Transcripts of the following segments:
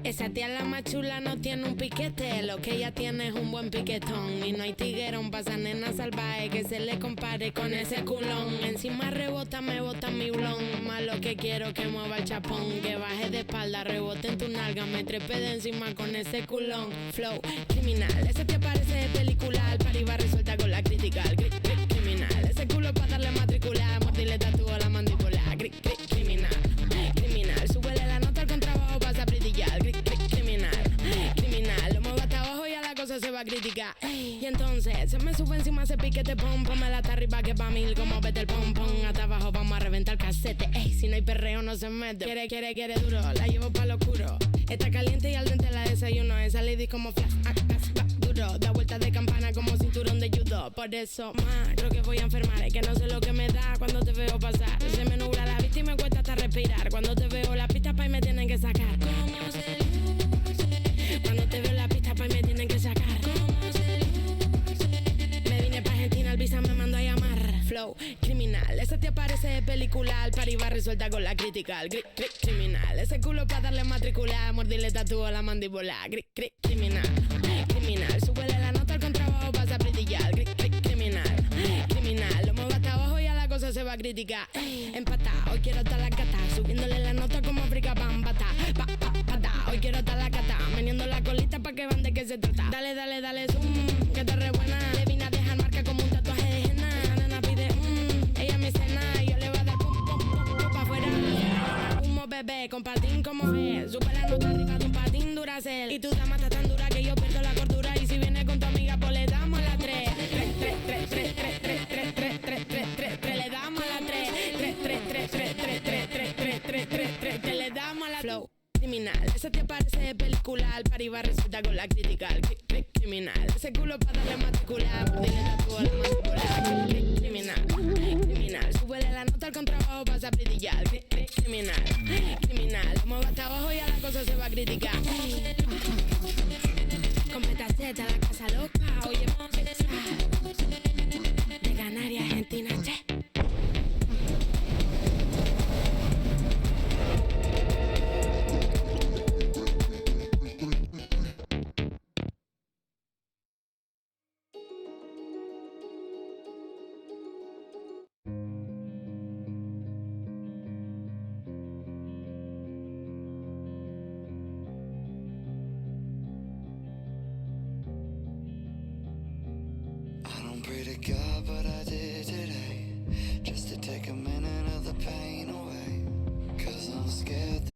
Esa tía la más chula no tiene un piquete, lo que ella tiene es un buen piquetón. Y no hay tiguerón pa' esa nena salvaje que se le compare con ese culón. Encima rebota, me bota mi blon. Más lo que quiero que mueva el chapón, que baje de espalda, rebote en tu nalga, me trepe de encima con ese culón. Flow criminal, ese te parece de película, al par iba resuelta con la crítica. Criminal, ese culo pa' darle matricular, mordirle tatúo a la mandíbula. Criminal, criminal, súbele la nota al contrabajo, pasa a brillar. Criminal, lo muevo hasta abajo y a la cosa se va a criticar. Y entonces se me sube encima ese piquete pom, pónmela hasta arriba que pa' mil, como vete el pom pom. Hasta abajo vamos a reventar el casete. Ey, si no hay perreo no se mete. Quiere duro, la llevo pa' lo oscuro. Está caliente y al dente la desayuno. Esa lady como flash, duro. Da vueltas de campana como cinturón de judo. Por eso, creo que voy a enfermar. Es que no sé lo que me da cuando te veo pasar. Se me nubla la vista y me cuesta hasta respirar. Cuando te veo la pista pa' y me tienen que sacar. ¿Cómo se luce? Cuando te veo la pista pa' y me tienen que sacar. ¿Cómo se luce? Me vine pa' Argentina, el visa me mandó a llamar. Flow criminal, ese te aparece de película, al par iba resuelta con la crítica. Criminal, ese culo pa' darle matricular, mordirle tatúo a la mandíbula. Criminal, criminal, súbele la nota al contrabajo, pasa a brillar. Criminal, lo muevo hasta abajo y a la cosa se va a criticar. Empata, hoy quiero estar la cata, subiéndole la nota como África Bambata. Pata, hoy quiero estar la cata, meneando la colita pa' que van de qué se trata. Dale, zoom, que está re buena. Le vine a dejar marca como un tatuaje de henna. La nena pide, ella me cena y yo le voy a dar pum pa' afuera. Humo bebé, con patín como es. Sube la nota arriba de un patín Duracell. Y tu dama está tan dura que yo pierdo la cordura. Y si viene con tu amiga, pues le damos la 3. Le damos a la 3. Que le damos a la flow. Criminal, ese te parece de película, al par iba resulta con la crítica. Criminal, ese culo pa' darle matricular, mordirle tatúo a la mandíbula. Criminal, súbele la nota al contrabajo, pasa a brillar. Criminal, lo muevo hasta abajo y a la cosa se va a criticar. Completa Z, la casa loca, oye, de Canarias, Argentina, che. I don't pray to God, but I did today, just to take a minute of the pain away, 'cause I'm scared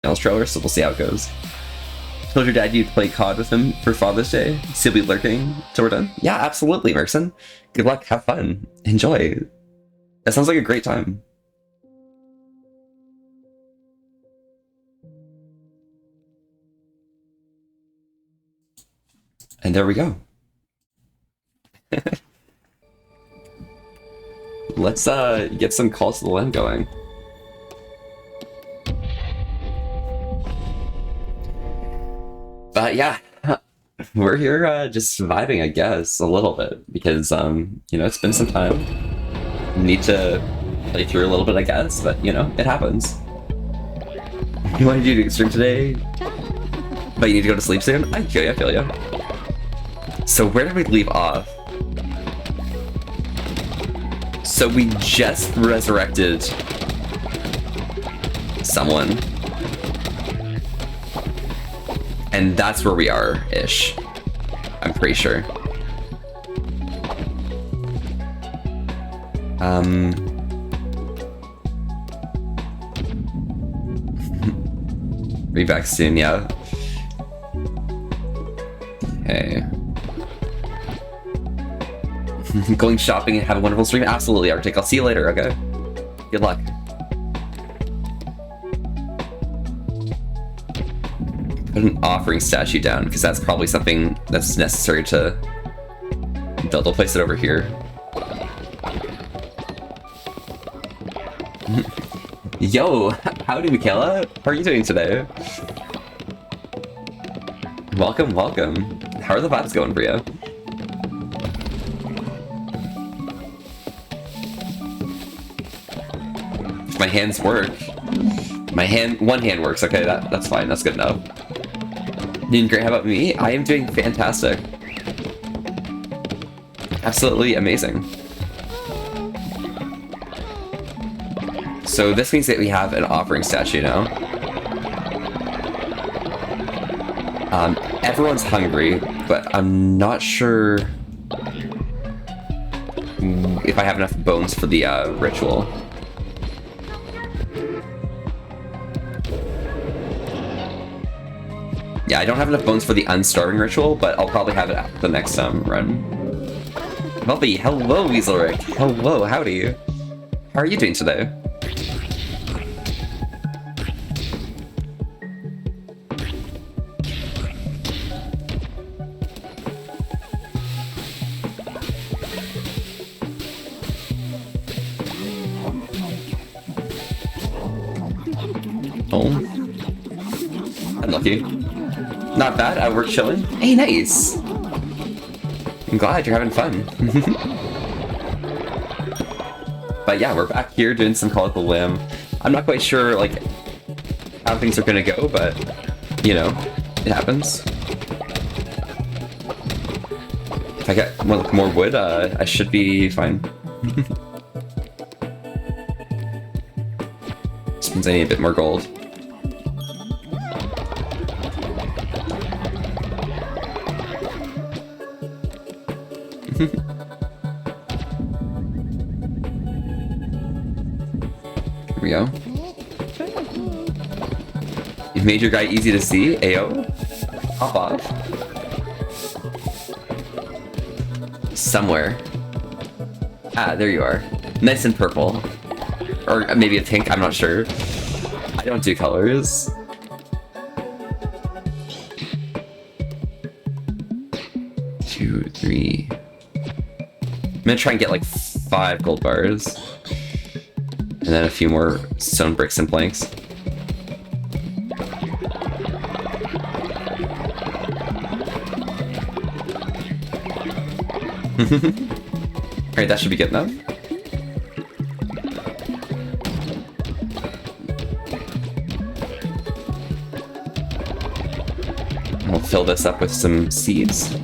Finals trailer, so we'll see how it goes. Told your dad you'd play COD with him for Father's Day. Still be lurking till we're done? Yeah, absolutely, Merson. Good luck, have fun, enjoy. That sounds like a great time. And there we go. Let's get some calls to the lamb going. But yeah, we're here just vibing, I guess, a little bit, because, you know, it's been some time. Need to play through a little bit, I guess, but, you know, it happens. You want to do stream today, but you need to go to sleep soon? I feel ya. So where did we leave off? So we just resurrected someone. And that's where we are-ish. I'm pretty sure. Be back soon, yeah. Okay. Going shopping and have a wonderful stream? Absolutely, Arctic. I'll see you later, okay? Good luck. Put an offering statue down, because that's probably something that's necessary to build. I'll place it over here. Yo, howdy, Michaela. How are you doing today? Welcome, welcome. How are the vibes going for you? If my hands work. One hand works, okay, that's fine, that's good enough. Doing great, how about me? I am doing fantastic. Absolutely amazing. So this means that we have an offering statue now. Everyone's hungry, but I'm not sure if I have enough bones for the ritual. Yeah, I don't have enough bones for the unstarving ritual, but I'll probably have it at the next run. Melby, hello, Weaselrick. Hello, howdy. How are you doing today? Oh. Unlucky. Not bad, we're chilling. Hey, nice! I'm glad you're having fun. But yeah, we're back here doing some Call of the Lamb. I'm not quite sure, like, how things are gonna go, but, you know, it happens. If I get more wood, I should be fine. Just means I need a bit more gold. Here we go. You've made your guy easy to see, Ayo. Hop off. Somewhere. Ah, there you are. Nice and purple. Or maybe a pink, I'm not sure. I don't do colors. Two, three. I'm gonna try and get like 5 gold bars. And then a few more stone bricks and planks. Alright, that should be good enough. We'll fill this up with some seeds.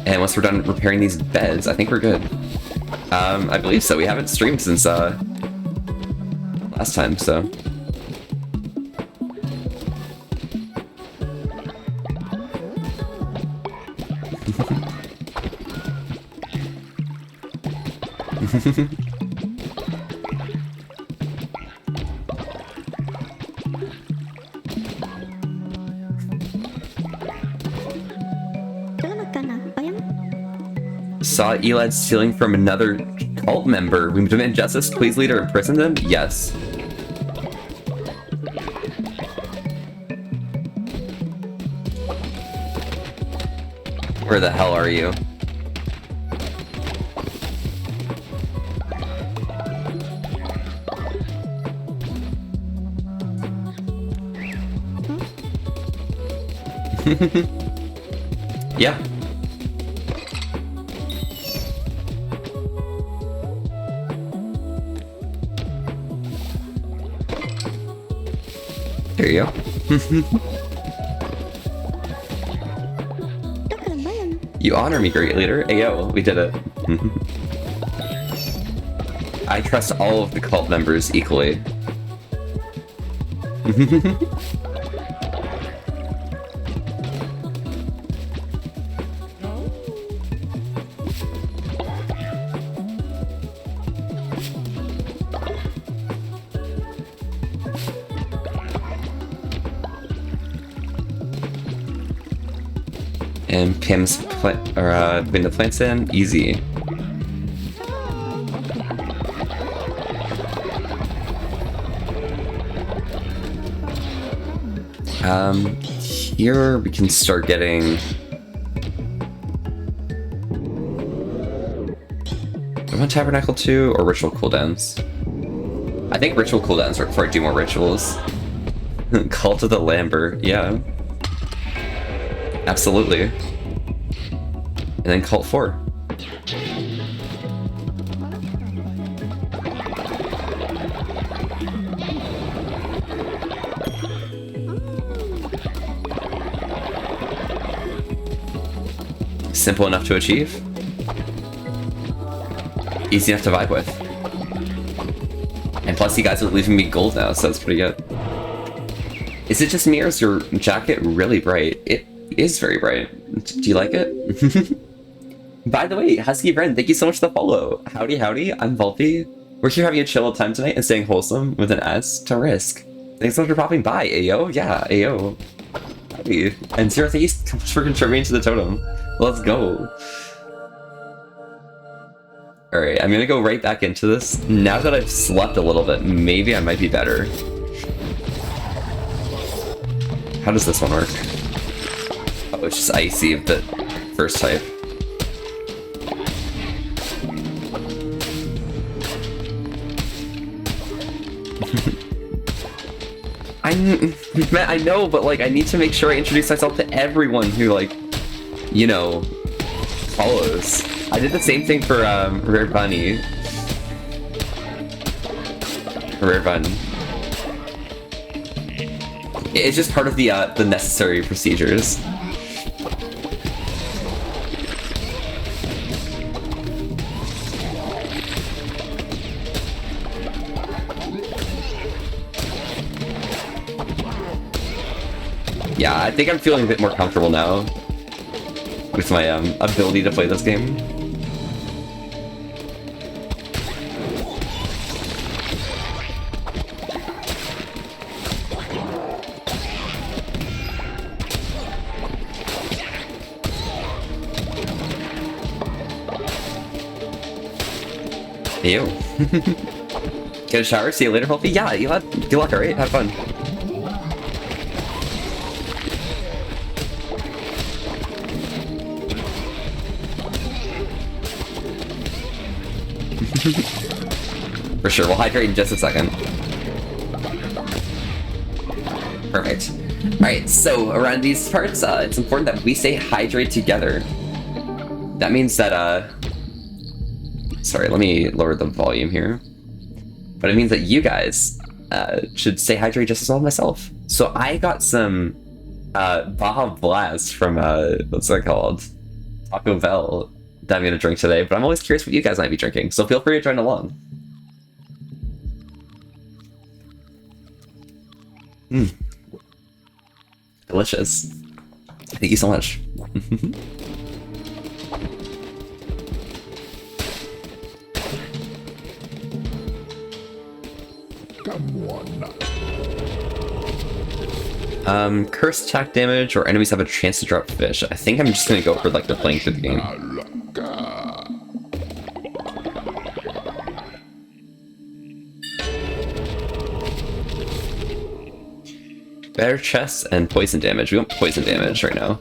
And once we're done repairing these beds, I think we're good. I believe so. We haven't streamed since last time, so. Saw Elad stealing from another cult member. We demand justice. Please, leader, imprison them? Yes. Where the hell are you? Yeah. There you go. You honor me, great leader. Ayo, we did it. I trust all of the cult members equally. And Pim's been the plants in easy. Here we can start getting. I want Tabernacle 2 or Ritual cooldowns. I think Ritual cooldowns are before I do more rituals. Cult of the Lambert, yeah. Absolutely. And then Cult 4. Simple enough to achieve. Easy enough to vibe with. And plus you guys are leaving me gold now, so that's pretty good. Is it just me or is your jacket really bright? It is very bright. Do you like it? By the way, Husky Bren, thank you so much for the follow. Howdy, howdy, I'm Volpe. We're here having a chill time tonight and staying wholesome with an S to risk. Thanks so much for popping by, Ayo. Yeah, Ayo. Howdy. And Zero, thank you so much for contributing to the totem. Let's go. Alright, I'm gonna go right back into this. Now that I've slept a little bit, maybe I might be better. How does this one work? Oh, it's just icy of the first type. I know, but like I need to make sure I introduce myself to everyone who like, you know, follows. I did the same thing for Rare Bunny. Rare Bun. It's just part of the necessary procedures. Yeah, I think I'm feeling a bit more comfortable now with my ability to play this game. Ew. Get a shower, see you later, Healthy. Yeah, you had good luck, alright? Have fun. For sure, we'll hydrate in just a second. Perfect. Alright, so around these parts, it's important that we stay hydrated together. That means that, sorry, let me lower the volume here. But it means that you guys should stay hydrated just as well as myself. So I got some Baja Blast from, what's that called? Taco Bell that I'm going to drink today, but I'm always curious what you guys might be drinking, so feel free to join along. Delicious. Thank you so much. Curse attack damage, or enemies have a chance to drop fish. I think I'm just gonna go for like they're playing through the game. Better chests and poison damage. We want poison damage right now.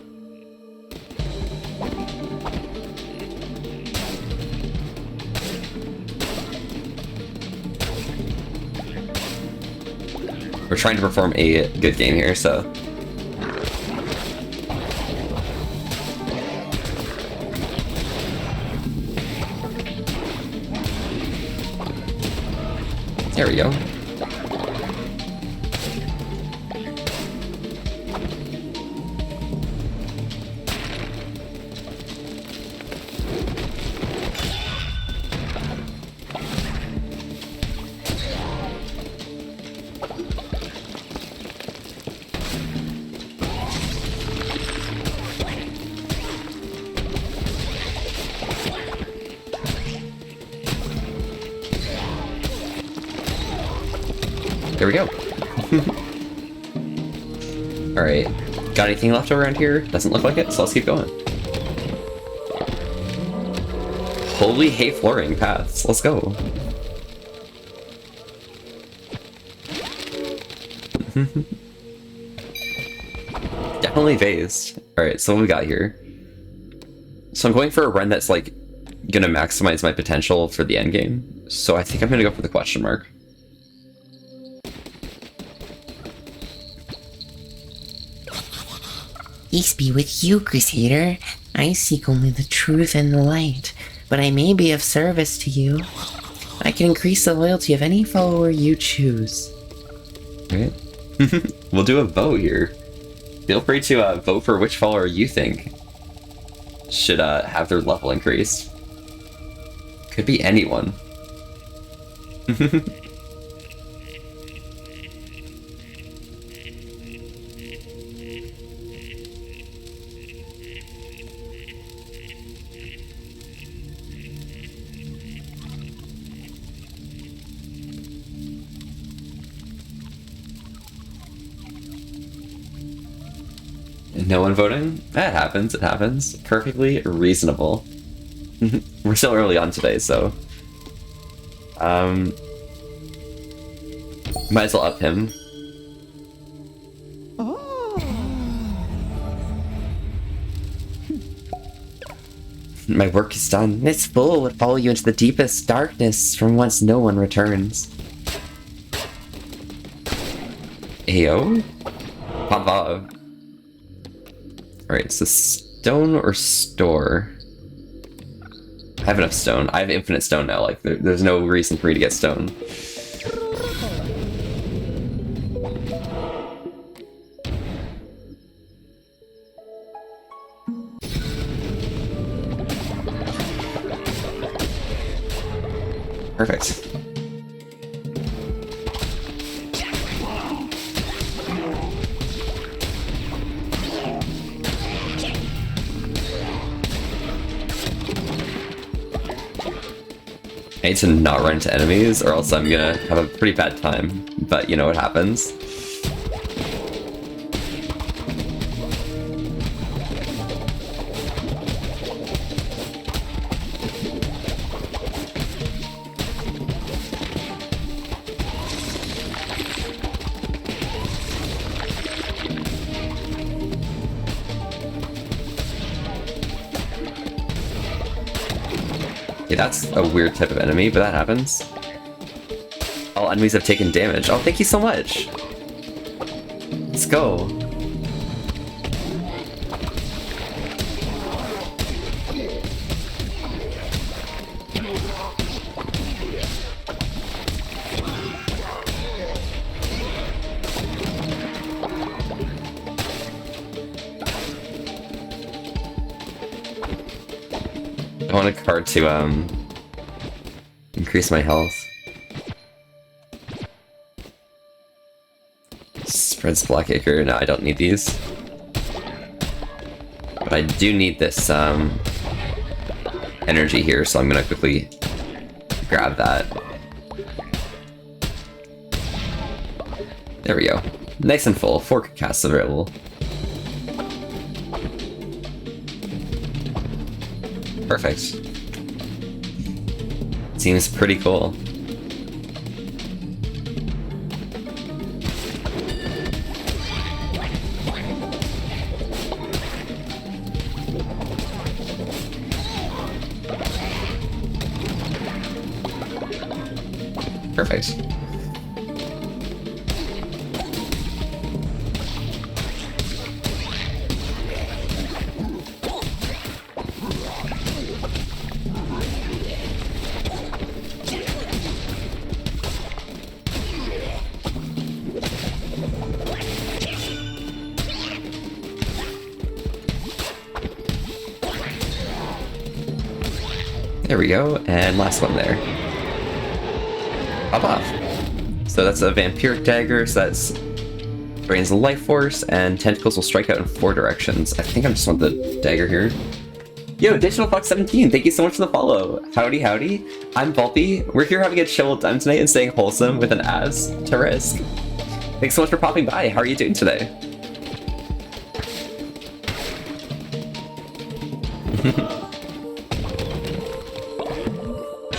We're trying to perform a good game here, so. There we go. There we go. Alright. Got anything left around here? Doesn't look like it, so let's keep going. Holy hay flooring paths. Let's go. Definitely phased. Alright, so what we got here? So I'm going for a run that's like gonna maximize my potential for the end game. So I think I'm gonna go for the question mark. Peace be with you, Crusader. I seek only the truth and the light, but I may be of service to you. I can increase the loyalty of any follower you choose. Right. We'll do a vote here. Feel free to vote for which follower you think should have their level increased. Could be anyone. No one voting? That happens, it happens. Perfectly reasonable. We're still early on today, so... might as well up him. My work is done. This fool would follow you into the deepest darkness from whence no one returns. Ayo? Pava. Alright, so stone or store? I have enough stone. I have infinite stone now, like, there's no reason for me to get stone. Perfect. I need to not run into enemies or else I'm gonna have a pretty bad time, but you know what happens. Okay, that's a weird type of enemy, but that happens. All enemies have taken damage. Oh, thank you so much! Let's go. I want a card to, increase my health. Spreads Blackacre. No, I don't need these. But I do need this, energy here, so I'm gonna quickly grab that. There we go. Nice and full. 4 casts available. Perfect. Seems pretty cool. Perfect. There we go, and last one there. Pop off. So that's a vampiric dagger, so that's drains the life force, and tentacles will strike out in 4 directions. I think I just want the dagger here. Yo, Digital Fox 17, thank you so much for the follow. Howdy, howdy. I'm Volpe. We're here having a chill time tonight and staying wholesome with an ass to risk. Thanks so much for popping by. How are you doing today?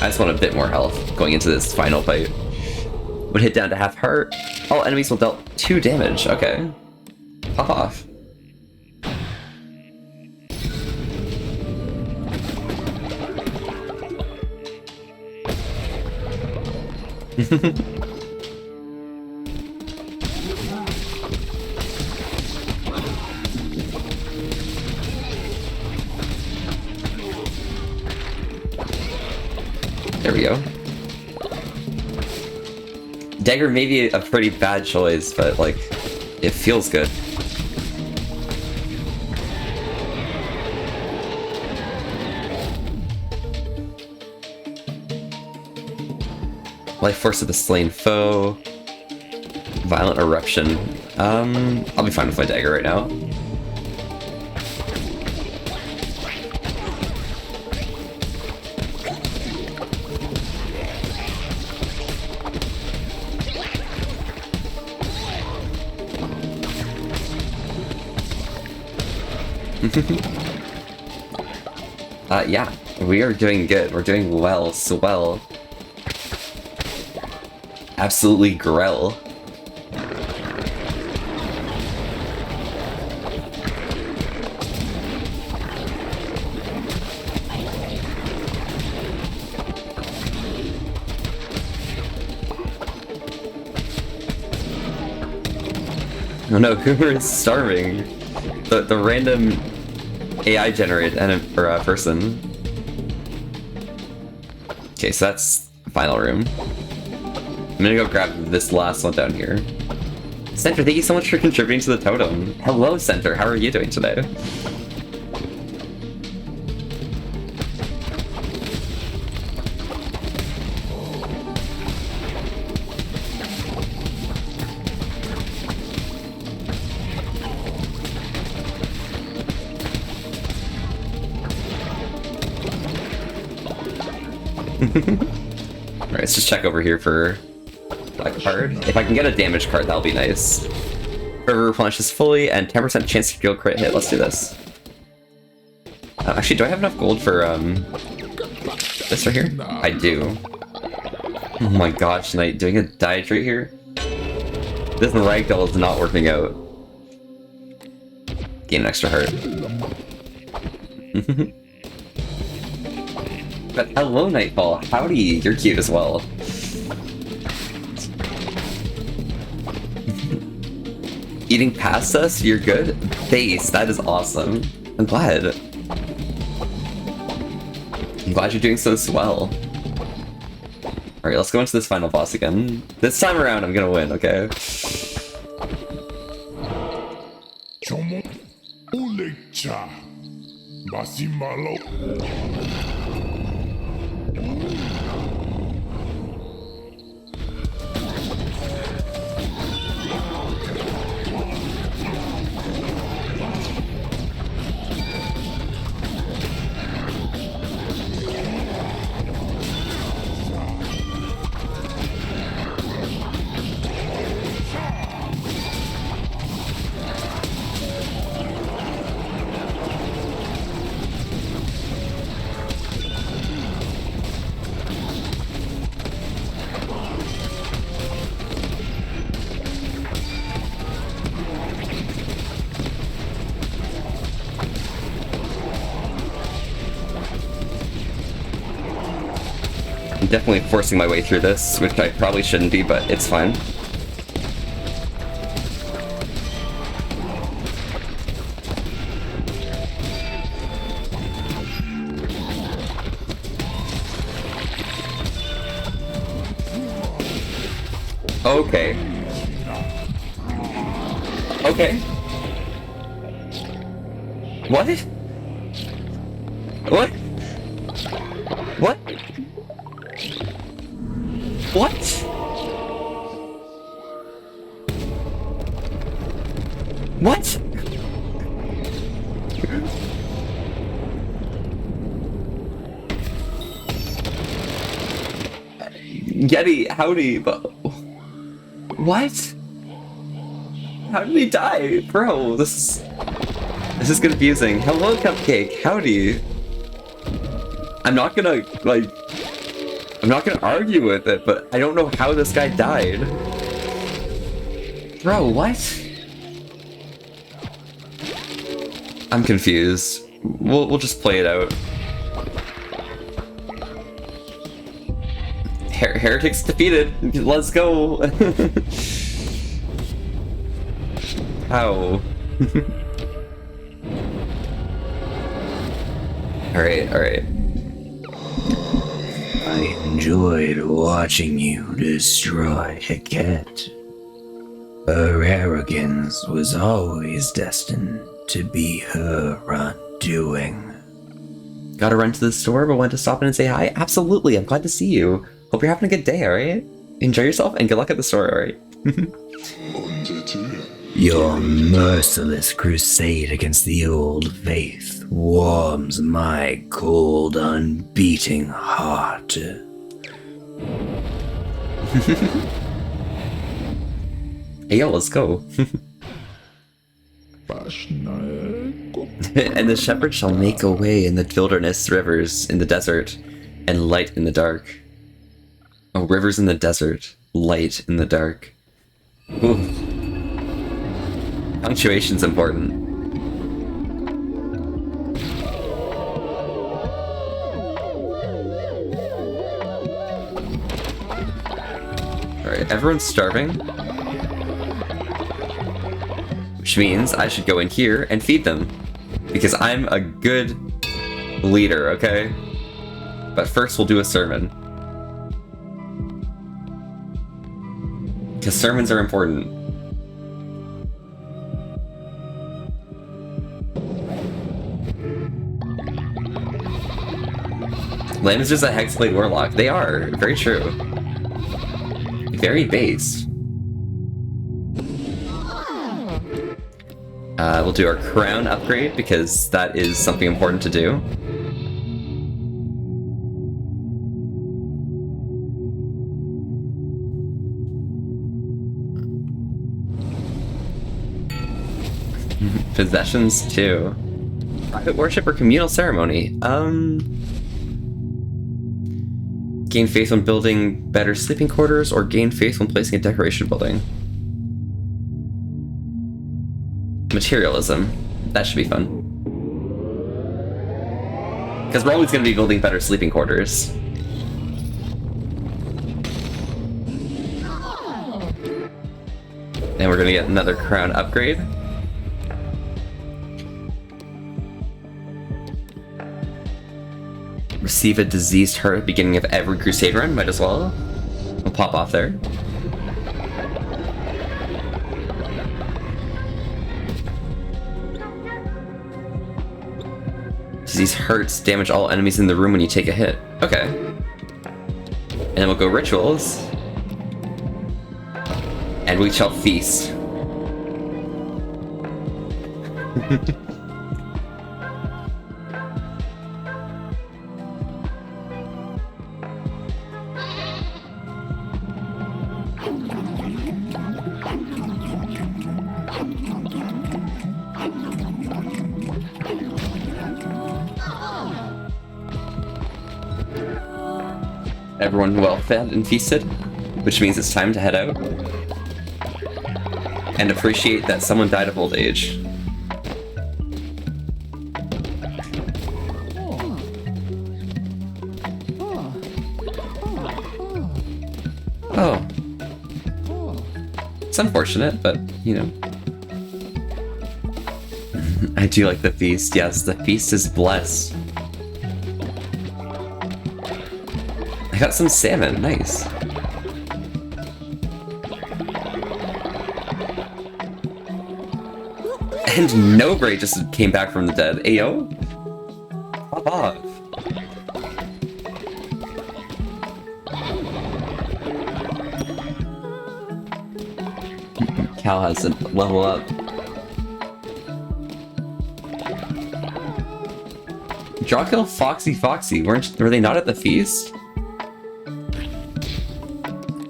I just want a bit more health going into this final fight. Would hit down to half heart. All enemies will dealt 2 damage. Okay. Pop off. There we go. Dagger may be a pretty bad choice, but like, it feels good. Life force of the slain foe. Violent eruption. I'll be fine with my dagger right now. Yeah, we are doing good. We're doing well, swell. Absolutely grell. Oh no, Hoover is starving. The random AI generated person. Okay, so that's the final room. I'm gonna go grab this last one down here. Center, thank you so much for contributing to the totem. Hello, Center, how are you doing today? Alright, let's just check over here for black card. If I can get a damage card, that'll be nice. Fervor replenishes fully, and 10% chance to deal crit hit. Let's do this. Actually, do I have enough gold for this right here? I do. Oh my gosh, Knight, doing a diatrate here? This ragdoll is not working out. Gain an extra heart. But hello, Nightfall. Howdy, you're cute as well. Eating past us? You're good? Base, that is awesome. I'm glad. I'm glad you're doing so swell. Alright, let's go into this final boss again. This time around, I'm gonna win, okay? Chomo Ulecha Basimalo. definitely forcing my way through this, which I probably shouldn't be, but it's fine. Okay. Okay. What? What? What? What? What? Yeti, howdy, but... What? How did he die? Bro, this is confusing. Hello, Cupcake, howdy. I'm not gonna argue with it, but I don't know how this guy died. Bro, what? I'm confused. We'll just play it out. Heretics defeated. Let's go. How? Alright. I enjoyed watching you destroy Heket. Her arrogance was always destined to be her undoing. Gotta run to the store, but want to stop in and say hi? Absolutely, I'm glad to see you. Hope you're having a good day, alright? Enjoy yourself and good luck at the store, alright? Your merciless crusade against the old faith warms my cold, unbeating heart. Hey, yo, let's go. And the shepherd shall make a way in the wilderness, rivers in the desert, and light in the dark. Oh, rivers in the desert, light in the dark. Ooh. Punctuation's important. Alright, everyone's starving. Which means I should go in here and feed them. Because I'm a good leader, okay? But first we'll do a sermon. Because sermons are important. Lamb is just a Hexblade Warlock. They are. Very true. Very based. We'll do our crown upgrade because that is something important to do. Possessions too. Private worship or communal ceremony? Gain faith when building better sleeping quarters, or gain faith when placing a decoration building. Materialism. That should be fun. Because we're always going to be building better sleeping quarters. And we're going to get another crown upgrade. Receive a diseased heart at the beginning of every crusade run, might as well. We'll pop off there. Disease hurts, damage all enemies in the room when you take a hit. Okay. And then we'll go rituals. And we shall feast. Everyone well fed and feasted, which means it's time to head out. And appreciate that someone died of old age. Oh. It's unfortunate, but, you know. I do like the feast. Yes, the feast is blessed. I got some salmon. Nice. And Nobre just came back from the dead. Ayo? Pop off. Cal has to level up. Drawkill, Foxy. Were they not at the feast?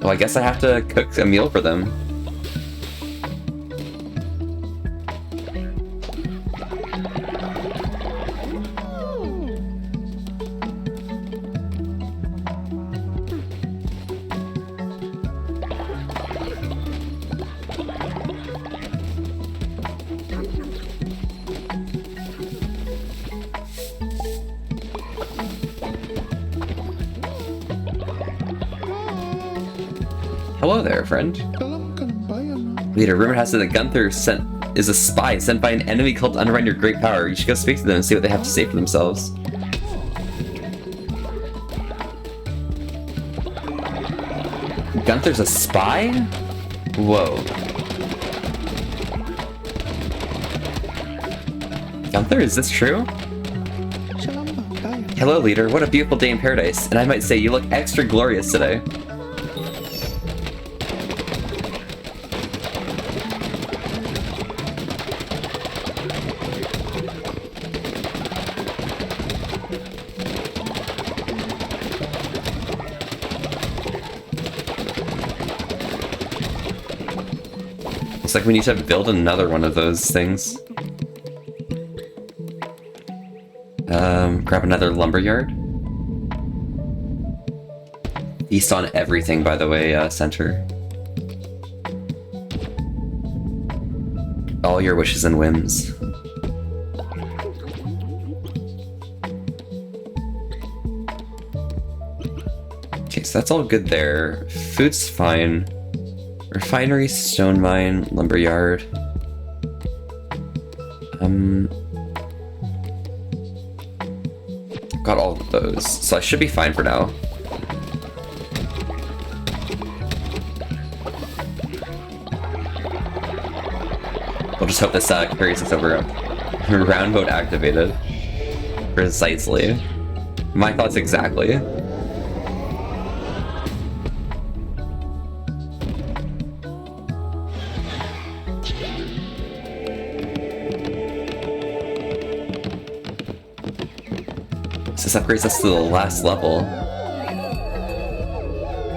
Well, I guess I have to cook a meal for them. Hello there, friend. Leader, rumor has it that Gunther is a spy sent by an enemy called to undermine your great power. You should go speak to them and see what they have to say for themselves. Gunther's a spy? Whoa. Gunther, is this true? Hello, leader. What a beautiful day in paradise. And I might say you look extra glorious today. Looks like we need to build another one of those things. Grab another lumberyard. Feast on everything, by the way, Center. All your wishes and whims. Okay, so that's all good there. Food's fine. Refinery, stone mine, lumberyard. Got all of those, so I should be fine for now. We'll just hope this carries us over. Round boat activated. Precisely. My thoughts exactly. This upgrades us to the last level.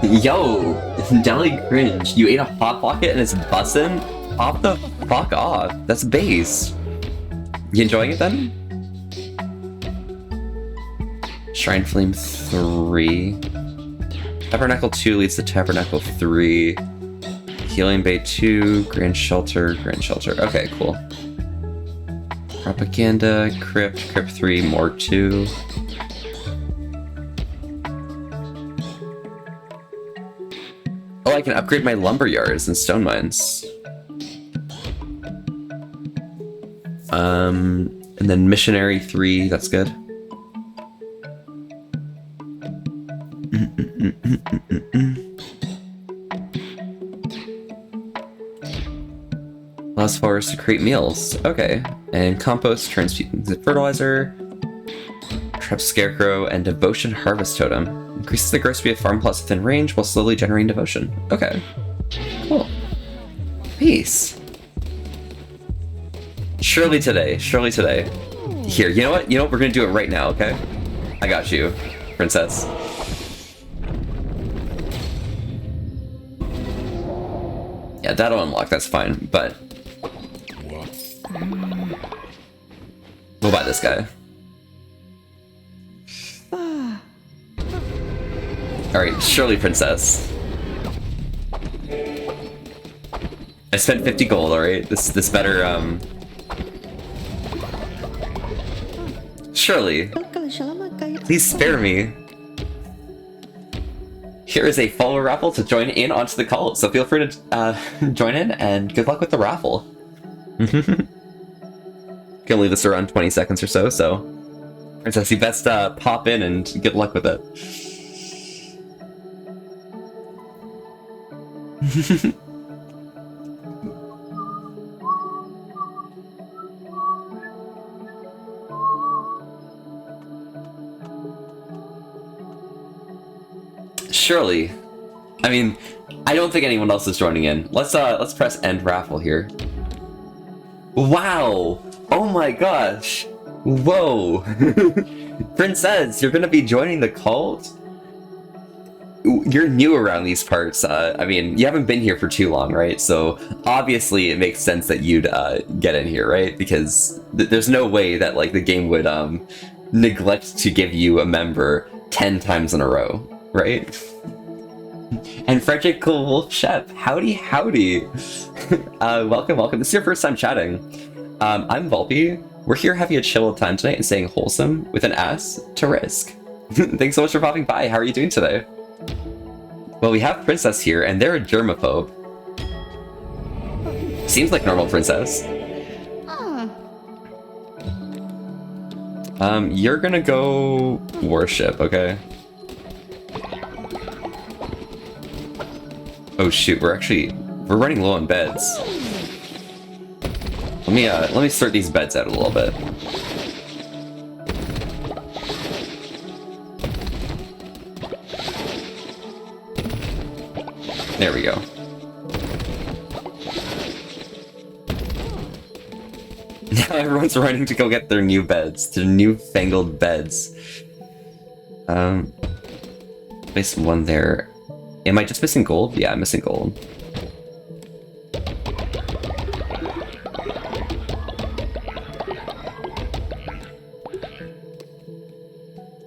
Yo! Deli Cringe, you ate a Hot Pocket and it's bussin'? Pop the fuck off. That's base. You enjoying it then? Shrine Flame 3. Tabernacle 2 leads to Tabernacle 3. Healing Bay 2. Grand Shelter. Okay, cool. Propaganda. Crypt 3. Morgue 2. Oh, I can upgrade my lumberyards and stone mines. And then Missionary 3, that's good. Allows forest to create meals. Okay. And compost turns into fertilizer. Trap Scarecrow and Devotion Harvest Totem. Increases the gross speed of farm plots within range while slowly generating devotion. Okay. Cool. Peace. Surely today. Here, you know what? We're gonna do it right now, okay? I got you, princess. Yeah, that'll unlock, that's fine, but... we'll buy this guy. Alright, surely princess. I spent 50 gold, alright? This better, Surely. Please spare me. here is a follower raffle to join in onto the cult, so feel free to join in, and good luck with the raffle. Can leave this around 20 seconds or so, so Princess, you best pop in and good luck with it. Surely. I mean, I don't think anyone else is joining in. Let's press end raffle here. Wow! Oh my gosh! Whoa! Princess, you're gonna be joining the cult? You're new around these parts. I mean, you haven't been here for too long, right? So obviously it makes sense that you'd get in here, right? Because there's no way that like the game would neglect to give you a member 10 times in a row, right? And Frederick Cool Wolf Shep, howdy. Welcome. This is your first time chatting. I'm Volpe. We're here having a chill time tonight and staying wholesome with an ass to risk. Thanks so much for popping by. How are you doing today? Well, we have Princess here, and they're a germaphobe. Seems like normal, Princess. You're gonna go worship, okay? Oh shoot, we're running low on beds. Let me sort these beds out a little bit. There we go. Now everyone's running to go get their new beds, their newfangled beds. Place one there. Am I just missing gold? Yeah, I'm missing gold.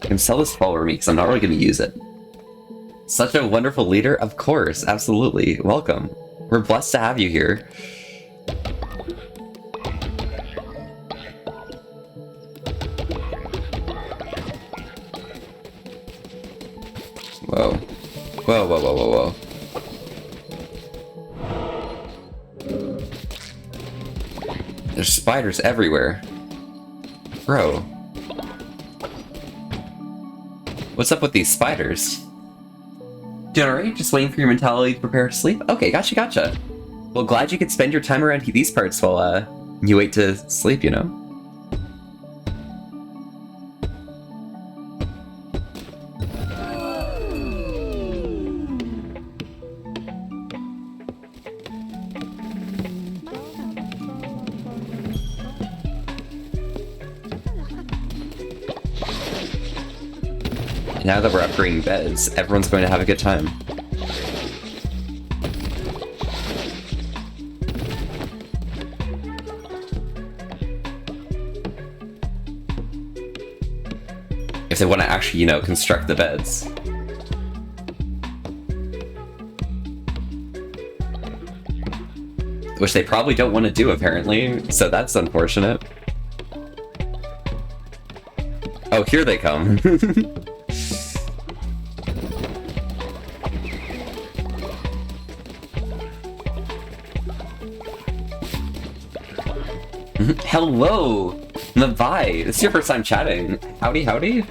I can sell this follower me because I'm not really going to use it. Such a wonderful leader? Of course, absolutely. Welcome. We're blessed to have you here. Whoa. Whoa. There's spiders everywhere. Bro. What's up with these spiders? Doing alright? Just waiting for your mentality to prepare to sleep? Okay, gotcha. Well, glad you could spend your time around these parts while you wait to sleep, you know? Now that we're upgrading beds, everyone's going to have a good time. If they want to actually, you know, construct the beds. Which they probably don't want to do, apparently, so that's unfortunate. Oh, here they come. Hello, Mabai. This is your first time chatting. Howdy. Can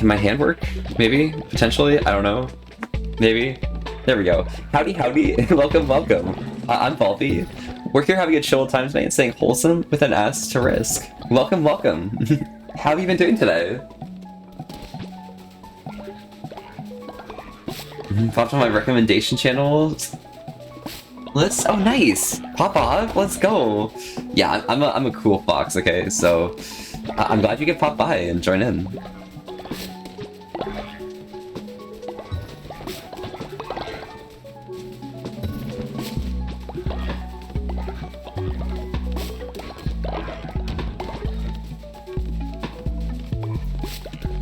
my hand work? Maybe, potentially. I don't know. Maybe. There we go. Howdy. Welcome. I'm Volpe. We're here having a chill time tonight and staying wholesome with an ass to risk. Welcome. How have you been doing today? Popped on my recommendation channel. Oh, nice! Pop off, let's go! Yeah, I'm a cool fox, okay? So, I'm glad you could pop by and join in.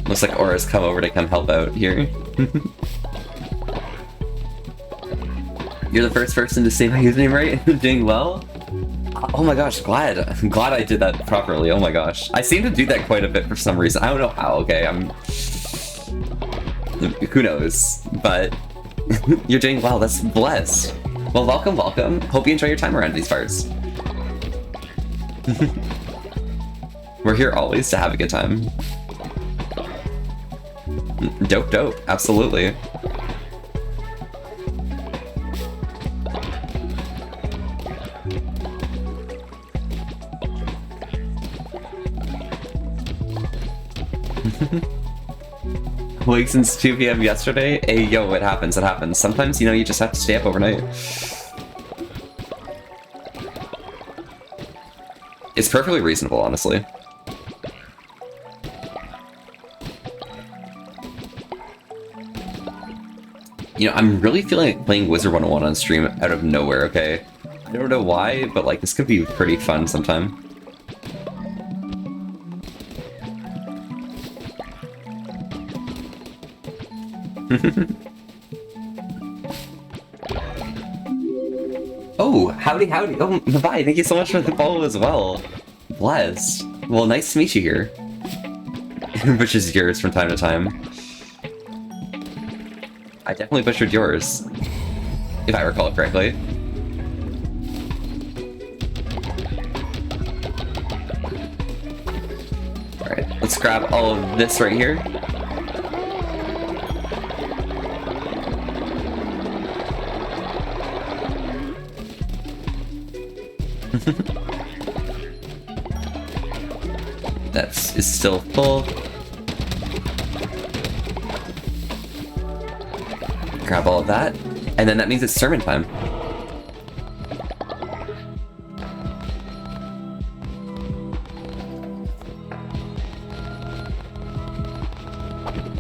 Looks like Aura's come over to help out here. You're the first person to say my username right? Doing well? Oh my gosh, glad I did that properly. Oh my gosh. I seem to do that quite a bit for some reason. I don't know how, okay? Who knows? But you're doing well. That's blessed. Well, welcome, welcome. Hope you enjoy your time around these parts. We're here always to have a good time. Dope, dope. Absolutely. Awake since 2 p.m. yesterday? Hey, yo, it happens, it happens. Sometimes, you know, you just have to stay up overnight. It's perfectly reasonable, honestly. You know, I'm really feeling like playing Wizard 101 on stream out of nowhere, okay? I don't know why, but like, this could be pretty fun sometime. Oh, howdy, howdy. Oh, bye. Thank you so much for the follow as well. Blessed. Well, nice to meet you here. Which is yours from time to time. I definitely butchered yours, if I recall correctly. Alright, let's grab all of this right here. That is still full. Grab all of that, and then that means it's sermon time.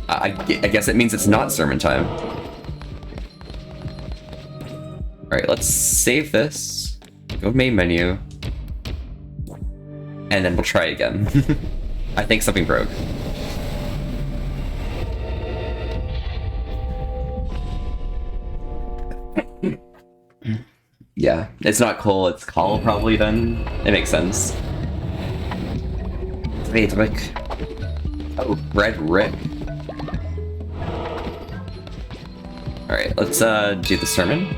I guess it means it's not sermon time. Alright, let's save this. Go to main menu. And then we'll try again. I think something broke. Yeah, it's not coal, it's call probably then. It makes sense. Wait, Rick. Oh, Red Rick. Alright, let's do the sermon.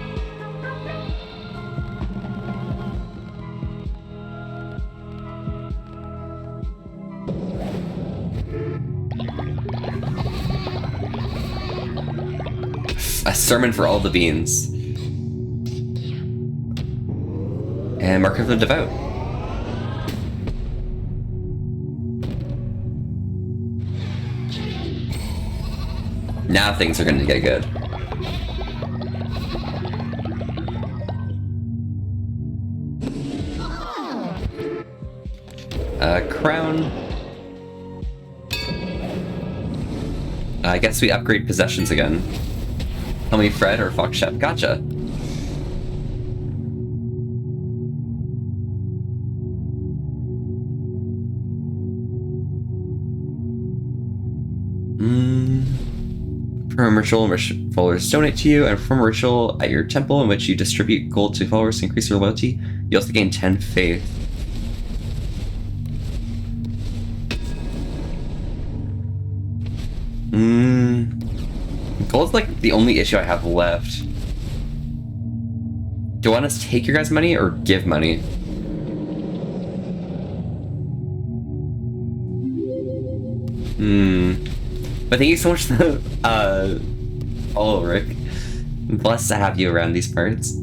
A sermon for all the beans. And Mark of the Devout. Now things are going to get good. Crown. I guess we upgrade possessions again. Tell me Fred or Fox Chef. Gotcha. From a ritual in which followers donate to you, and from a ritual at your temple in which you distribute gold to followers to increase their loyalty, you also gain 10 faith. Gold's like the only issue I have left. Do I want to take your guys' money or give money? But thank you so much for the, follow, Rick. I'm blessed to have you around these parts.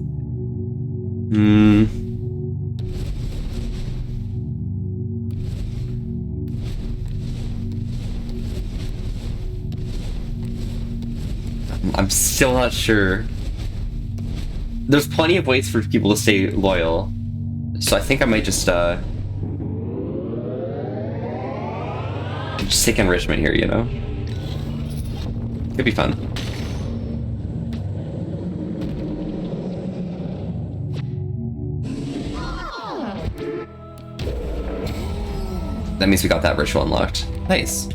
I'm still not sure. There's plenty of ways for people to stay loyal. So I think I might just take enrichment here, you know? Could be fun. That means we got that ritual unlocked. Nice.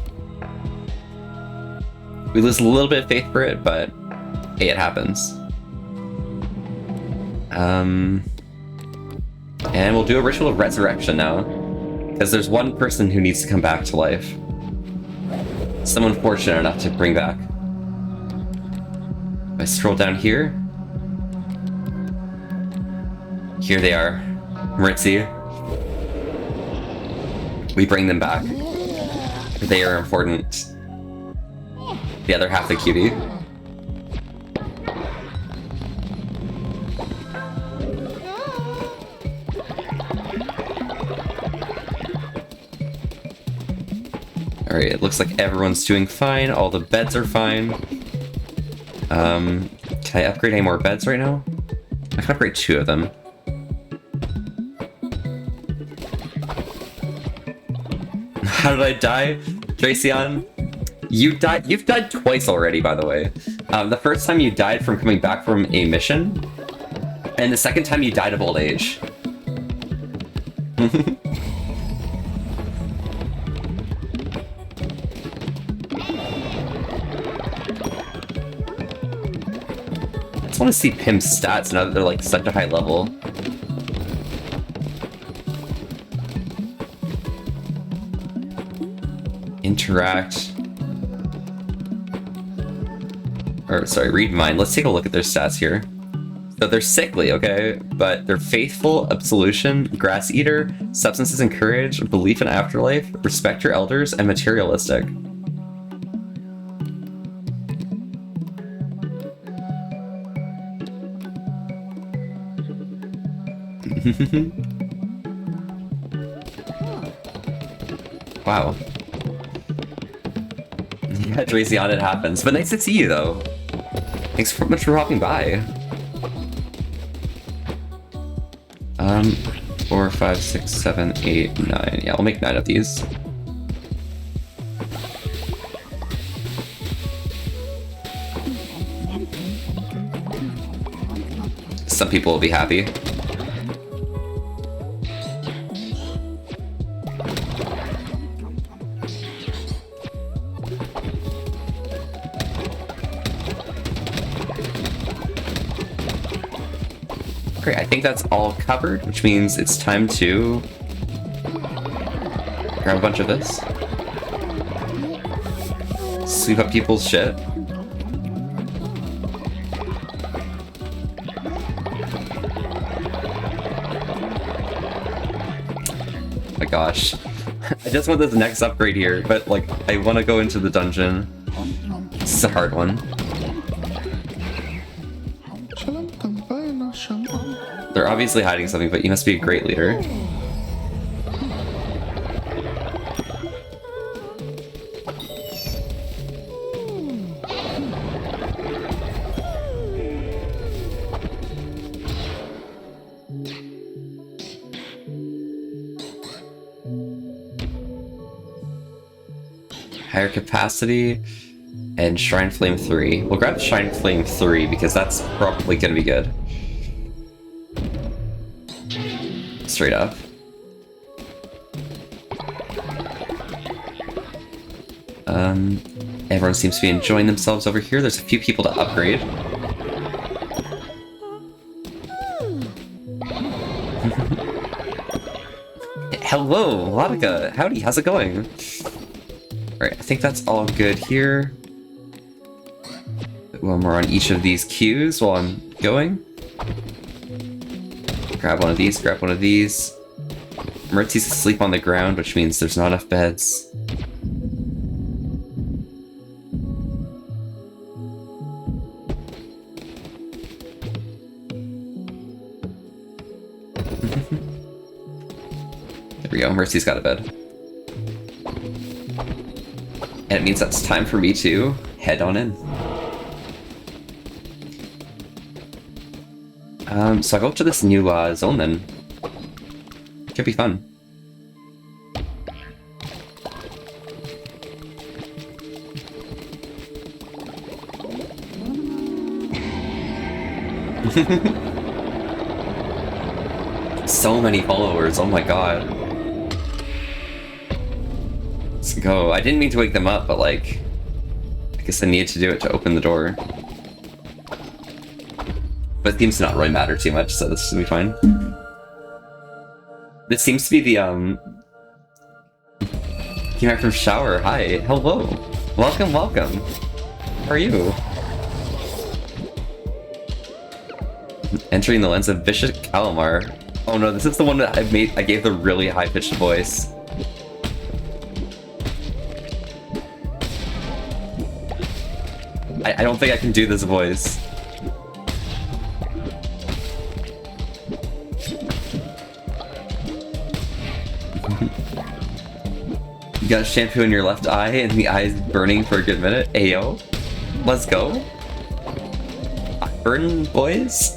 We lose a little bit of faith for it, but hey, it happens. And we'll do a ritual of resurrection now, because there's one person who needs to come back to life. Someone fortunate enough to bring back If I scroll down here. Here they are. Maritzi. We bring them back. They are important. The other half of the cutie. Alright, it looks like everyone's doing fine. All the beds are fine. Can I upgrade any more beds right now? I can upgrade 2 of them. How did I die? Dracion? You've died twice already, by the way. The first time you died from coming back from a mission, and the second time you died of old age. I just want to see Pim's stats now that they're like such a high level. Interact. Or, sorry, read mine. Let's take a look at their stats here. So they're sickly, okay? But they're faithful, absolution, grass eater, substances and courage, belief in afterlife, respect your elders, and materialistic. Wow. Yeah, Dracion, it happens. But nice to see you, though. Thanks so much for hopping by. 4, 5, 6, 7, 8, 9. Yeah, we'll make 9 of these. Some people will be happy. Great, I think that's all covered, which means it's time to grab a bunch of this. Sweep up people's shit. My gosh. I just want this next upgrade here, but like, I want to go into the dungeon. This is a hard one. They're obviously hiding something, but you must be a great leader. Higher capacity and Shrine Flame 3. We'll grab Shrine Flame 3 because that's probably gonna be good. Straight up. Everyone seems to be enjoying themselves over here. There's a few people to upgrade. Hello, Latika. Howdy, how's it going? Alright, I think that's all good here. One more on each of these queues while I'm going. Grab one of these, grab one of these. Maritzi's asleep on the ground, which means there's not enough beds. There we go, Mercy's got a bed. And it means that's time for me to head on in. So I go up to this new zone then. Could be fun. So many followers, oh my god. Let's go. I didn't mean to wake them up, but like, I guess I needed to do it to open the door. But it seems to not really matter too much, so this will be fine. This seems to be the, came back from shower. Hi, hello. Welcome, welcome. How are you? Entering the lens of Vicious Calamar. Oh no, this is the one that I gave the really high-pitched voice. I don't think I can do this voice. You got shampoo in your left eye and the eye's burning for a good minute. Ayo. Let's go. Burn, boys.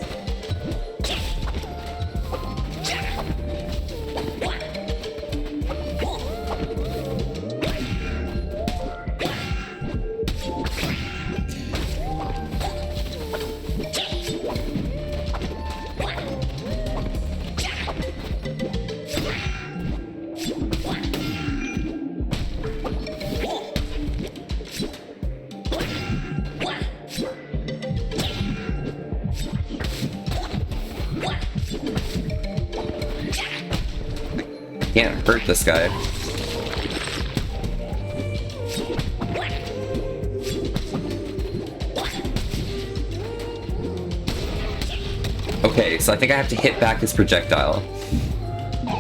Can't hurt this guy. Okay, so I think I have to hit back his projectile.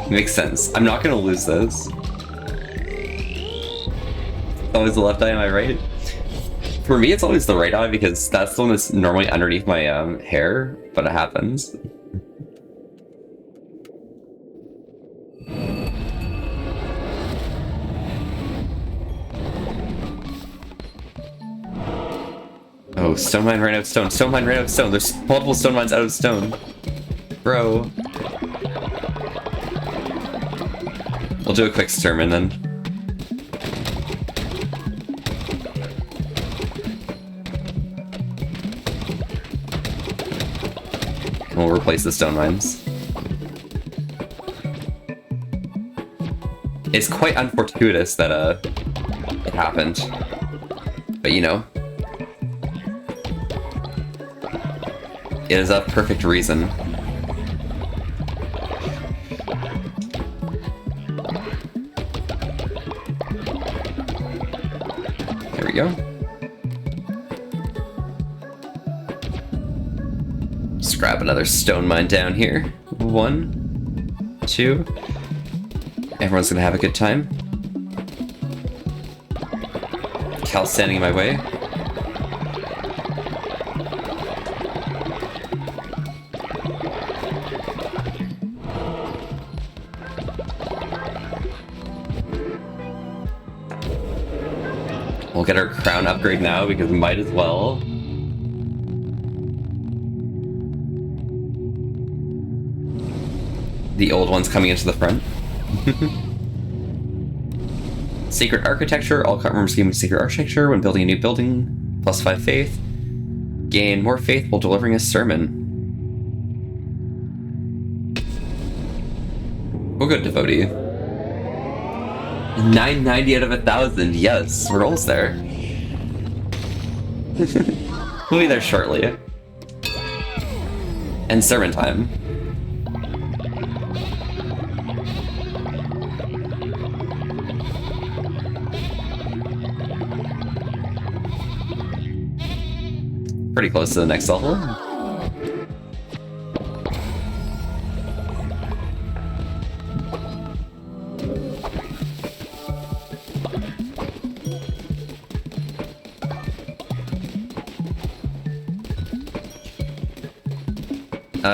Makes sense. I'm not gonna lose this. Always the left eye, am I right? For me, it's always the right eye because that's the one that's normally underneath my hair, but it happens. Oh, stone mine ran out of stone. Stone mine ran out of stone. There's multiple stone mines out of stone. Bro. We'll do a quick sermon then. We'll replace the stone mines. It's quite unfortuitous that it happened. But you know. It is a perfect reason. There we go. Just grab another stone mine down here. 1, 2. Everyone's gonna have a good time. Cal's standing in my way. We'll get our crown upgrade now because we might as well. The old one's coming into the front. Sacred architecture. All cut members gain sacred architecture when building a new building. +5 faith. Gain more faith while delivering a sermon. We'll go devotee. 990 out of 1,000. Yes, we're almost there. We'll be there shortly. And sermon time. Pretty close to the next level.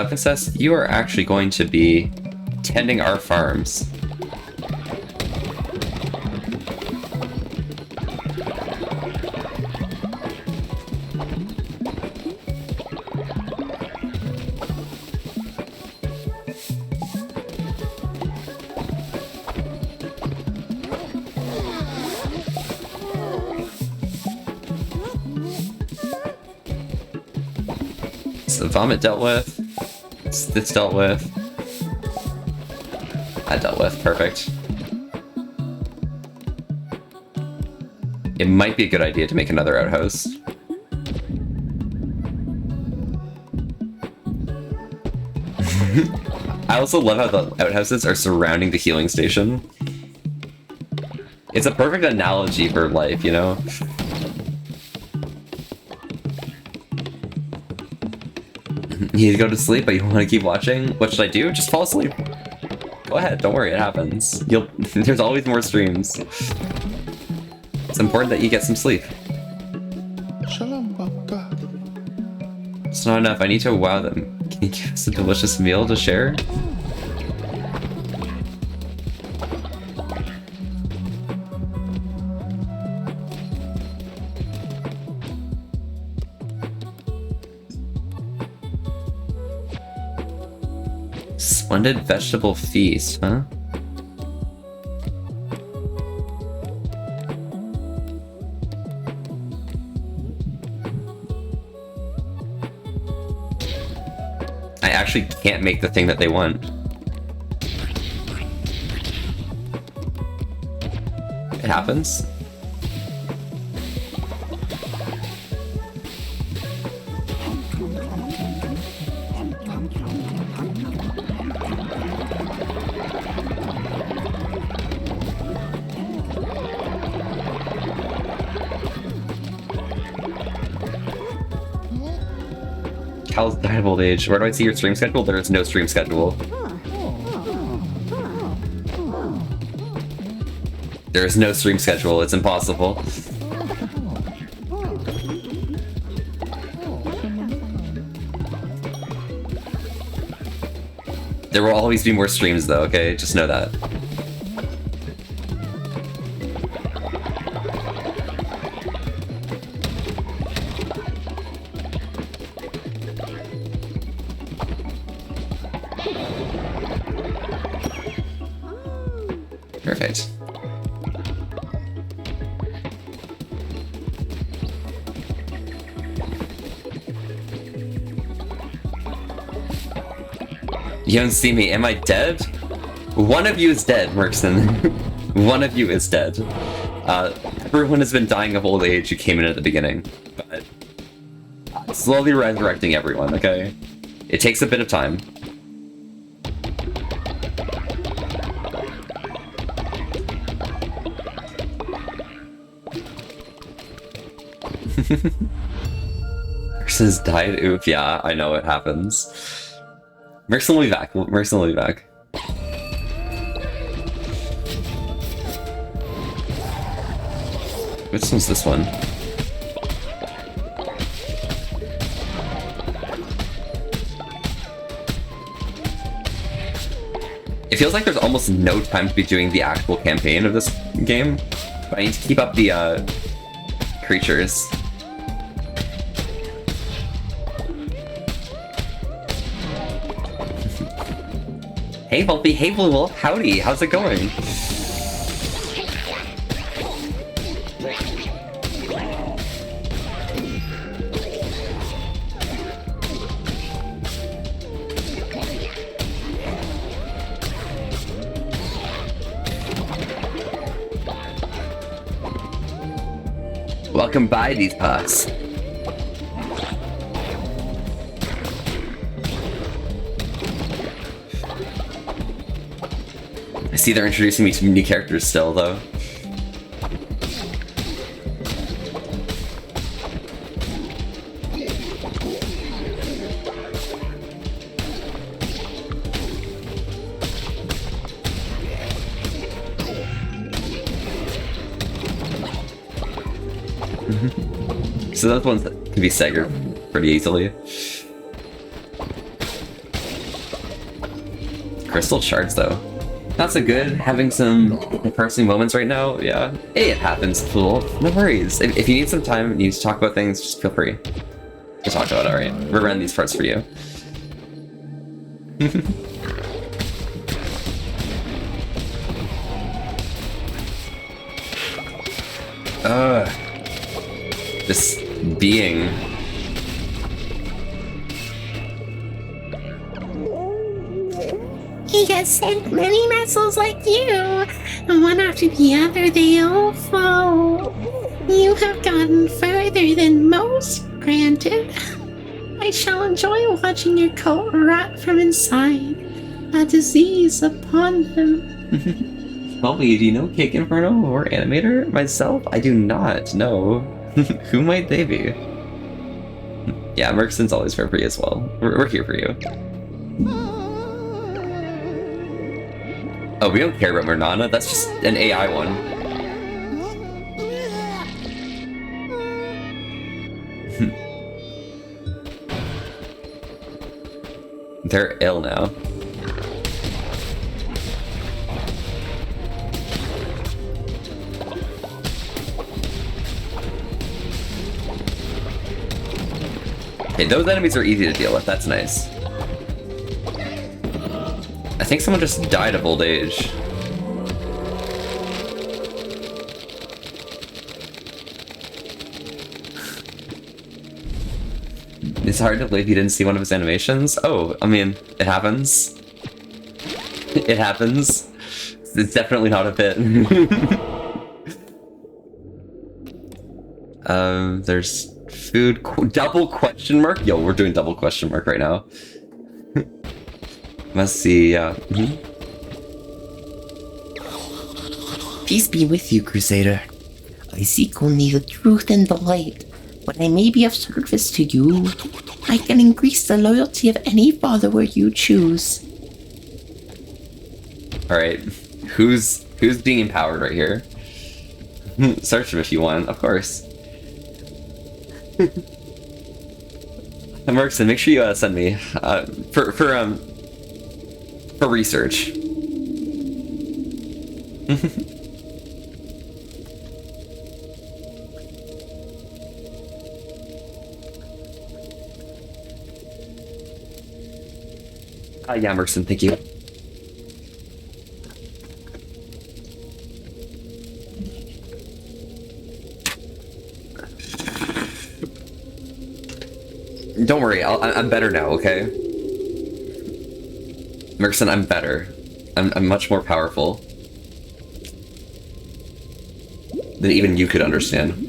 Princess, you are actually going to be tending our farms. So vomit dealt with. It's dealt with. I dealt with. Perfect. It might be a good idea to make another outhouse. I also love how the outhouses are surrounding the healing station. It's a perfect analogy for life, you know? You need to go to sleep, but you want to keep watching? What should I do? Just fall asleep. Go ahead, don't worry, it happens. There's always more streams. It's important that you get some sleep. It's not enough, I need to wow them. Can you give us a delicious meal to share? Splendid vegetable feast, huh? I actually can't make the thing that they want. It happens. Cal's died of old age. Where do I see your stream schedule? There is no stream schedule. There is no stream schedule. It's impossible. There will always be more streams though, okay? Just know that. Perfect. You don't see me. Am I dead? One of you is dead, Merkson. One of you is dead. Everyone has been dying of old age who came in at the beginning. But slowly resurrecting everyone, okay? It takes a bit of time. Merkson's died. Oof, yeah, I know it happens. Merkson will be back. Merkson will be back. Which one's this one? It feels like there's almost no time to be doing the actual campaign of this game, but I need to keep up the creatures. Hey Volpe, hey Blue Wolf, howdy, how's it going? Welcome by these parts. I see they're introducing me to new characters still, though. So those ones that can be staggered pretty easily. Crystal shards, though. Not so good. Having some depressing moments right now. Yeah. Hey, it happens, fool. No worries. If you need some time and you need to talk about things, just feel free to talk about it, alright? We're running these parts for you. This being. He has sent many vessels like you, and one after the other they all fall. You have gotten further than most, granted. I shall enjoy watching your cult rot from inside, a disease upon them. Tell me, do you know Cake Inferno or Animator? Myself? I do not know. Who might they be? Yeah, Merkson's always fair for you as well. We're here for you. Oh, we don't care about Murnana. That's just an AI one. They're ill now. Okay, those enemies are easy to deal with. That's nice. I think someone just died of old age. It's hard to believe you didn't see one of his animations. Oh, I mean, it happens. It happens. It's definitely not a bit. There's food. Double question mark? Yo, we're doing double question mark right now. Must see, Peace be with you, Crusader. I seek only the truth and the light. When I may be of service to you, I can increase the loyalty of any follower you choose. Alright. Who's being empowered right here? Search him if you want, of course. Merkson, make sure you send me for research. Yeah, Merkson, thank you. Don't worry, I'm better now, okay? Merkson, I'm better. I'm much more powerful than even you could understand.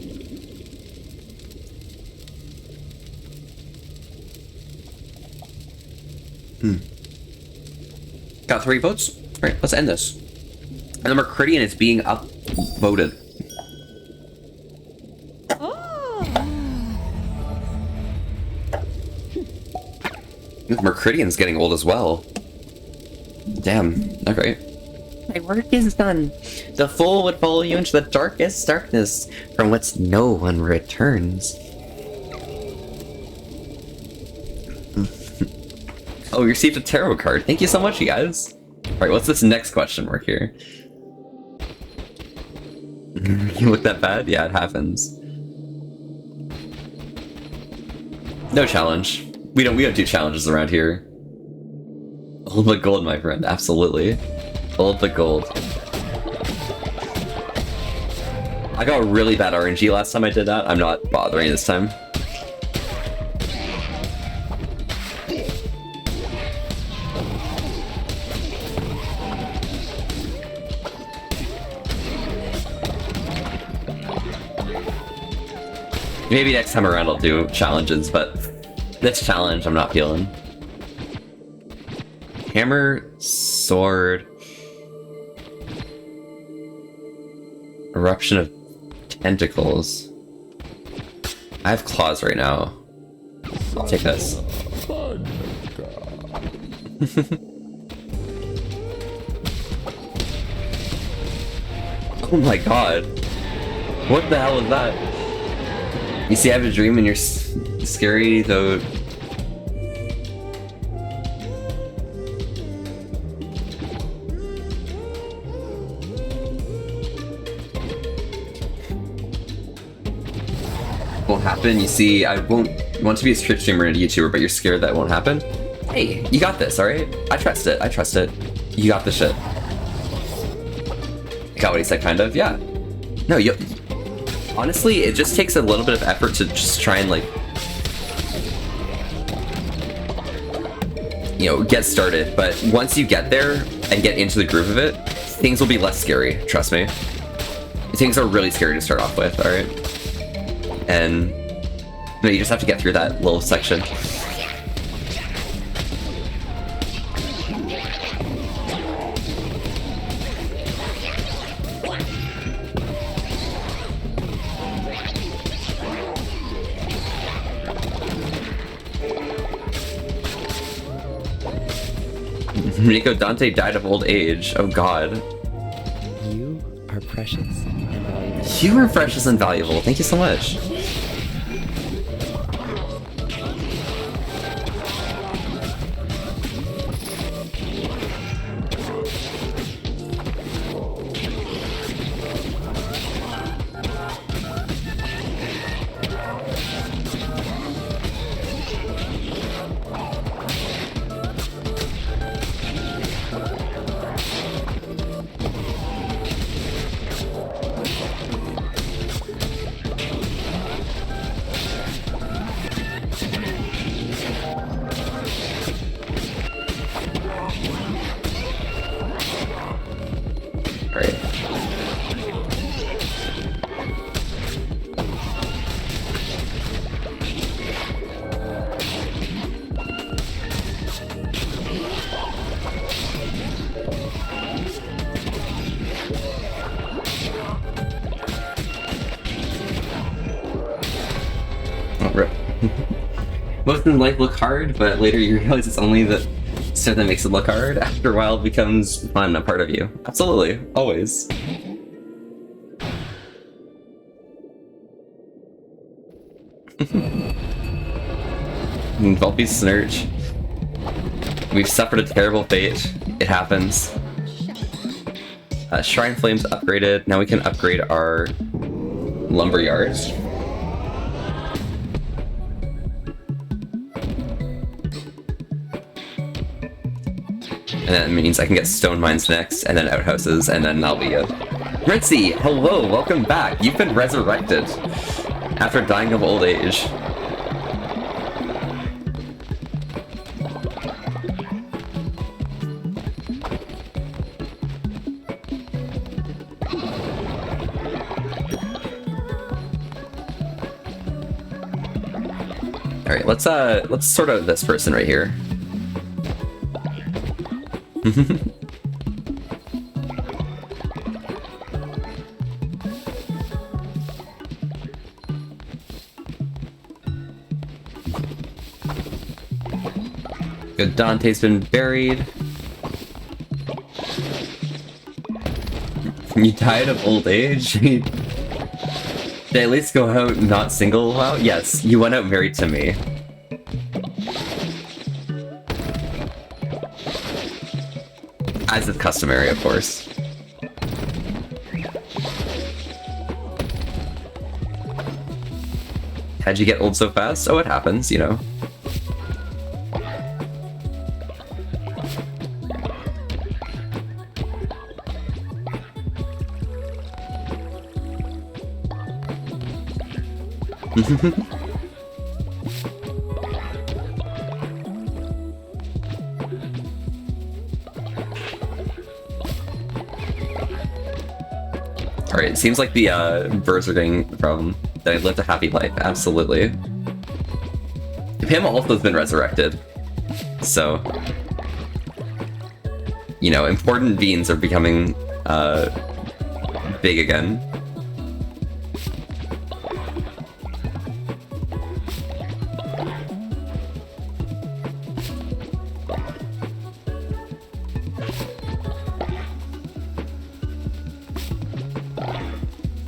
Got 3 votes? Alright, let's end this. And the Mercurian is being upvoted. The Mercurian's getting old as well. Damn, okay. My work is done. The fool would follow you into the darkest darkness, from whence no one returns. Oh, we received a tarot card. Thank you so much, you guys. Alright, what's this next question mark here? You look that bad? Yeah, it happens. No challenge. We don't do challenges around here. Hold the gold, my friend. Absolutely. Hold the gold. I got really bad RNG last time I did that. I'm not bothering this time. Maybe next time around I'll do challenges, but this challenge I'm not feeling. Hammer, sword, eruption of tentacles. I have claws right now. I'll take this. Oh my god. What the hell is that? You see, I have a dream and you're scary, though. Won't happen. You see, I won't want to be a Twitch streamer and a YouTuber, but you're scared that won't happen. Hey, you got this, alright? I trust it. I trust it. You got this shit. Got what he said, kind of? Yeah. No, you. Honestly, it just takes a little bit of effort to just try and, like, you know, get started. But once you get there and get into the groove of it, things will be less scary, trust me. Things are really scary to start off with, alright? And no, you just have to get through that little section. Rico Dante died of old age. Oh god. You are precious and valuable. You are precious and valuable. Thank you so much. Most in life look hard, but later you realize it's only the stuff that makes it look hard. After a while, it becomes fun, a part of you. Absolutely, always. Volpe Snurch. We've suffered a terrible fate. It happens. Shrine Flames upgraded. Now we can upgrade our lumber yards. And that means I can get stone mines next, and then outhouses, and then that'll be it. Ritzy, hello, welcome back. You've been resurrected after dying of old age. All right, let's sort out this person right here. Good, Dante's been buried. You died of old age? Did I at least go out not single out? Yes, you went out married to me. As is customary, of course. How'd you get old so fast? Oh, it happens, you know. Alright, it seems like the birds are getting from that I lived a happy life. Absolutely. Pim also has been resurrected. So, you know, important beans are becoming big again.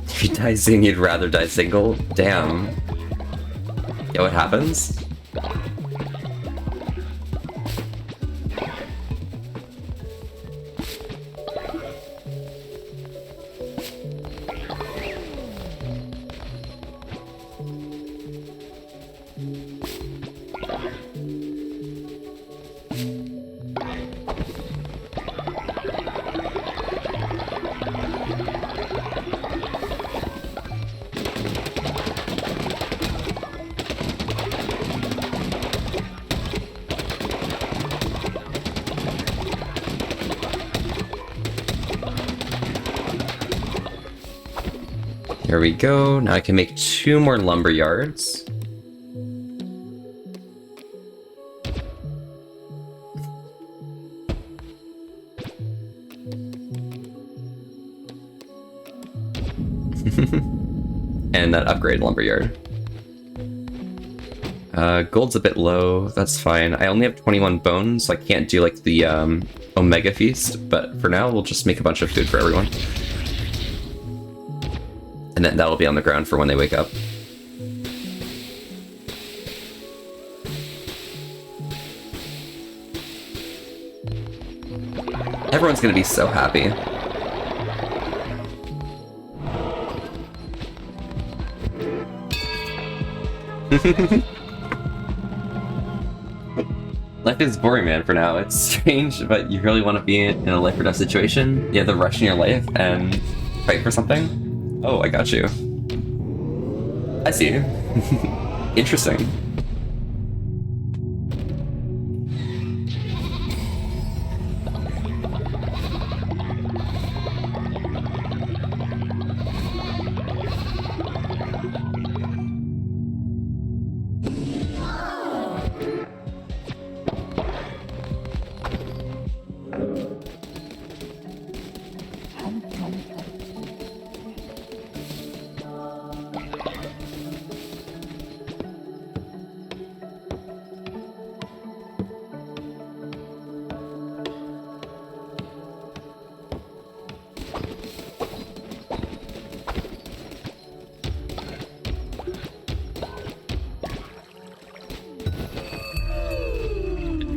If you die singing, you'd rather die single? Damn. Yeah, what happens? There we go. Now I can make 2 more lumber yards. And that upgrade lumber yard. Gold's a bit low, that's fine. I only have 21 bones, so I can't do like the Omega Feast, but for now we'll just make a bunch of food for everyone. And then that'll be on the ground for when they wake up. Everyone's gonna be so happy. Life is boring, man, for now. It's strange, but you really want to be in a life or death situation. You have to rush in your life and fight for something. Oh, I got you. I see you. Interesting.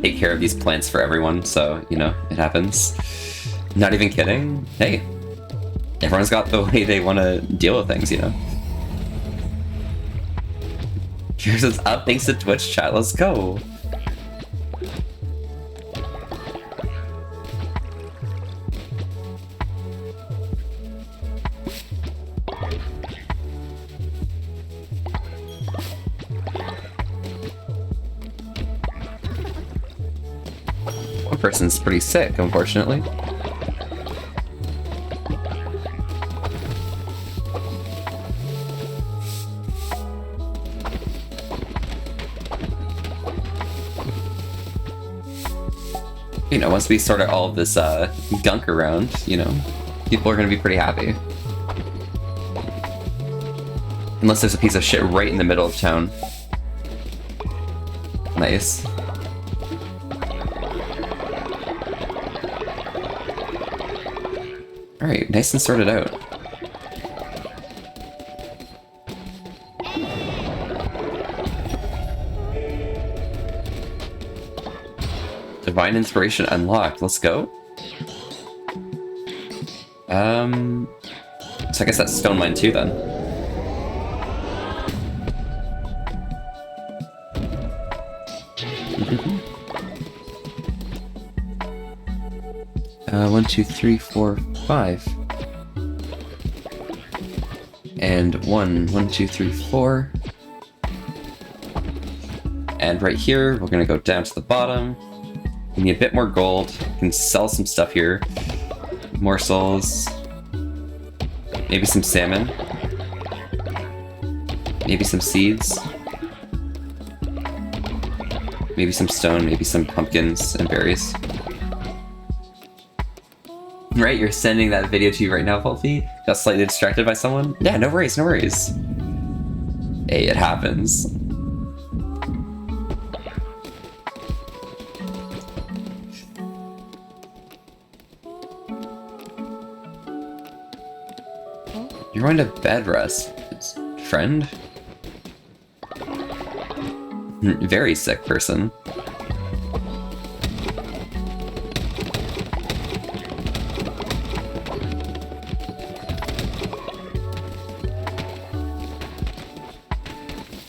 Take care of these plants for everyone, so, you know, it happens. Not even kidding. Hey, everyone's got the way they want to deal with things, you know? Here's what's up, thanks to Twitch chat, let's go! One person's pretty sick, unfortunately. You know, once we sort out all of this gunk around, you know, people are gonna be pretty happy. Unless there's a piece of shit right in the middle of town. Nice. Alright, nice and sorted out. Divine Inspiration unlocked, let's go. So I guess that's Stone Mine too then. One, two, three, four, 5. And 1, 1, 2, 3, 4. And right here, we're gonna go down to the bottom. We need a bit more gold. We can sell some stuff here. Morsels. Maybe some salmon. Maybe some seeds. Maybe some stone, maybe some pumpkins and berries. Right, you're sending that video to you right now, Wolfie? Got slightly distracted by someone? Yeah, no worries, no worries. Hey, it happens. You're going to bed rest, friend? Very sick person.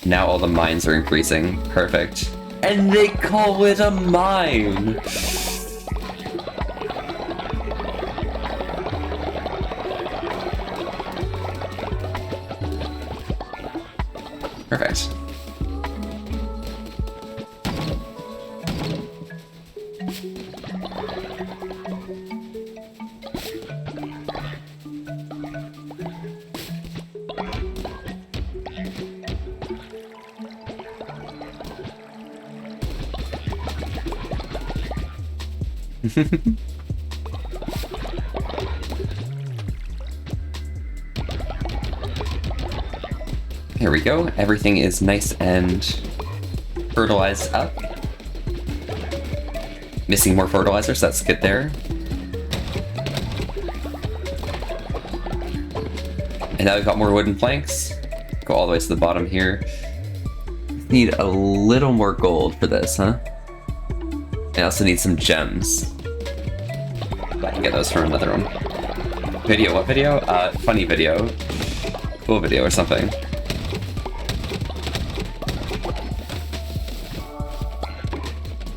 Now all the mines are increasing. Perfect. And they call it a mine! Perfect. There we go. Everything is nice and fertilized up. Missing more fertilizer, so that's good there. And now we've got more wooden planks. Go all the way to the bottom here. Need a little more gold for this, huh? I also need some gems. I can get those from another one. Video, what video? Funny video. Cool video or something.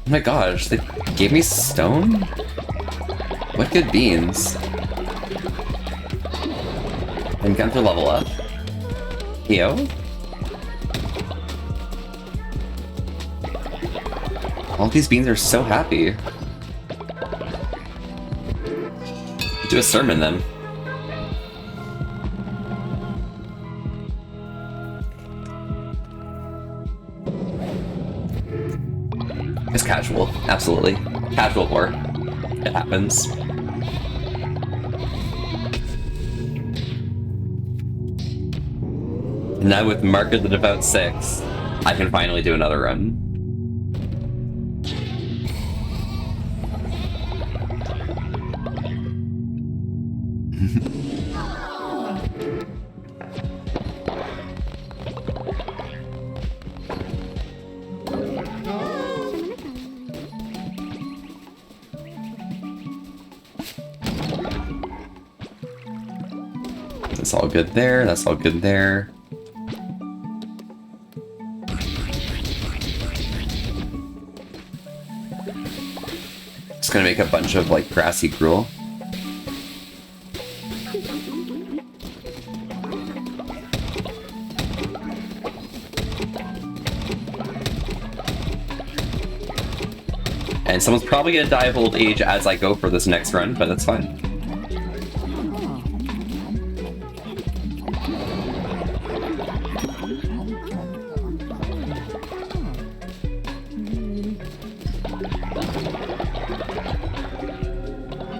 Oh my gosh, they gave me stone? What good beans. And Gunther level up. Yo. All these beans are so happy. Do a sermon then. It's casual, absolutely. Casual war. It happens. And now with Mark of the Devout 6, I can finally do another run. That's all good there, that's all good there. Just gonna make a bunch of like grassy gruel. And someone's probably gonna die of old age as I go for this next run, but that's fine.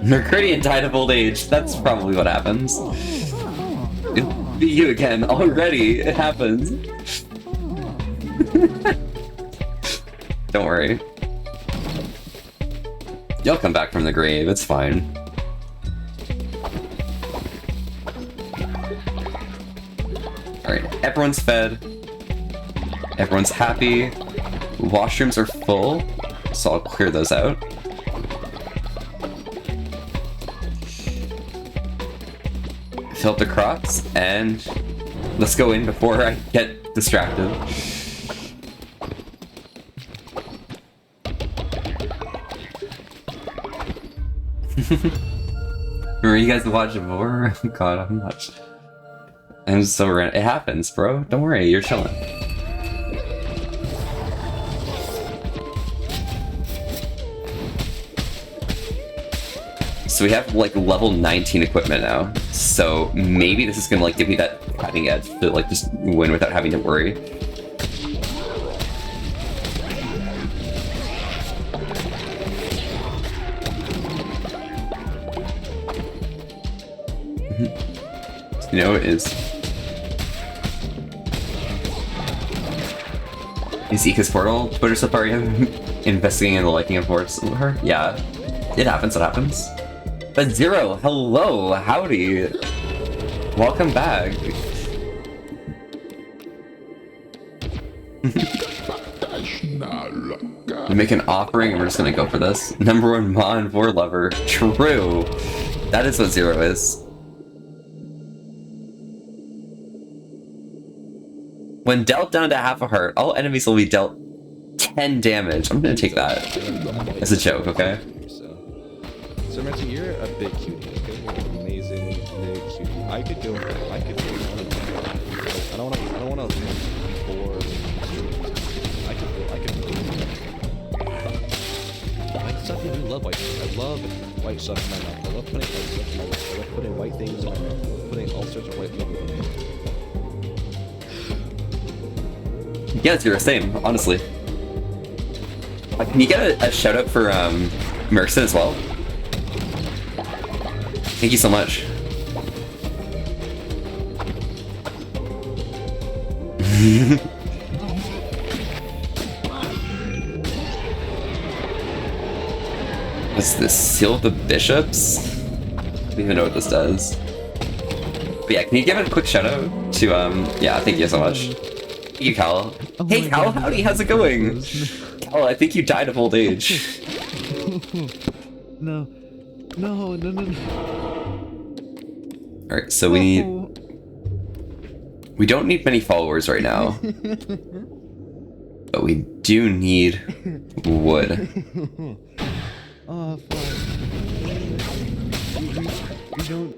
Mercurian died of old age. That's probably what happens. It'll be you again. Already, it happens. Don't worry. You'll come back from the grave. It's fine. Alright, everyone's fed. Everyone's happy. Washrooms are full, so I'll clear those out. Fill up the crops, and let's go in before I get distracted. Remember you guys watch more? God, I'm not. I'm so random. It happens, bro. Don't worry, you're chilling. So we have like level 19 equipment now. So maybe this is gonna like give me that cutting edge to like just win without having to worry. You know it is. Is Ika's portal Twitter Safari investigating in the liking of her? Yeah, it happens. It happens. But Zero, hello, howdy. Welcome back. We make an offering and we're just gonna go for this. #1 Mon Vor lover. True. That is what Zero is. When dealt down to half a heart, all enemies will be dealt 10 damage. I'm gonna take that as a joke, okay? So Mercy, you're a big cutie, okay? You're an amazing big cutie. I could go one of them. I don't wanna live before I could white stuff. I do love white stuff. I love white stuff in my mouth. I love putting white stuff in my mouth. I love putting white things in my mouth. I love putting all sorts of white things in my mouth. Yeah, it's your same, honestly. Can you get a shout out for Merson as well? Thank you so much. What's this? Seal the bishops? I don't even know what this does. But yeah, can you give it a quick shout out to yeah, thank you so much. Thank you, Cal. Oh Hey my Cal, God. howdy, how's it going? Cal, I think you died of old age. No. No, no, no, no. Alright, so we need... We don't need many followers right now. But we do need wood. Oh, fuck. We don't...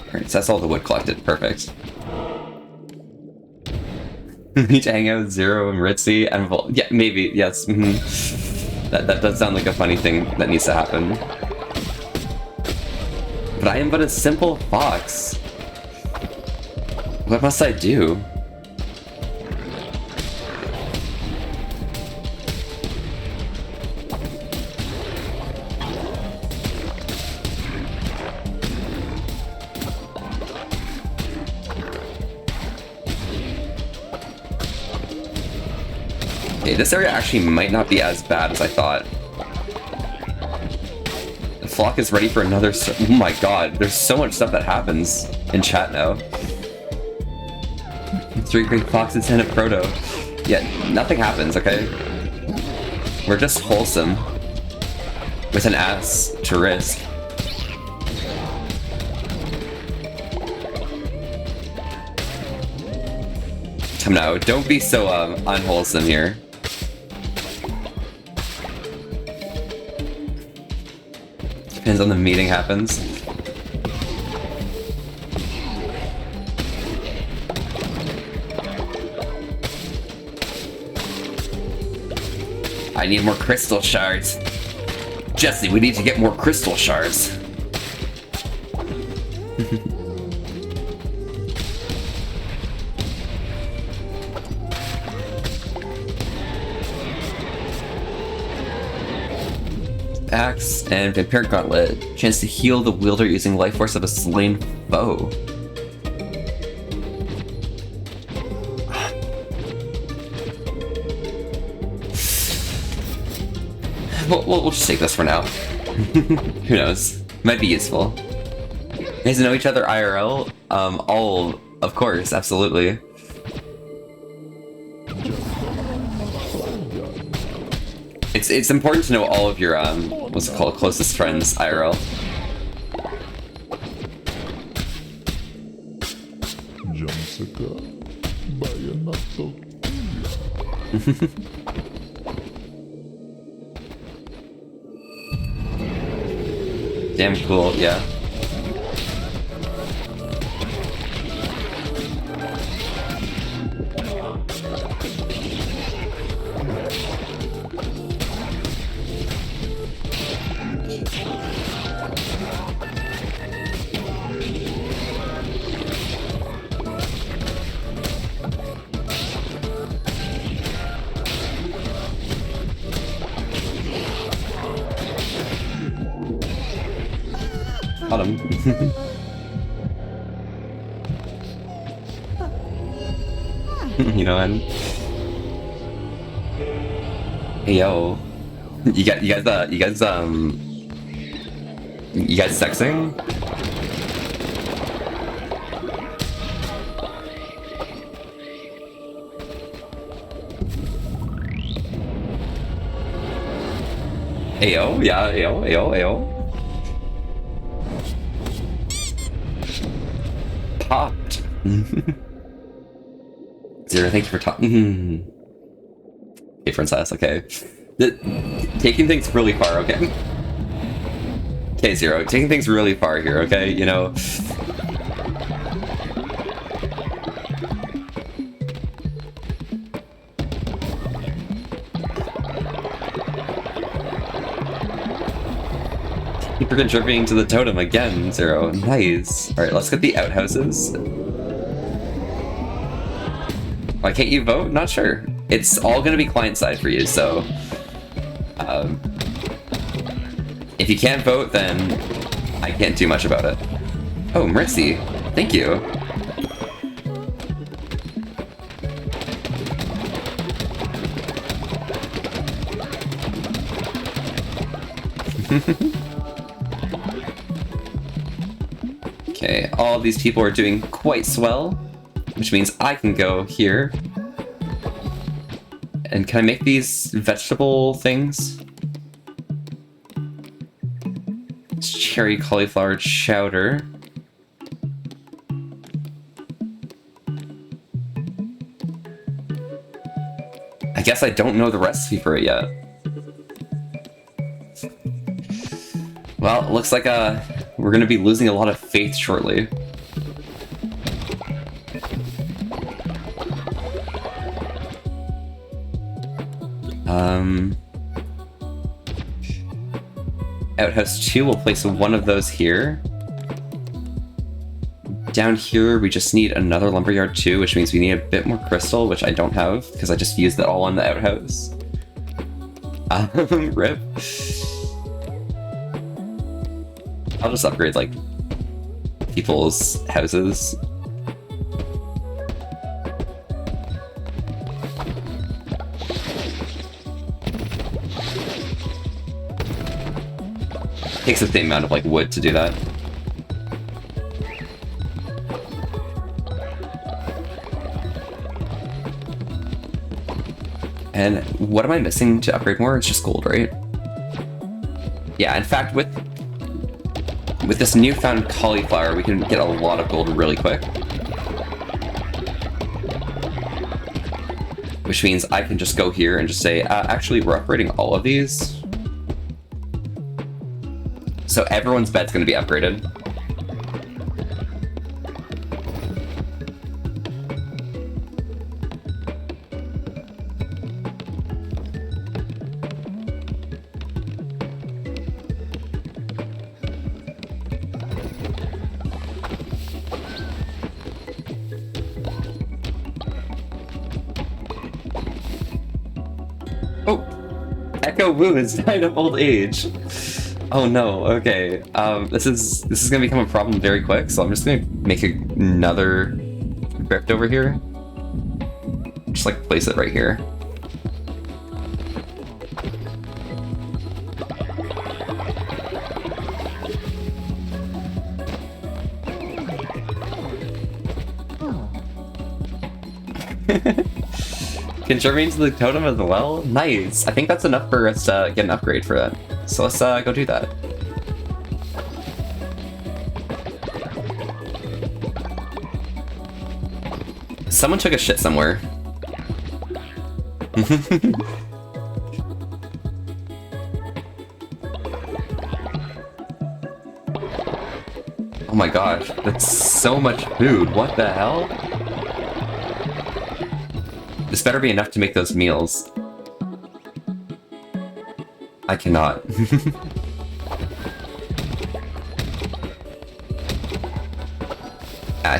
Alright, so that's all the wood collected. Perfect. We need to hang out with Zero and Ritzy and yeah, maybe, yes. That does sound like a funny thing that needs to happen. But I am but a simple fox. What must I do? Okay, this area actually might not be as bad as I thought. The flock is ready for another oh my god, there's so much stuff that happens in chat now. 3 great foxes and a proto. Yeah, nothing happens, okay? We're just wholesome. With an ass to risk. Come now, don't be so unwholesome here. Depends on the meeting happens. I need more crystal shards. Jesse, we need to get more crystal shards. Axe and Vampire Gauntlet. Chance to heal the wielder using life force of a slain foe. We'll just take this for now. Who knows? Might be useful. You guys know each other IRL? All, of course, absolutely. It's important to know all of your what's it called, closest friends IRL. Jessica, vayan a Damn cool, yeah. Got him. You know, and hey yo, you guys sexing? Ayo, yeah, ayo. Popped. Zero, thank you for talking. Hey, princess, okay. Taking things really far, okay? Okay, Zero, taking things really far here, okay? You know... You're contributing to the totem again, Zero. Nice. Alright, let's get the outhouses. Why can't you vote? Not sure. It's all gonna be client-side for you, so... if you can't vote, then I can't do much about it. Oh, Mercy. Thank you. Okay, all these people are doing quite swell, which means I can go here. And can I make these vegetable things? It's cherry cauliflower chowder. I guess I don't know the recipe for it yet. Well, it looks like we're gonna be losing a lot of faith shortly. Outhouse 2, we'll place one of those here. Down here, we just need another lumberyard 2, which means we need a bit more crystal, which I don't have, because I just used it all on the outhouse. Rip. I'll just upgrade, like, people's houses. Takes the same amount of, like, wood to do that. And what am I missing to upgrade more? It's just gold, right? Yeah, in fact, with this newfound cauliflower, we can get a lot of gold really quick. Which means I can just go here and just say, actually, we're upgrading all of these. So everyone's bed's gonna be upgraded. Oh! Echo Wu has died of old age. Oh no, okay. This is gonna become a problem very quick, so I'm just gonna make another rift over here. Just like place it right here. Can Jermaine to the totem as well? Nice. I think that's enough for us to get an upgrade for that. So let's go do that. Someone took a shit somewhere. Oh my gosh, that's so much food. What the hell? This better be enough to make those meals. I cannot.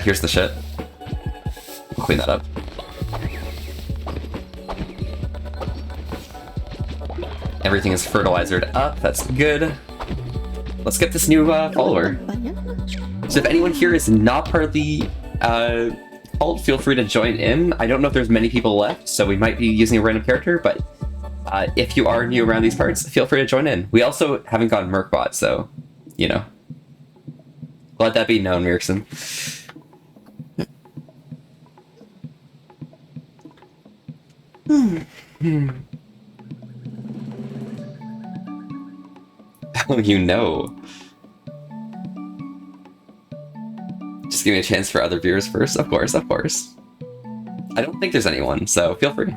Here's the shit. We'll clean that up. Everything is fertilizered up, that's good. Let's get this new follower. So if anyone here is not part of the cult, feel free to join in. I don't know if there's many people left, so we might be using a random character, but if you are new around these parts, feel free to join in. We also haven't gotten Merkbot, so, you know. Let that be known, Mirkson. Oh, you know. Just give me a chance for other viewers first. Of course, of course. I don't think there's anyone, so feel free.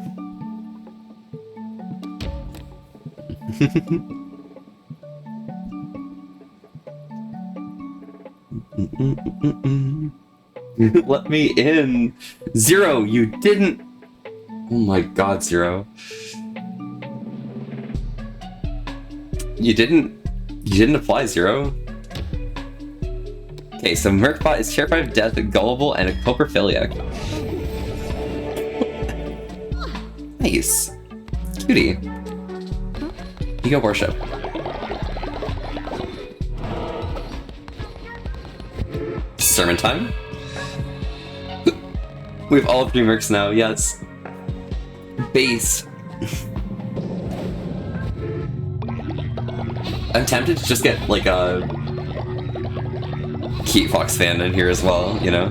Let me in. Zero, you didn't. Oh my god, Zero. You didn't apply, Zero. Okay, so Merkbot is terrified of death, gullible, and a coprophiliac. Nice. Cutie. Ego worship. Sermon time. We have all 3 mercs now, yes. Base. I'm tempted to just get like a Keat Fox fan in here as well, you know?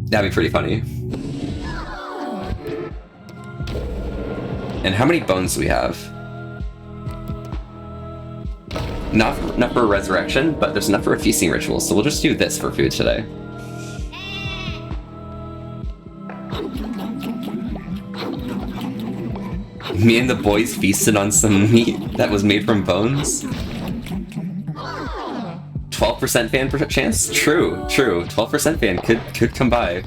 That'd be pretty funny. And how many bones do we have? Not enough for a resurrection, but there's enough for a feasting ritual, so we'll just do this for food today. Me and the boys feasted on some meat that was made from bones. 12% fan chance? True. 12% fan could come by.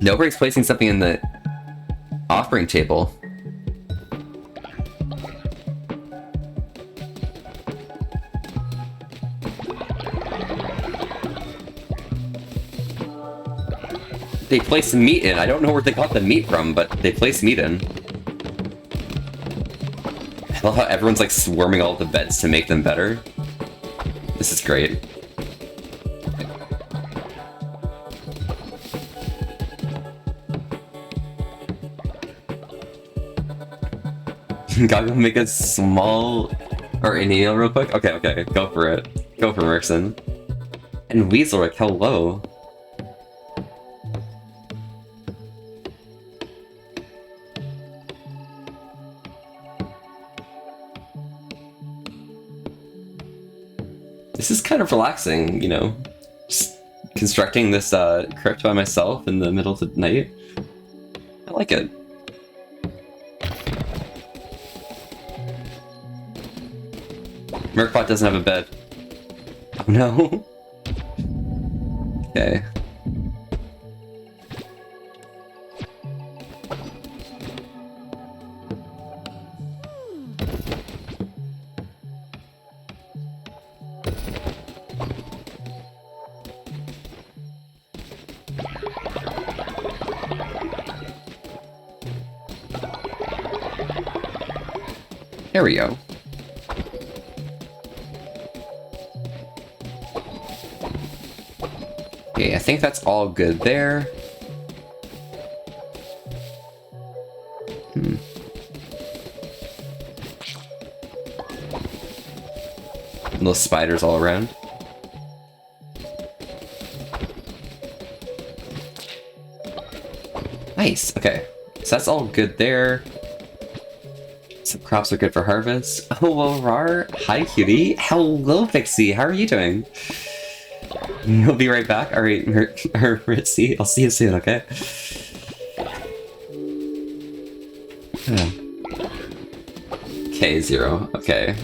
Nobody's placing something in the offering table. They placed meat in. I don't know where they got the meat from, but they placed meat in. I love how everyone's like swarming all the beds to make them better. This is great. Gotta make a small or a nail real quick? Okay, go for it. Go for Merkson. And Weaselrick, hello. This is kind of relaxing, you know, just constructing this crypt by myself in the middle of the night. I like it. Merkbot doesn't have a bed. Oh no. Okay. There we go. Okay, I think that's all good there. Little spiders all around. Nice, okay. So that's all good there. Some crops are good for harvest. Oh, well, Rar. Hi, cutie. Hello, Pixie. How are you doing? You'll be right back. All right, Ritzy. I'll see you soon, okay? K0. Okay.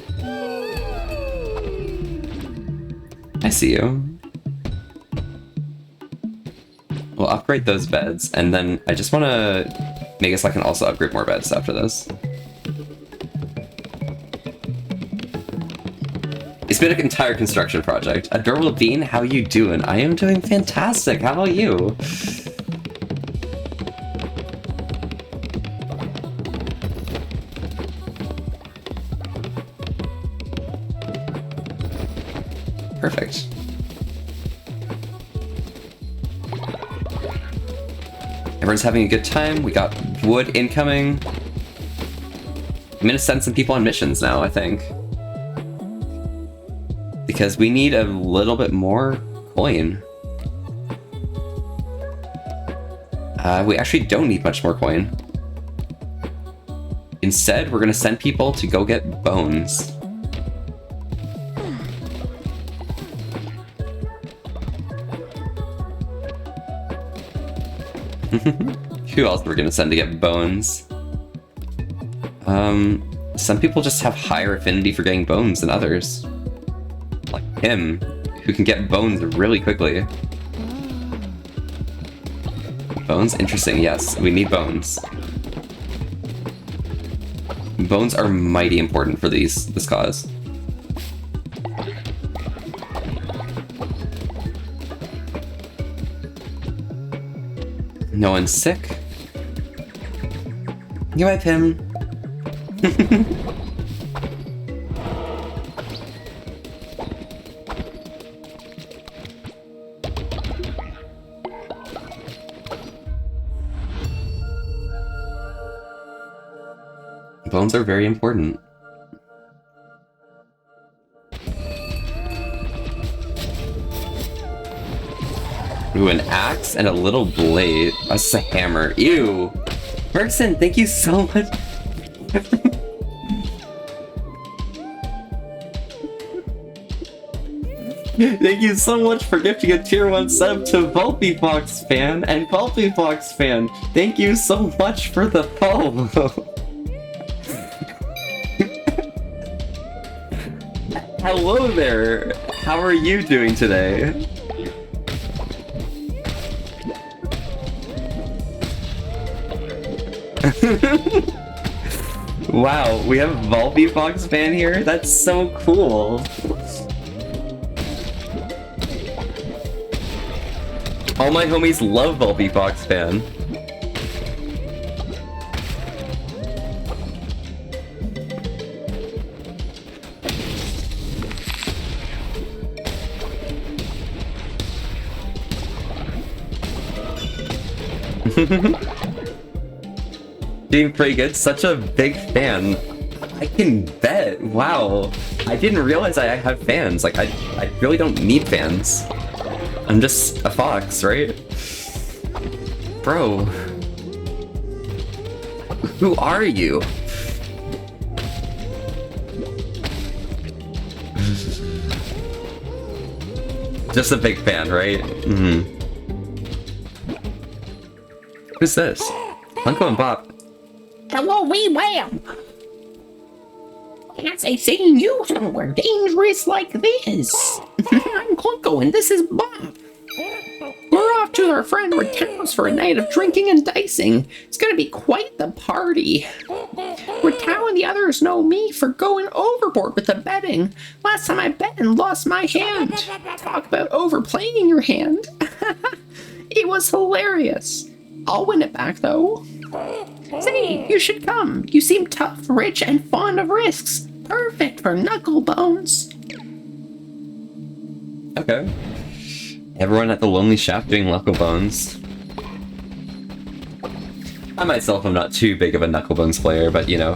I see you. We'll upgrade those beds, and then I just want to make it so I can also upgrade more beds after this. It's been an entire construction project. Adorable Bean, how you doing? I am doing fantastic. How about you? Perfect. Everyone's having a good time. We got wood incoming. I'm gonna send some people on missions now, I think. Because we need a little bit more coin. We actually don't need much more coin. Instead, we're gonna send people to go get bones. Who else we're gonna send to get bones? Some people just have higher affinity for getting bones than others. Like him, who can get bones really quickly. Bones? Interesting, yes. We need bones. Bones are mighty important for this cause. No one's sick. Goodbye, Pim. Bones are very important. Ooh, an axe and a little blade. That's a hammer. Ew. Merkson, thank you so much. Thank you so much for gifting a tier 1 sub to Volpifox fan and Volpifox fan. Thank you so much for the follow. Hello there. How are you doing today? Wow, we have Volpifox fan here? That's so cool. All my homies love Volpifox fan. Doing pretty good. Such a big fan. I can bet. Wow. I didn't realize I have fans. Like, I really don't need fans. I'm just a fox, right? Bro. Who are you? Just a big fan, right? Mm-hmm. Who's this? Uncle and Bob. Hello, wee wham! Can't say seeing you somewhere dangerous like this. I'm Clunko and this is Bob. We're off to our friend Ratau's for a night of drinking and dicing. It's gonna be quite the party. Ratau and the others know me for going overboard with the betting. Last time I bet and lost my hand. Talk about overplaying your hand. It was hilarious. I'll win it back though. Say, you should come. You seem tough, rich, and fond of risks. Perfect for knuckle bones. Okay. Everyone at the Lonely Shaft doing knuckle bones. I myself am not too big of a knuckle bones player, but you know.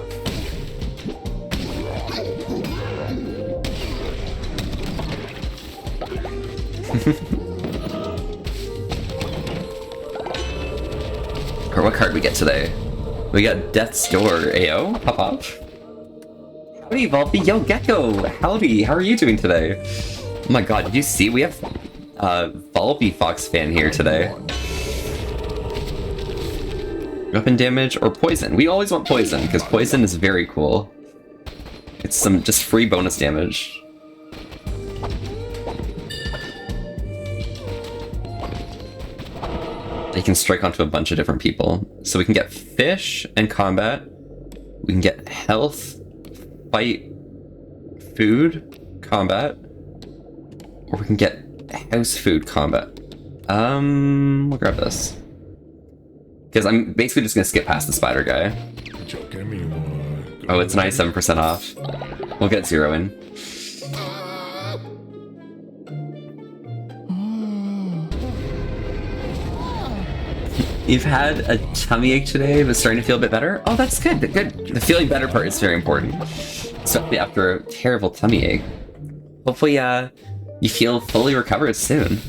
Or what card we get today? We got Death's Door. Ayo, pop up. Howdy, Volpy. Yo, Gecko. Howdy. How are you doing today? Oh my god, did you see? We have Volpifox fan here today. Weapon damage or poison? We always want poison, because poison is very cool. It's some just free bonus damage. They can strike onto a bunch of different people. So we can get fish and combat. We can get health, fight, food, combat. Or we can get house food combat. We'll grab this. Because I'm basically just gonna skip past the spider guy. Oh, it's 97% off. We'll get 0 in. You've had a tummy ache today, but starting to feel a bit better? Oh, that's good. Good. The feeling better part is very important. Especially after a terrible tummy ache. Hopefully, you feel fully recovered soon.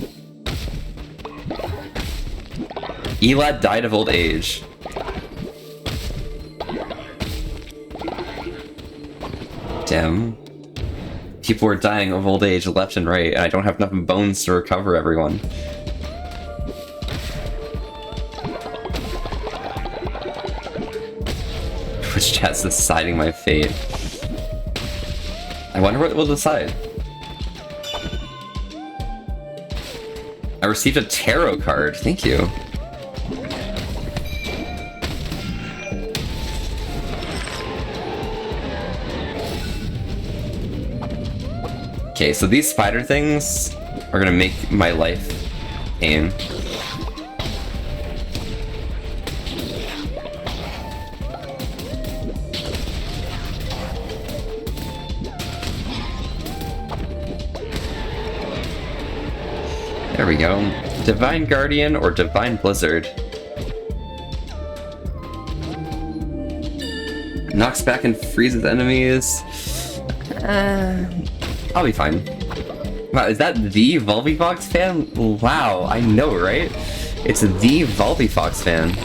Elad died of old age. Damn. People are dying of old age left and right, and I don't have enough bones to recover everyone. Twitch chat's deciding my fate. I wonder what it will decide. I received a tarot card. Thank you. Okay, so these spider things are gonna make my life pain. There we go. Divine Guardian or Divine Blizzard. Knocks back and freezes enemies. I'll be fine. Wow, is that the Volvifox fan? Wow, I know, right? It's the Volvifox fan.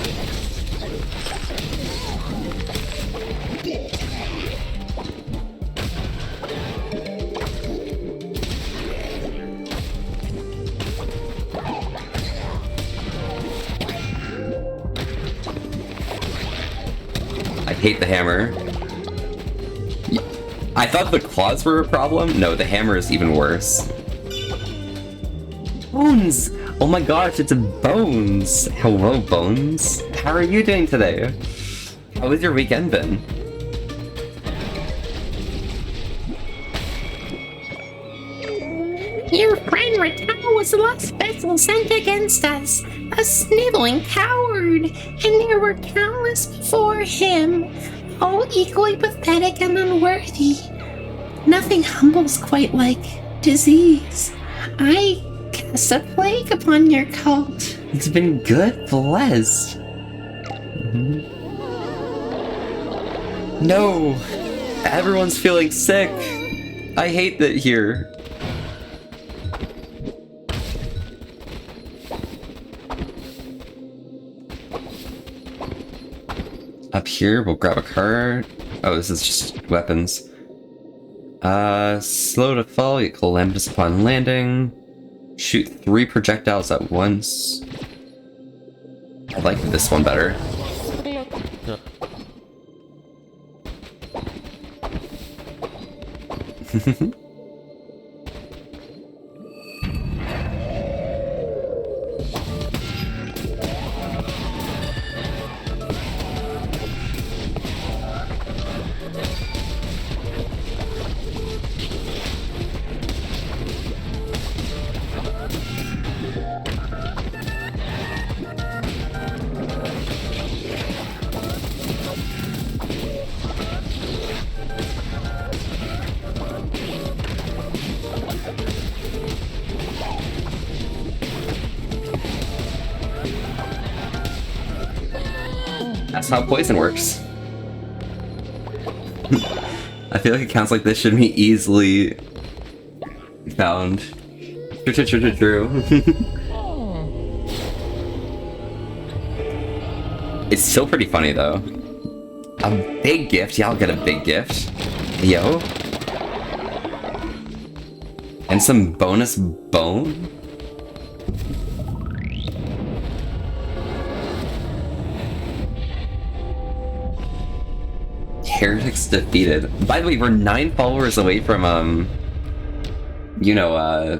I hate the hammer. I thought the claws were a problem. No, the hammer is even worse. Bones! Oh my gosh, it's Bones! Hello, Bones. How are you doing today? How has your weekend been? Your friend Rattao was the last vessel sent against us, a sniveling coward, and there were countless before him, all equally pathetic and unworthy. Nothing humbles quite like disease. I cast a plague upon your cult. It's been good, blessed. No! Everyone's feeling sick! I hate that here. Up here, we'll grab a card. Oh, this is just weapons. Slow to fall, get calamitous upon landing. Shoot 3 projectiles at once. I like this one better. That's how poison works. I feel like accounts like this should be easily found. True. It's still pretty funny though. A big gift? Yeah, I'll get a big gift. Yo. And some bonus bone? Heretics defeated. By the way, we're 9 followers away from, you know,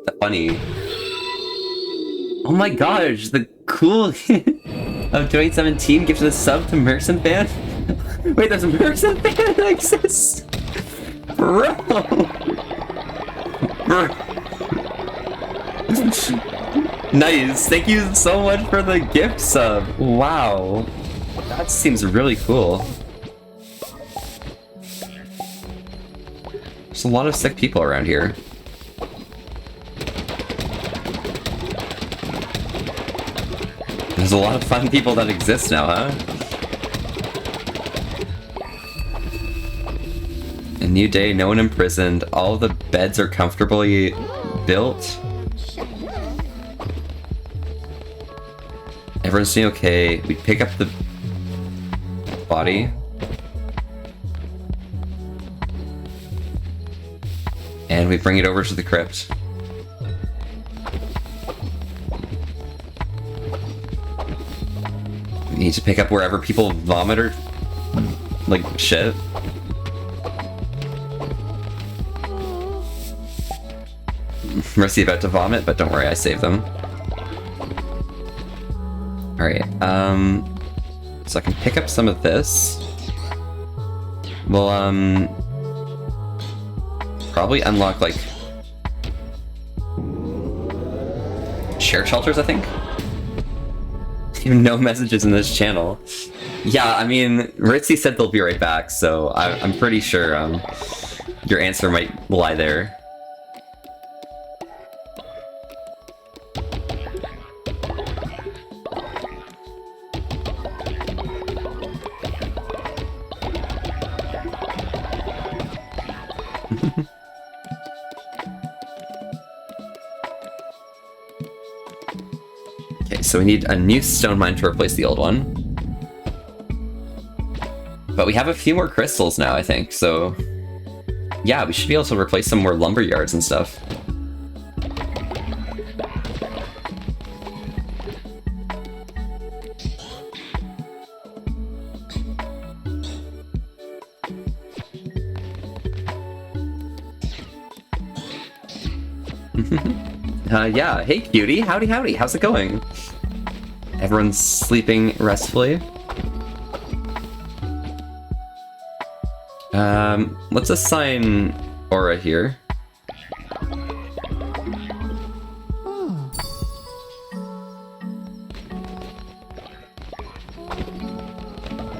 the funny. Oh my gosh, the cool of 2017 gifted a sub to Merson fan? Wait, there's a Merson fan that exists? Bro! Nice, thank you so much for the gift sub. Wow. That seems really cool. There's a lot of sick people around here. There's a lot of fun people that exist now, huh? A new day, no one imprisoned. All the beds are comfortably built. Everyone's doing okay. We pick up the body. And we bring it over to the crypt. We need to pick up wherever people vomit or like shit. Mercy about to vomit, but don't worry, I saved them. Alright, so I can pick up some of this. We'll, probably unlock, like, share shelters, I think? Even no messages in this channel. Yeah, I mean, Ritzy said they'll be right back, so I'm pretty sure, your answer might lie there. Okay, so we need a new stone mine to replace the old one. But we have a few more crystals now, I think, so... Yeah, we should be able to replace some more lumber yards and stuff. Yeah, hey cutie, howdy howdy, how's it going? Everyone's sleeping restfully. Let's assign Aura here.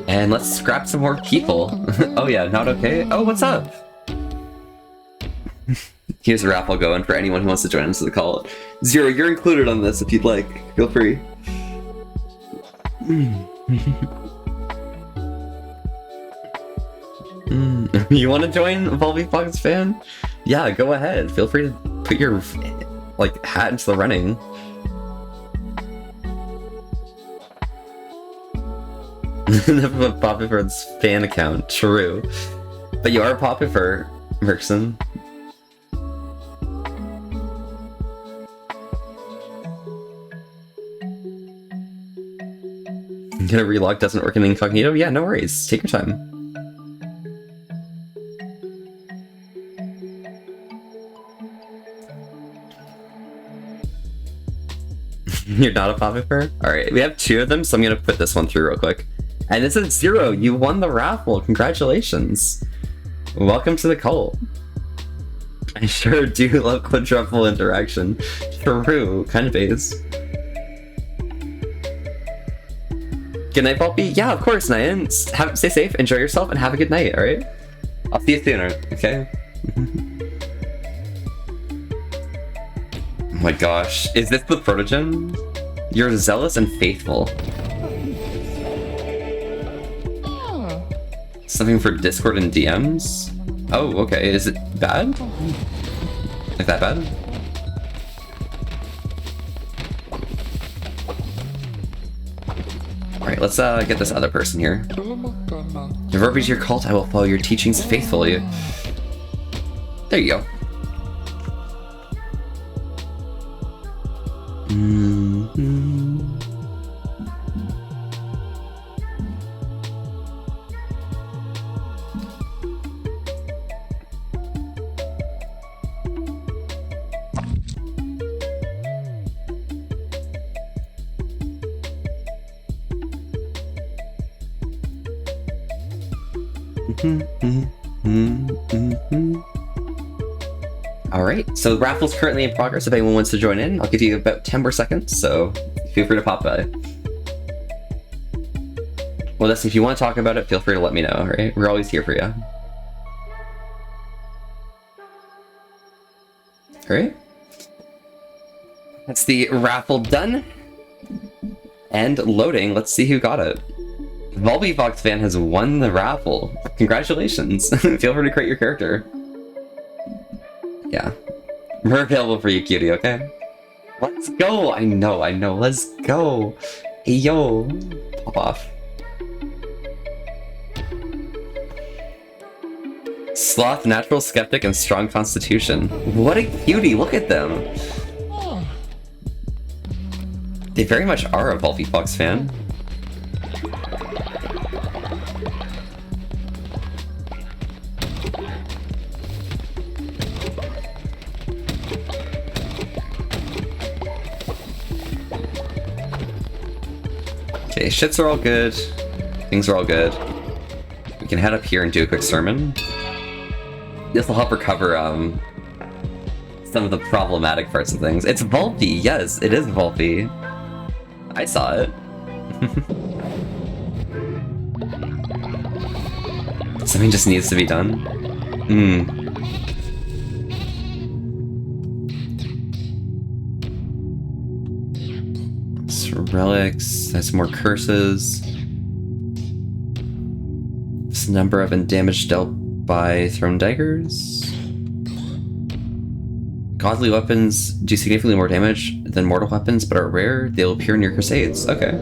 And let's scrap some more people. Oh yeah, not okay? Oh, what's up? Here's a raffle going for anyone who wants to join into the call. Zero, you're included on this if you'd like. Feel free. You want to join Volby Fox fan? Yeah, go ahead. Feel free to put your like hat into the running. Never a Poppyford's fan account. True, but you are a Poppyford, Merkson. Gonna relog doesn't work in incognito? Yeah, no worries. Take your time. You're not a Poppyfur? Alright, we have 2 of them, so I'm gonna put this one through real quick. And this is Zero, you won the raffle. Congratulations. Welcome to the cult. I sure do love quadruple interaction. True, kind of is. Good night, Poppy. Yeah, of course, Nyan. Stay safe, enjoy yourself, and have a good night, alright? I'll see you sooner, okay? Oh my gosh, is this the Protogen? You're zealous and faithful. Something for Discord and DMs? Oh, okay, is it bad? Like that bad? Alright, let's get this other person here. If Ruby's your cult, I will follow your teachings faithfully. There you go. Alright, so the raffle's currently in progress. If anyone wants to join in, I'll give you about 10 more seconds, so feel free to pop by. Well, listen, if you want to talk about it, feel free to let me know, alright? We're always here for you. Alright. That's the raffle done. And loading. Let's see who got it. Volby Fox fan has won the raffle. Congratulations. Feel free to create your character. Yeah. We're available for you, cutie, okay? Let's go! I know, let's go! Hey, yo! Pop off. Sloth, natural skeptic, and strong constitution. What a cutie, look at them! They very much are a Volby Fox fan. Okay, shits are all good. Things are all good. We can head up here and do a quick sermon. This will help recover some of the problematic parts of things. It's Volby, yes, it is Volby. I saw it. Something just needs to be done. Relics, that's more curses. This number of damage dealt by thrown daggers. Godly weapons do significantly more damage than mortal weapons, but are rare. They'll appear in your crusades. Okay.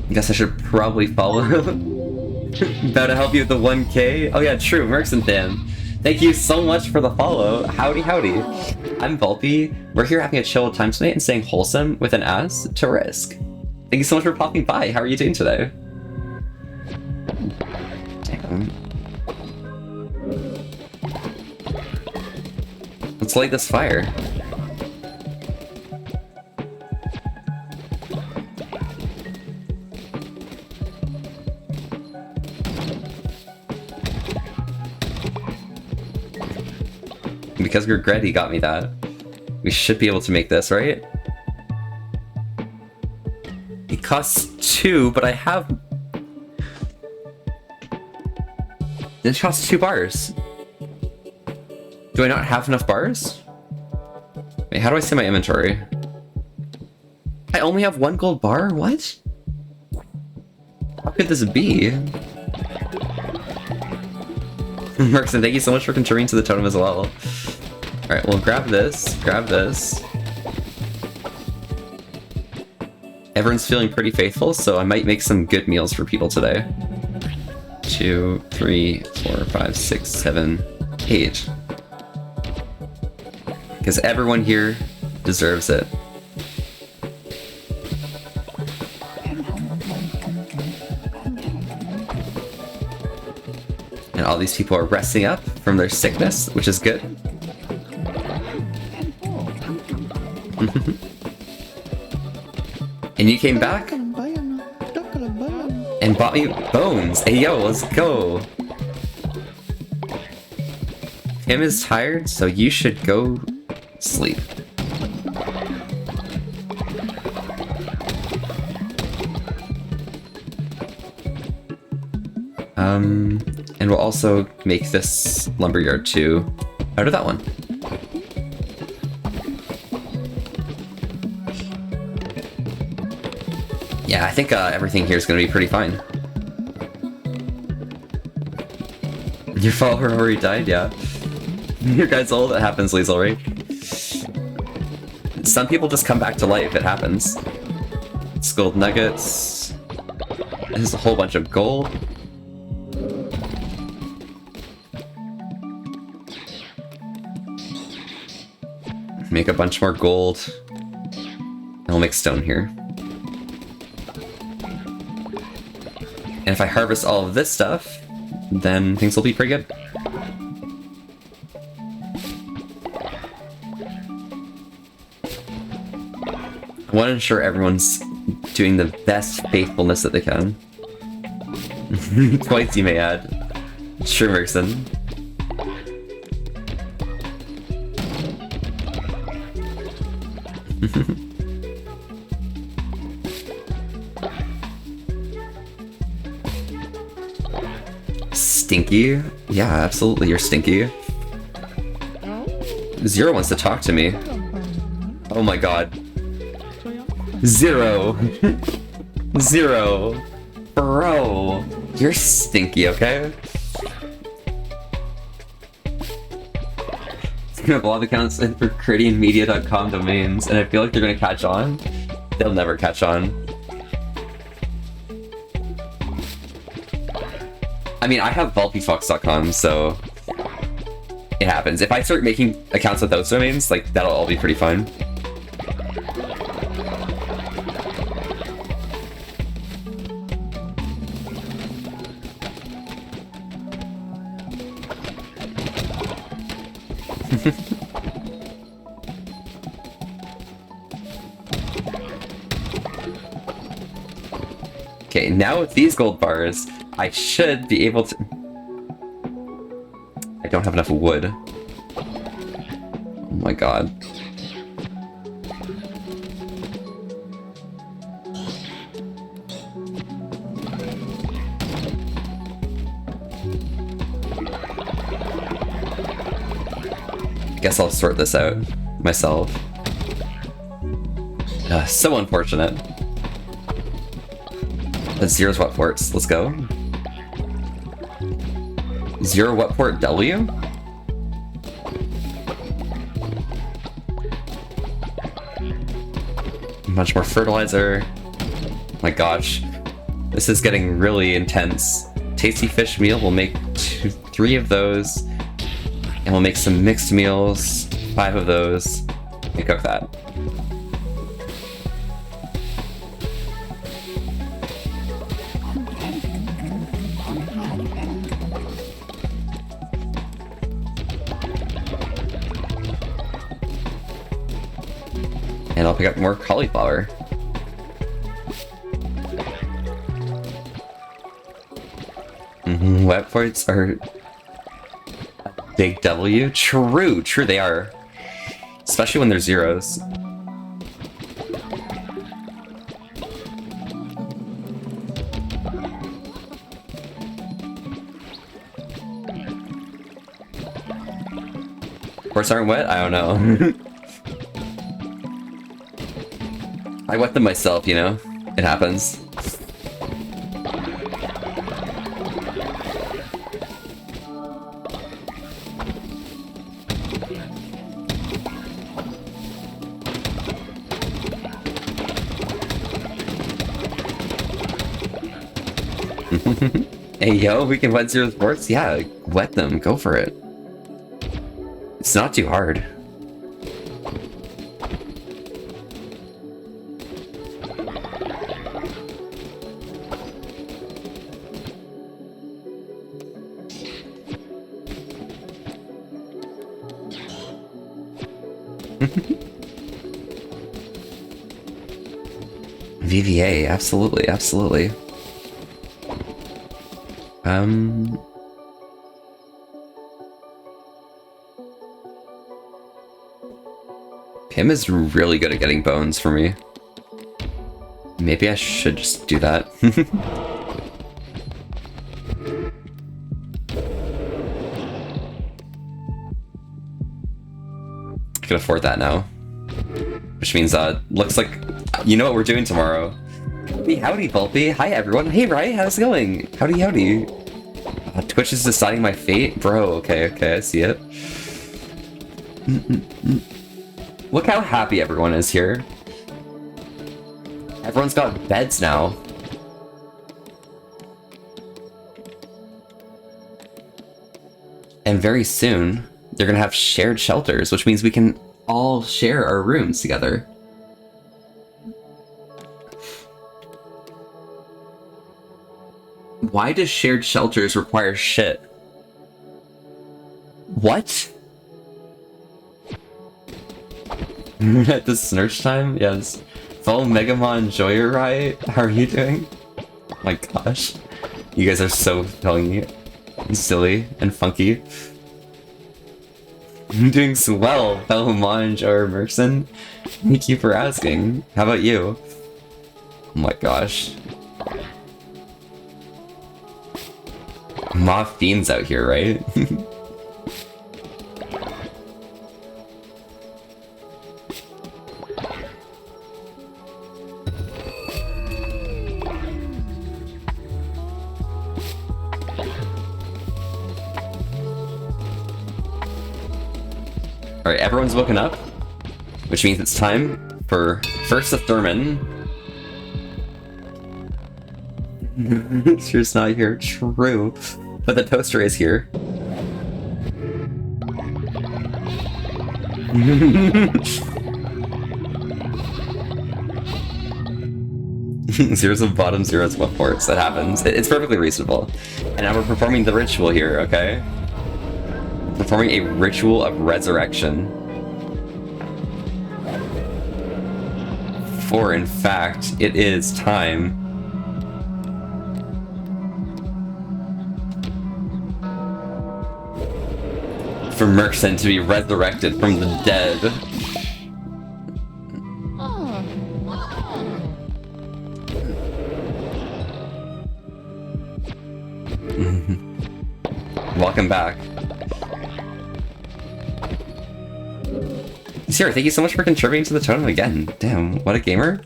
I guess I should probably follow. About to help you with the 1K. Oh yeah, true. Mercs fan. Thank you so much for the follow. Howdy, howdy. I'm Volpe. We're here having a chill time tonight and staying wholesome with an ass to risk. Thank you so much for popping by. How are you doing today? Damn. Let's light this fire. Because Gregretti got me that. We should be able to make this, right? It costs 2, but I have... This costs 2 bars. Do I not have enough bars? Wait, how do I say my inventory? I only have 1 gold bar? What? How could this be? Merkson, thank you so much for contributing to the totem as well. Alright, we'll grab this, Everyone's feeling pretty faithful, so I might make some good meals for people today. 2, 3, 4, 5, 6, 7, 8. Because everyone here deserves it. And all these people are resting up from their sickness, which is good. And you came back and bought me bones. Hey yo, let's go. Tim is tired, so you should go sleep. And we'll also make this lumberyard too out of that one. Yeah, I think everything here is going to be pretty fine. Your follower already died? Yeah. Your guy's old? It happens, Liesel, right? Some people just come back to life, it happens. It's gold nuggets. There's a whole bunch of gold. Make a bunch more gold. And we'll make stone here. And if I harvest all of this stuff, then things will be pretty good. I want to ensure everyone's doing the best faithfulness that they can. Twice you may add. Sure, Merkson. Stinky? Yeah, absolutely, you're stinky. Zero wants to talk to me. Oh my god. Zero. Zero. Bro. You're stinky, okay? I have a lot of accounts for CritianMedia.com domains, and I feel like they're gonna catch on. They'll never catch on. I mean, I have VolpeFox.com, so it happens. If I start making accounts with those domains, like, that'll all be pretty fun. Okay, now with these gold bars, I should be able to... I don't have enough wood. Oh my god. I guess I'll sort this out myself. So unfortunate. That's Zero's what ports. Let's go. Zero what port W? much more fertilizer. My gosh, this is getting really intense. Tasty fish meal, we'll make 3 of those. And we'll make some mixed meals, 5 of those, and cook that. And I'll pick up more cauliflower. Wet points are a big W. True, they are. Especially when they're zeros. Horse aren't wet? I don't know. I wet them myself, you know? It happens. Hey yo, we can wet zero sports? Yeah, wet them, go for it. It's not too hard. VVA, absolutely, absolutely. Pim is really good at getting bones for me. Maybe I should just do that. I can afford that now. Which means, looks like, you know what we're doing tomorrow. Hey, howdy, Volpe. Hi, everyone. Hey, Rai, how's it going? Howdy, howdy. Twitch is deciding my fate? Bro, okay, I see it. Look how happy everyone is here. Everyone's got beds now. And very soon, they're gonna have shared shelters, which means we can all share our rooms together. Why does shared shelters require shit? What? At the Snurch time? Yes. Follow Megamon Joyride? How are you doing? Oh my gosh. You guys are so funny and silly and funky. I'm doing swell, fellow Monge or Merson. Thank you for asking. How about you? Oh my gosh. Moth Fiend's out here, right? Alright, everyone's woken up, which means it's time for first the Thurman. She's not here, true. But the toaster is here. Zeros of bottom, zeros of upwards. That happens. It's perfectly reasonable. And now we're performing the ritual here, okay? Performing a ritual of resurrection. For, in fact, it is time for Merkson to be resurrected from the dead. Welcome back. Sarah, thank you so much for contributing to the totem again. Damn, what a gamer.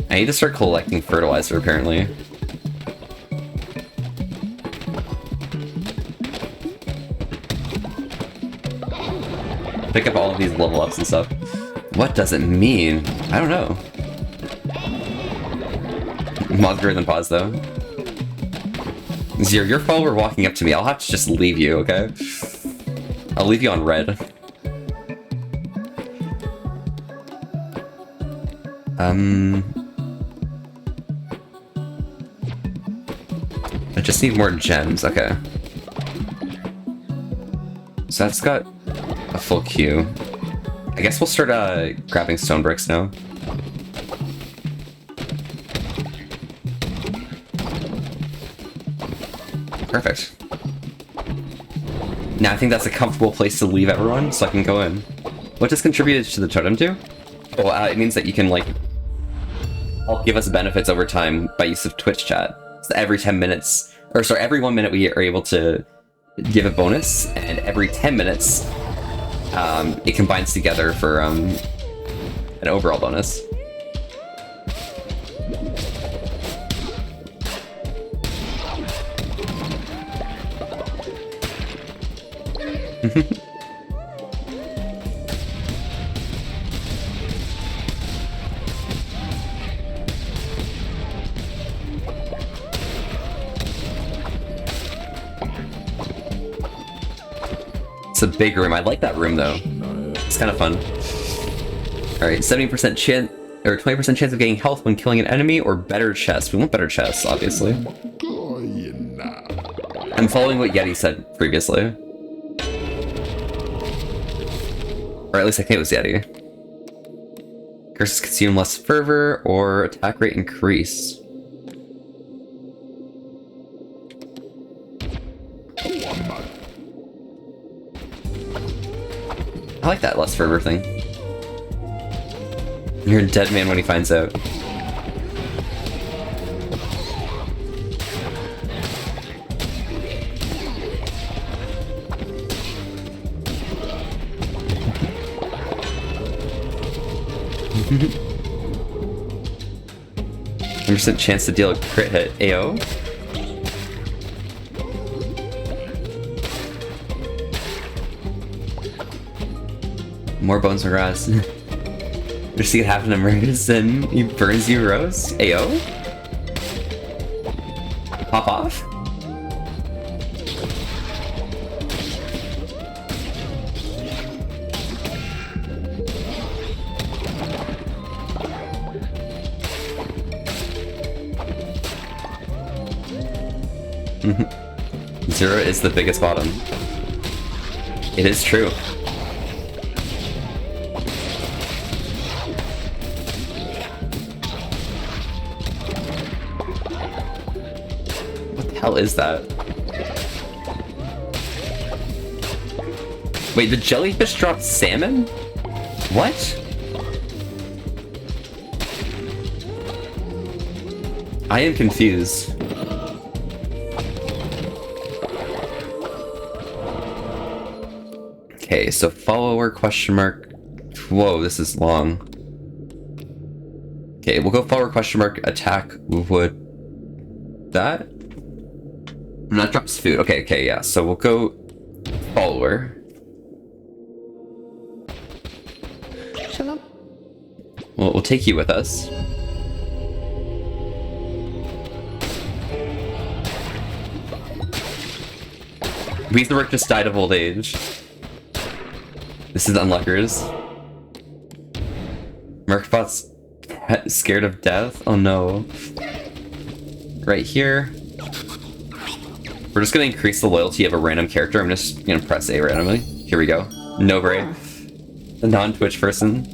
I need to start collecting fertilizer, apparently. pick up all of these level ups and stuff. What does it mean? I don't know. Mod's greater than pause though. Zero, your follower walking up to me. I'll have to just leave you, okay? I'll leave you on red. I just need more gems, okay. So that's got a full queue. I guess we'll start grabbing stone bricks now. Perfect. Now I think that's a comfortable place to leave everyone, so I can go in. What does contributed to the totem do? Oh, it means that you can, like, help give us benefits over time by use of Twitch chat. So every 10 minutes, or sorry, every 1 minute we are able to give a bonus, and every 10 minutes it combines together for an overall bonus. It's a big room. I like that room though. It's kind of fun. Alright, 70% chance or 20% chance of getting health when killing an enemy, or better chest. We want better chests, obviously. I'm following what Yeti said previously. Or at least I think it was Yeti. Curses consume less fervor or attack rate increase. I like that less fervor thing. You're a dead man when he finds out. % chance to deal a crit hit. AO? More bones and grass. Just see it happen to Marcus and he burns you, Rose? AO? Pop off? Zero is the biggest bottom. It is true. What the hell is that? Wait, the jellyfish dropped salmon? What? I am confused. Okay, so follower question mark. Whoa, this is long. Okay, we'll go follower question mark attack would that? And that drops food. Okay, yeah. So we'll go follower. Shut up. We'll take you with us. Weezerwork just died of old age. This is Unluckers. Merkbot's scared of death? Oh no. Right here. We're just gonna increase the loyalty of a random character. I'm just gonna press A randomly. Here we go. Nobre. A non-Twitch person.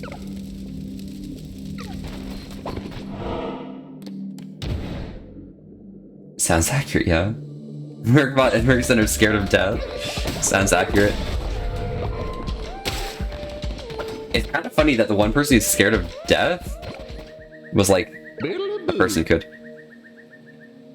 Sounds accurate, yeah. Merkbot and Merkson are scared of death. Sounds accurate. It's kind of funny that the one person who's scared of death was like a person could.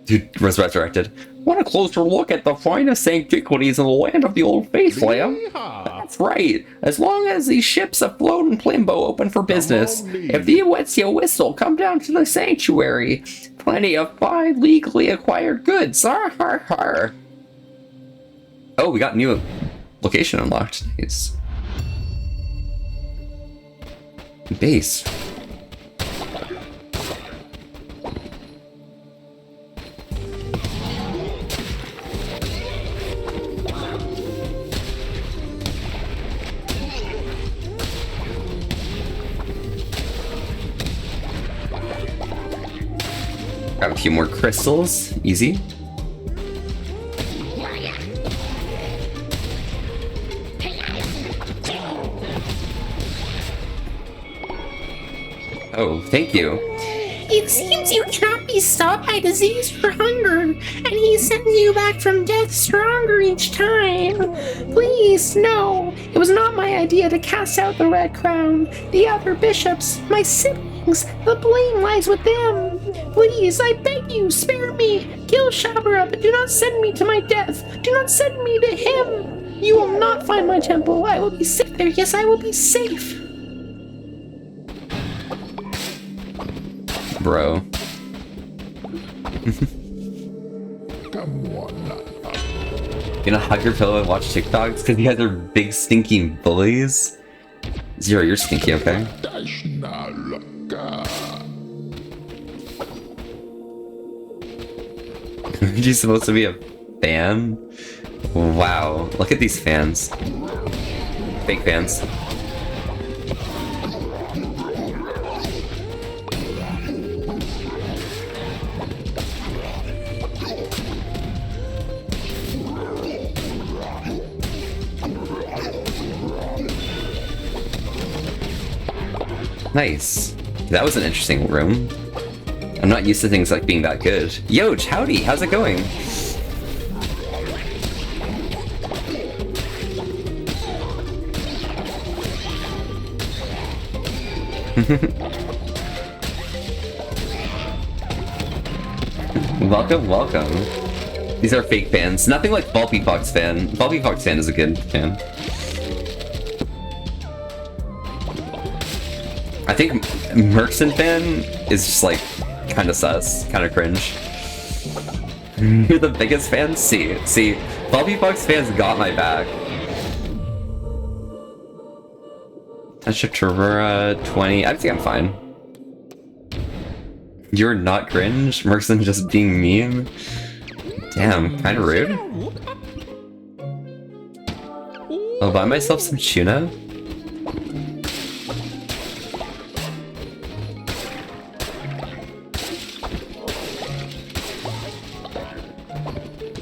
Dude was resurrected. Want a closer look at the finest antiquities in the land of the Old Faith, Lamb? That's right. As long as these ships afloat in Plimbo open for business, if the Uetsia whistle, come down to the sanctuary. Plenty of fine legally acquired goods. Har har har. Oh, we got new location unlocked. Nice. Base. Grab a few more crystals. Easy. Oh, thank you. It seems you cannot be stopped by disease or hunger, and he sends you back from death stronger each time. Please, no. It was not my idea to cast out the Red Crown. The other bishops, my siblings, the blame lies with them. Please, I beg you, spare me. Kill Shabara, but do not send me to my death. Do not send me to him. You will not find my temple. I will be safe there. Yes, I will be safe. Bro. Come on. Gonna hug your pillow and watch TikToks because you guys are big stinky bullies? Zero, you're stinky, okay? Aren't you supposed to be a fan? Wow, look at these fans. Fake fans. Nice. That was an interesting room. I'm not used to things like being that good. Yoj, howdy, how's it going? Welcome, welcome. These are fake fans. Nothing like Bulpy Fox fan. Bulpy Fox fan is a good fan. I think Merkson fan is just like kind of sus, kind of cringe. You're the biggest fan? See, Bulpy Fox fans got my back. Ashitavura 20. I think I'm fine. You're not cringe? Merkson just being mean? Damn, kind of rude. I'll buy myself some tuna.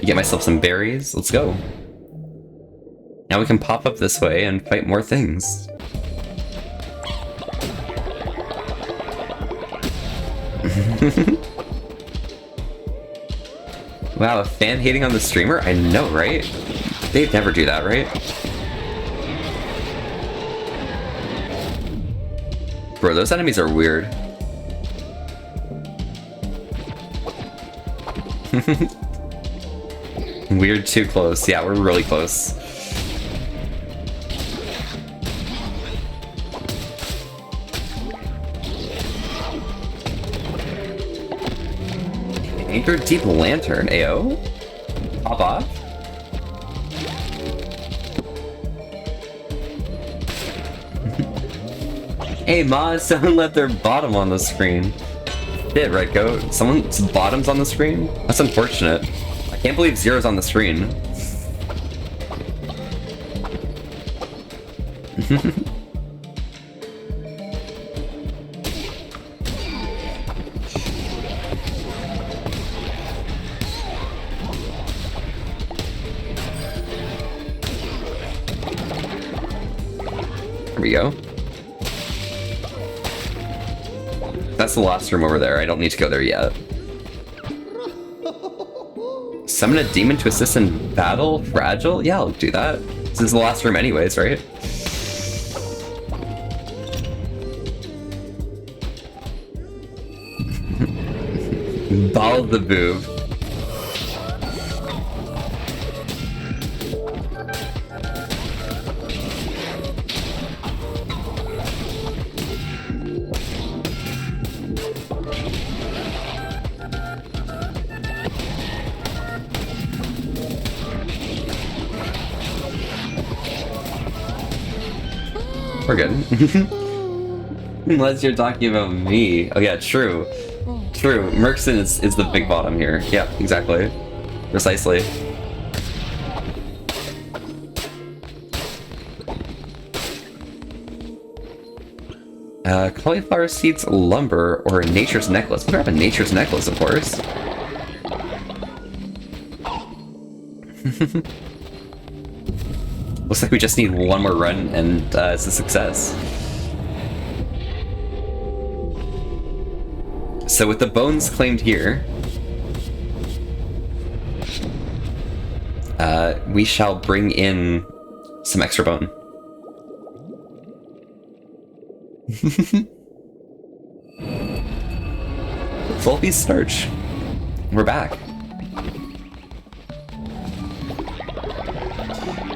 Get myself some berries. Let's go. Now we can pop up this way and fight more things. Wow, a fan hating on the streamer? I know, right? They'd never do that, right? Bro, those enemies are weird. Weird too close. Yeah, we're really close. Anchor Deep Lantern, AO? Pop off? Hey, Ma, someone left their bottom on the screen. Shit, right, Goat? Someone's bottom's on the screen? That's unfortunate. I can't believe Zero's on the screen. There we go. That's the last room over there. I don't need to go there yet. Summon a demon to assist in battle? Fragile? Yeah, I'll do that. This is the last room anyways, right? Ball the boob. We're good. Unless you're talking about me. Oh yeah, true. True. Merkson is the big bottom here. Yeah, exactly. Precisely. Cauliflower seeds, lumber, or a nature's necklace. We're gonna have a nature's necklace, of course. Looks like we just need one more run and it's a success. So with the bones claimed here, we shall bring in some extra bone. Full piece starch. We're back.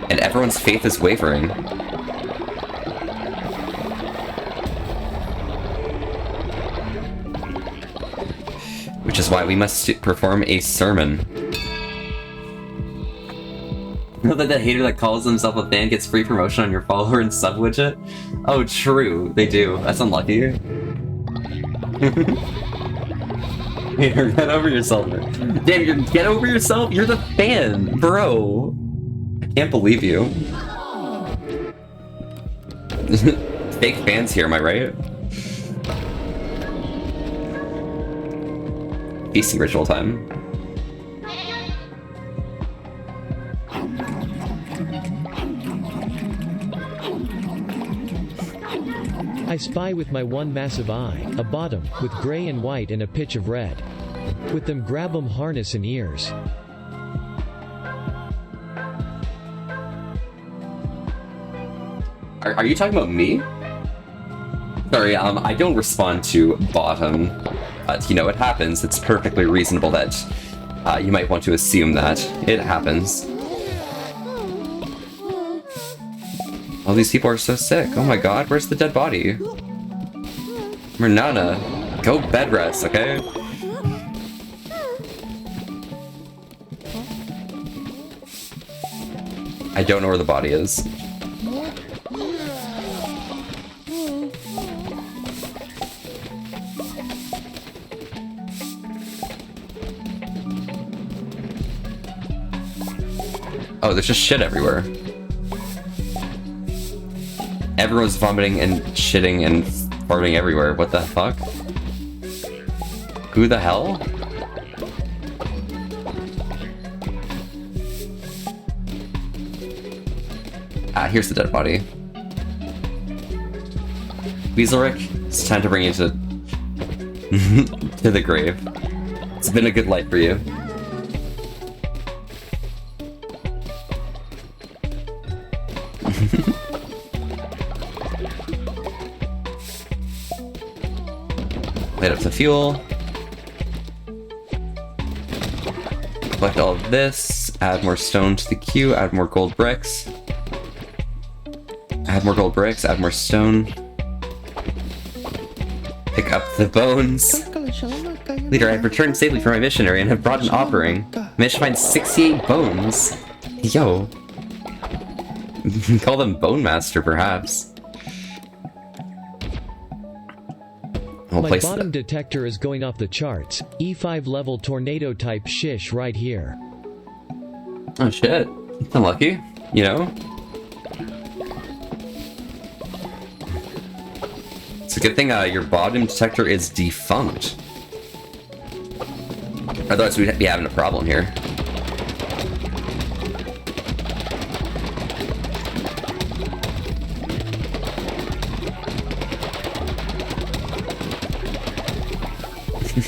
And everyone's faith is wavering. Which is why we must perform a sermon. You know that the hater that calls himself a fan gets free promotion on your follower and sub widget? Oh, true. They do. That's unlucky. Hater, get over yourself. Damn, get over yourself? You're the fan, bro. I can't believe you. Fake fans here, am I right? Feasting ritual time. I spy with my one massive eye, a bottom, with gray and white and a pitch of red. With them grab 'em harness and ears. Are you talking about me? Sorry, I don't respond to bottom, but you know, it happens. It's perfectly reasonable that you might want to assume that. It happens. All these people are so sick. Oh my god, where's the dead body? Mernana, go bed rest, okay? I don't know where the body is. Oh, there's just shit everywhere. Everyone's vomiting and shitting and farting everywhere. What the fuck? Who the hell? Ah, here's the dead body. Weaselrick, it's time to bring you to to the grave. It's been a good life for you. Light up the fuel. Collect all of this. Add more stone to the queue. Add more gold bricks. Add more gold bricks. Add more stone. Pick up the bones. Leader, I have returned safely from my missionary and have brought an offering. Managed to find 68 bones. Yo. Call them Bone Master, perhaps. My bottom detector is going off the charts. E5 level tornado type shish right here. Oh shit. Unlucky, you know? It's a good thing your bottom detector is defunct. Otherwise we'd be having a problem here.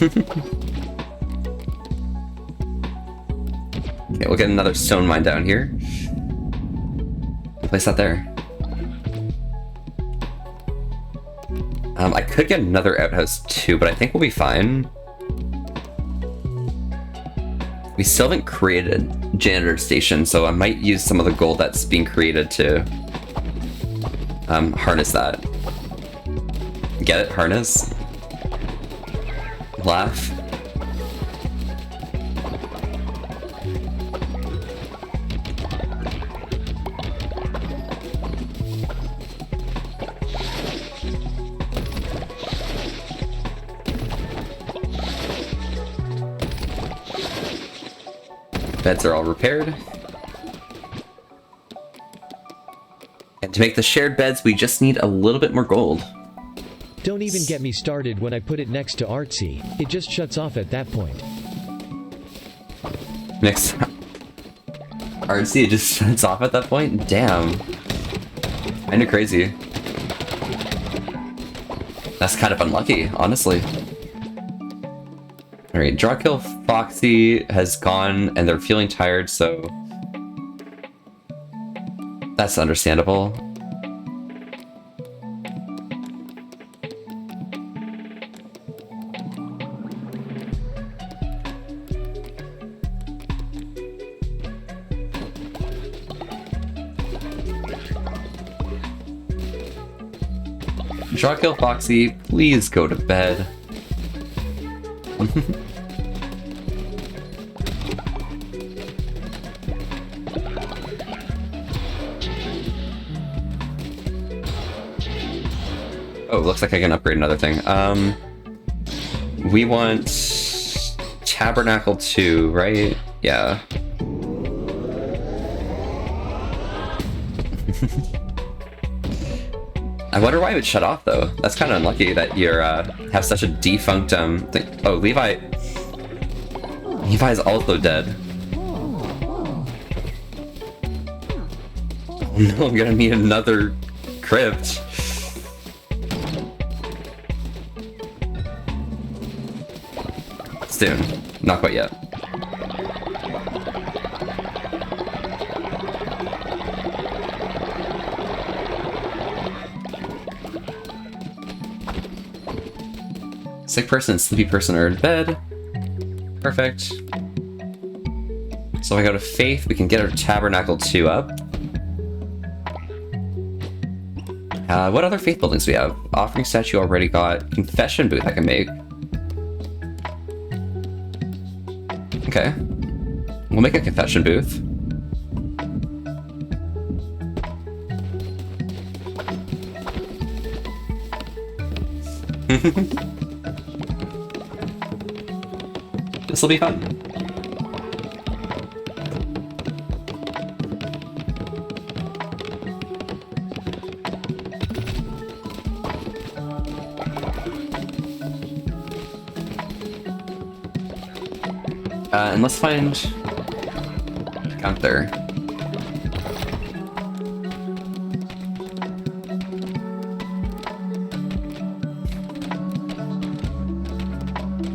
Okay, we'll get another stone mine down here. Place that there. I could get another outhouse too, but I think we'll be fine. We still haven't created a janitor station, so I might use some of the gold that's being created to harness that. Get it? Harness? Laugh. Beds are all repaired. And to make the shared beds, we just need a little bit more gold. Don't even get me started when I put it next to Artsy. It just shuts off at that point. Next. Artsy, it just shuts off at that point? Damn. Kinda crazy. That's kind of unlucky, honestly. Alright, Drawkill Foxy has gone and they're feeling tired, so that's understandable. Drawkill Foxy, please go to bed. Oh, looks like I can upgrade another thing. We want Tabernacle 2, right? Yeah. I wonder why it would shut off, though. That's kind of unlucky that you have such a defunct thing. Oh, Levi. Levi's also dead. Oh no, I'm gonna need another crypt. Soon. Not quite yet. Sick person and sleepy person are in bed. Perfect. So if I go to Faith, we can get our Tabernacle 2 up. What other Faith buildings do we have? Offering Statue already got. Confession Booth I can make. Okay. We'll make a Confession Booth. This'll be fun. And let's find Gunther.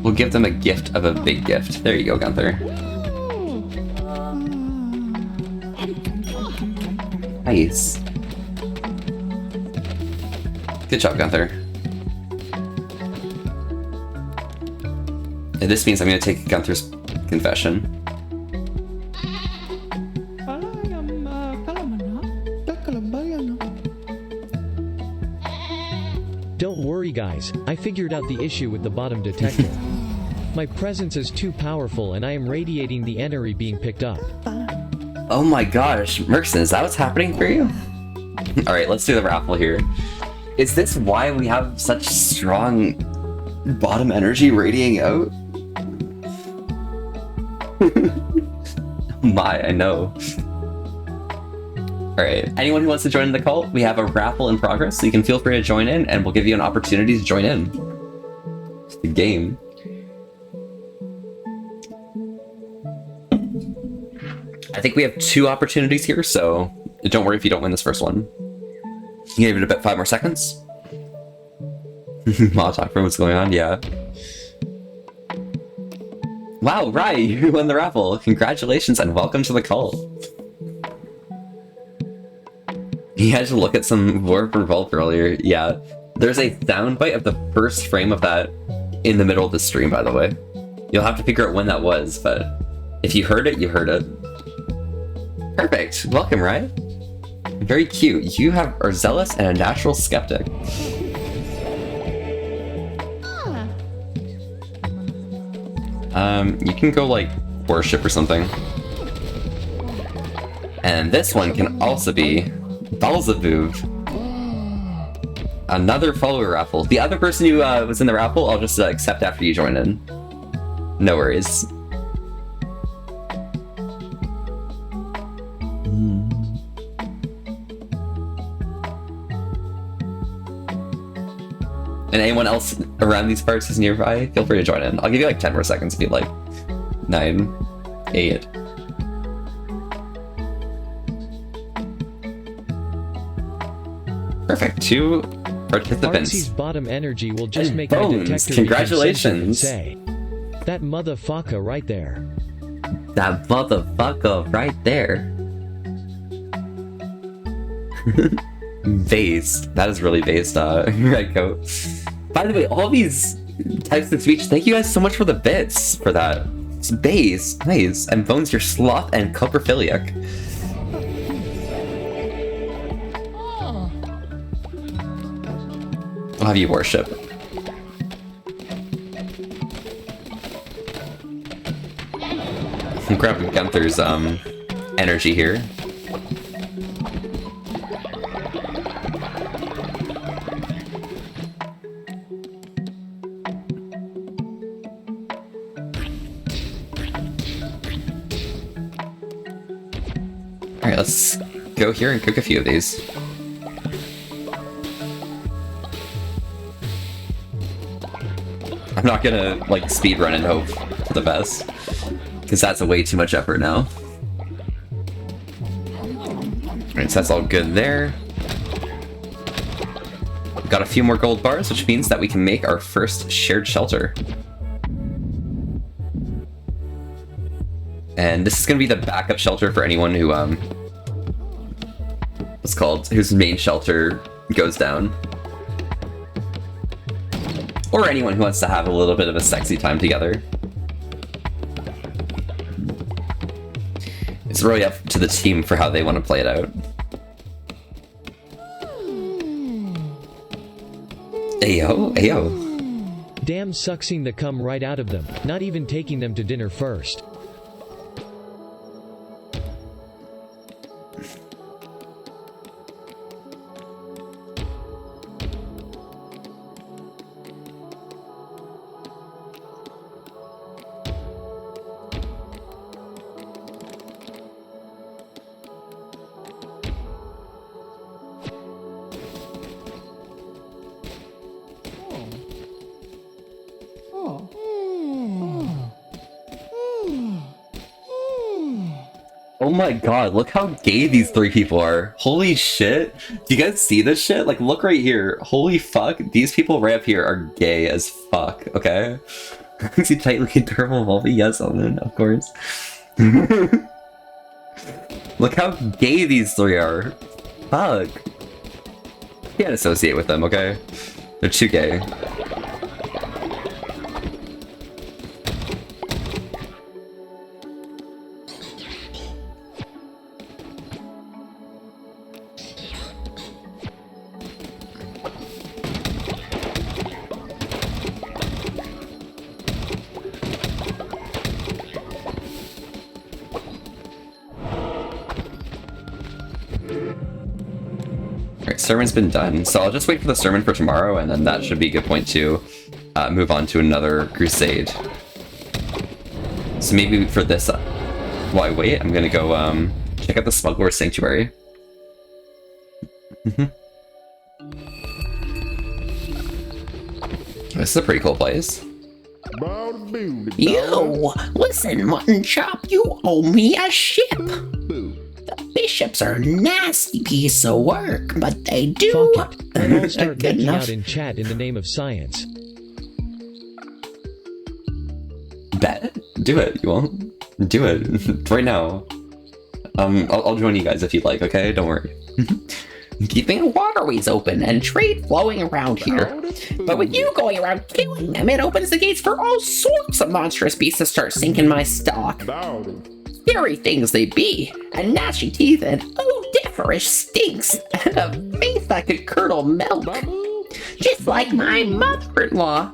We'll give them a gift of a big gift. There you go, Gunther. Nice. Good job, Gunther. And this means I'm going to take Gunther's confession. Don't worry guys, I figured out the issue with the bottom detector. My presence is too powerful and I am radiating the energy being picked up. Oh my gosh, Merkson, is that what's happening for you? Alright, let's do the raffle here. Is this why we have such strong bottom energy radiating out? My, I know. Alright, anyone who wants to join the cult, we have a raffle in progress, so you can feel free to join in, and we'll give you an opportunity to join in. It's the game. I think we have 2 opportunities here, so don't worry if you don't win this first one. You give it about 5 more seconds. Molotov for what's going on, yeah. Wow, Rai, you won the raffle. Congratulations and welcome to the cult. You had to look at some Warp Revolt earlier. Yeah, there's a soundbite of the first frame of that in the middle of the stream, by the way. You'll have to figure out when that was, but if you heard it, you heard it. Perfect. Welcome, Rai. Very cute. You are zealous and a natural skeptic. You can go, like, worship or something. And this one can also be Belzebub. Another follower raffle. The other person who was in the raffle, I'll just accept after you join in. No worries. And anyone else around these parts who's nearby, feel free to join in. I'll give you like 10 more seconds if you'd like. 9, 8. Perfect. 2 participants. Artsy's bottom energy will just And make my Bones, detector congratulations. say, that motherfucker right there. That motherfucker right there. Based. That is really based, Red Coat. By the way, all these types of speech, thank you guys so much for the bits for that. It's base. Nice. And Bones, your sloth and coprophiliac. I'll have you worship. Grab Gunther's energy here. Alright, let's go here and cook a few of these. I'm not gonna, like, speed run and hope for the best, because that's a way too much effort now. Alright, so that's all good there. We've got a few more gold bars, which means that we can make our first shared shelter. And this is gonna be the backup shelter for anyone who, what's called, whose main shelter goes down. Or anyone who wants to have a little bit of a sexy time together. It's really up to the team for how they want to play it out. Ayo, ayo. Damn, sucking the cum right out of them, not even taking them to dinner first. Oh my god, look how gay these 3 people are. Holy shit. Do you guys see this shit? Like, look right here. Holy fuck. These people right up here are gay as fuck, okay? See tightly thermal Volby? Yes, Omen, of course. Look how gay these 3 are. Fuck. Can't associate with them, okay? They're too gay. Sermon's been done, so I'll just wait for the sermon for tomorrow, and then that should be a good point to move on to another crusade. So maybe for this, while I wait, I'm gonna go check out the Smuggler's Sanctuary. This is a pretty cool place. Yo, listen, Mutton Chop, you owe me a ship. The bishops are a nasty piece of work, but they do Fuck it. And I'll start good making enough. out in chat in the name of science. Bet. Do it. You won't? Do it. Right now. I'll join you guys if you'd like, okay? Don't worry. Keeping waterways open and trade flowing around here. But with you going around killing them, it opens the gates for all sorts of monstrous beasts to start sinking my stock. Scary things they be, and gnashy teeth and odoriferous stinks, and a face that could curdle milk. Just like my mother-in-law.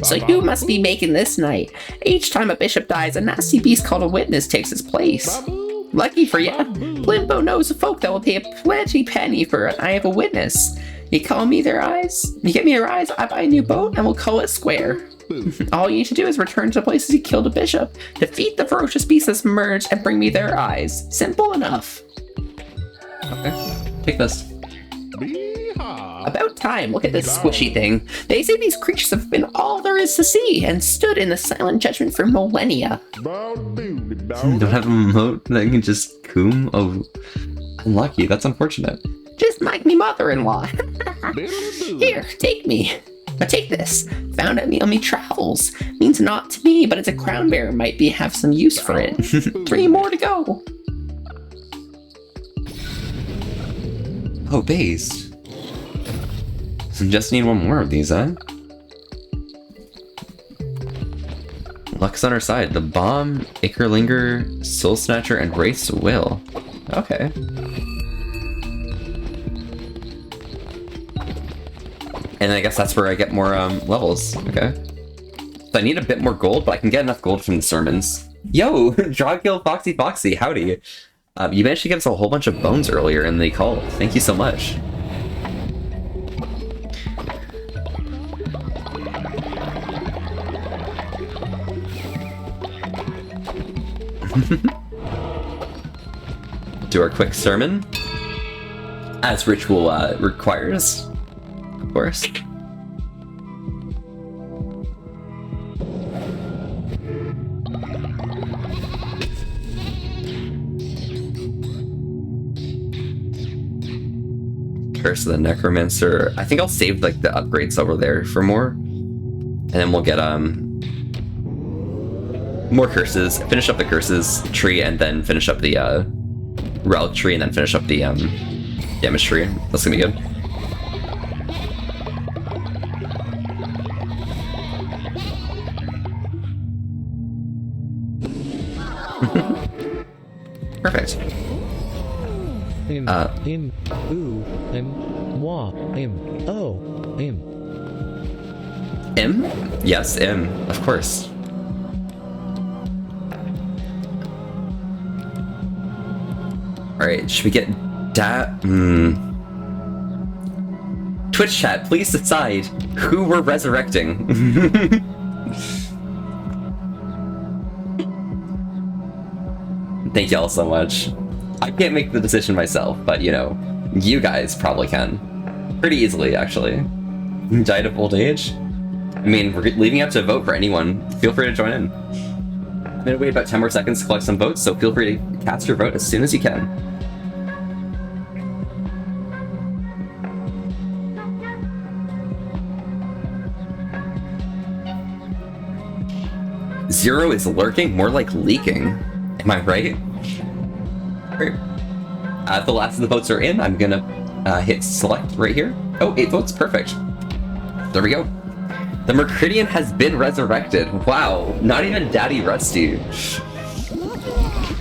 So you must be making this night. Each time a bishop dies, a nasty beast called a witness takes his place. Lucky for ya, Blimbo knows a folk that will pay a plenty penny for an eye of a witness. You call me their eyes, you get me their eyes, I buy a new boat, and we'll call it square. All you need to do is return to the places you killed a bishop, defeat the ferocious beast that's merged, and bring me their eyes. Simple enough. Okay. Take this. about time. Look at this squishy thing. They say these creatures have been all there is to see and stood in the silent judgment for millennia. Don't have a moat that can just coom? Oh, unlucky. That's unfortunate. Just like me mother-in-law. Here, take me. Take this. Found it on me travels. Means naught to me, but it's a crown bear. Might be have some use for it. 3 more to go. Oh, based. Just need 1 more of these, huh? Luck's on our side. The Bomb, Ikerlinger, Soul Snatcher, and Wraith's Will. Okay. And I guess that's where I get more levels. Okay. So I need a bit more gold, but I can get enough gold from the sermons. Yo, Drawkill Foxy, howdy. You managed to give us a whole bunch of bones earlier in the call. Thank you so much. Do our quick sermon, as ritual requires, of course. Curse of the Necromancer. I think I'll save like the upgrades over there for more, and then we'll get more curses. Finish up the curses tree, and then finish up the relic tree, and then finish up the damage tree. That's gonna be good. Perfect. M? Yes, M, of course. Alright, should we get Twitch chat, please decide who we're resurrecting. Thank y'all so much. I can't make the decision myself, but you know, you guys probably can. Pretty easily, actually. Died of old age? I mean, we're leaving up to vote for anyone. Feel free to join in. I'm gonna wait about 10 more seconds to collect some votes, so feel free to cast your vote as soon as you can. Zero is lurking, more like leaking. Am I right? Great. The last of the votes are in. I'm gonna hit select right here. Oh, 8 votes, perfect. There we go. The Mercurian has been resurrected. Wow, not even Daddy Rusty.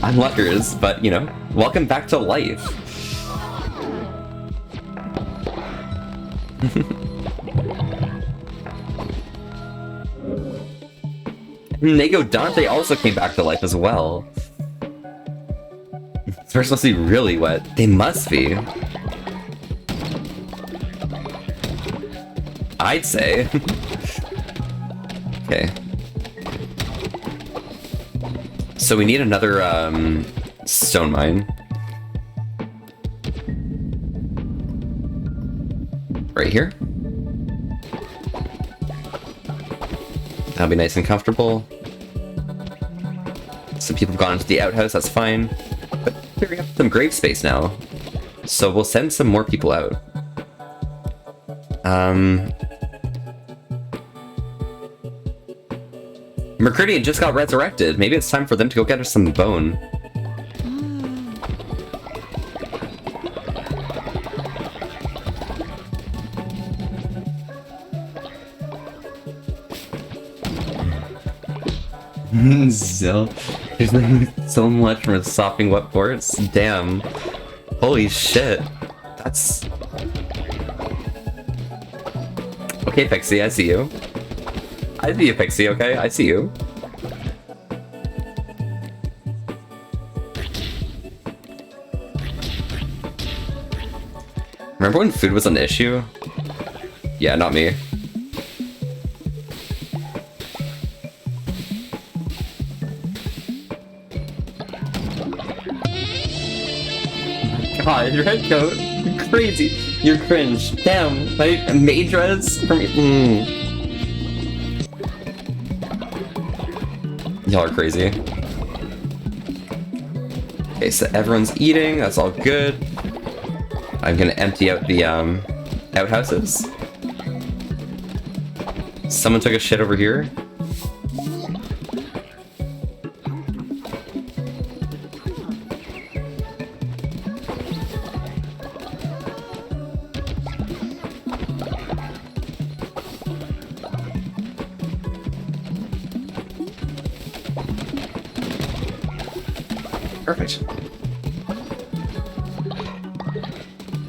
Unluckers, but you know, welcome back to life. Nego Dante also came back to life as well. They're supposed to be really wet. They must be. I'd say. Okay. So we need another stone mine. Right here. That'll be nice and comfortable. Some people have gone into the outhouse, that's fine. But here we have some grave space now. So we'll send some more people out. Mercurian just got resurrected. Maybe it's time for them to go get us some bone. Zill. There's like so much from sopping wet ports. Damn. Holy shit. That's... Okay, Pixie, I see you. I see you, Pixie, okay? I see you. Remember when food was an issue? Yeah, not me. God, red coat. crazy. You're cringe. Damn. Like, mage res for me. Y'all are crazy. Okay, so everyone's eating. That's all good. I'm gonna empty out the outhouses. Someone took a shit over here. Perfect.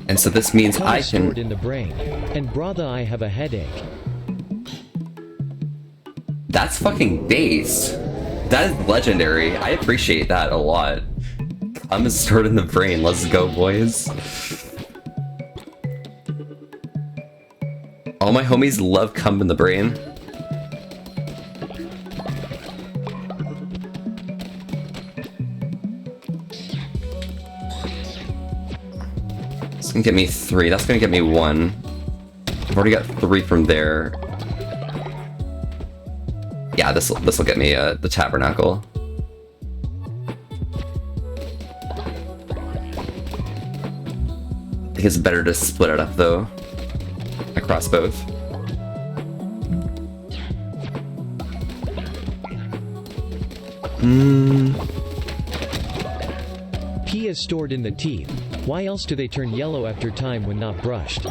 And so this means I can... stored in the brain. And brother, I have a headache. That's fucking based. That is legendary. I appreciate that a lot. I'm stored in the brain. Let's go, boys. All my homies love cum in the brain. It's gonna get me 3. That's gonna get me 1. I've already got 3 from there. Yeah, this'll get me the tabernacle. I think it's better to split it up though, across both. Pee is stored in the teeth. Why else do they turn yellow after time when not brushed?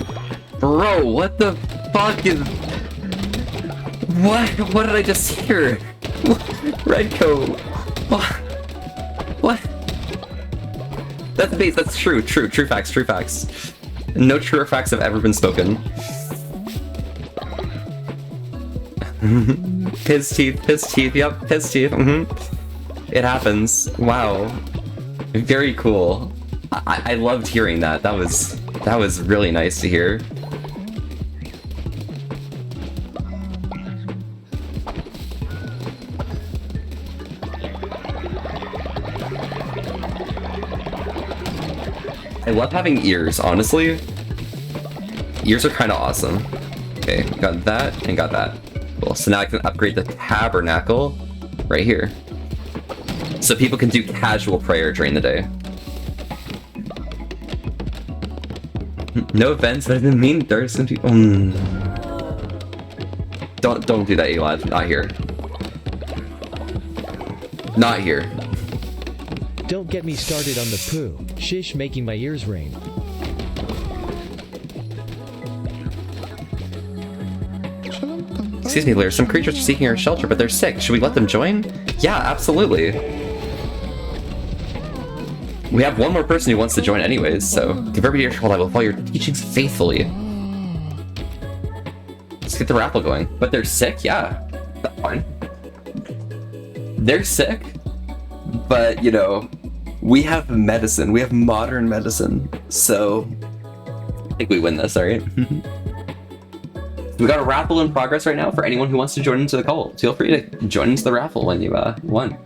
Bro, what the fuck is... What did I just hear? Redco. What? That's base, that's true facts. No truer facts have ever been spoken. His teeth, yep, his teeth, It happens. Wow. Very cool. I loved hearing that. That was really nice to hear. I love having ears, honestly. Ears are kind of awesome. Okay, got that and got that. Cool, so now I can upgrade the tabernacle right here. So people can do casual prayer during the day. No offense, but I didn't mean there are some people... Don't do that, Eli. Not here. Not here. Don't get me started on the poo. Shish making my ears ring. Excuse me, Lear. Some creatures are seeking our shelter, but they're sick. Should we let them join? Yeah, absolutely. We have one more person who wants to join anyways, so give everybody your control. I will follow your teachings faithfully. Let's get the raffle going. But they're sick? Yeah. That's fine. They're sick, but, you know, we have medicine. We have modern medicine, so I think we win this, alright? We got a raffle in progress right now for anyone who wants to join into the cult. Feel free to join into the raffle when you won.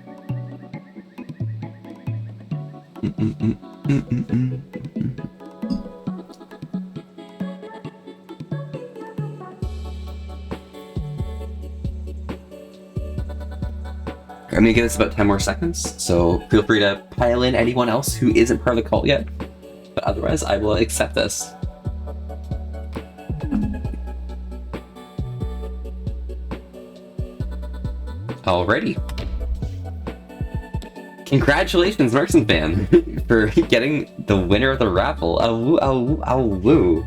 I'm gonna give this about 10 more seconds, so feel free to pile in anyone else who isn't part of the cult yet. But otherwise, I will accept this. Alrighty. Congratulations, Markson fan, for getting the winner of the raffle. Oh woo.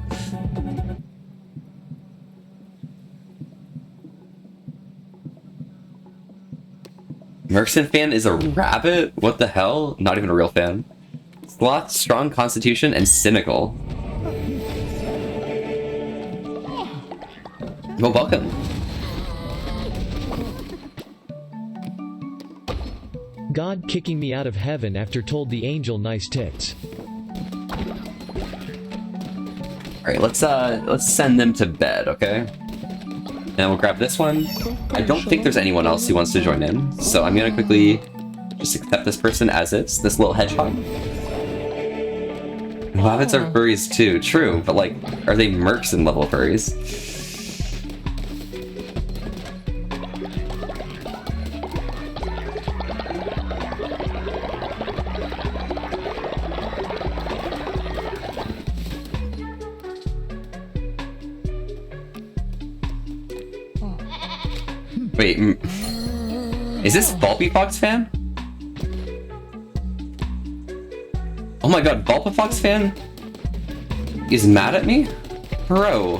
Markson fan is a rabbit? What the hell? Not even a real fan. Sloth, strong constitution, and cynical. Well, welcome. God kicking me out of heaven after told the angel nice tits. Alright, let's send them to bed, okay? And we'll grab this one. I don't think there's anyone else who wants to join in, so I'm gonna quickly just accept this person as is, this little hedgehog. Hobbits are furries too, true, but like, are they mercs in level furries? Wait, is this Bulby Fox fan? Oh my god, Bulby Fox fan is mad at me? Bro.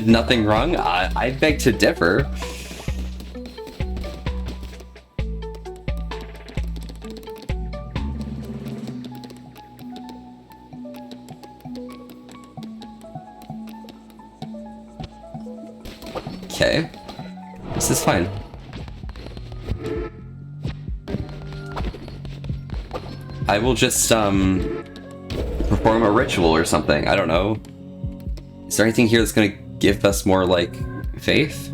Nothing wrong? I beg to differ. Okay. This is fine. I will just, perform a ritual or something. I don't know. Is there anything here that's gonna give us more, like, faith?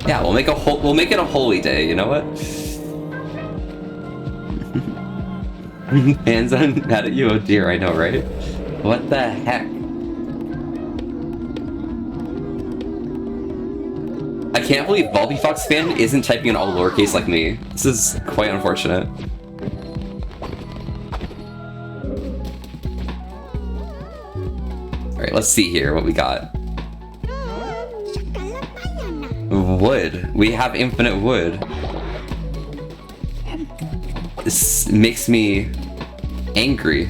Yeah, we'll make it a holy day, you know what? Hands on mad at you, oh dear, I know, right? What the heck? I can't believe Bulby Fox fan isn't typing in all lowercase like me. This is quite unfortunate. Alright, let's see here what we got. Wood. We have infinite wood. This makes me angry.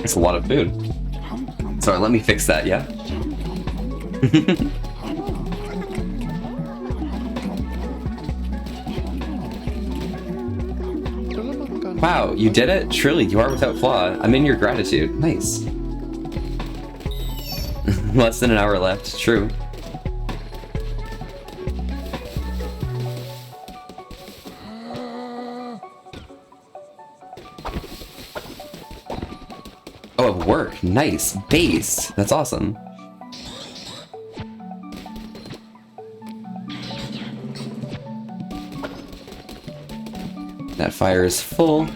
It's a lot of food. Sorry, let me fix that, yeah? Wow, you did it? Truly, you are without flaw. I'm in your gratitude. Nice. Less than an hour left. True. Oh, of work. Nice. Base. That's awesome. That fire is full.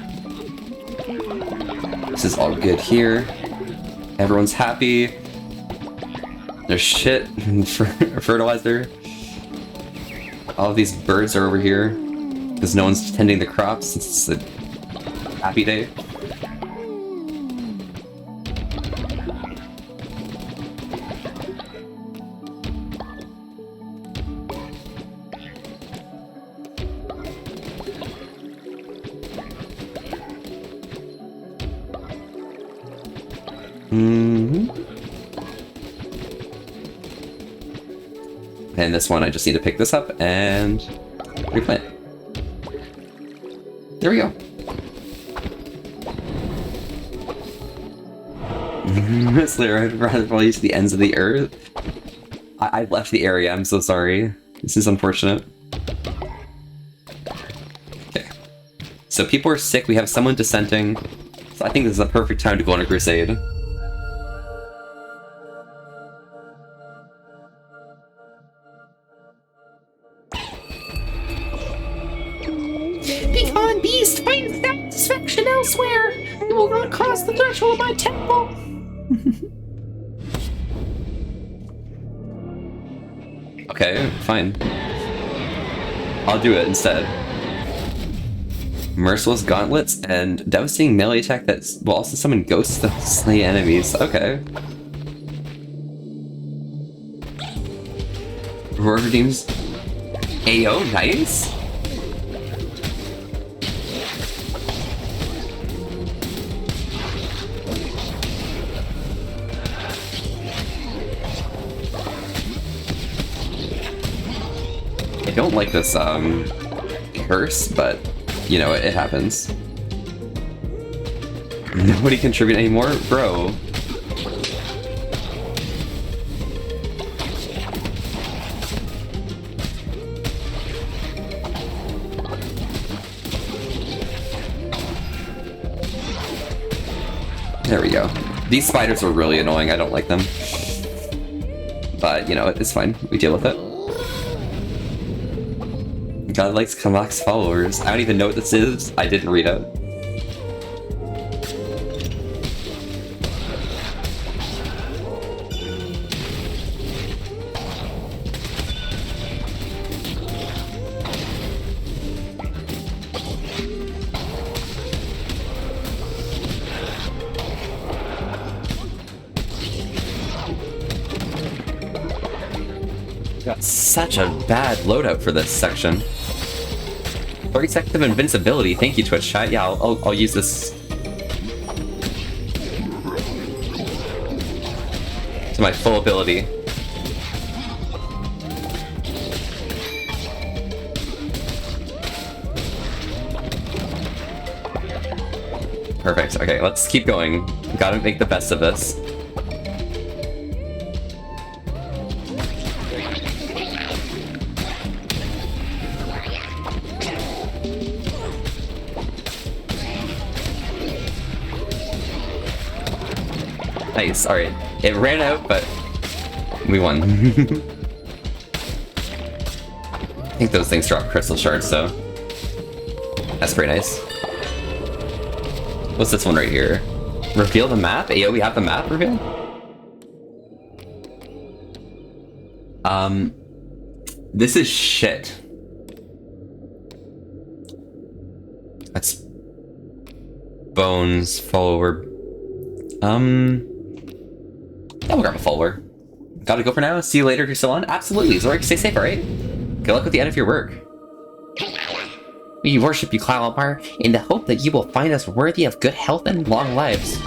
This is all good here. Everyone's happy. There's shit for fertilizer. All of these birds are over here because no one's tending the crops. It's a happy day. And this one, I just need to pick this up and replant. There we go. Slayer, I'd rather probably use the ends of the earth. I left the area, I'm so sorry. This is unfortunate. Okay. So people are sick, we have someone dissenting. So I think this is the perfect time to go on a crusade. Begone, beast! Find satisfaction elsewhere! You will not cross the threshold of my temple! Okay, fine. I'll do it instead. Merciless gauntlets and devastating melee attack that will also summon ghosts that slay enemies. Okay. Roar redeems. Ayo, nice. I don't like this curse, but you know, it happens. Nobody contribute anymore? Bro. There we go. These spiders are really annoying, I don't like them. But, you know, it's fine. We deal with it. God likes Kamak's followers. I don't even know what this is. I didn't read it. Got such a bad loadout for this section. 30 seconds of invincibility. Thank you, Twitch chat. Yeah, I'll use this to my full ability. Perfect. Okay, let's keep going. Gotta make the best of this. Nice, alright. It ran out, but we won. I think those things drop crystal shards, so that's pretty nice. What's this one right here? Reveal the map? Ayo, we have the map reveal? This is shit. That's bones, follower. Yeah, we'll grab a follower. Gotta go for now. See you later if you're still on. Absolutely. Zorik, stay safe, alright? Good luck with the end of your work. We worship you, Cloudbar, in the hope that you will find us worthy of good health and long lives.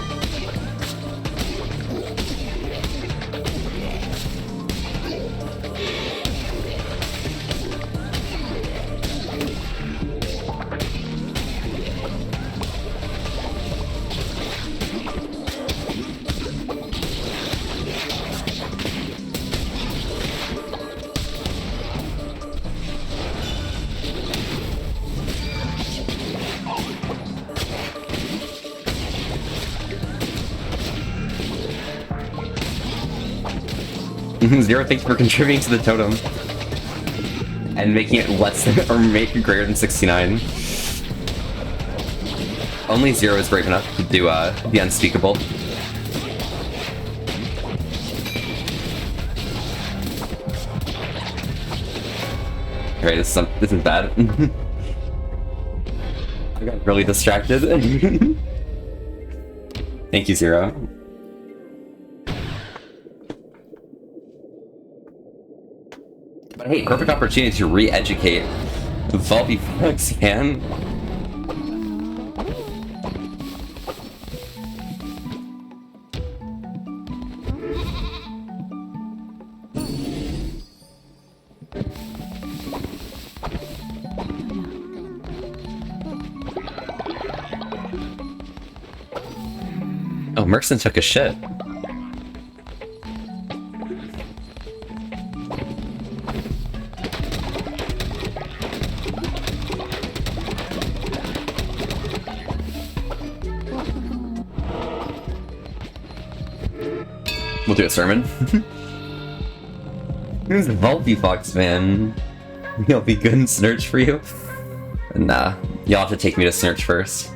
Zero, thank you for contributing to the totem. And making it less than, or make it greater than 69. Only Zero is brave enough to do the unspeakable. Alright, this is bad. I got really distracted. Thank you, Zero. But hey, perfect opportunity to re-educate Volby Fox, man. Oh, Merkson took a shit. We'll do a sermon. Who's the Volby Fox, man? He'll be good in Snurch for you? Nah, you'll have to take me to Snurch first.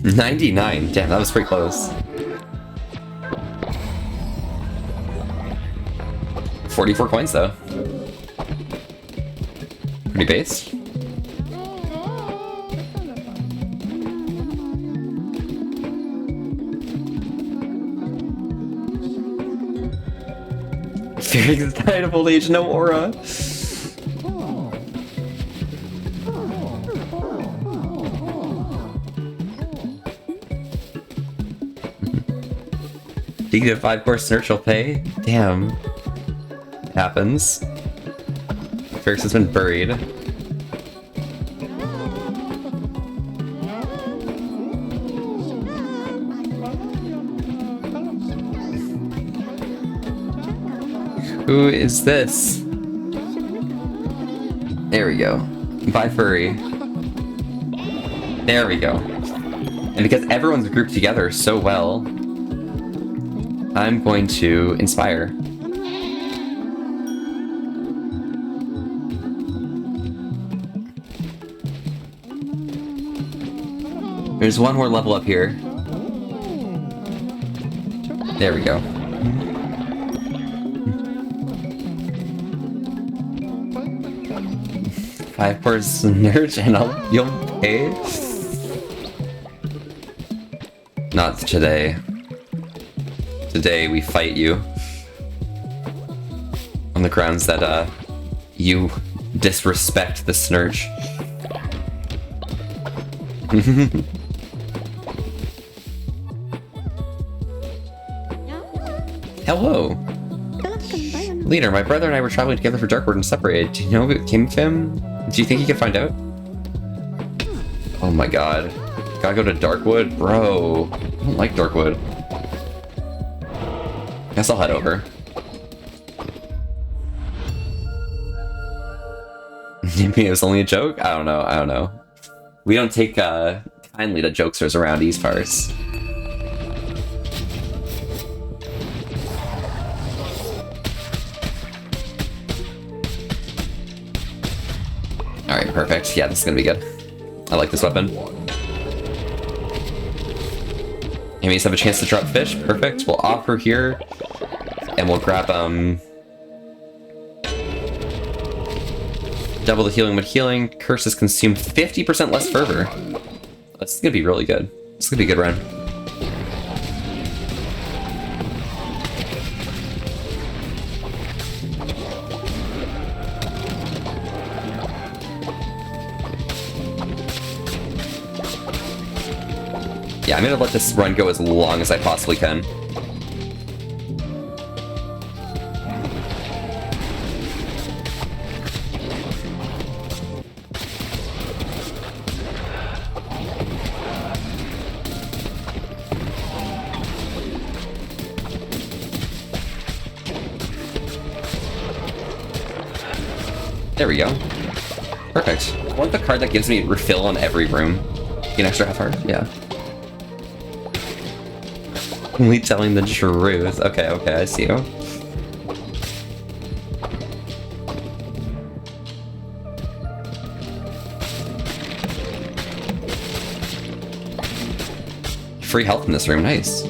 $99. Damn, that was pretty close. 44 coins though. Pretty base. Fearing the tide of old age, no aura. Speaking of 5-course search, will pay. Damn. It happens. Ferris has been buried. Who is this? There we go. Bye, furry. There we go. And because everyone's grouped together so well, I'm going to inspire. There's one more level up here. There we go. Five course nerd and you'll pay? Not today. Today we fight you. On the grounds that, you disrespect the Snurch. Hello! Leader, my brother and I were traveling together for Darkwood and separated. Do you know what came of him? Do you think he could find out? Oh my god. Gotta go to Darkwood? Bro. I don't like Darkwood. Guess I'll head over. Maybe it was only a joke? I don't know. We don't take, kindly to jokesters around these parts. Alright, perfect. Yeah, this is gonna be good. I like this weapon. Enemies have a chance to drop fish. Perfect. We'll offer here. And we'll grab, double the healing with healing. Curses consume 50% less fervor. That's gonna be really good. It's gonna be a good run. Yeah, I'm gonna let this run go as long as I possibly can. There we go. Perfect. I want the card that gives me refill on every room. Get an extra half heart? Yeah. Only telling the truth. Okay, I see you. Free health in this room, nice.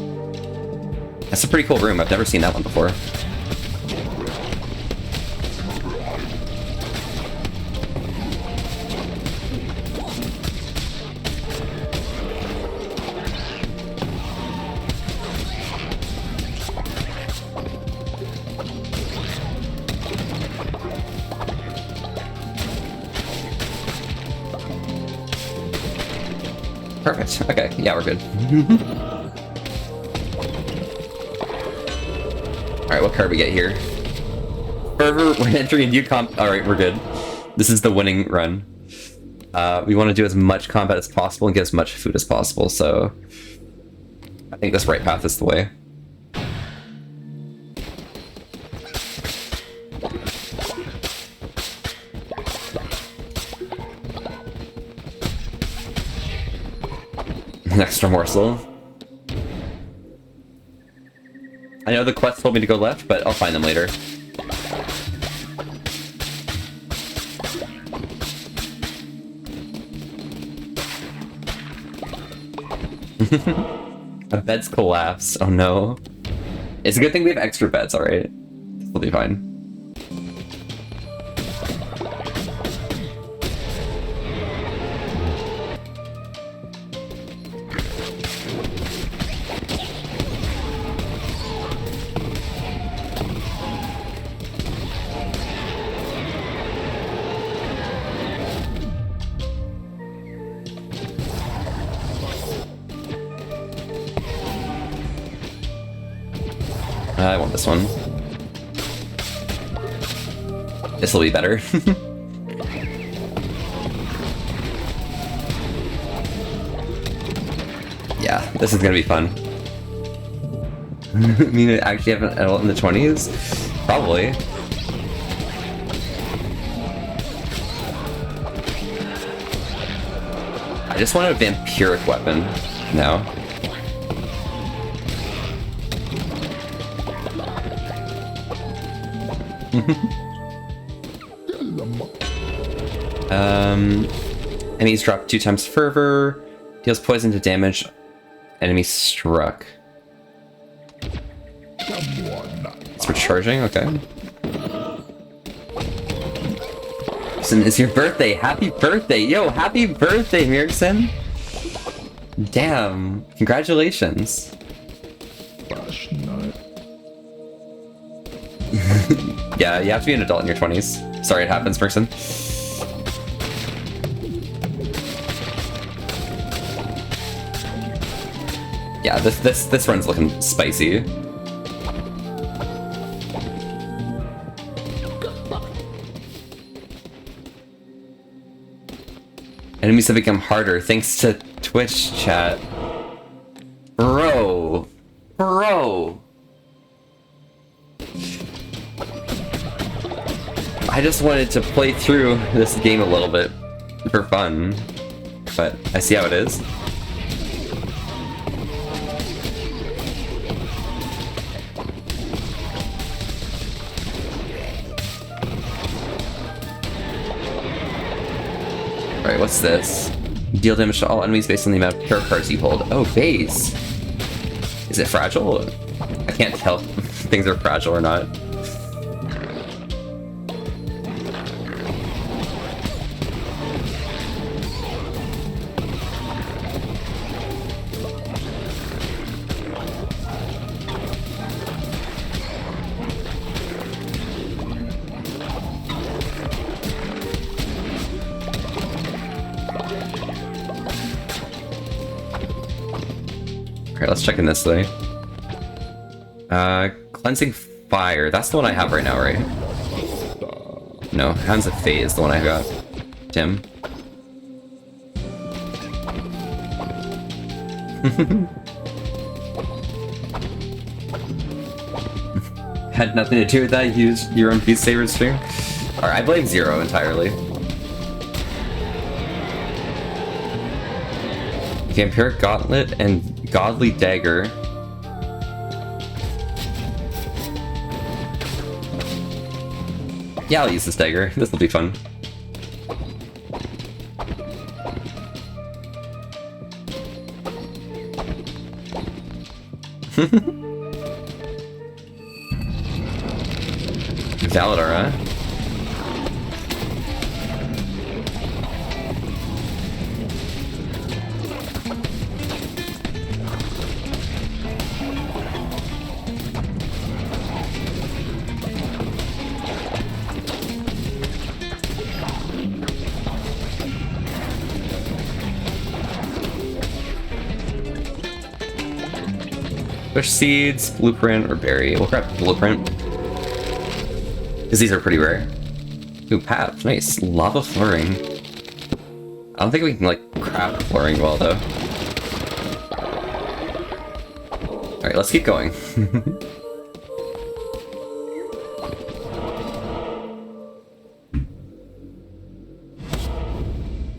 That's a pretty cool room, I've never seen that one before. Perfect. Okay, yeah, we're good. Alright, what card we get here? Fervor, we're entering a new comp. Alright, we're good. This is the winning run. We want to do as much combat as possible and get as much food as possible, so I think this right path is the way. An extra morsel. I know the quest told me to go left, but I'll find them later. A bed's collapsed. Oh no. It's a good thing we have extra beds, alright? This will be fine. I want this one. This will be better. Yeah, this is gonna be fun. I mean, I actually have an adult in the 20s? Probably. I just want a vampiric weapon now. Enemies drop 2 times fervor. Deals poison to damage. Enemy struck. It's for charging, okay. Listen, it's your birthday. Happy birthday. Yo, happy birthday, Mirkson. Damn. Congratulations. Flash nut. Yeah, you have to be an adult in your 20s. Sorry it happens, Mirkson. Yeah, this run's looking spicy. Enemies have become harder thanks to Twitch chat. Bro. I just wanted to play through this game a little bit for fun, but I see how it is. Alright, what's this? Deal damage to all enemies based on the amount of tarot cards you hold. Oh, base! Is it fragile? I can't tell if things are fragile or not. Alright, let's check in this way. Cleansing Fire. That's the one I have right now, right? No, Hands of Fate is the one I got. Tim. Had nothing to do with that. Use your own Beast Saber stream. Alright, I blame Zero entirely. Vampiric Gauntlet and Godly Dagger. Yeah, I'll use this dagger. This will be fun. Valadar, huh? Push Seeds, Blueprint, or Berry. We'll grab Blueprint. Because these are pretty rare. Ooh, Path. Nice. Lava Flooring. I don't think we can, like, craft Flooring well, though. Alright, let's keep going.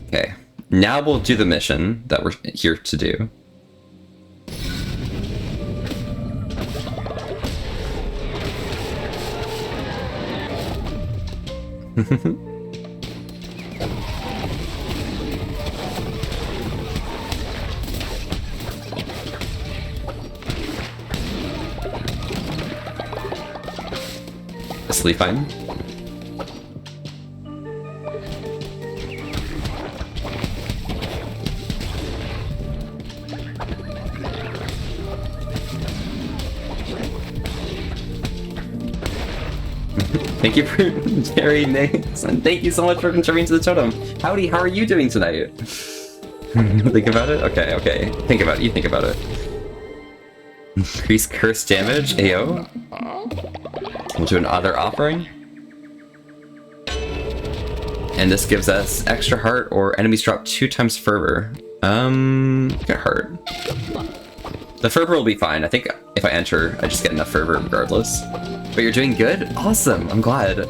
Okay. Now we'll do the mission that we're here to do. This will be fine. Thank you for Jerry Nates, and thank you so much for contributing to the totem. Howdy, how are you doing tonight? Think about it? Okay, okay. Think about it. You think about it. Increase curse damage, AO. We'll do another offering. And this gives us extra heart or enemies drop 2 times fervor. Get heart. The fervor will be fine. I think if I enter, I just get enough fervor regardless. But you're doing good? Awesome, I'm glad.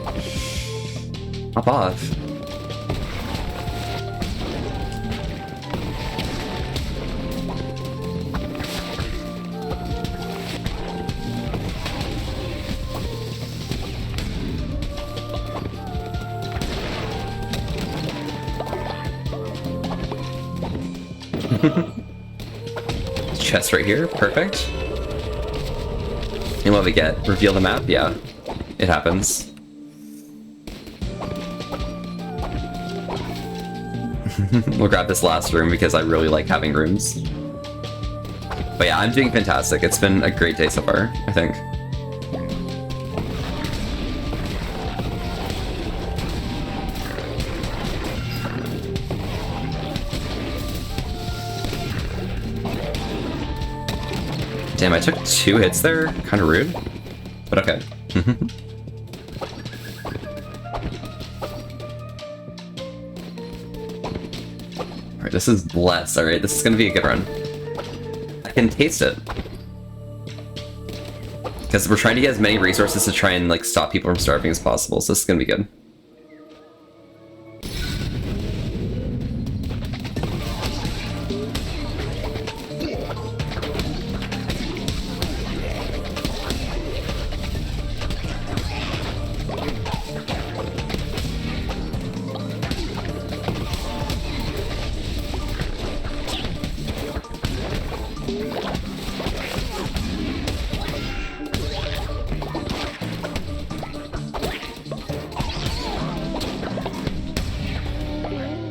Hop off. Chest right here, perfect. And what we get? Reveal the map? Yeah, it happens. We'll grab this last room because I really like having rooms. But yeah, I'm doing fantastic. It's been a great day so far, I think. Damn, I took 2 hits there? Kind of rude. But okay. Alright, this is blessed. Alright, this is gonna be a good run. I can taste it. Because we're trying to get as many resources to try and like stop people from starving as possible, so this is gonna be good.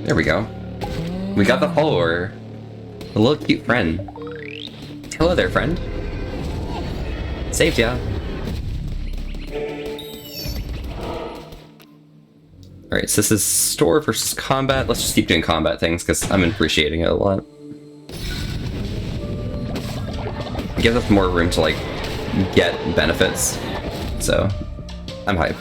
There we go. We got the follower. A little cute friend. Hello there, friend. Saved ya. Alright, so this is store versus combat. Let's just keep doing combat things because I'm appreciating it a lot. It gives us more room to like get benefits. So I'm hyped.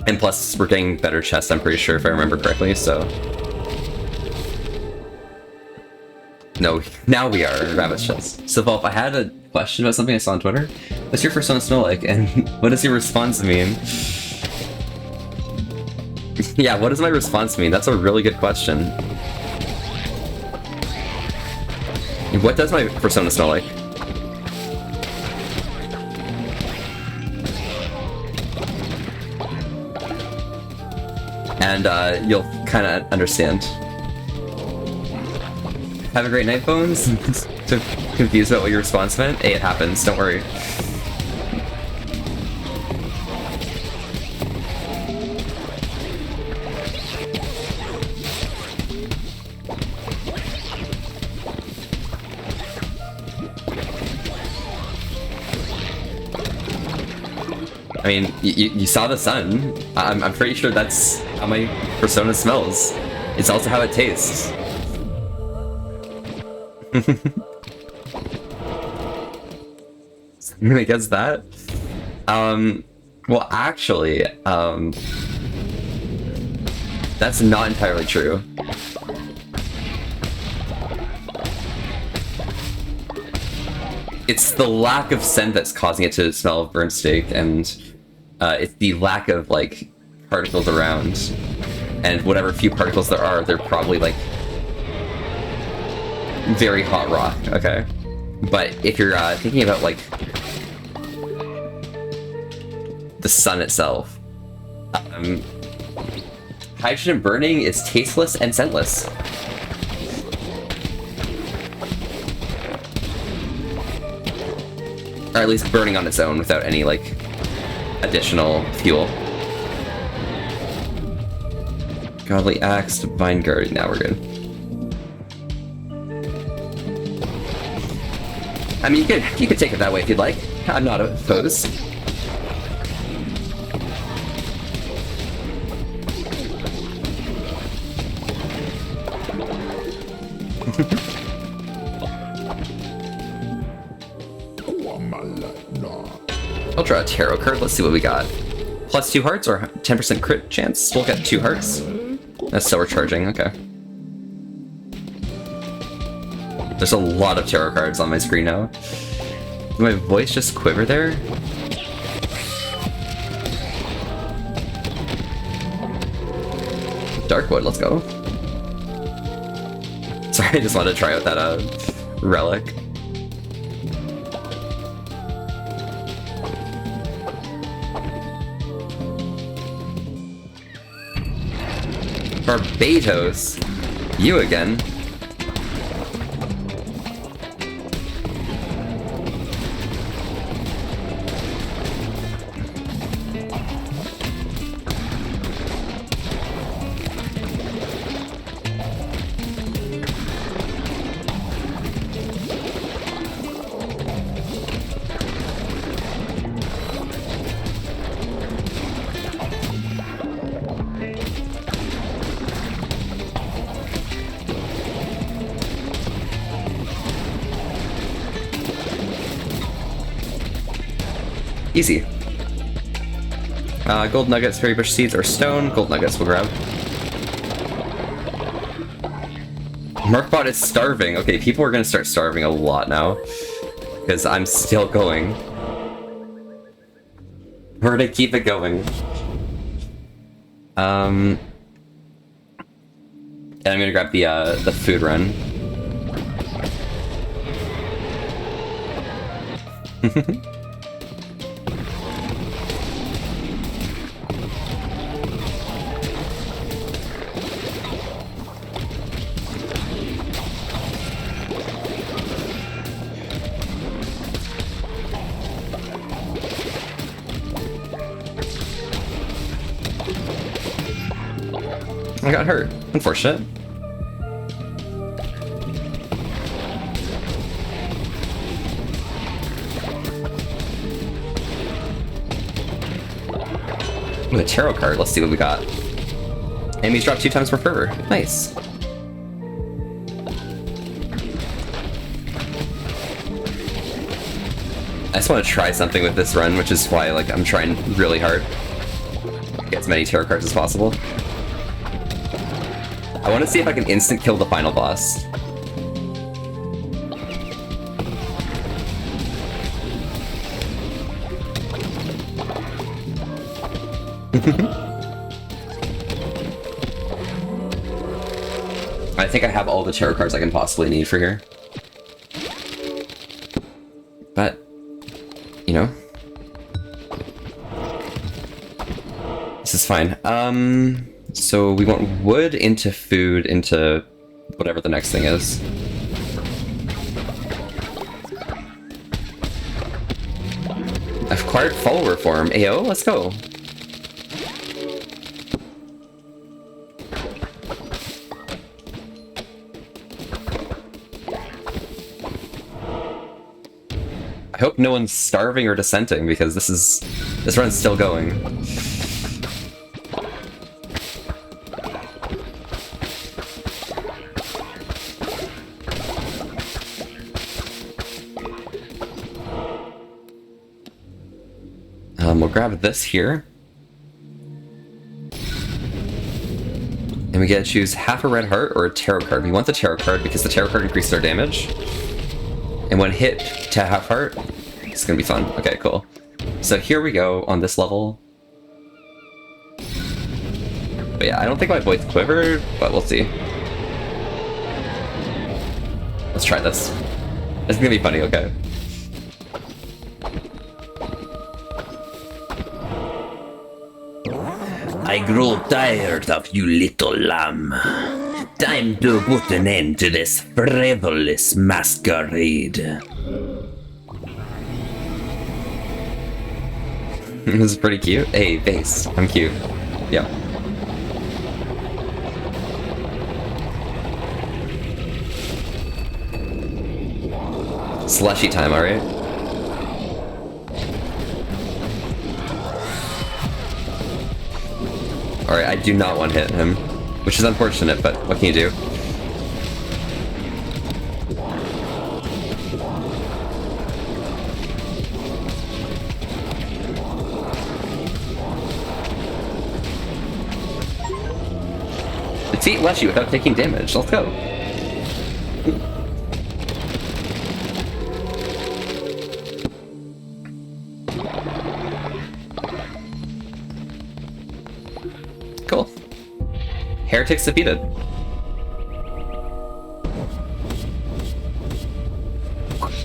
And plus, we're getting better chests, I'm pretty sure, if I remember correctly, so... No, now we are rabbit chests. So, Volp, I had a question about something I saw on Twitter. What's your persona smell like, and what does your response mean? Yeah, what does my response mean? That's a really good question. What does my persona smell like? And you'll kind of understand. Have a great night, Bones. So confused about what your response meant? Hey, it happens, don't worry. I mean, you saw the sun. I'm pretty sure that's how my persona smells. It's also how it tastes. I guess that? Well, actually, that's not entirely true. It's the lack of scent that's causing it to smell of burnt steak, and it's the lack of, like, particles around. And whatever few particles there are, they're probably, like, very hot rock, okay? But if you're thinking about, like, the sun itself, hydrogen burning is tasteless and scentless. Or at least burning on its own without any, like, additional fuel. Godly Axe, Divine Guardian. Now we're good. I mean, you could take it that way if you'd like. I'm not opposed. I'll draw a tarot card. Let's see what we got. Plus 2 hearts or 10% crit chance. We'll get 2 hearts. That's still recharging. Okay. There's a lot of tarot cards on my screen now. Did my voice just quiver there? Darkwood, let's go. Sorry, I just wanted to try out that relic. Barbados? You again? Easy. Gold nuggets, fairy bush seeds, or stone. Gold nuggets we'll grab. Merkbot is starving. Okay, people are gonna start starving a lot now. Because I'm still going. We're gonna keep it going. And I'm gonna grab the food run. I got hurt. Unfortunate. Ooh, a tarot card. Let's see what we got. Enemies drop 2 times per fervor. Nice. I just want to try something with this run, which is why I'm trying really hard to get as many tarot cards as possible. I want to see if I can instant kill the final boss. I think I have all the tarot cards I can possibly need for here. But, you know. This is fine. So we want wood into food into whatever the next thing is. I've acquired follower form. Ayo, let's go. I hope no one's starving or dissenting because this run's still going. We'll grab this here. And we get to choose half a red heart or a tarot card. We want the tarot card because the tarot card increases our damage. And when hit to half heart, it's gonna be fun. Okay, cool. So here we go on this level. But yeah, I don't think my voice quivered, but we'll see. Let's try this. It's gonna be funny, okay. I grow tired of you, little lamb. Time to put an end to this frivolous masquerade. This is pretty cute. Hey, base. I'm cute. Yeah. Slushy time, alright? Alright, I do not want to hit him, which is unfortunate, but what can you do? Defeat Leshy without taking damage. Let's go. Cool. Heretics defeated.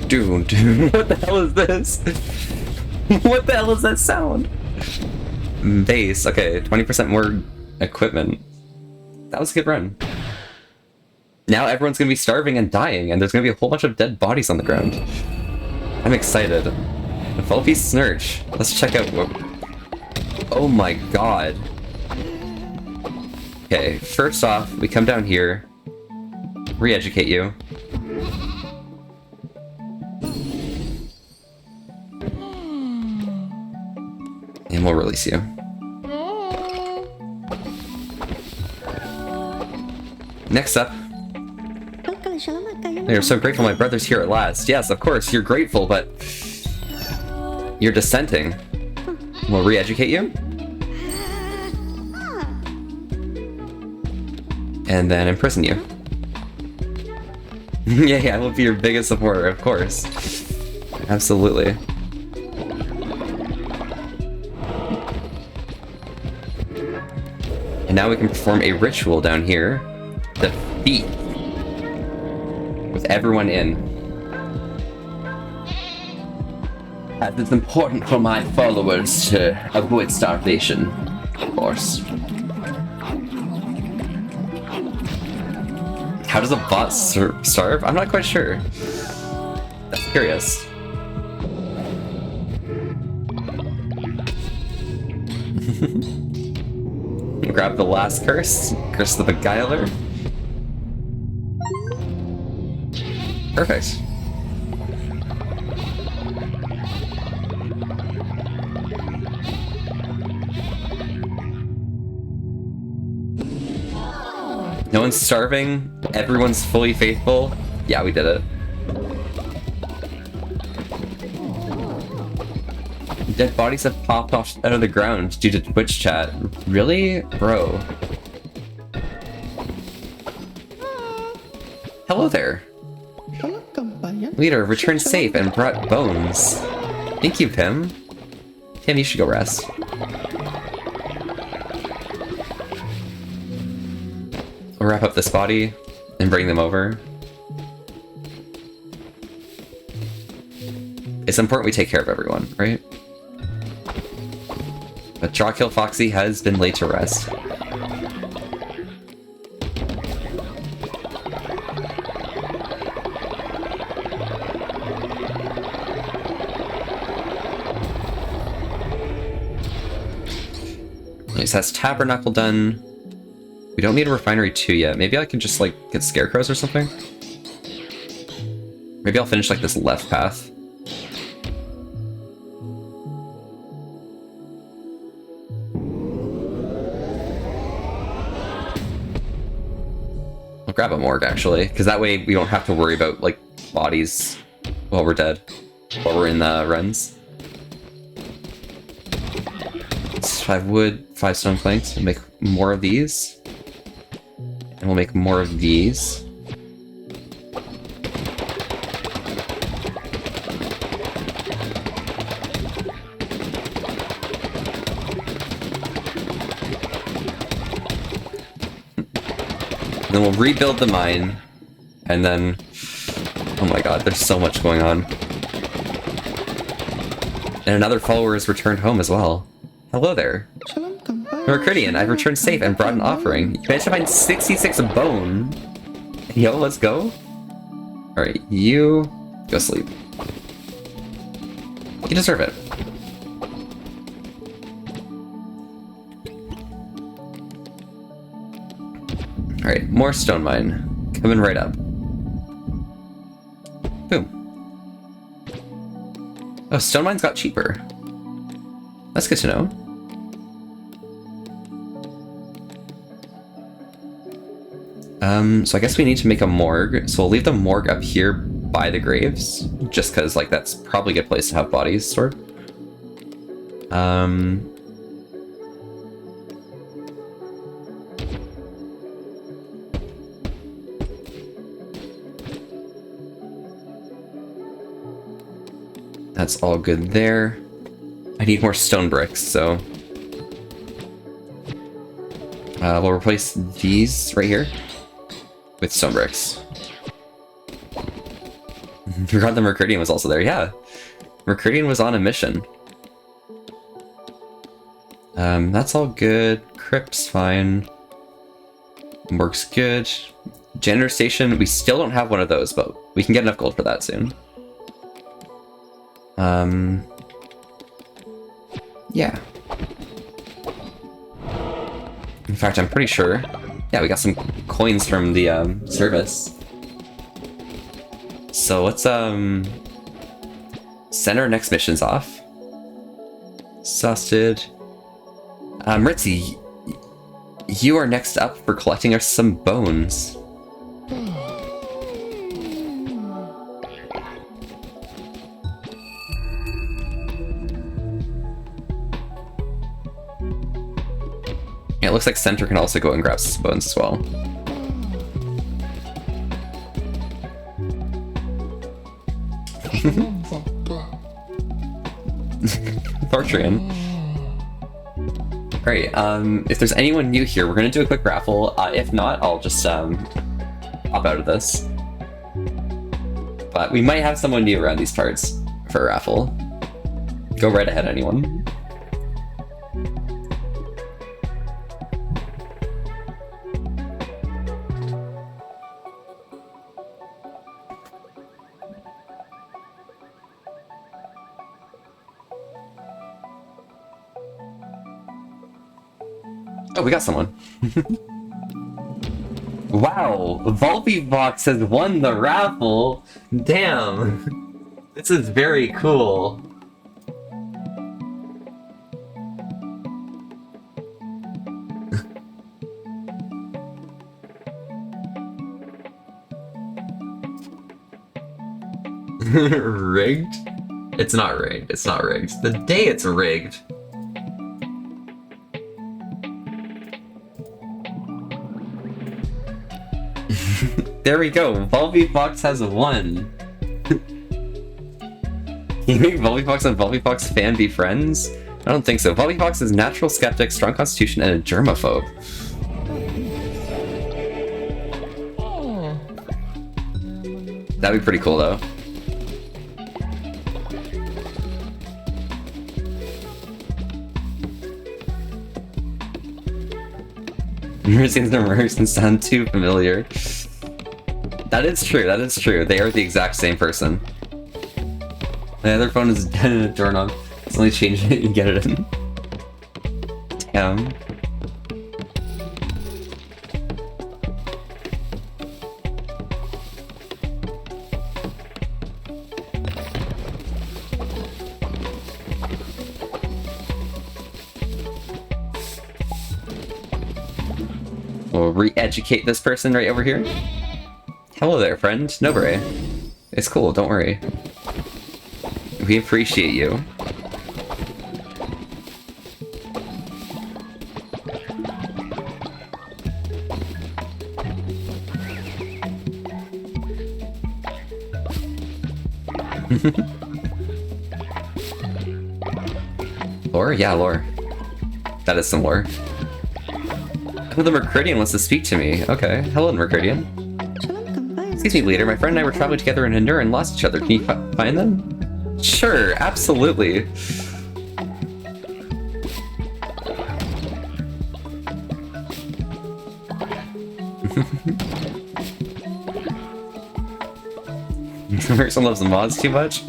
Dude, what the hell is this? What the hell is that sound? Base. Okay, 20% more equipment. That was a good run. Now everyone's gonna be starving and dying, and there's gonna be a whole bunch of dead bodies on the ground. I'm excited. Fulpy Snurch. Let's check out what... Oh my god. Okay, first off, we come down here, re-educate you. And we'll release you. Next up. We are so grateful my brother's here at last. Yes, of course, you're grateful, but... You're dissenting. We'll re-educate you. And then imprison you. Yeah, I will be your biggest supporter, of course. Absolutely. And now we can perform a ritual down here. Defeat. With everyone in. As it's important for my followers to avoid starvation, of course. How does a bot starve? I'm not quite sure. That's curious. Grab the last curse. Curse the Beguiler. Perfect. No one's starving. Everyone's fully faithful. Yeah, we did it. Dead bodies have popped off out of the ground due to Twitch chat. Really? Bro. Hello there. Leader, returned safe and brought bones. Thank you, Pim. Pim, you should go rest. We'll wrap up this body and bring them over. It's important we take care of everyone, right? But Drawkill Foxy has been laid to rest. Nice, that's Tabernacle done. We don't need a Refinery 2 yet. Maybe I can just, like, get Scarecrows or something? Maybe I'll finish, like, this left path. I'll grab a Morgue, actually, because that way we don't have to worry about, like, bodies while we're dead. While we're in the runs. It's 5 wood, 5 stone planks. We'll make more of these. And we'll make more of these. Then we'll rebuild the mine. And then... Oh my god, there's so much going on. And another follower has returned home as well. Hello there. Mercridian, I've returned safe and brought an offering. You managed to find 66 bone. Yo, let's go. Alright, you go sleep. You deserve it. Alright, more stone mine. Coming right up. Boom. Oh, stone mines got cheaper. That's good to know. So I guess we need to make a morgue. So we'll leave the morgue up here by the graves, just because like that's probably a good place to have bodies stored. That's all good there. I need more stone bricks, so we'll replace these right here with stone bricks. Forgot the Mercurian was also there. Yeah, Mercurian was on a mission. That's all good. Crypt's fine. Works good. Janitor station, we still don't have one of those, but we can get enough gold for that soon. Yeah. In fact, I'm pretty sure. Yeah, we got some coins from the service. So let's send our next missions off. Susted. Ritzy, you are next up for collecting us some bones. It looks like Center can also go and grab some bones as well. Thortrian. Alright, if there's anyone new here, we're gonna do a quick raffle. If not, I'll just hop out of this. But we might have someone new around these parts for a raffle. Go right ahead, anyone. Oh, we got someone. Wow, Volpivox has won the raffle. Damn, this is very cool. Rigged? It's not rigged. It's not rigged. The day it's rigged. There we go. Volpivox has won. Can you make Volpivox and Volpivox fan be friends? I don't think so. Volpivox is natural skeptic, strong constitution, and a germaphobe. That'd be pretty cool, though. Mercians and Mercians sound too familiar. That is true, that is true. They are the exact same person. My other phone is dead in a doorknob. It's only changing it and get it in. Damn. We'll re-educate this person right over here. Hello there, friend. Nobare. It's cool, don't worry. We appreciate you. Lore? Yeah, lore. That is some lore. Oh, the Mercurian wants to speak to me. Okay. Hello, Mercurian. Excuse me, leader. My friend and I were traveling together in Endure and lost each other. Can you find them? Sure, absolutely. Merson loves the mods too much.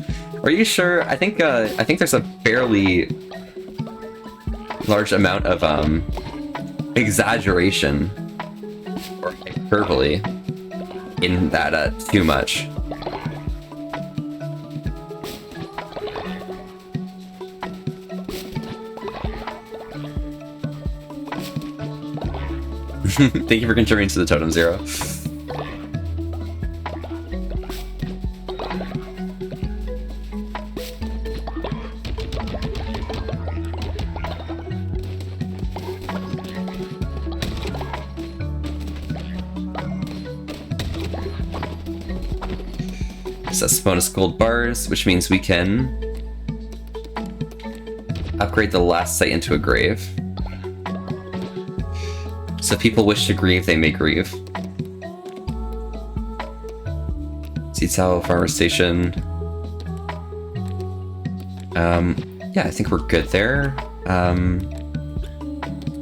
Are you sure? I think there's a fairly large amount of exaggeration or hyperbole in that too much. Thank you for contributing to the totem, Zero. Says bonus gold bars, which means we can upgrade the last site into a grave. So if people wish to grieve, they may grieve. Seatsow, Farmer Station. Yeah, I think we're good there.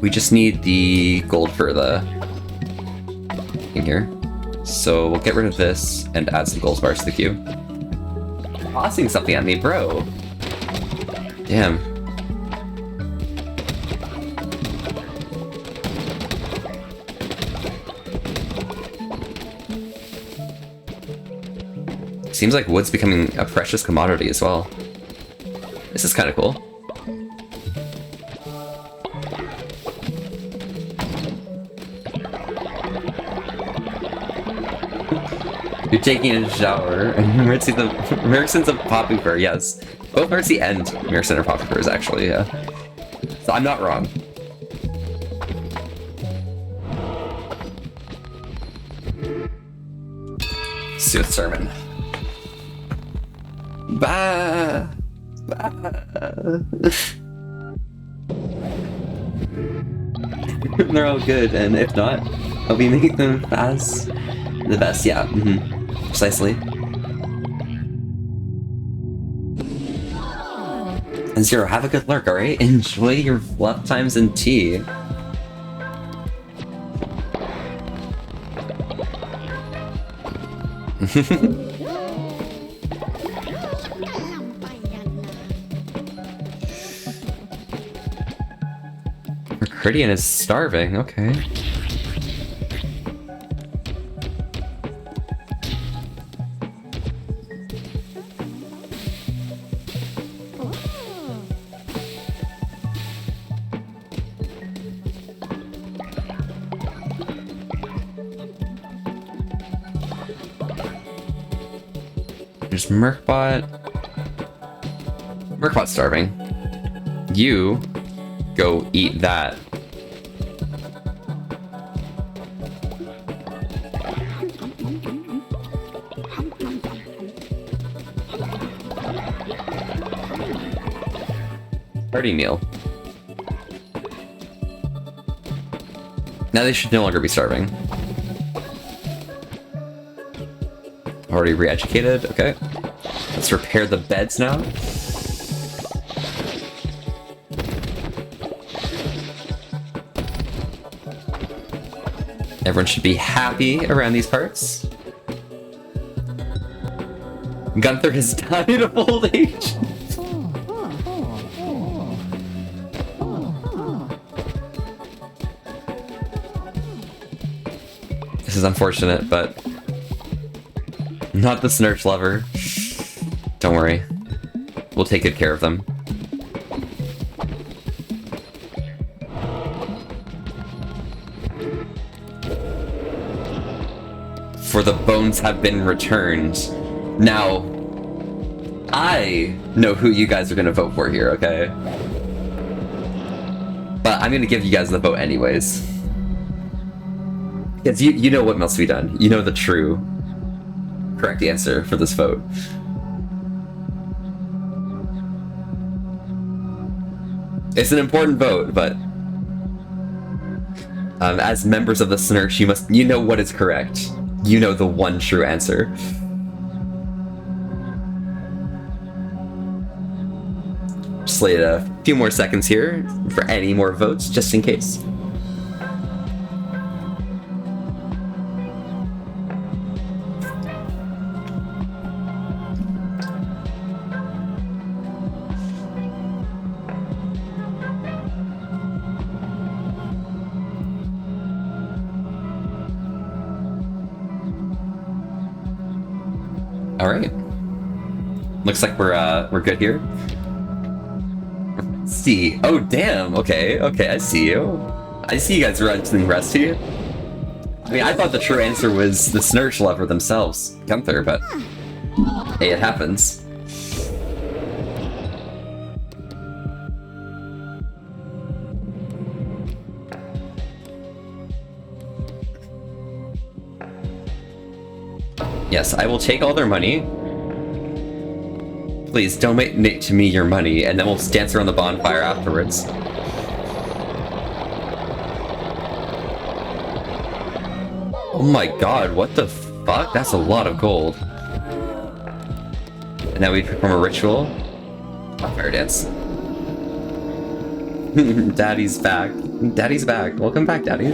We just need the gold for the thing here. So we'll get rid of this and add some gold bars to the queue. Tossing something at me, bro. Damn. Seems like wood's becoming a precious commodity as well. This is kind of cool. You're taking a shower, and Mercson's a poppy fur, yes. Both Mercy and Mercson are poppy furs, actually, yeah. So I'm not wrong. Sooth Sermon. Bah! Bah! They're all good, and if not, I'll be making them as the best, yeah. Precisely. And Zero, have a good lurk, alright? Enjoy your fluff times and tea. Mercuridian is starving, okay. There's Merkbot. Merkbot's starving. You go eat that. Party meal. Now they should no longer be starving. Already re-educated, okay. Let's repair the beds now. Everyone should be happy around these parts. Gunther has died of old age. This is unfortunate, but not the Snurch lover. Don't worry. We'll take good care of them. For the bones have been returned. Now, I know who you guys are gonna vote for here, okay? But I'm gonna give you guys the vote anyways. Because you know what must be done. You know the true correct answer for this vote. It's an important vote, but as members of the Snurch, you know what is correct. You know the one true answer. Just wait a few more seconds here for any more votes, just in case. All right. Looks like we're good here. Let's see. Oh damn. Okay. I see you. I see you guys running Rusty. mean, I thought the true answer was the Snurch lover themselves, Gunther, but hey, it happens. Yes, I will take all their money. Please donate to me your money, and then we'll dance around the bonfire afterwards. Oh my god, what the fuck? That's a lot of gold. And now we perform a ritual. Bonfire dance. Daddy's back. Daddy's back. Welcome back, Daddy.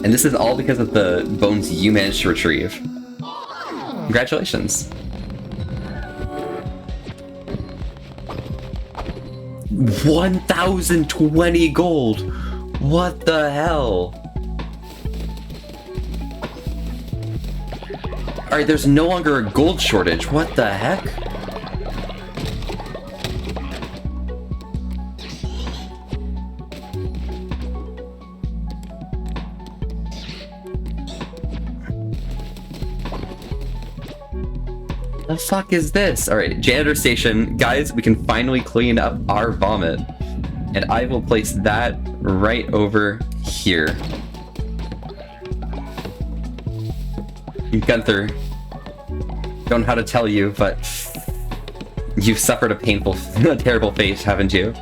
And this is all because of the bones you managed to retrieve. Congratulations. 1,020 gold! What the hell? Alright, there's no longer a gold shortage. What the heck? The fuck is this? Alright, janitor station. Guys, we can finally clean up our vomit. And I will place that right over here. Gunther, don't know how to tell you, but you've suffered a painful, a terrible fate, haven't you?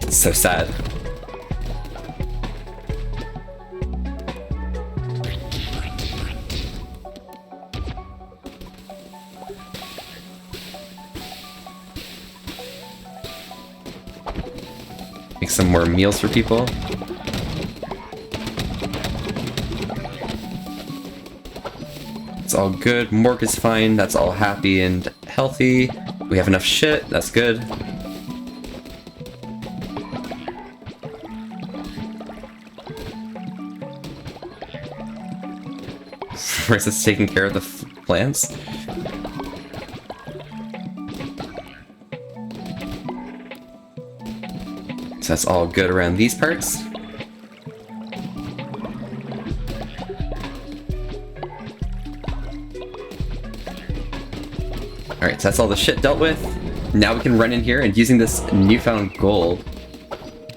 It's so sad. Make some more meals for people. It's all good. Mork is fine. That's all happy and healthy. We have enough shit. That's good. Where's this taking care of the plants? So that's all good around these parts. Alright, so that's all the shit dealt with. Now we can run in here and using this newfound gold.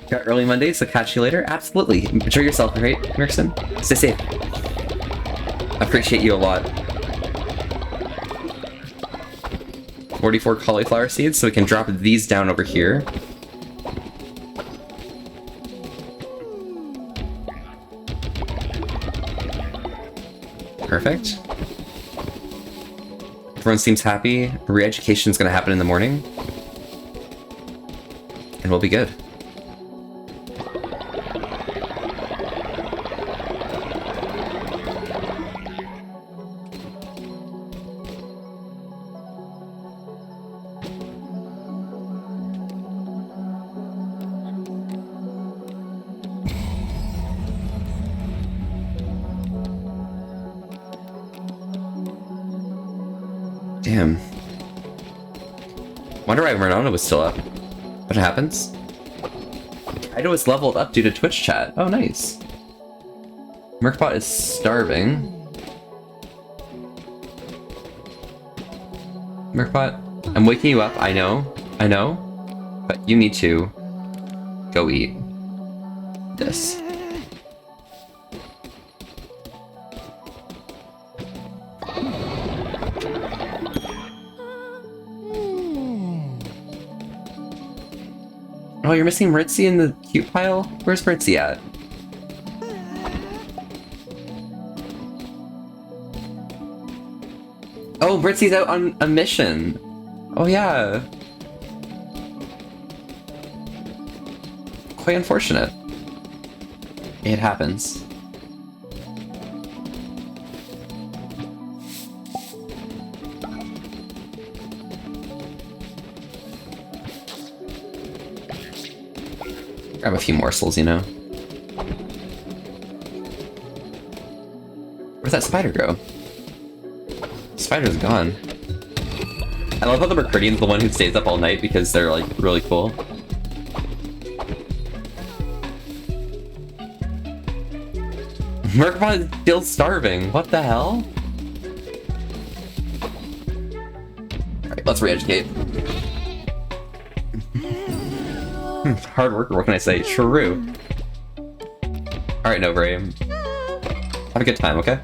Got early Monday, so catch you later. Absolutely. Enjoy yourself, right, Merkson? Stay safe. Appreciate you a lot. 44 cauliflower seeds, so we can drop these down over here. Perfect. Everyone seems happy. Re-education is going to happen in the morning. And we'll be good. Damn. Wonder why Renona was still up. What happens? Kaido was leveled up due to Twitch chat. Oh, nice. Merkbot is starving. Merkbot, I'm waking you up. I know. But you need to go eat this. Oh, you're missing Ritzy in the cute pile? Where's Ritzy at? Oh, Ritzy's out on a mission. Oh, yeah. Quite unfortunate. It happens. Grab a few morsels, you know. Where'd that spider go? Spider's gone. I love how the Mercurian's the one who stays up all night because they're like really cool. Merkabah is still starving. What the hell? Alright, let's re-educate. Hard worker, what can I say? True. Alright, Nobre. Have a good time, okay?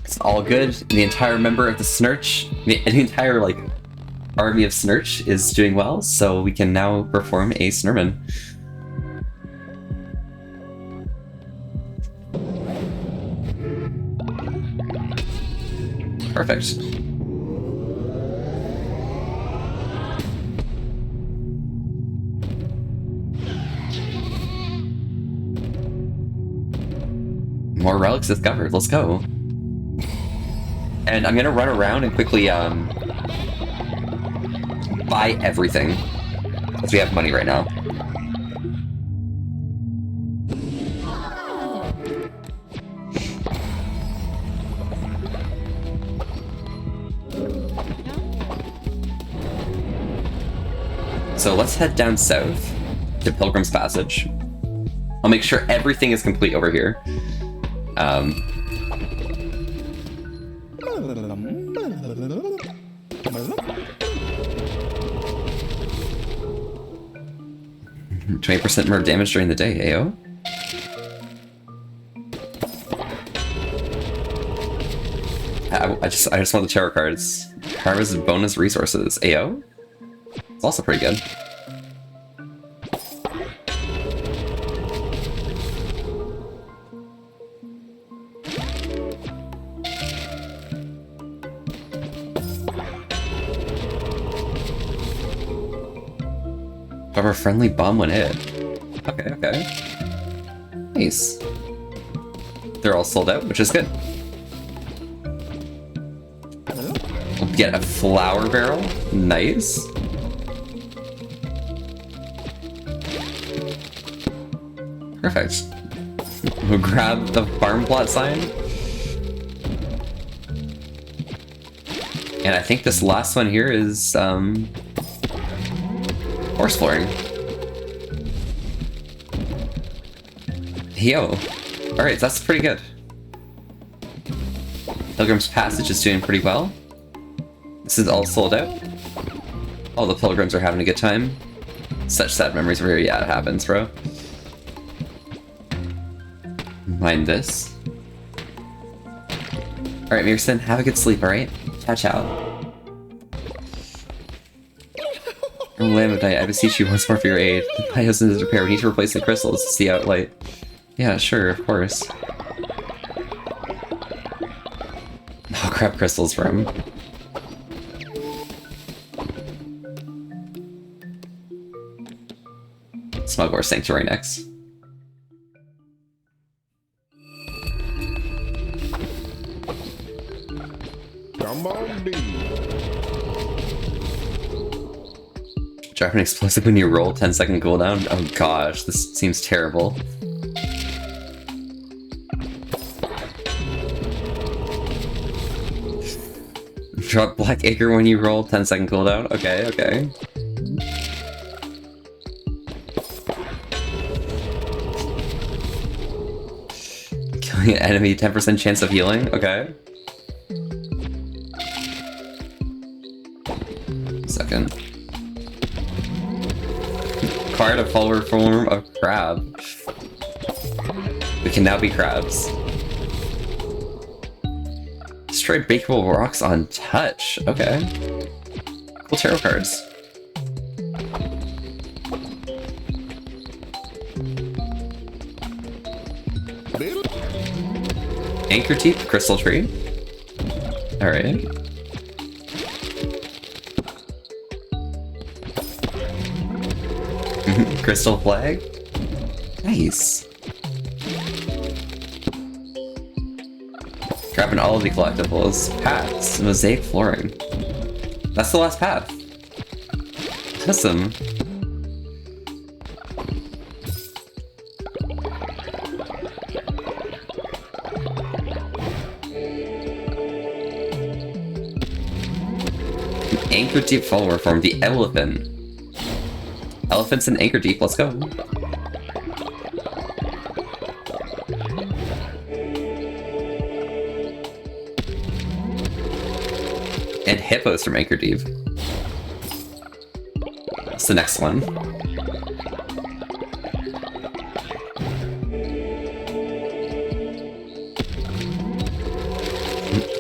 It's all good. The entire member of the Snurch, the entire, like, army of Snurch is doing well, so we can now perform a Snurman. Perfect. More relics discovered. Let's go. And I'm gonna run around and quickly buy everything, because we have money right now. So let's head down south to Pilgrim's Passage. I'll make sure everything is complete over here. 20% more damage during the day, AO? I just want the tarot cards. Harvest bonus resources, AO? It's also pretty good. Cover friendly bomb when hit. Okay, okay. Nice. They're all sold out, which is good. We'll get a flour barrel. Nice. Perfect. We'll grab the farm plot sign. And I think this last one here is, horse flooring. Yo. Alright, that's pretty good. Pilgrim's Passage is doing pretty well. This is all sold out. All the pilgrims are having a good time. Such sad memories of here. Yeah, it happens, bro. Mind this. Alright, Mirson, have a good sleep, alright? Ciao, ciao. Oh, Lamb of Night, I beseech you once more for your aid. My husband is repaired. We need to replace the crystals to see out light. Yeah, sure, of course. I'll grab crystals for him. Smuggler Sanctuary next. Drop an explosive when you roll, 10-second cooldown. Oh gosh, this seems terrible. Drop Black Acre when you roll, 10-second cooldown. Okay, okay. Killing an enemy, 10% chance of healing. Okay. Second. Acquired a follower form of crab. We can now be crabs. Destroy bakeable rocks on touch. Okay. Cool tarot cards. Anchor Teeth, Crystal Tree. Alright. Crystal Flag. Nice. Grabbing all of the collectibles. Paths. Mosaic flooring. That's the last path. Awesome. Anchor Deep follower form, the elephant. Elephants in Anchor Deep, let's go. And hippos from Anchor Deep. That's the next one.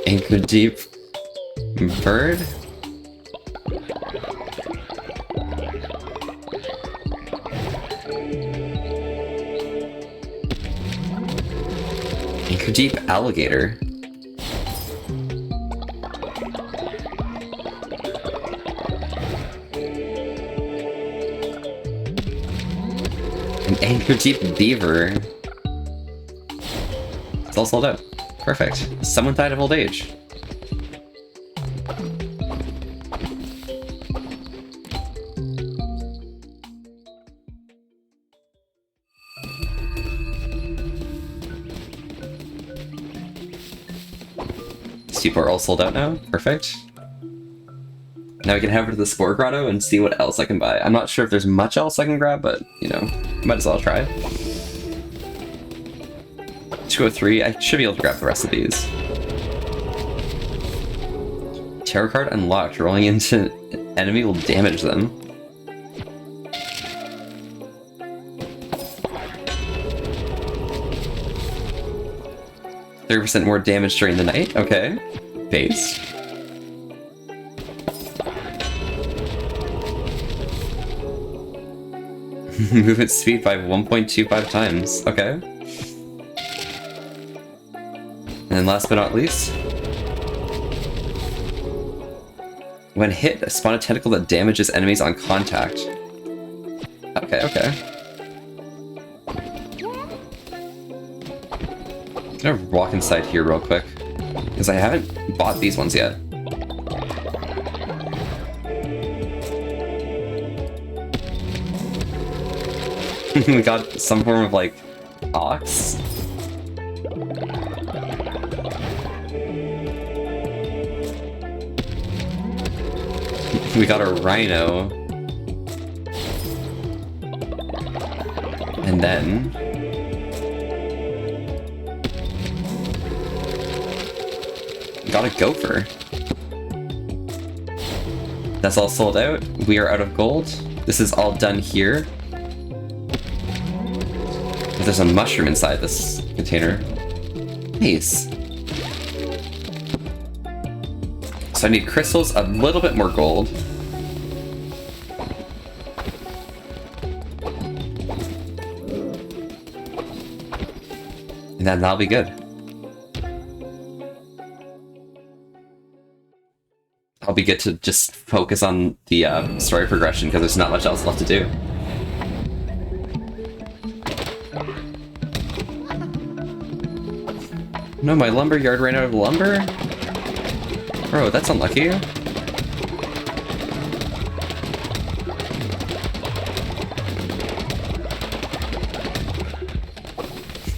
Anchor Deep bird. Anchor Deep alligator. An Anchor Deep beaver. It's all sold out. Perfect. Someone died of old age. These people are all sold out now. Perfect. Now we can head over to the Spore Grotto and see what else I can buy. I'm not sure if there's much else I can grab, but, you know, might as well try. 203, I should be able to grab the rest of these. Tarot card unlocked. Rolling into enemy will damage them. %more damage during the night. Okay. Base. Movement speed by 1.25 times. Okay. And last but not least, when hit, spawn a tentacle that damages enemies on contact. Okay, okay. I'm gonna walk inside here real quick, because I haven't bought these ones yet. We got some form of, like, ox? We got a rhino. And then... got a gopher. That's all sold out. We are out of gold. This is all done here. There's a mushroom inside this container. Nice. So I need crystals, a little bit more gold. And then that'll be good. I'll be good to just focus on the story progression because there's not much else left to do. No, my lumber yard ran out of lumber? Bro, that's unlucky.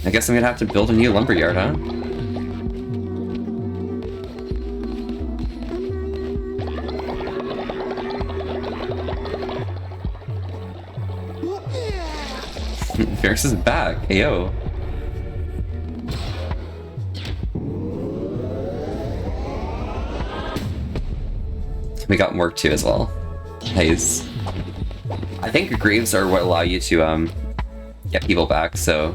I guess I'm gonna have to build a new lumber yard, huh? Ferris is back. Hey, yo. We got work too as well. Nice. I think greaves are what allow you to get people back, so...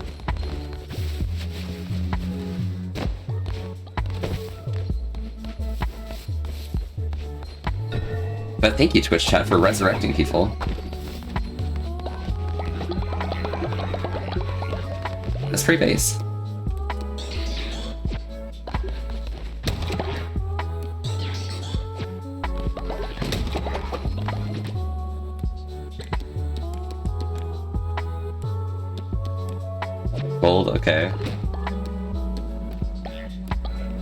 But thank you, Twitch chat, for resurrecting people. That's pretty base. Gold, okay.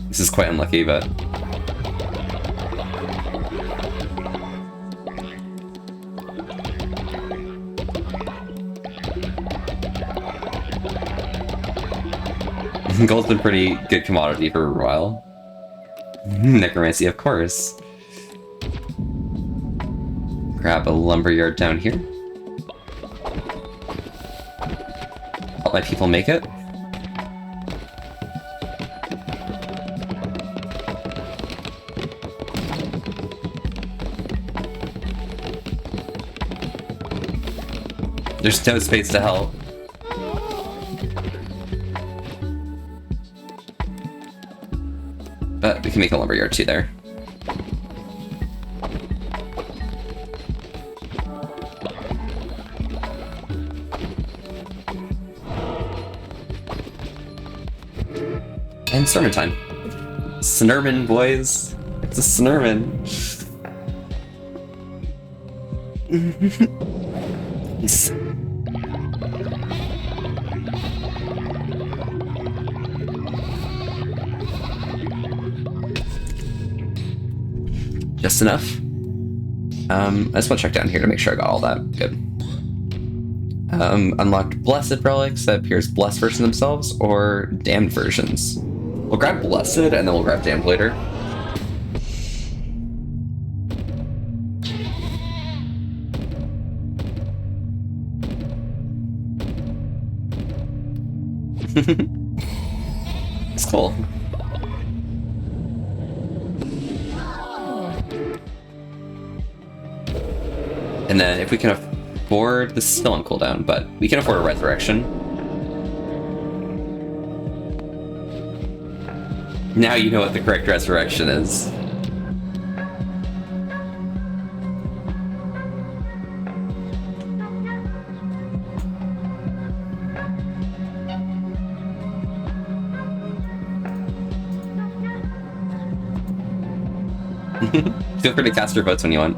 This is quite unlucky, but... Gold's been pretty good commodity for a while. Necromancy, of course. grab a lumberyard down here. Help my people make it. There's no space to help. But we can make a lumberyard too there. And sermon time. Snurman, boys. It's a snurman. Just enough. I just want to check down here to make sure I got all that. Good. Unlocked blessed relics that appears blessed versions themselves or damned versions. We'll grab blessed and then we'll grab damned later. It's cool. And then if we can afford, this is still on cooldown, but we can afford a resurrection. Now you know what the correct resurrection is. Feel free to cast your votes when you want.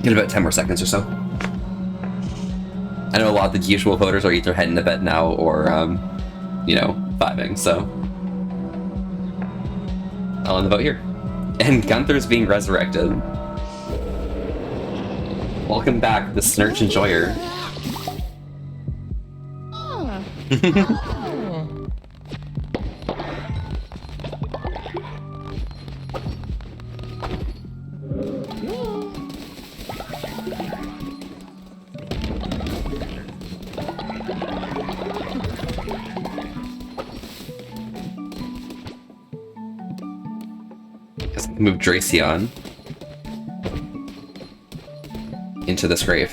Get about 10 more seconds or so. I know a lot of the usual voters are either heading to bed now or, you know, vibing, so I'll end the vote here. And Gunther's being resurrected. Welcome back, the Snurch Enjoyer. Move Dracion into this grave.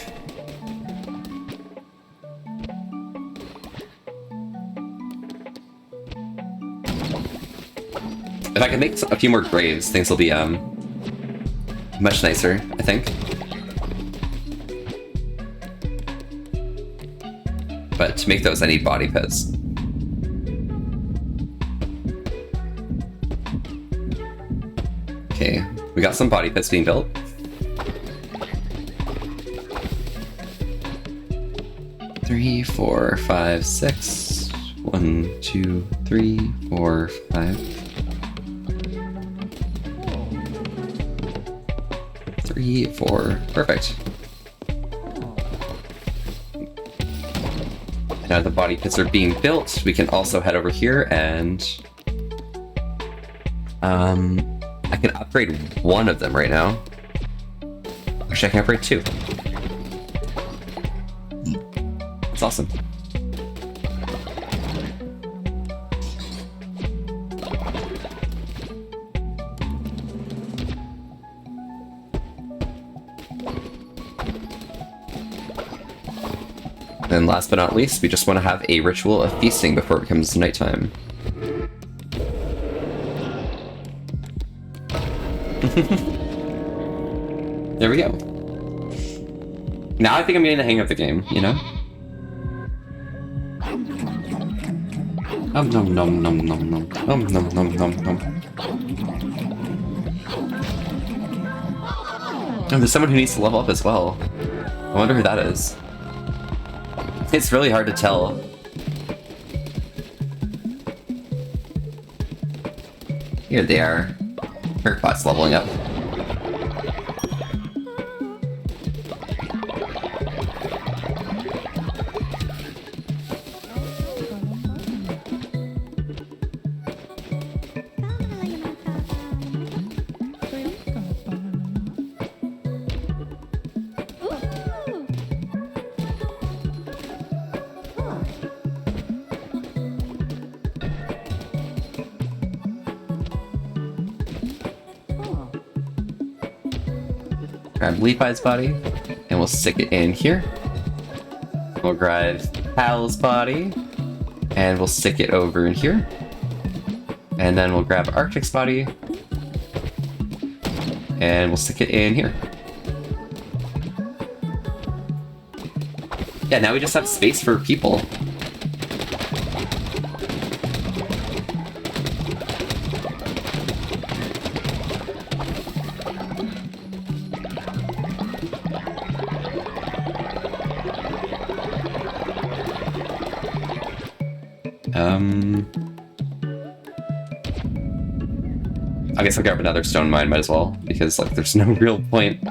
If I can make a few more graves, things will be much nicer, I think. But to make those, I need body pits. Okay, we got some body pits being built. Three, 4, 5, 6. 1, 2, 3, 4, 5. 3, 4. Perfect. Now the body pits are being built, we can also head over here and I can upgrade one of them right now. Actually, I can upgrade 2. It's awesome. And last but not least, we just want to have a ritual of feasting before it becomes nighttime. There we go. Now I think I'm getting the hang of the game, you know? Nom nom nom nom nom nom nom nom nom nom nom. Oh, there's someone who needs to level up as well. I wonder who that is. It's really hard to tell. Here they are. Kirkbot's leveling up. Grab Levi's body, and we'll stick it in here. We'll grab Hal's body, and we'll stick it over in here. And then we'll grab Arctic's body, and we'll stick it in here. Yeah, now we just have space for people. I guess I'll grab another stone mine, might as well, because like there's no real point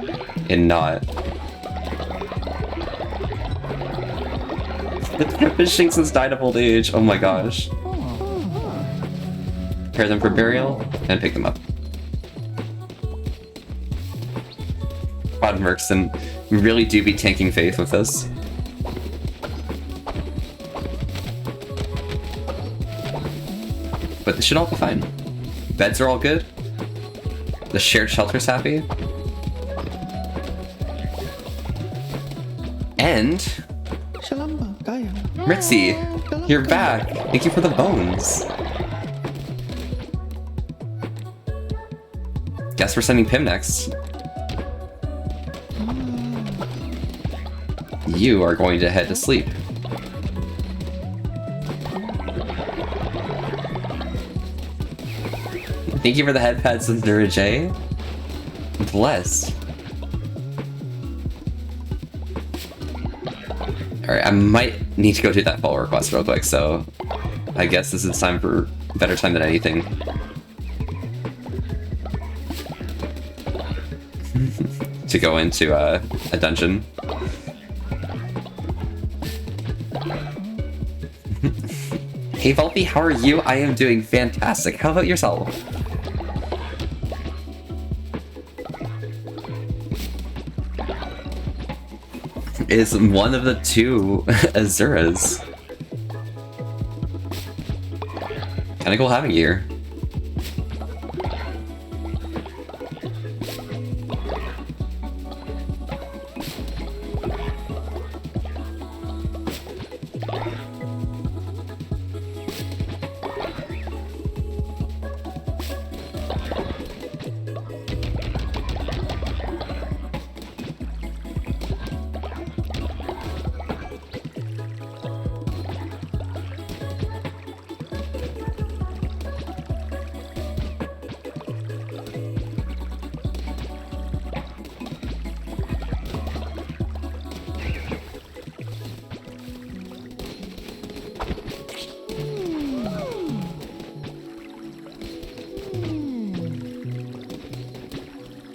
in not. The fishing since died of old age. Oh my gosh. Prepare them for burial and pick them up. Quad Merkston, we really do be tanking faith with this. But this should all be fine. Beds are all good. The shared shelter's happy. And Ritzy, you're back. Thank you for the bones. Guess we're sending Pim next. You are going to head to sleep. Thank you for the head pads, Zura J. Blessed. Alright, I might need to go do that fall request real quick, so I guess this is time for better time than anything. To go into a dungeon. Hey Volpe, how are you? I am doing fantastic. How about yourself? Is one of the two Azuras. Kinda cool having you here.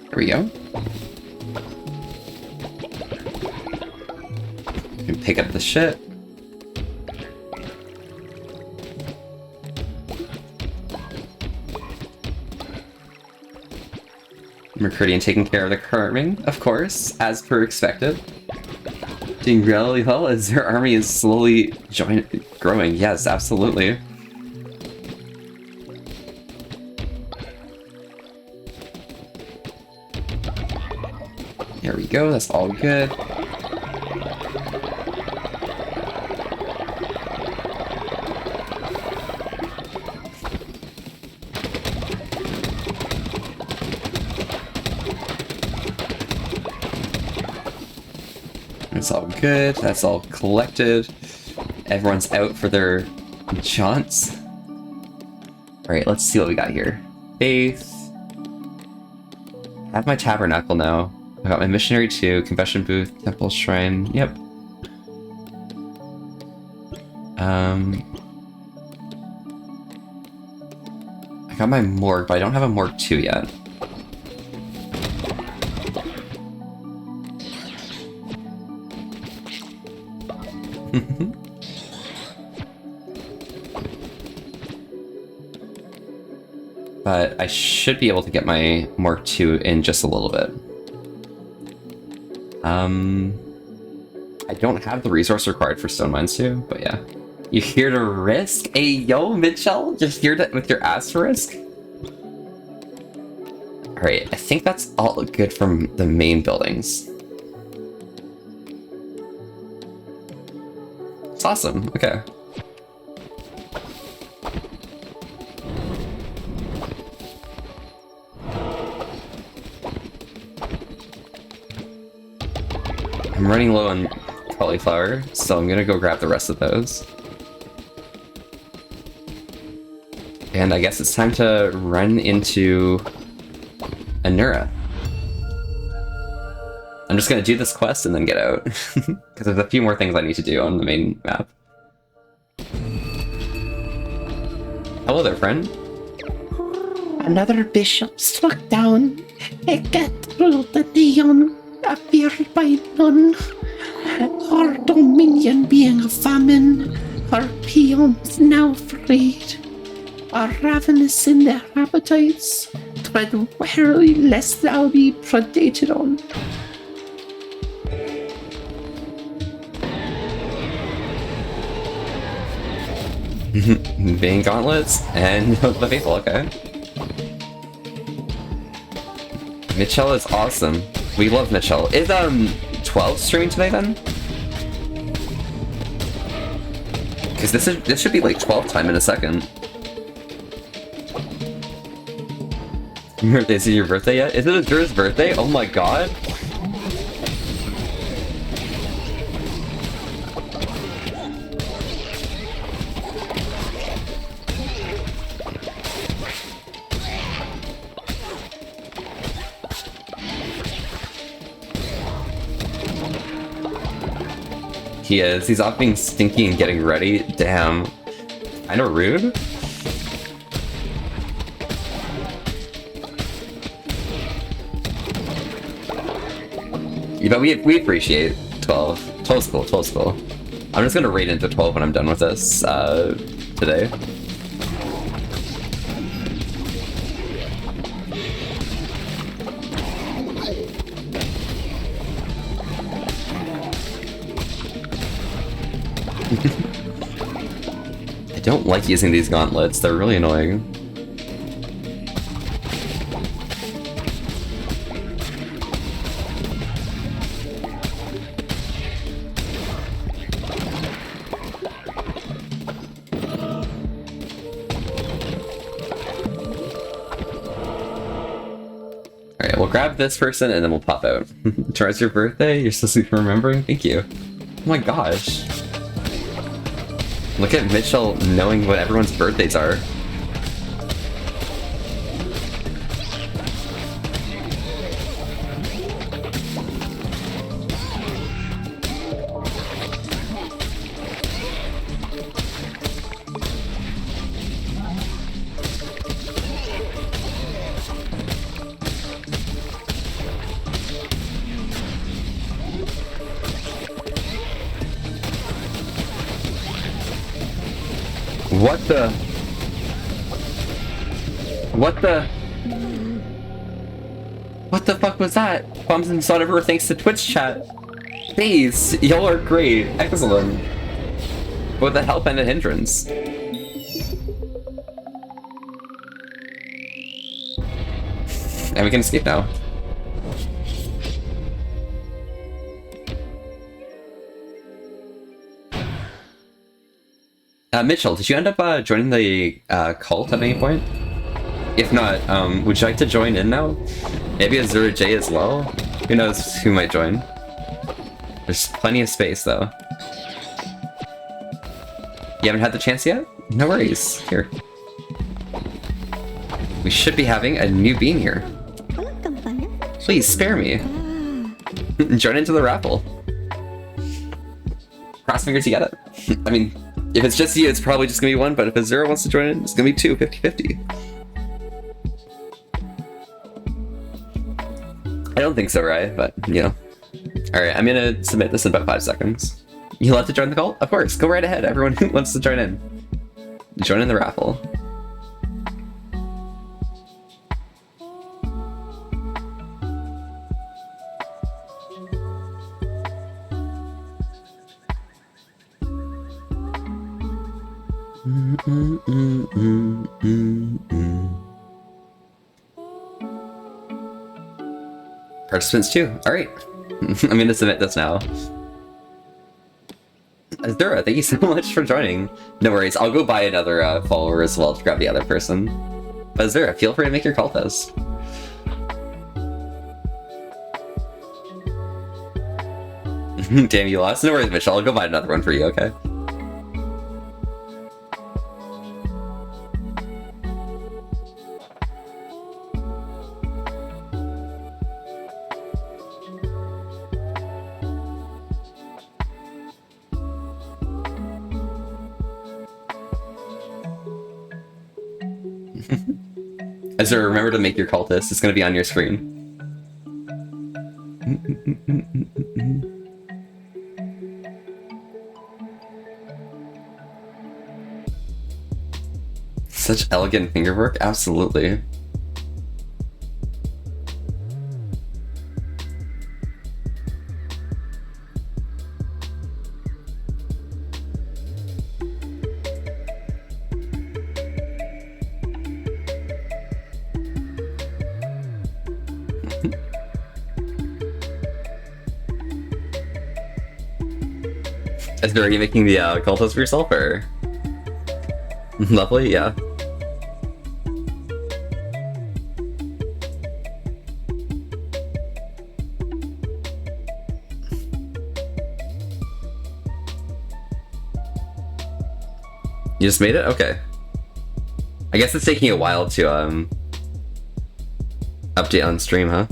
There we go. You can pick up the shit. Mercurian taking care of the current ring, of course, as per expected. Doing really well as their army is slowly growing. Yes, absolutely. There we go, that's all good. It's all good, that's all collected. Everyone's out for their jaunts. Alright, let's see what we got here. Faith. I have my tabernacle now. I got my missionary too, confession booth, temple shrine, yep. I got my morgue, but I don't have a morgue 2 yet. But I should be able to get my morgue 2 in just a little bit. I don't have the resource required for stone mines too, but yeah. You here to risk? Hey, yo, Mitchell, just here to, with your asterisk? Alright, I think that's all good from the main buildings. It's awesome, okay. I'm running low on cauliflower, so I'm gonna go grab the rest of those. And I guess it's time to run into Anura. I'm just gonna do this quest and then get out, because there's a few more things I need to do on the main map. Hello there, friend. Another bishop struck down. A cat ruled the Dion, appeared by none. Our dominion being a famine, our peons now freed. Are ravenous in their appetites. Tread warily lest thou be predated on. Bane gauntlets and the faithful, okay. Mitchell is awesome. We love Mitchell. Is 12 streaming today then? Because this should be like 12 time in a second. Is it your birthday yet? Is it Azura's birthday? Oh my god. He is. He's off being stinky and getting ready. Damn. Kinda rude. Yeah, but we appreciate 12. 12's cool, 12's cool. I'm just gonna raid into 12 when I'm done with this, today. I don't like using these gauntlets, they're really annoying. Alright, we'll grab this person and then we'll pop out. Tomorrow's your birthday? You're so sweet for remembering? Thank you. Oh my gosh. Look at Mitchell knowing what everyone's birthdays are. What the? What the? What the fuck was that? Bombs and Sod everywhere thanks to Twitch chat. Please, y'all are great. Excellent. Both a help and a hindrance. And we can escape now. Mitchell, did you end up joining the cult at any point? If not, would you like to join in now? Maybe Azura J as well? Who knows who might join? There's plenty of space though. You haven't had the chance yet? No worries. Here. We should be having a new bean here. Please spare me. Join into the raffle. Cross fingers you get it. I mean, if it's just you, it's probably just gonna be one, but if Azura wants to join in, it's gonna be two, 50-50. I don't think so, right? But, you know. Alright, I'm gonna submit this in about 5 seconds. You'll have to join the cult? Of course, go right ahead, everyone who wants to join in. Join in the raffle. Participants too. Alright. I'm gonna submit this now. Azura, thank you so much for joining. No worries, I'll go buy another follower as well to grab the other person. But Azura, feel free to make your cultist. Damn, you lost. No worries, Mitchell. I'll go buy another one for you, okay? Azura, remember to make your cultist. It's going to be on your screen. Such elegant fingerwork, absolutely. Are you making the cultist for yourself, or? Lovely, yeah. You just made it? Okay. I guess it's taking a while to update on stream, huh?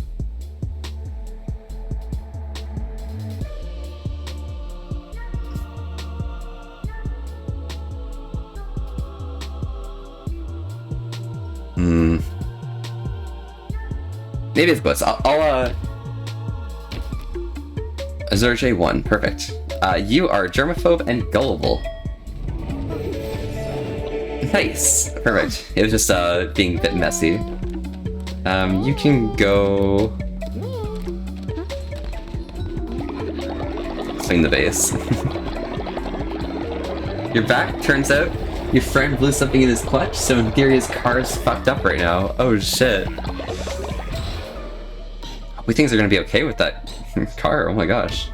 Maybe it's close. I'll Azura J1, perfect. You are germaphobe and gullible. Nice, perfect. It was just being a bit messy. You can go clean the base. You're back. Turns out your friend blew something in his clutch, so in theory his car is fucked up right now. Oh shit. We think they're gonna be okay with that car. Oh my gosh.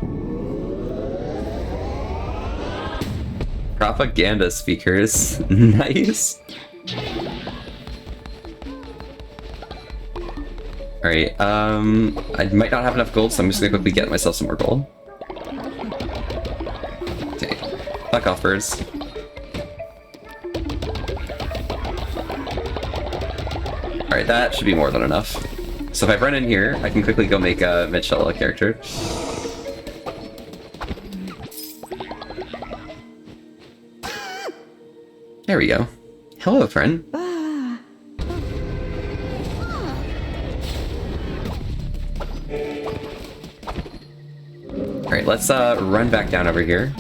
Propaganda speakers. Nice. Alright, I might not have enough gold, so I'm just gonna quickly get myself some more gold. Okay. Fuck off, birds. Alright, that should be more than enough. So if I run in here, I can quickly go make Mitchell a character. There we go. Hello, friend. Alright, let's run back down over here.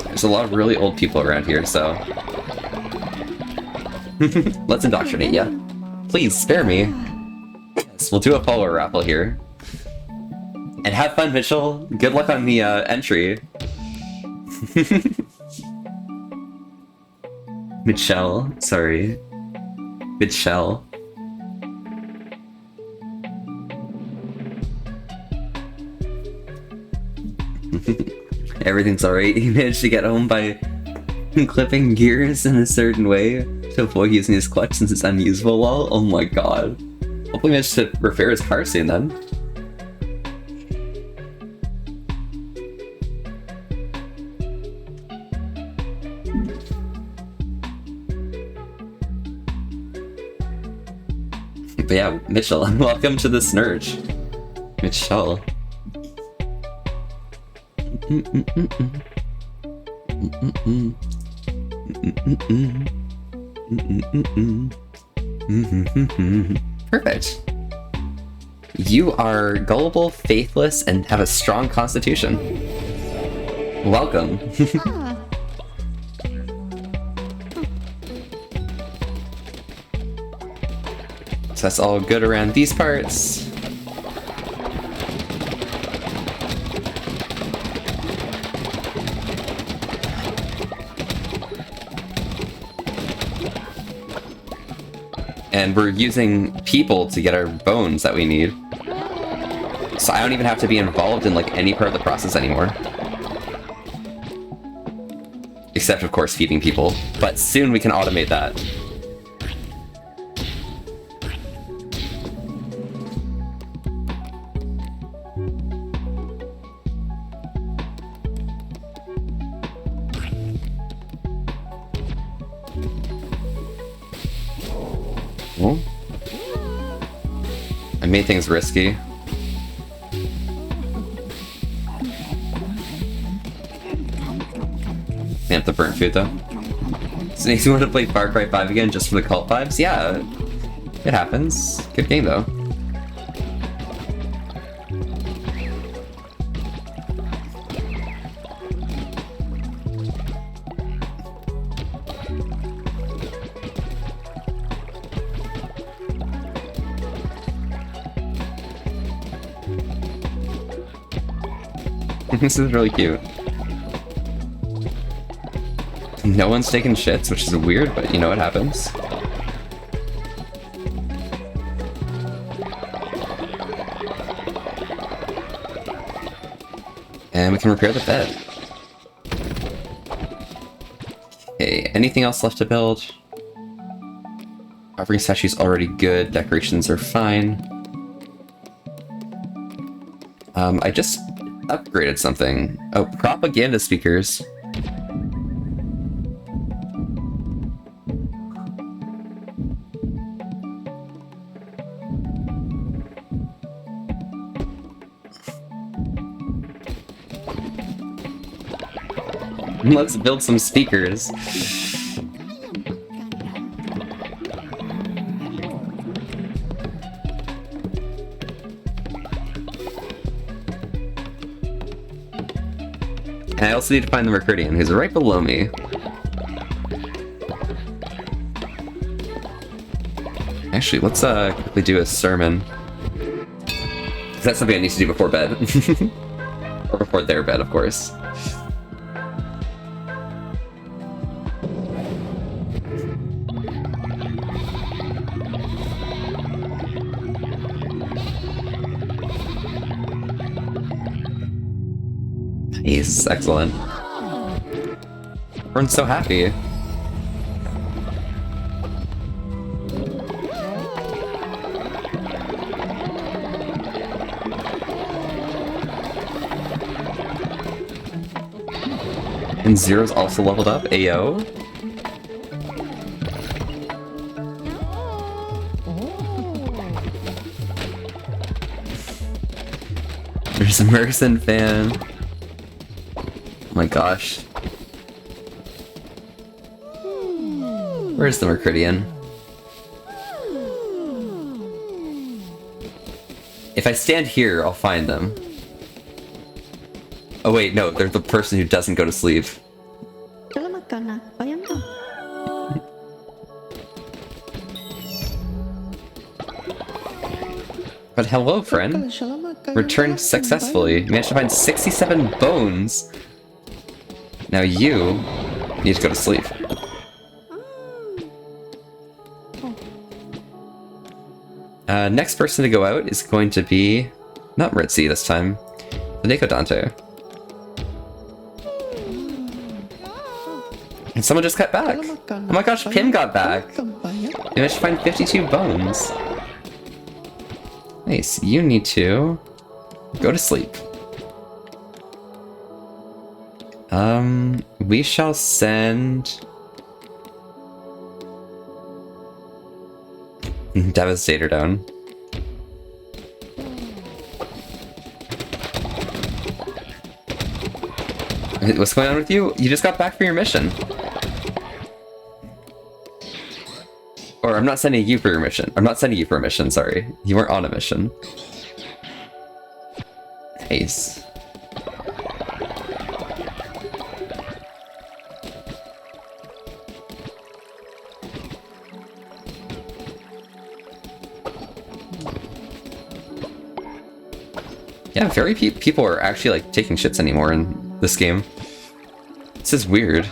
There's a lot of really old people around here, so... let's indoctrinate ya. Please, spare me. Yes, we'll do a follower raffle here. And have fun, Mitchell. Good luck on the entry. Mitchell, sorry. Mitchell. Everything's alright. He managed to get home by clipping gears in a certain way to avoid using his clutch since it's unusable. Lol. Oh my god. Hopefully he managed to repair his car soon then. But yeah, Mitchell, welcome to the Snurge. Mitchell. Perfect. You are gullible, faithless, and have a strong constitution. Welcome. So that's all good around these parts. And we're using people to get our bones that we need. So I don't even have to be involved in like any part of the process anymore. Except, of course, feeding people. But soon we can automate that. Oh. I made things risky. Can't the burnt food though. So you want to play Far Cry 5 again just for the cult vibes? Yeah, it happens. Good game though. This is really cute. No one's taking shits, which is weird, but you know what happens. And we can repair the bed. Okay, anything else left to build? Offering statue's already good, decorations are fine. I just upgraded something. Oh, propaganda speakers. Let's build some speakers. And I also need to find the Mercurian, who's right below me. Actually, let's quickly do a sermon. 'Cause that's something I need to do before bed. Or before their bed, of course. Nice, excellent. Everyone's so happy. And Zero's also leveled up, Ayo. There's a Merson fan. Oh my gosh. Where's the Mercurian? If I stand here, I'll find them. Oh wait, no, they're the person who doesn't go to sleep. But hello, friend. Returned successfully. Managed to find 67 bones. Now you need to go to sleep. Next person to go out is going to be not Ritzy this time, the Nekodante. And someone just got back. Oh my gosh, Pim got back. They managed to find 52 bones. Nice. You need to go to sleep. We shall send Devastator down. What's going on with you? You just got back from your mission. Or I'm not sending you for your mission. I'm not sending you for a mission, sorry. You weren't on a mission. Nice. Yeah, very few people are actually like taking shits anymore in this game. This is weird.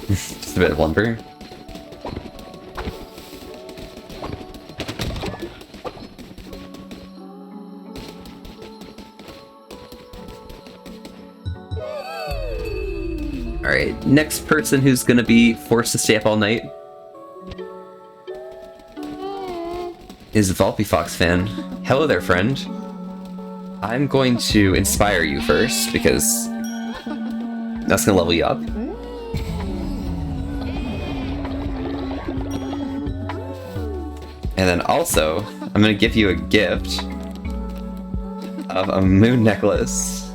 Just a bit of lumber. Alright, next person who's gonna be forced to stay up all night is Volpifox fan. Hello there, friend. I'm going to inspire you first, because that's gonna level you up. And then also, I'm gonna give you a gift of a moon necklace.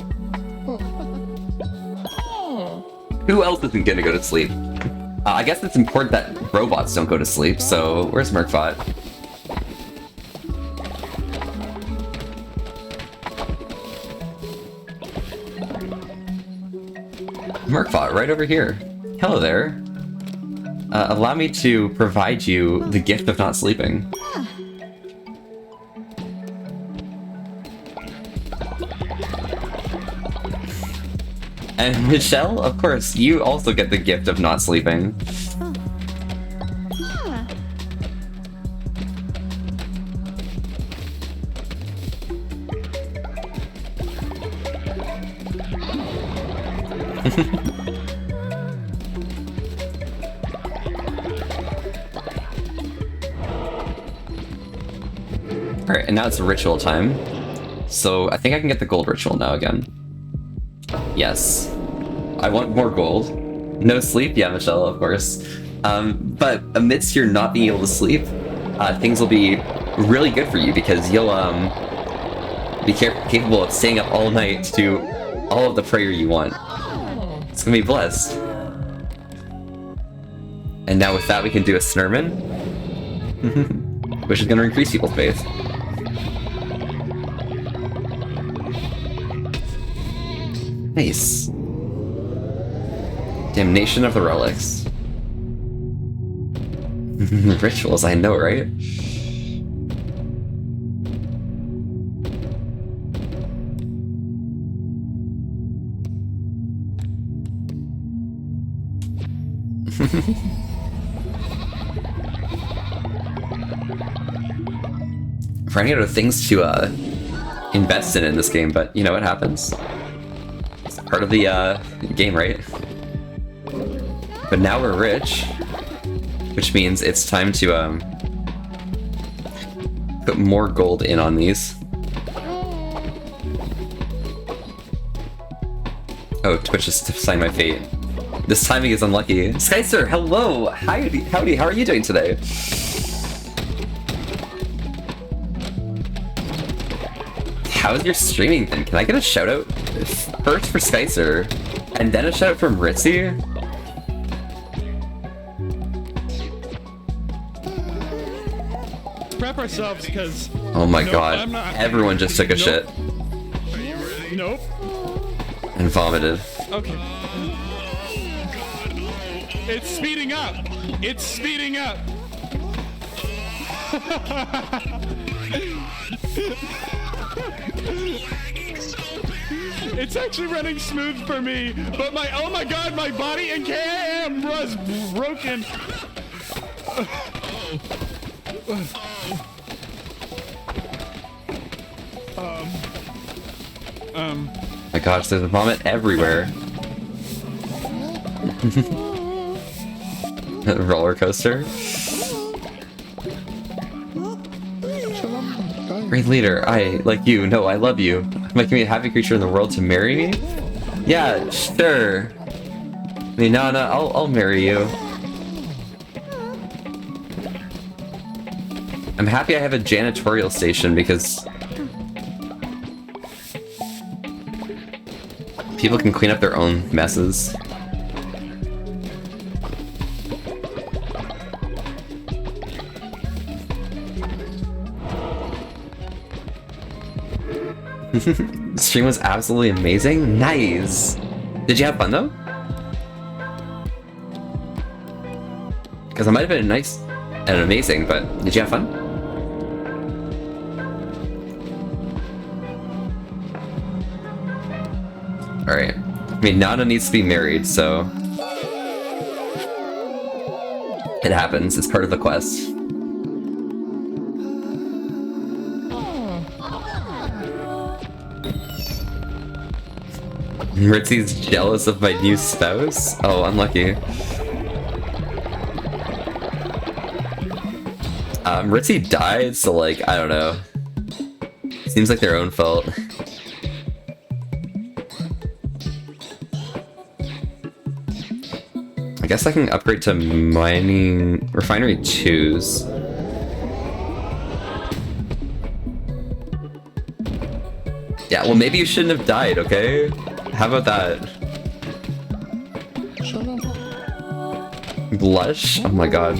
Who else isn't gonna go to sleep? I guess it's important that robots don't go to sleep, so where's Murkbot? Murkbot, right over here. Hello there. Allow me to provide you the gift of not sleeping. And Michelle, of course, you also get the gift of not sleeping. Alright, and now it's ritual time. So I think I can get the gold ritual now again. Yes. I want more gold. No sleep? Yeah, Michelle, of course. But amidst your not being able to sleep, things will be really good for you because you'll be capable of staying up all night to do all of the prayer you want. It's gonna be blessed. And now with that we can do a Snurman, which is gonna increase people's faith. Nice. Damnation of the Relics. Rituals, I know, right? I'm running out of things to invest in this game, but you know what happens. It's part of the game, right? But now we're rich, which means it's time to put more gold in on these. Oh, Twitch just signed my fate. This timing is unlucky. Skyster, hello! Howdy, how are you doing today? How's your streaming then? Can I get a shout out? First for Skyster, and then a shout out from Ritzy? Prep ourselves because... Oh my god, everyone just took a shit. Nope. And vomited. Okay. It's speeding up! It's speeding up! It's actually running smooth for me, but oh my god, my body and KM was broken. My gosh, there's a vomit everywhere. Roller coaster. Great leader, I, like you, no, I love you. Making me a happy creature in the world to marry me? Yeah, sure. I mean, no, I'll marry you. I'm happy I have a janitorial station because people can clean up their own messes. The stream was absolutely amazing. Nice. Did you have fun though? Because it might have been nice and amazing, but did you have fun? Alright. I mean, Nana needs to be married, so... It happens. It's part of the quest. Ritzy's jealous of my new spouse? Oh, unlucky. Ritzy died, so like, I don't know. Seems like their own fault. I guess I can upgrade to mining refinery 2s. Yeah, well maybe you shouldn't have died, okay? How about that? Shut up. Blush? Oh my god.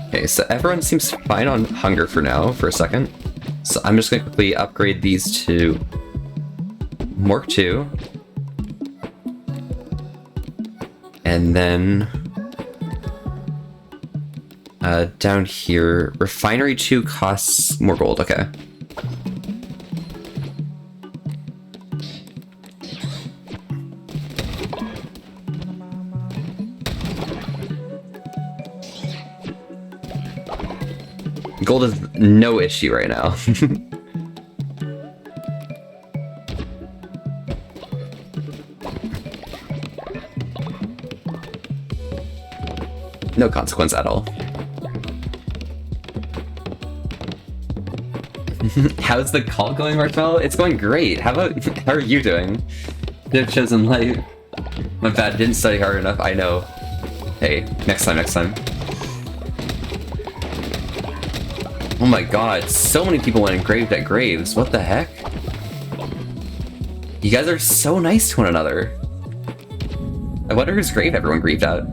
Okay, so everyone seems fine on hunger for now, for a second. So I'm just gonna quickly upgrade these to Mork 2. And then down here, Refinery 2 costs more gold, okay. Gold is no issue right now. No consequence at all. How's the call going, Marshmallow? It's going great. How are you doing? Div chosen light. My bad, didn't study hard enough, I know. Hey, next time. Oh my god, so many people went engraved at graves. What the heck? You guys are so nice to one another. I wonder whose grave everyone grieved at.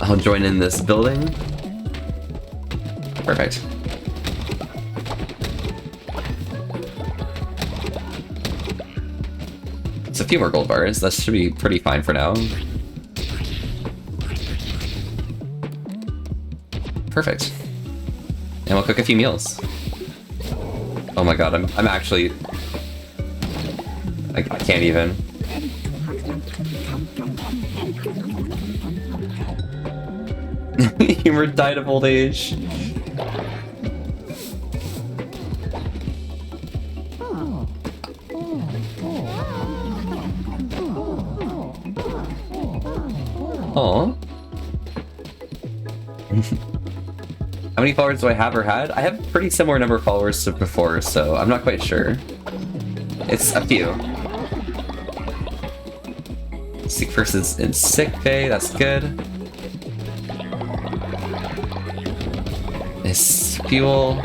I'll join in this building. Perfect. It's a few more gold bars. That should be pretty fine for now. Perfect. And we'll cook a few meals. Oh my god, I'm actually... I can't even. Humor died of old age. Aww. How many followers do I have or had? I have a pretty similar number of followers to before, so I'm not quite sure. It's a few. Sick person's in sick bay, that's good. This fuel.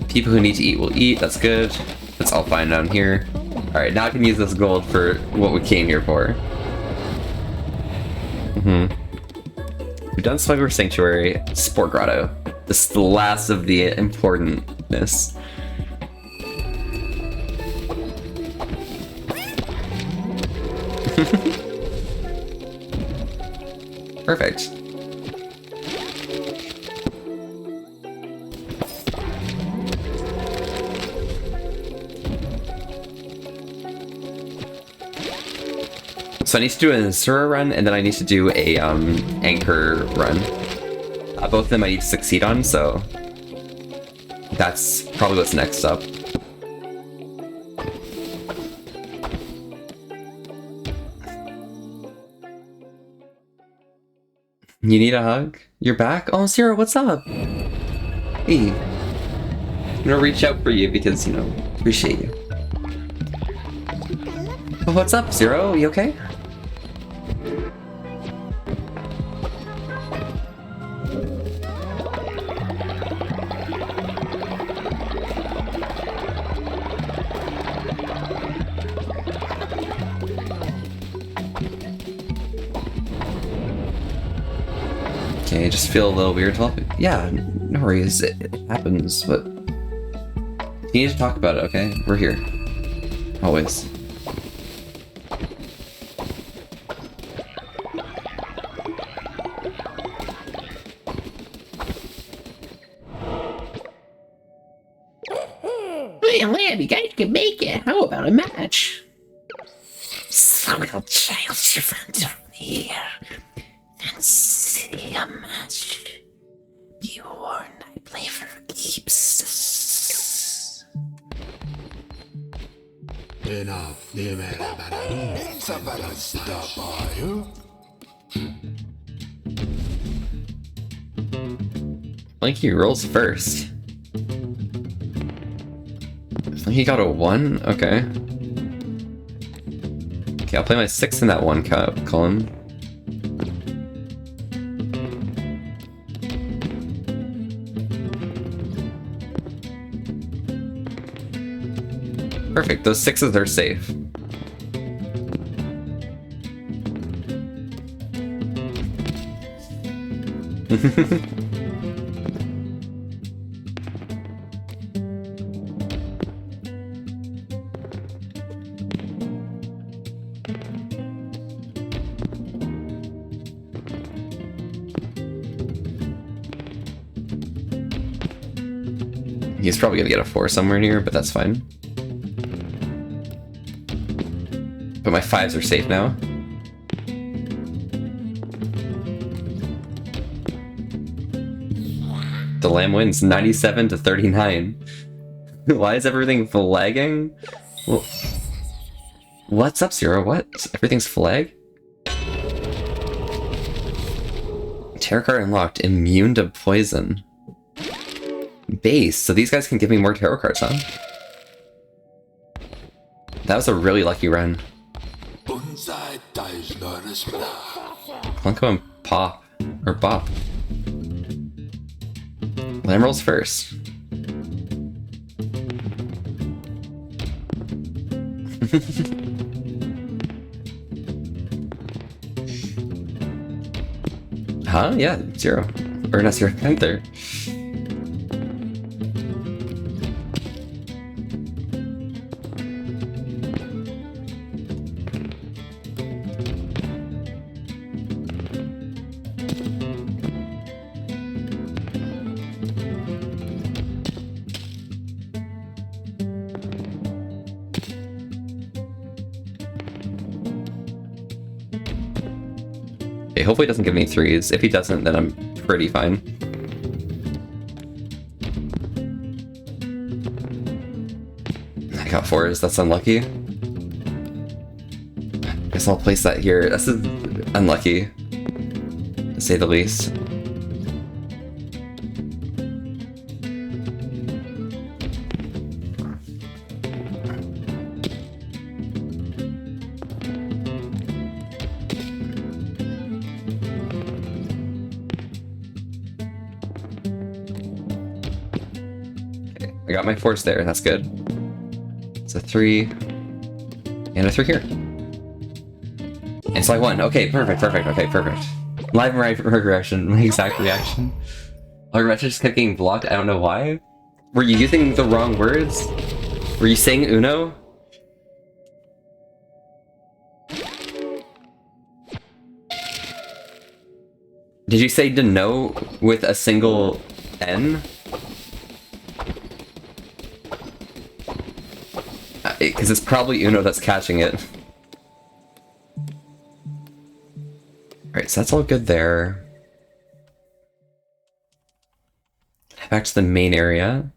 People who need to eat will eat, that's good. That's all fine down here. Alright, now I can use this gold for what we came here for. We've done Smuggler Sanctuary, Sport Grotto. This is the last of the importantness. Perfect. So I need to do an Azura run, and then I need to do a Anchor run. Both of them I need to succeed on, so that's probably what's next up. You need a hug? You're back? Oh, Zero, what's up? Hey. I'm gonna reach out for you because, you know, appreciate you. Well, what's up, Zero? You okay? Okay, just feel a little weird. Yeah, no worries. It happens, but you need to talk about it, okay? We're here. Always. Well, you guys can make it. How about a match? So we'll chase you from here and see a match. You and I play for keeps. Blinky rolls first. He got a 1? Okay. Okay, I'll play my 6 in that 1 column. Perfect, those 6s are safe. He's probably gonna get a 4 somewhere near, but that's fine. But my 5s are safe now. The lamb wins 97 to 39. Why is everything flagging? Well, what's up, Zero? What? Everything's flag? Tarot card unlocked. Immune to poison. Base, so these guys can give me more tarot cards, huh? That was a really lucky run. Plunko and Pop. Or Bop. Lamb rolls first. Huh? Yeah, 0. Or not 0, Panther. Hopefully he doesn't give me 3s. If he doesn't, then I'm pretty fine. I got 4s, that's unlucky. Guess I'll place that here. This is unlucky, to say the least. I got my 4s there, that's good. It's a 3, and a 3 here. And so I won. Okay, perfect. Live and right regression, my exact reaction. Our message just kept getting blocked, I don't know why. Were you using the wrong words? Were you saying Uno? Did you say to know with a single N? Because it's probably Uno that's catching it. Alright, so that's all good there. Back to the main area.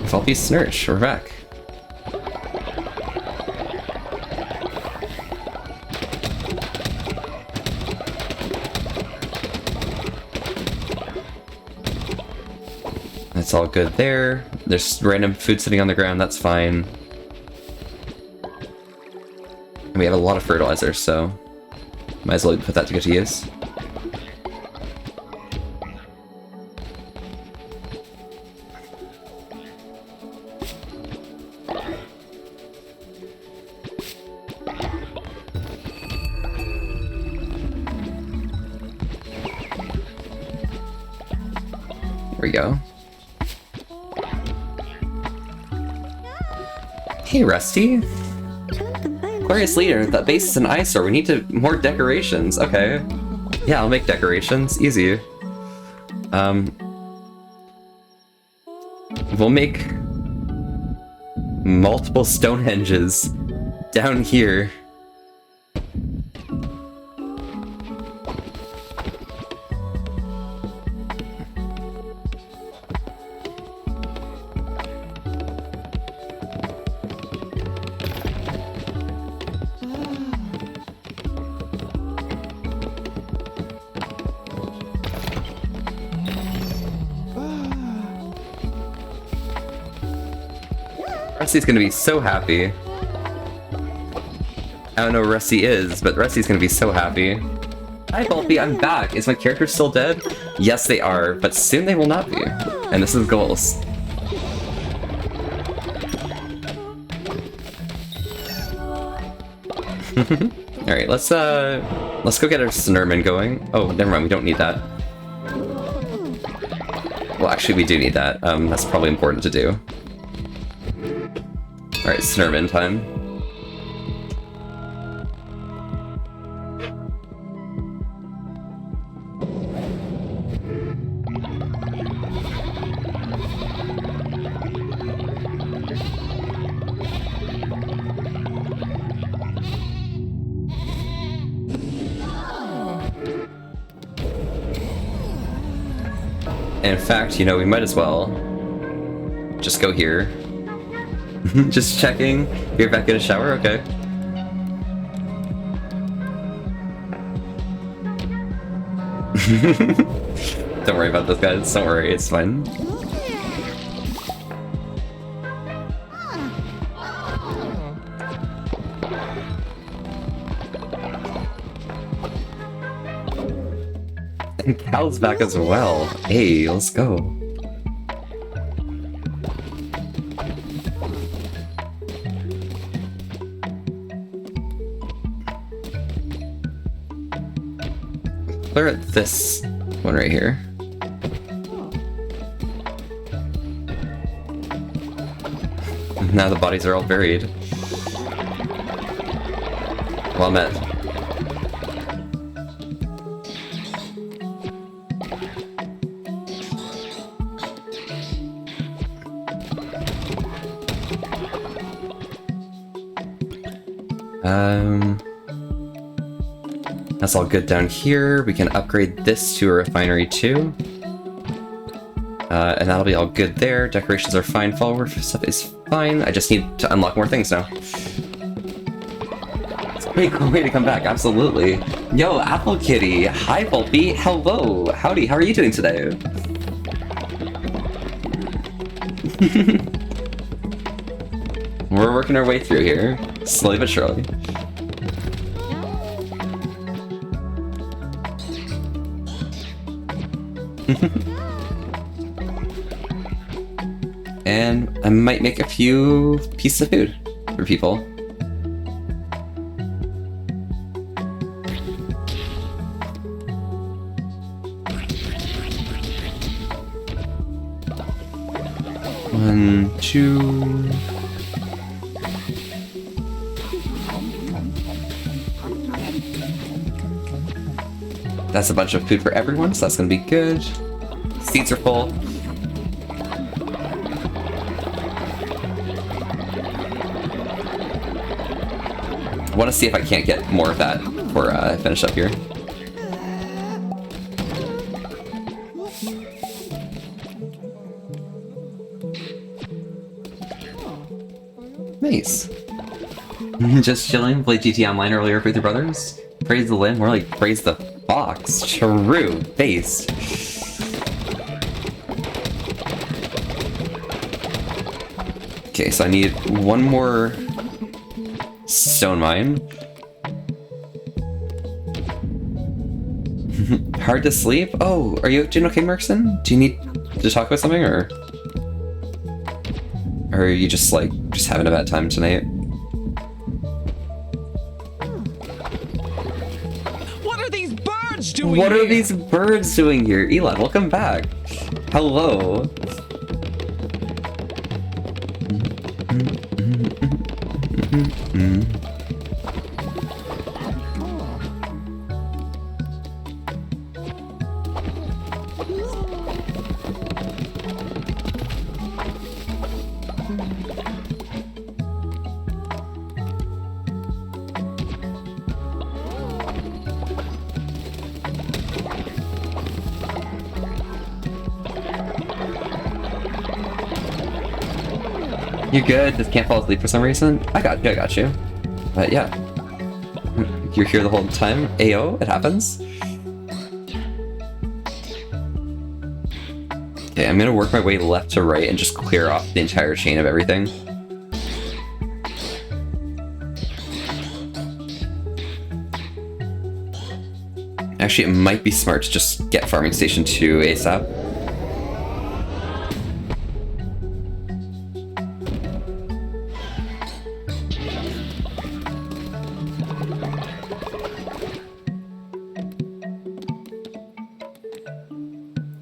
Faulty Snurch, we're back. That's all good there. There's random food sitting on the ground, that's fine. And we have a lot of fertilizer, so might as well put that to good use. There we go. Hey, Rusty. Glorious leader, that base is an eyesore. We need more decorations. Okay. Yeah, I'll make decorations. Easy. We'll make multiple Stonehenges down here. Rusty's gonna be so happy. I don't know where Rusty is, but Rusty's gonna be so happy. Hi, Bulpy, I'm back. Is my character still dead? Yes, they are, but soon they will not be. And this is goals. Alright, let's go get our Snurman going. Oh, never mind, we don't need that. Well, actually, we do need that. That's probably important to do. Alright, Snurman time. In fact, you know, we might as well just go here. Just checking. You're back in a shower? Okay. Don't worry about those guys. Don't worry, it's fine. And Cal's back as well. Hey, let's go. Clear at this one right here. Now the bodies are all buried. Well met. That's all good down here. We can upgrade this to a refinery too. And that'll be all good there. Decorations are fine. Follower stuff is fine. I just need to unlock more things now. It's a pretty cool way to come back, absolutely. Yo, Apple Kitty. Hi, Bulpy. Hello. Howdy, how are you doing today? We're working our way through here. Slowly but surely. And I might make a few pieces of food for people. One, two. That's a bunch of food for everyone, so that's gonna be good. Seats are full. I want to see if I can't get more of that before I finish up here. Nice. Just chilling, played GT Online earlier with your brothers. Praise the limb, more like praise the fox. True, based. Okay, so I need one more stone mine. Hard to sleep? Oh, are you doing okay, Merkson? Do you need to talk about something, or are you just having a bad time tonight? What are these birds doing? What are these birds doing here? Elad, welcome back. Hello. You good? Just can't fall asleep for some reason? I got you. But yeah. You're here the whole time? Ayo, it happens. Okay, I'm gonna work my way left to right and just clear off the entire chain of everything. Actually, it might be smart to just get Farming Station 2 ASAP.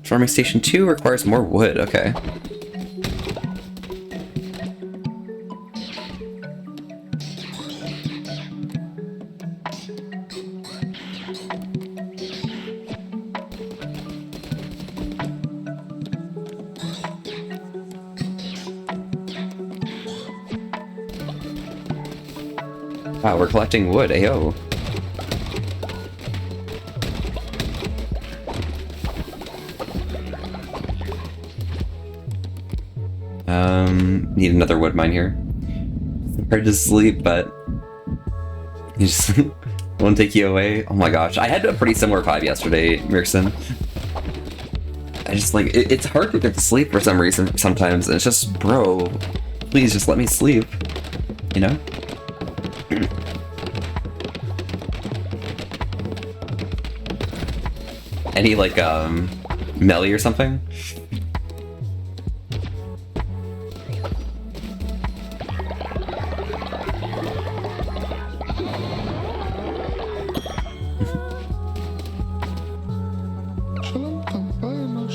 Farming Station 2 requires more wood, okay. Wow, we're collecting wood, ayo. Need another wood mine here. It's hard to sleep, but you just won't take you away. Oh my gosh, I had a pretty similar vibe yesterday, Mirkson. I just like it's hard to get to sleep for some reason sometimes. And it's just, bro, please just let me sleep. You know? Any like Melly or something?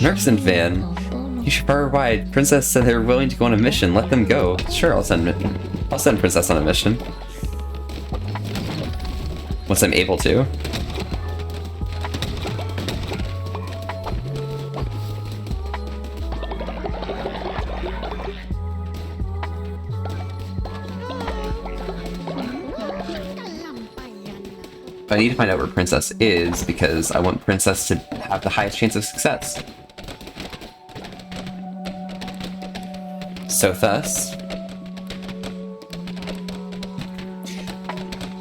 Nerfson fan, you should far wide. Princess said they were willing to go on a mission. Let them go. Sure, I'll send Princess on a mission. Once I'm able to. I need to find out where Princess is because I want Princess to have the highest chance of success. So thus,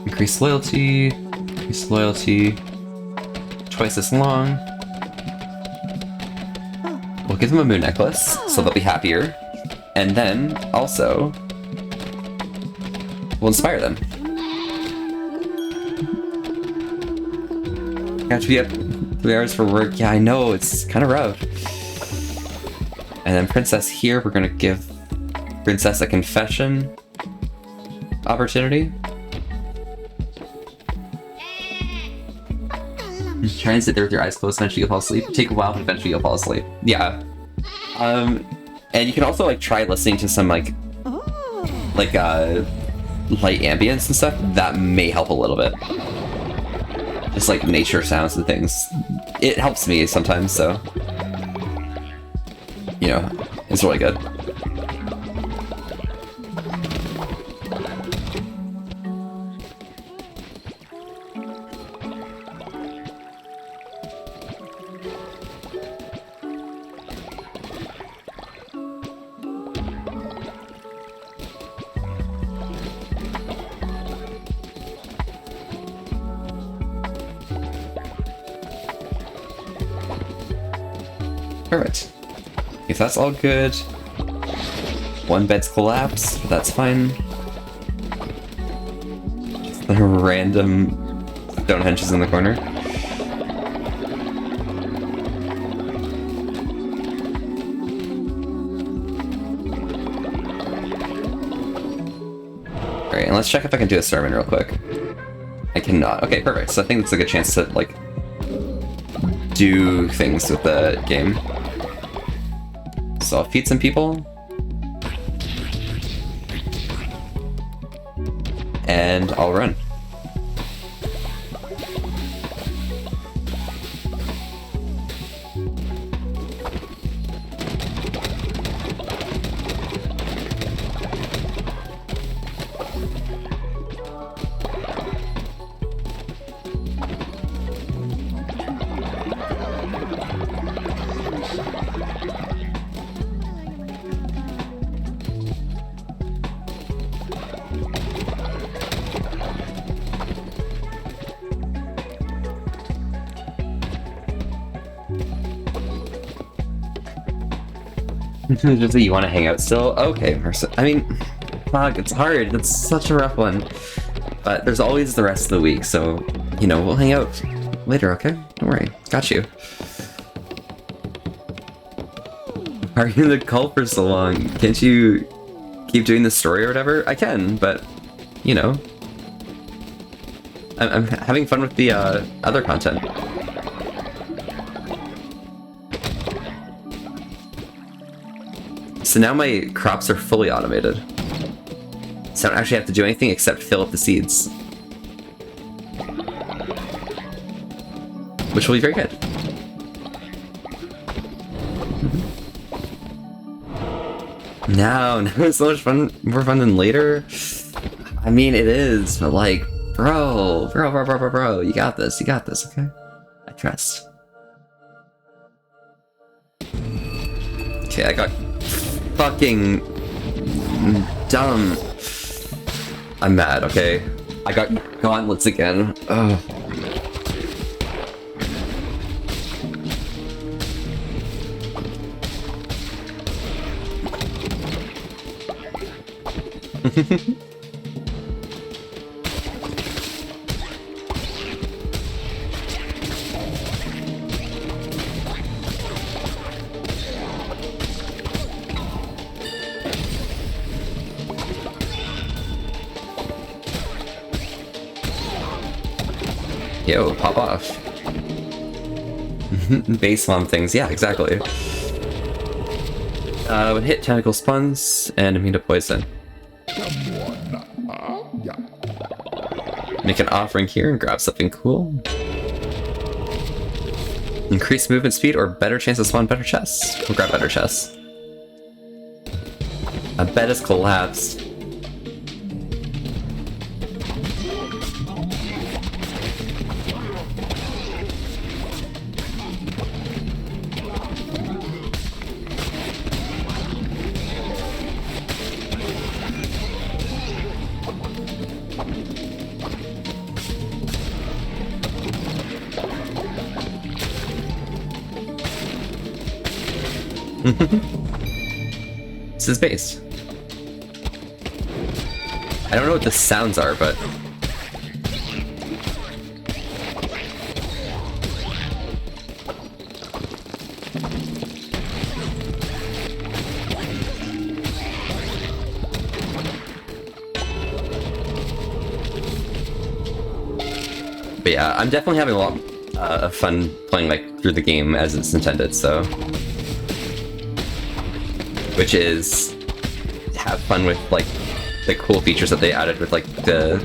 increase loyalty, twice as long. We'll give them a moon necklace, so they'll be happier. And then, also, we'll inspire them. Got to be up 3 hours for work. Yeah, I know, it's kind of rough. And then Princess here, we're gonna give Princess a confession opportunity. Try and sit there with your eyes closed, eventually you'll fall asleep. Take a while, but eventually you'll fall asleep. Yeah. And you can also like try listening to some like light ambience and stuff. That may help a little bit. Just like nature sounds and things. It helps me sometimes, so you know, it's really good. Perfect. If that's all good, one bed's collapsed, that's fine. Just the random Stonehenges in the corner. Alright, and let's check if I can do a sermon real quick. I cannot. Okay, perfect. So I think it's a good chance to, like, do things with the game. so I'll feed some people. And I'll run. Just that you want to hang out still? Okay, I mean, fuck, it's hard. It's such a rough one. But there's always the rest of the week, so, you know, we'll hang out later, okay? Don't worry. Got you. Are you in the call for so long? Can't you keep doing the story or whatever? I can, but, you know. I'm having fun with the other content. So now my crops are fully automated. So I don't actually have to do anything except fill up the seeds. Which will be very good. No, it's so much fun, more fun than later. I mean, it is, but like, bro, you got this, okay? I trust. Okay, I got fucking dumb. I'm mad, okay? I got gauntlets again. Ugh. Yo, pop off. Base mom things, yeah, exactly. Would hit tentacle spawns and immune to poison. Make an offering here and grab something cool. Increase movement speed or better chance to spawn better chests. We'll grab better chests. A bed has collapsed. This is base. I don't know what the sounds are, but yeah, I'm definitely having a lot of fun playing like through the game as it's intended, so. Which is have fun with like the cool features that they added with like the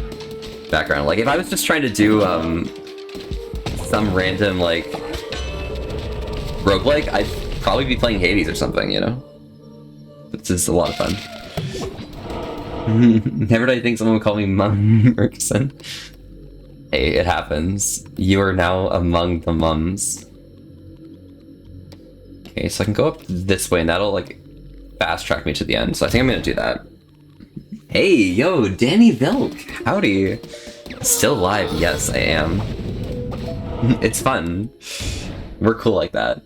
background. Like if I was just trying to do some random like roguelike, I'd probably be playing Hades or something, you know? This is a lot of fun. Never did I think someone would call me Mum Murkison. Hey, it happens. You are now among the mums. Okay, so I can go up this way and that'll like fast track me to the end, so I think I'm gonna do that. Hey, yo, Danny Vilk, howdy. Still live? Yes, I am. It's fun. We're cool like that.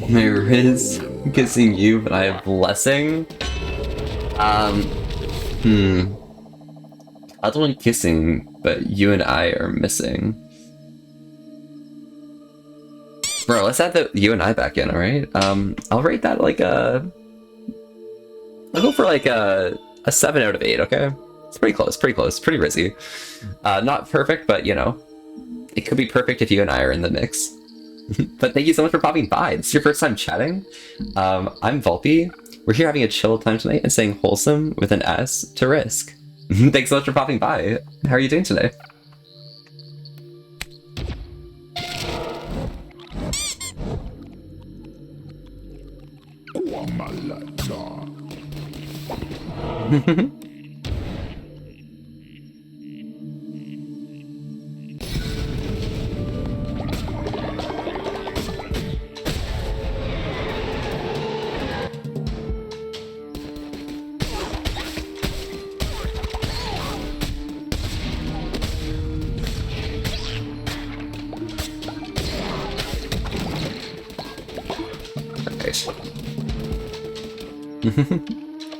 My Riz kissing you, but I have blessing. Other one kissing, but you and I are missing. Bro, let's add the you and I back in, alright? I'll rate that like a... I'll go for like a 7 out of 8, okay? It's pretty close, pretty Rizzy. Not perfect, but you know, it could be perfect if you and I are in the mix. But thank you so much for popping by. This is your first time chatting. I'm Volpe. We're here having a chill time tonight and saying wholesome with an S to Risk. Thanks so much for popping by. How are you doing today?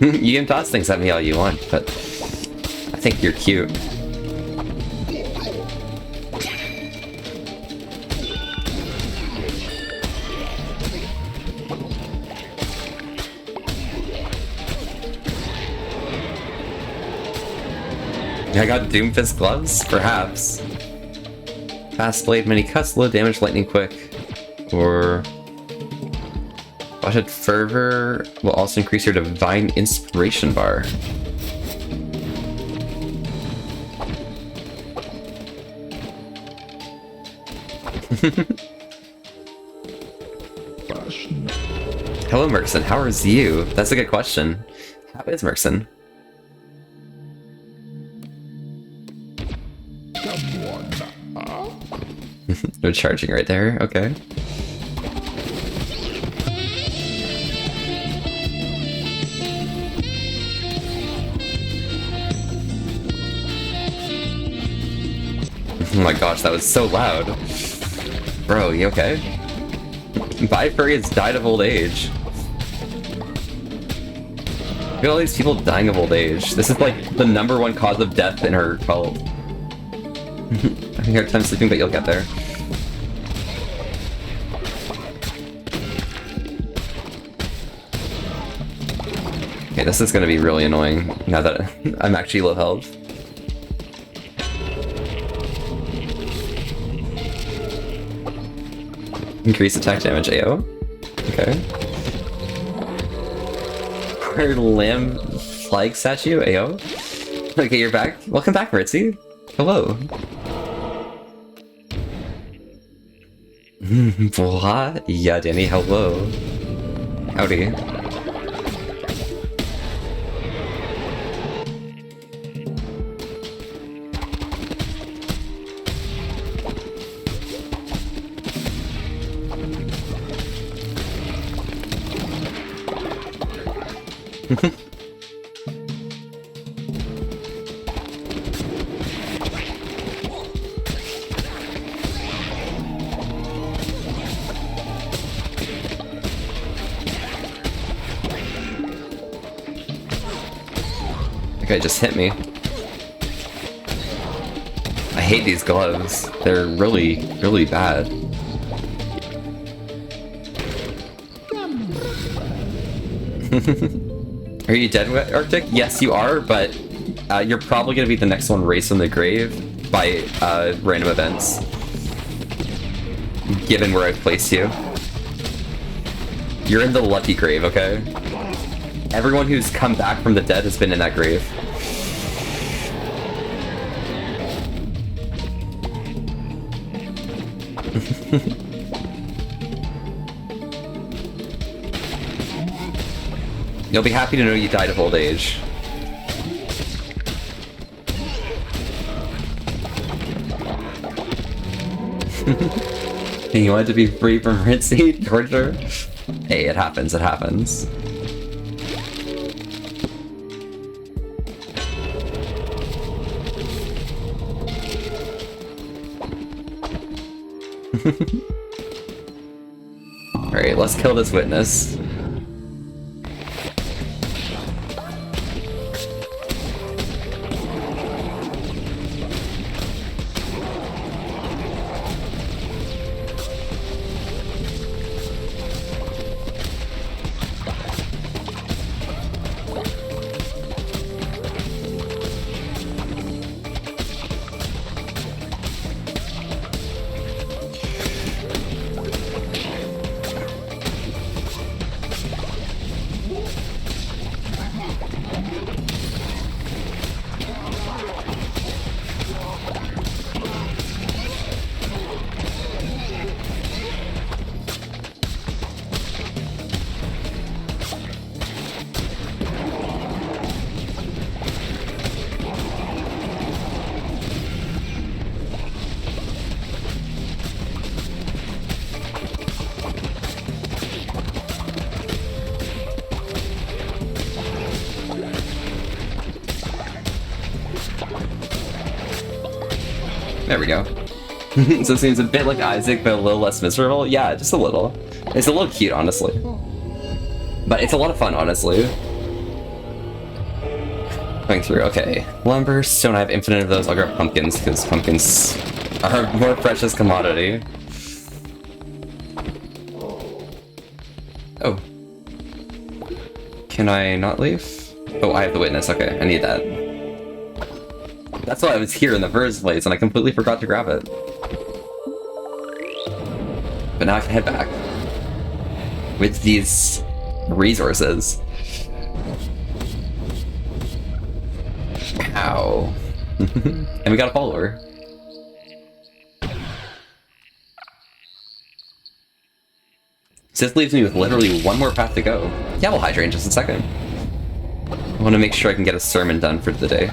You can toss things at me all you want, but I think you're cute. I got Doomfist gloves? Perhaps. Fast blade, many cuts, low damage, lightning quick. Or... Watched Fervor will also increase your Divine Inspiration bar. Hello, Merkson. How is you? That's a good question. How is Merkson? No charging right there. Okay. Oh my gosh, that was so loud. Bro, you okay? Bye Furry has died of old age. Look at all these people dying of old age. This is like the #1 cause of death in her cult. I think hard time sleeping, but you'll get there. Okay, this is gonna be really annoying now that I'm actually low health. Increase attack damage, AO. Okay. Her lamb flag statue, AO. Okay, you're back. Welcome back, Ritzy. Hello. What? Yeah, Danny, hello. Howdy. That guy just hit me. I hate these gloves. They're really, really bad. Are you dead, Arctic? Yes, you are, but you're probably going to be the next one raised from the grave by random events. Given where I've placed you. You're in the lucky grave, okay? Everyone who's come back from the dead has been in that grave. You'll be happy to know you died of old age. You wanted to be free from Ritzy torture? Hey, it happens, it happens. Alright, let's kill this witness. There we go. So it seems a bit like Isaac, but a little less miserable. Yeah, just a little. It's a little cute, honestly. But it's a lot of fun, honestly. Going through, okay. Lumber, stone, I have infinite of those. I'll grab pumpkins, because pumpkins are a more precious commodity. Oh. Can I not leave? Oh, I have the witness. Okay, I need that. That's why I was here in the first place, and I completely forgot to grab it. But now I can head back. With these resources. Ow. And we got a follower. So this leaves me with literally one more path to go. Yeah, we'll hydrate in just a second. I want to make sure I can get a sermon done for the day.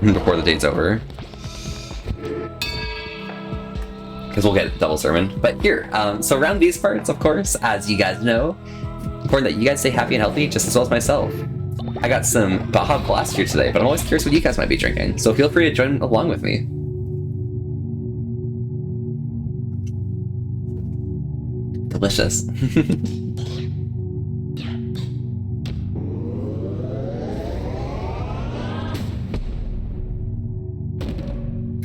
Before the date's over. Because we'll get double sermon. But here, so around these parts, of course, as you guys know, important that you guys stay happy and healthy just as well as myself. I got some Baja Blast here today, but I'm always curious what you guys might be drinking, so feel free to join along with me. Delicious.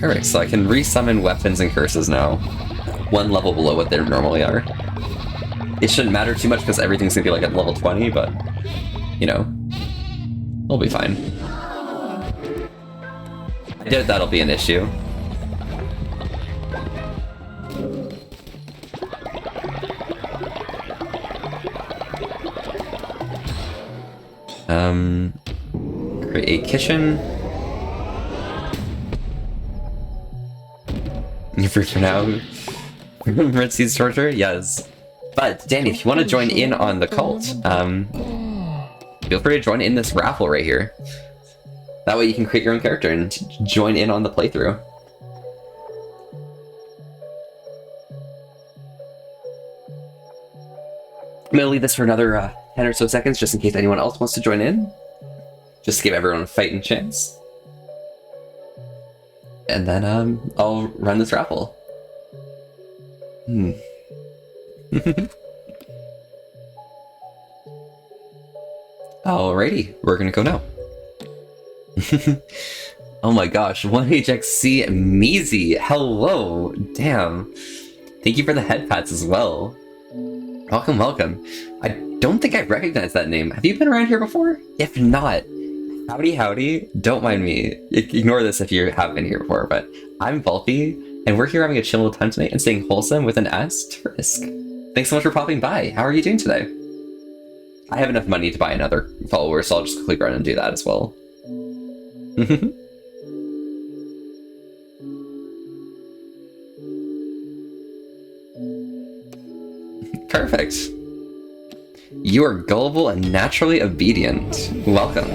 Alright, so I can resummon weapons and curses now. One level below what they normally are. It shouldn't matter too much because everything's gonna be like at level 20, but, you know, we'll be fine. I doubt that'll be an issue. Create a kitchen. For now, Red Seeds torture, yes. But Danny, if you want to join in on the cult, feel free to join in this raffle right here. That way you can create your own character and join in on the playthrough. I'm gonna leave this for another 10 or so seconds just in case anyone else wants to join in. Just to give everyone a fighting chance. And then I'll run this raffle. Alrighty, we're gonna go now. Oh my gosh, 1HXC Meezy, hello, damn. Thank you for the head pats as well. Welcome, welcome. I don't think I recognize that name. Have you been around here before? If not, howdy howdy, don't mind me. Ignore this if you have been here before, but I'm Volpy, and we're here having a chill time tonight and staying wholesome with an asterisk. Thanks so much for popping by. How are you doing today? I have enough money to buy another follower, so I'll just quickly run and do that as well. Perfect. You are gullible and naturally obedient. Welcome.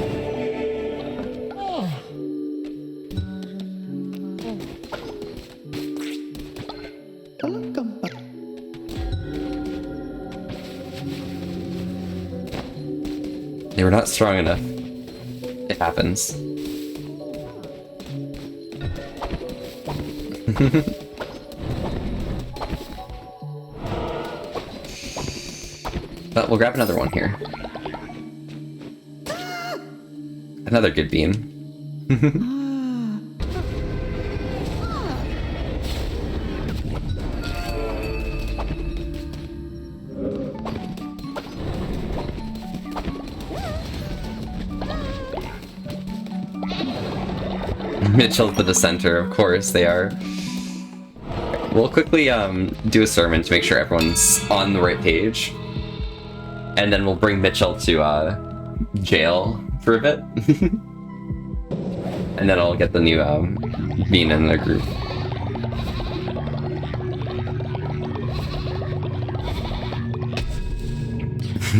They were not strong enough. It happens. But we'll grab another one here. Another good bean. Mitchell's the dissenter, of course they are. We'll quickly do a sermon to make sure everyone's on the right page. And then we'll bring Mitchell to jail for a bit. And then I'll get the new bean in the group.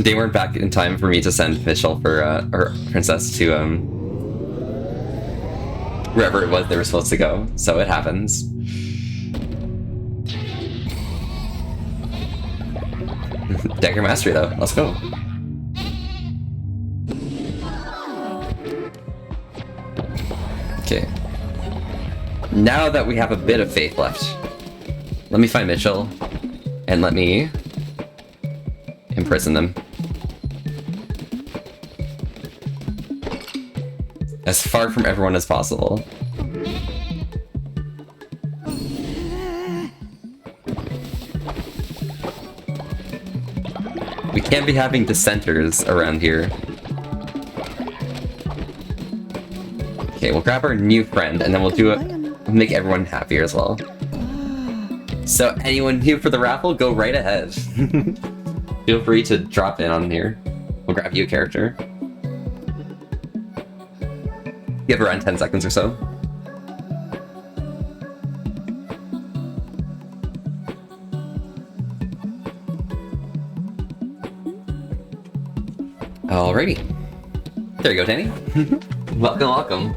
They weren't back in time for me to send Mitchell for or Princess to wherever it was they were supposed to go, so it happens. Dagger Mastery though, let's go. Okay. Now that we have a bit of faith left, let me find Mitchell, and let me imprison them. As far from everyone as possible. We can't be having dissenters around here. Okay, we'll grab our new friend, and then we'll do it. We'll make everyone happier as well. So anyone new for the raffle, go right ahead. Feel free to drop in on here. We'll grab you a character. You have around 10 seconds or so. Alrighty. There you go, Danny. Welcome, welcome.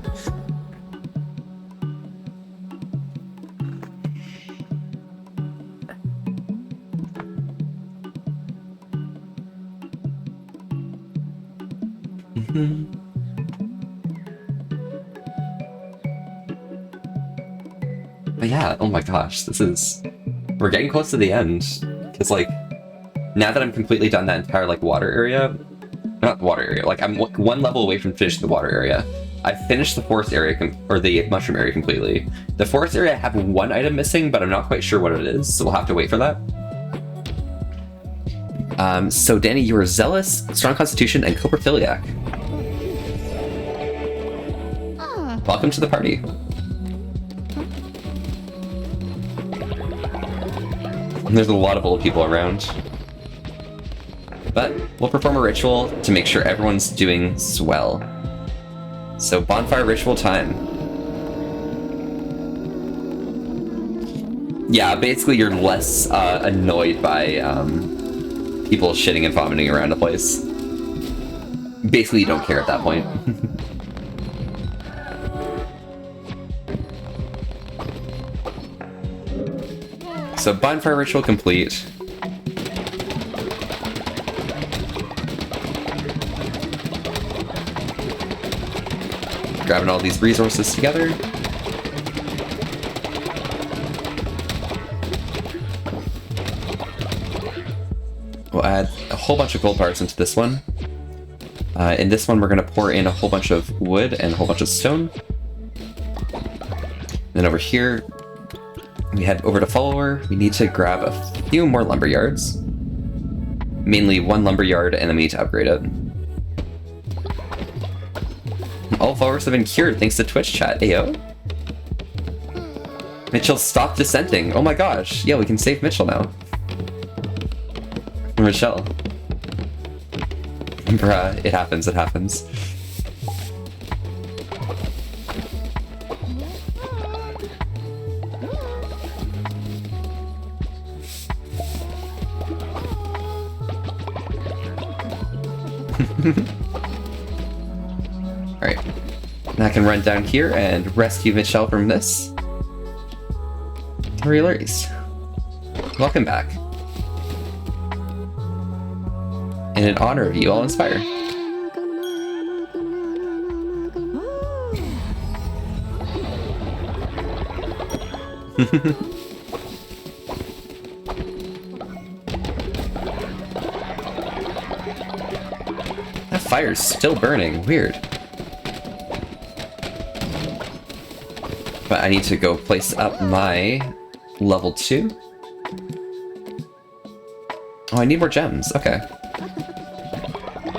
But yeah, oh my gosh, this is... We're getting close to the end. Because, like, now that I'm completely done that entire, like, water area... Not water area, like, I'm one level away from finishing the water area. I've finished the forest area, or the mushroom area completely. The forest area, I have one item missing, but I'm not quite sure what it is, so we'll have to wait for that. So Danny, you are zealous, strong constitution, and coprophiliac. Welcome to the party. There's a lot of old people around. But we'll perform a ritual to make sure everyone's doing swell. So bonfire ritual time. Yeah, basically you're less annoyed by people shitting and vomiting around the place. Basically you don't care at that point. So bonfire ritual complete. Grabbing all these resources together. We'll add a whole bunch of gold parts into this one. In this one, we're going to pour in a whole bunch of wood and a whole bunch of stone. Then over here, we head over to follower. We need to grab a few more lumber yards. Mainly one lumber yard, and then we need to upgrade it. All followers have been cured thanks to Twitch chat. Ayo. Mitchell, stop dissenting. Oh my gosh. Yeah, we can save Mitchell now. Michelle. Bruh, it happens, it happens. Alright. Now I can run down here and rescue Michelle from this. Hilarious. Welcome back. And in honor of you, I'll inspire. That fire's still burning. Weird. But I need to go place up my level 2. Oh, I need more gems. Okay.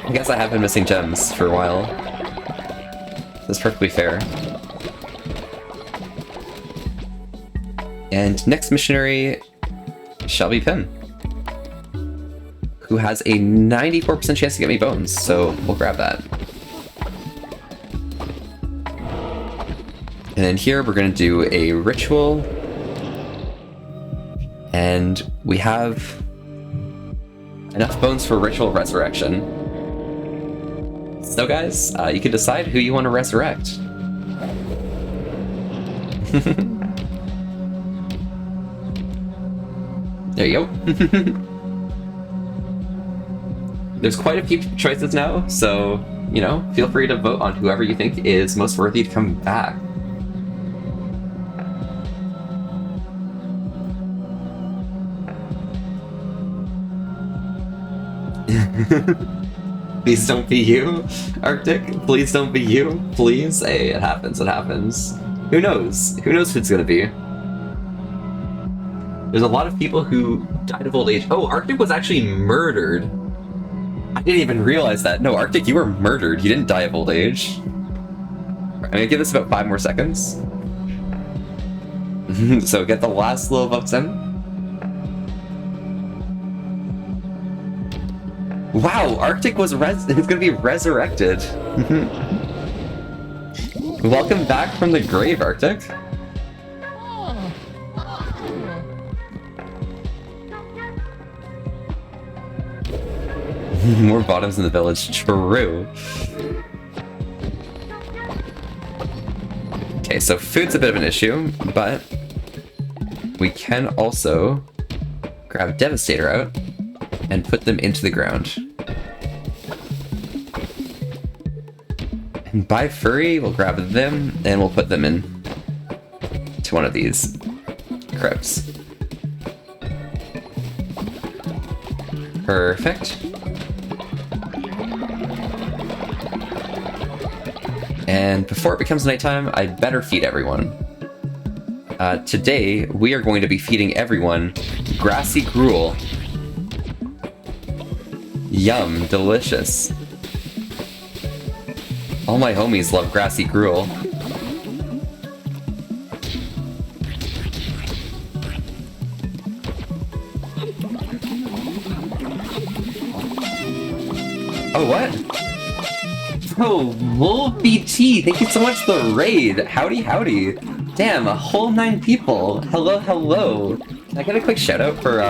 I guess I have been missing gems for a while. That's perfectly fair. And next missionary shall be Pim, who has a 94% chance to get me bones, so we'll grab that. And then here we're going to do a ritual, and we have enough bones for ritual resurrection. So guys, you can decide who you want to resurrect. There you go. there's quite a few choices now, so, you know, feel free to vote on whoever you think is most worthy to come back. Please don't be you, Arctic. Please don't be you. Please. Hey, it happens. It happens. Who knows? Who knows who it's gonna be? There's a lot of people who died of old age. Oh, Arctic was actually murdered. I didn't even realize that. No, Arctic, you were murdered. You didn't die of old age. I'm gonna give this about 5 more seconds. So get the last little votes in. Wow, Arctic was it's gonna be resurrected. Welcome back from the grave, Arctic. More bottoms in the village, true. Okay, so food's a bit of an issue, but we can also grab Devastator out and put them into the ground. And by furry, we'll grab them and we'll put them in to one of these crypts. Perfect. And before it becomes nighttime, I better feed everyone. Today, we are going to be feeding everyone grassy gruel. Yum, delicious. All my homies love grassy gruel. Oh, what? Oh, Wolfie T, thank you so much for the raid. Howdy, howdy. Damn, a whole 9 people. Hello, hello. Can I get a quick shout out for,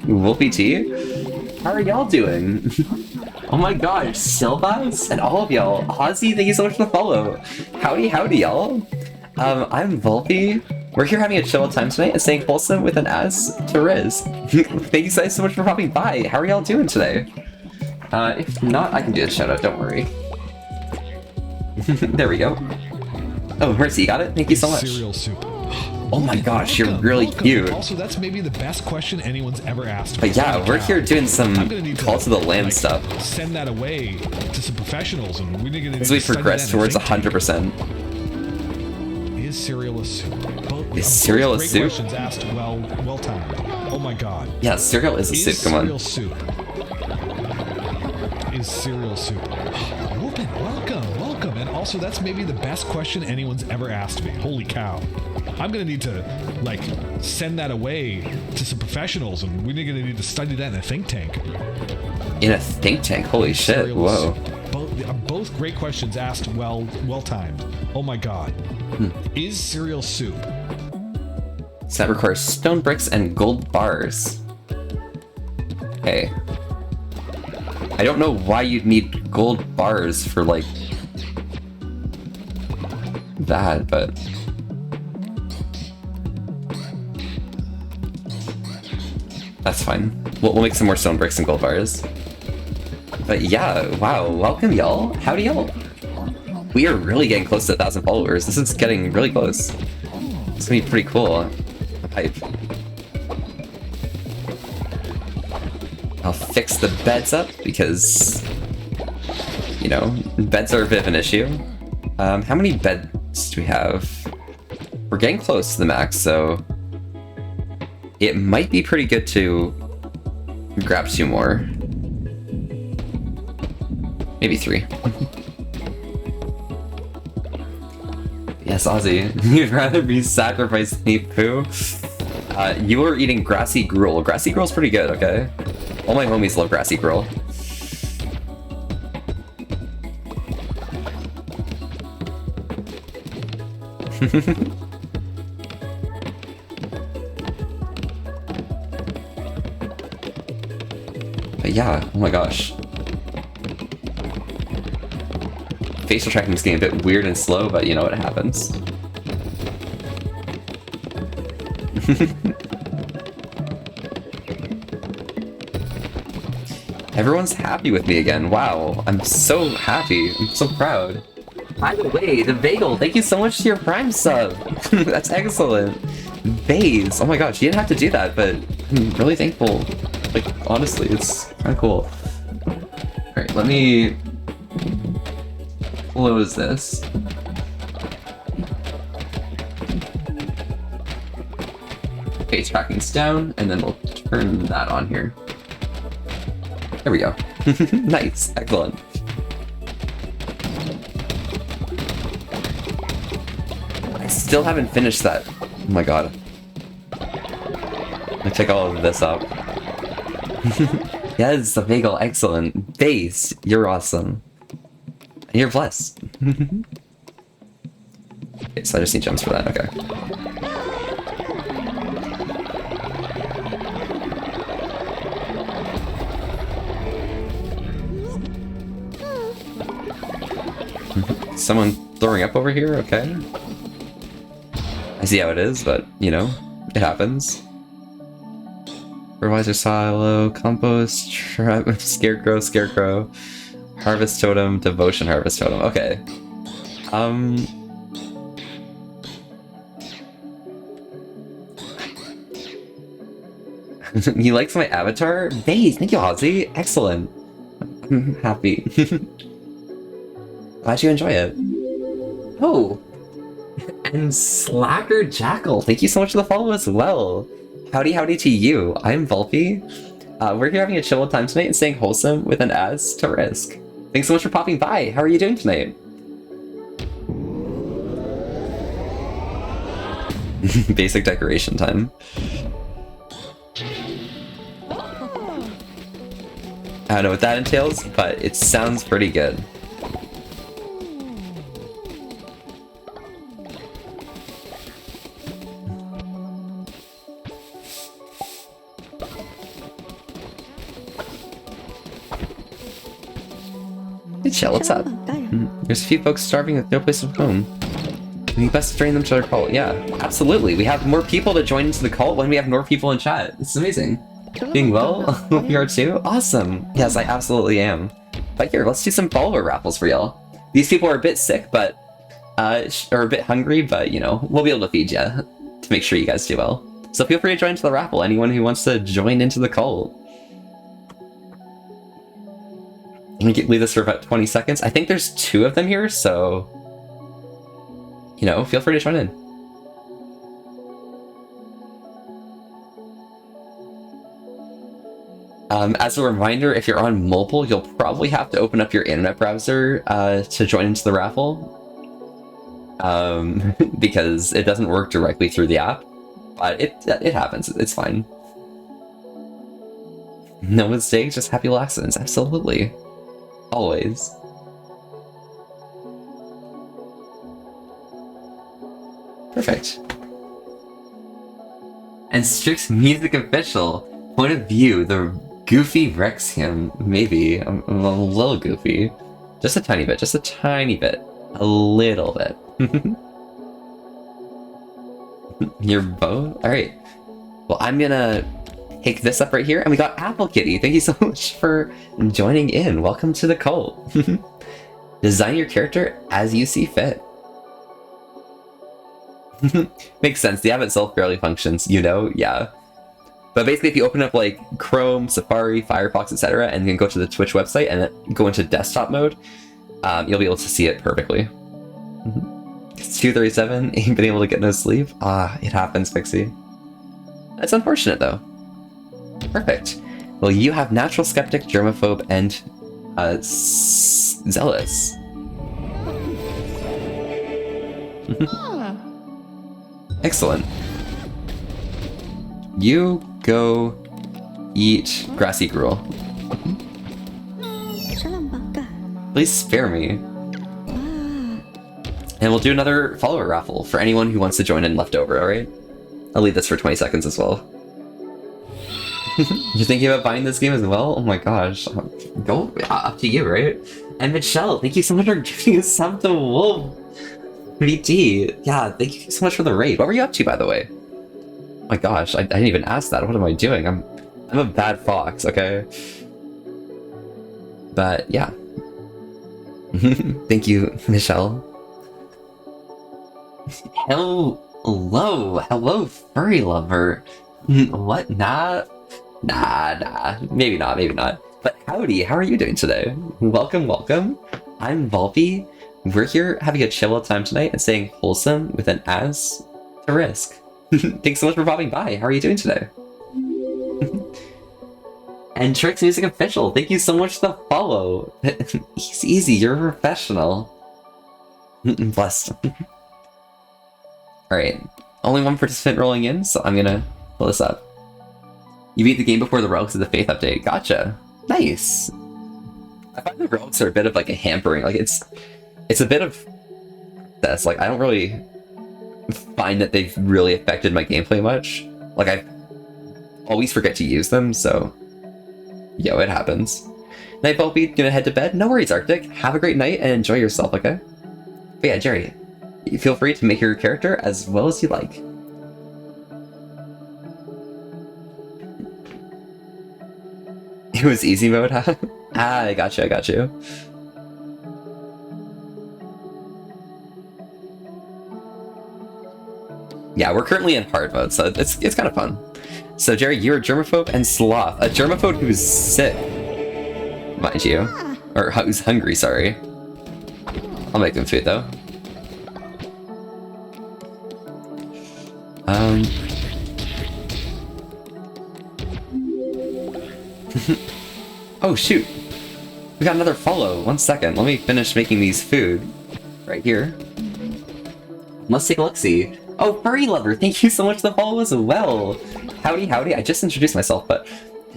Wolfie T? How are y'all doing? Oh my gosh, Silvas and all of y'all. Ozzy, thank you so much for the follow. Howdy, howdy, y'all. I'm Volpe. We're here having a chill time tonight and staying wholesome with an ass to Riz. Thank you guys so much for popping by. How are y'all doing today? If not, I can do a shout out, don't worry. There we go. Oh, Mercy, you got it? Thank you so much. Cereal soup. Oh my gosh, you're really cute. Also, that's maybe the best question anyone's ever asked. But yeah, we're here doing some Call to the Land stuff. Send that away to some professionals, and we're gonna as we progress towards 100%. Is cereal a soup? Is cereal a soup? Questions asked well timed. Oh my god. Yeah, cereal is a soup. Come on. Cereal soup. Is cereal soup? Whoopin', welcome. And also, that's maybe the best question anyone's ever asked me. Holy cow. I'm gonna need to, like, send that away to some professionals, and we're gonna need to study that in a think tank. In a think tank? Holy shit, Cereal whoa. Both great questions asked well timed. Oh my god. Is cereal soup? So that requires stone bricks and gold bars. Okay. I don't know why you'd need gold bars for, like, that, but... That's fine. We'll make some more stone bricks and gold bars. But yeah, wow, welcome y'all. Howdy y'all. We are really getting close to 1,000 followers. This is getting really close. It's gonna be pretty cool. I'm hyped. I'll fix the beds up because, you know, beds are a bit of an issue. How many beds do we have? We're getting close to the max, so it might be pretty good to grab 2 more. Maybe 3. Yes, Ozzy, you'd rather be sacrificed than eat poo? You are eating grassy gruel. Grassy gruel's pretty good, okay? All my homies love grassy gruel. But yeah, oh my gosh. Facial tracking is getting a bit weird and slow, but you know what happens. Everyone's happy with me again. Wow, I'm so happy. I'm so proud. By the way, the Bagel, thank you so much to your Prime sub. That's excellent. Baze, oh my gosh, you didn't have to do that, but I'm really thankful. Like, honestly, it's kind of cool. Alright, let me close this. Okay, tracking's down, and then we'll turn that on here. There we go. Nice, excellent. I still haven't finished that. Oh my god. I take all of this up. Yes, the Bagel, excellent. Base, you're awesome. And you're blessed. Okay, so I just need gems for that, okay. Someone throwing up over here? Okay. I see how it is, but, you know, it happens. Fertilizer silo, compost, trap, scarecrow, harvest totem, devotion harvest totem. Okay. You liked my avatar? Baze, thank you, Ozzy. Excellent. I'm happy. Glad you enjoy it. Oh! And Slacker Jackal, thank you so much for the follow as well. Howdy to you. I'm Volpy. We're here having a chill time tonight and staying wholesome with an as to risk. Thanks so much for popping by. How are you doing tonight? Basic decoration time. I don't know what that entails, but it sounds pretty good. Hey Chill, what's up? There's a few folks starving with no place of home. We best train them to their cult. Yeah, absolutely. We have more people to join into the cult when we have more people in chat. It's amazing. Doing well? Hope you are too? Awesome. Yes, I absolutely am. But here, let's do some follower raffles for y'all. These people are a bit sick, but or a bit hungry, but you know, we'll be able to feed you to make sure you guys do well. So feel free to join into the raffle. Anyone who wants to join into the cult. I'm gonna leave this for about 20 seconds. I think there's 2 of them here, so you know, feel free to join in. As a reminder, if you're on mobile, you'll probably have to open up your internet browser to join into the raffle. Because it doesn't work directly through the app. But it happens, it's fine. No mistakes, just happy little accidents, absolutely. Always. Perfect. And Strix Music Official, point of view, the Goofy Rex him, maybe. I'm a little goofy. Just a tiny bit, just a tiny bit. A little bit. You're both? Alright. Well, I'm gonna pick this up right here, and we got Apple Kitty. Thank you so much for joining in. Welcome to the cult. Design your character as you see fit. Makes sense. The app itself barely functions, you know? Yeah. But basically, if you open up like Chrome, Safari, Firefox, etc., and then go to the Twitch website and then go into desktop mode, you'll be able to see it perfectly. It's 2:37. Ain't been able to get no sleep. Ah, it happens, Pixie. That's unfortunate, though. Perfect. Well, you have Natural Skeptic, Germaphobe, and Zealous. Excellent. You go eat grassy gruel. Please spare me. And we'll do another follower raffle for anyone who wants to join in leftover, alright? I'll leave this for 20 seconds as well. You're thinking about buying this game as well? Oh my gosh. Go up to you, right? And Michelle, thank you so much for giving a sub to Wolf VT. Yeah, thank you so much for the raid. What were you up to, by the way? Oh my gosh, I didn't even ask that. What am I doing? I'm a bad fox, okay? But yeah. Thank you, Michelle. Hello, furry lover. What? Nah, maybe not. But howdy, how are you doing today? Welcome. I'm Volpe. We're here having a chill time tonight and staying wholesome with an asterisk. Thanks so much for popping by. How are you doing today? And Tricks Music Official, thank you so much for the follow. Easy, you're a professional. Blessed. Alright, only one participant rolling in, so I'm gonna pull this up. You beat the game before the Relics of the Faith update. Gotcha. Nice. I find the Relics are a bit of like a hampering. Like it's a bit of this. Like I don't really find that they've really affected my gameplay much. Like I always forget to use them, so yo, it happens. Night Volpe, gonna head to bed? No worries, Arctic. Have a great night and enjoy yourself, okay? But yeah, Jerry, you feel free to make your character as well as you like. It was easy mode, huh? Ah, I got you. Yeah, we're currently in hard mode, so it's kind of fun. So Jerry, you're a germaphobe and sloth. A germaphobe who's sick, mind you. Or who's hungry, sorry. I'll make them food, though. Oh, shoot. We got another follow. 1 second. Let me finish making these food. Right here. Let's take a look-see. Oh, furry lover, thank you so much for the follow as well. Howdy. I just introduced myself, but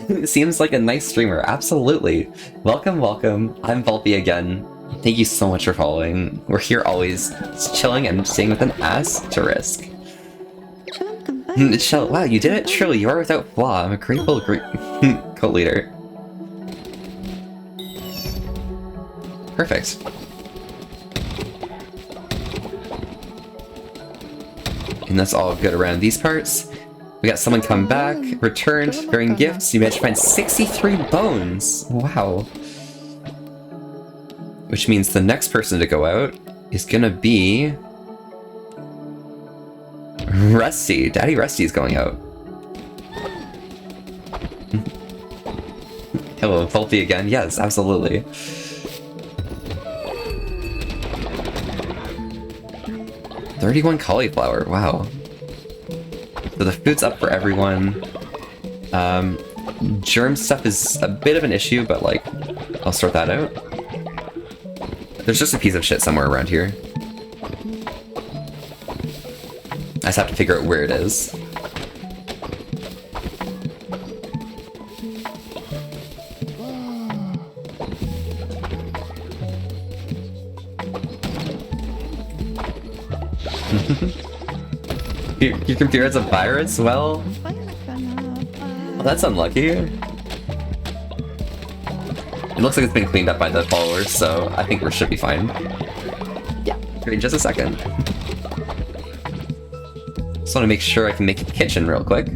it seems like a nice streamer. Absolutely. Welcome. I'm Volpe again. Thank you so much for following. We're here always chilling and staying with an asterisk. Michelle, wow, you did it. Truly, you are without flaw. I'm a grateful co-leader. Perfect. And that's all good around these parts. We got someone come back, returned, bearing gifts. You managed to find 63 bones. Wow. Which means the next person to go out is gonna be Rusty. Daddy Rusty's going out. Hello, Volpe again. Yes, absolutely. $31 cauliflower. Wow. So the food's up for everyone. Germ stuff is a bit of an issue, but like, I'll sort that out. There's just a piece of shit somewhere around here. I just have to figure out where it is. Your computer has a virus? Well, that's unlucky. It looks like it's been cleaned up by the followers, so I think we should be fine. Yeah, in just a second. Just want to make sure I can make a kitchen real quick.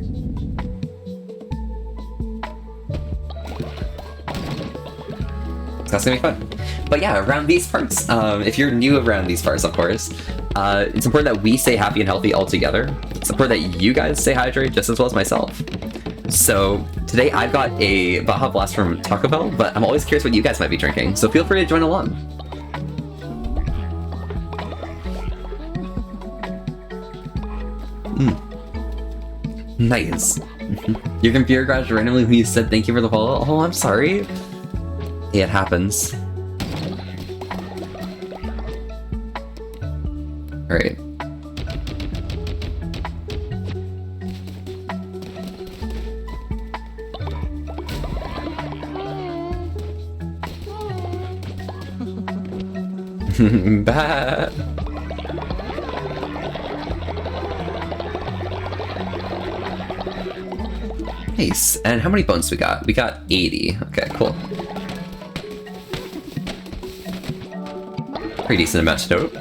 That's gonna be fun. But yeah, around these parts, if you're new around these parts, of course, it's important that we stay happy and healthy all together. It's important that you guys stay hydrated just as well as myself. So today I've got a Baja Blast from Taco Bell, but I'm always curious what you guys might be drinking, so feel free to join along. Nice. Your computer crashed randomly when you said thank you for the follow. Oh, I'm sorry. Hey, it happens. Alright. Bah. Nice. And how many bones we got? We got 80. Okay, cool. Pretty decent amount to note.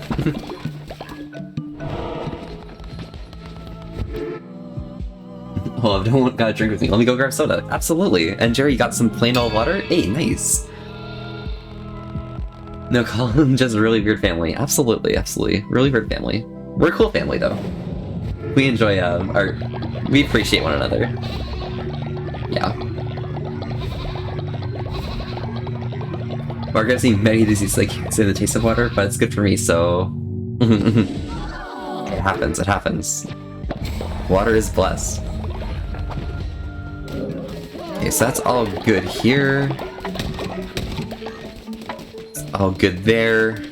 Oh, don't got a drink with me. Let me go grab soda. Absolutely. And Jerry, you got some plain old water? Hey, nice. No, call them just really weird family. Absolutely, absolutely. Really weird family. We're a cool family, though. We enjoy, we appreciate one another. Yeah. Mark, I've seen many diseases like say the taste of water, but it's good for me, so... It happens, it happens. Water is blessed. Okay, so that's all good here. It's all good there.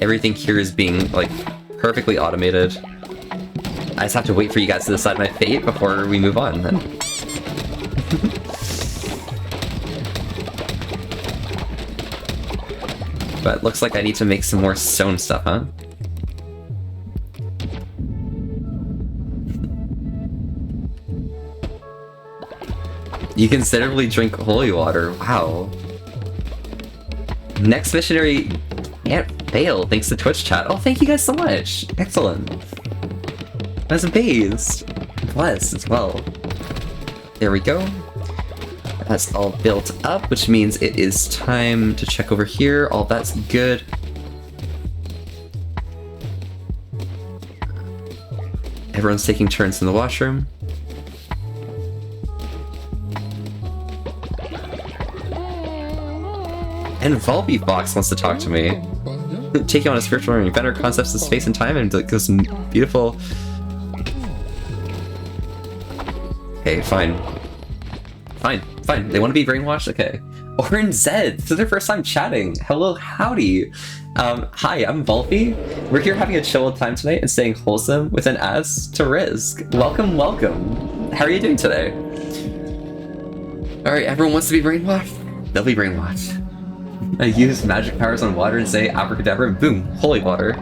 Everything here is being, like, perfectly automated. I just have to wait for you guys to decide my fate before we move on, then. But looks like I need to make some more stone stuff, huh? You considerably drink holy water. Wow. Next missionary can't fail thanks to Twitch chat. Oh, thank you guys so much. Excellent. That's based. Blessed as well. There we go. That's all built up, which means it is time to check over here. All that's good. Everyone's taking turns in the washroom. And Volby Fox wants to talk to me. Take you on a spiritual journey, better concepts of space and time, and like this beautiful... Okay, fine. Fine. They want to be brainwashed? Okay. Orange Zed, this is their first time chatting. Hello, howdy. Hi, I'm Volby. We're here having a chill time tonight and staying wholesome with an ass to risk. Welcome. How are you doing today? Alright, everyone wants to be brainwashed? They'll be brainwashed. I use magic powers on water and say abracadabra and boom, holy water.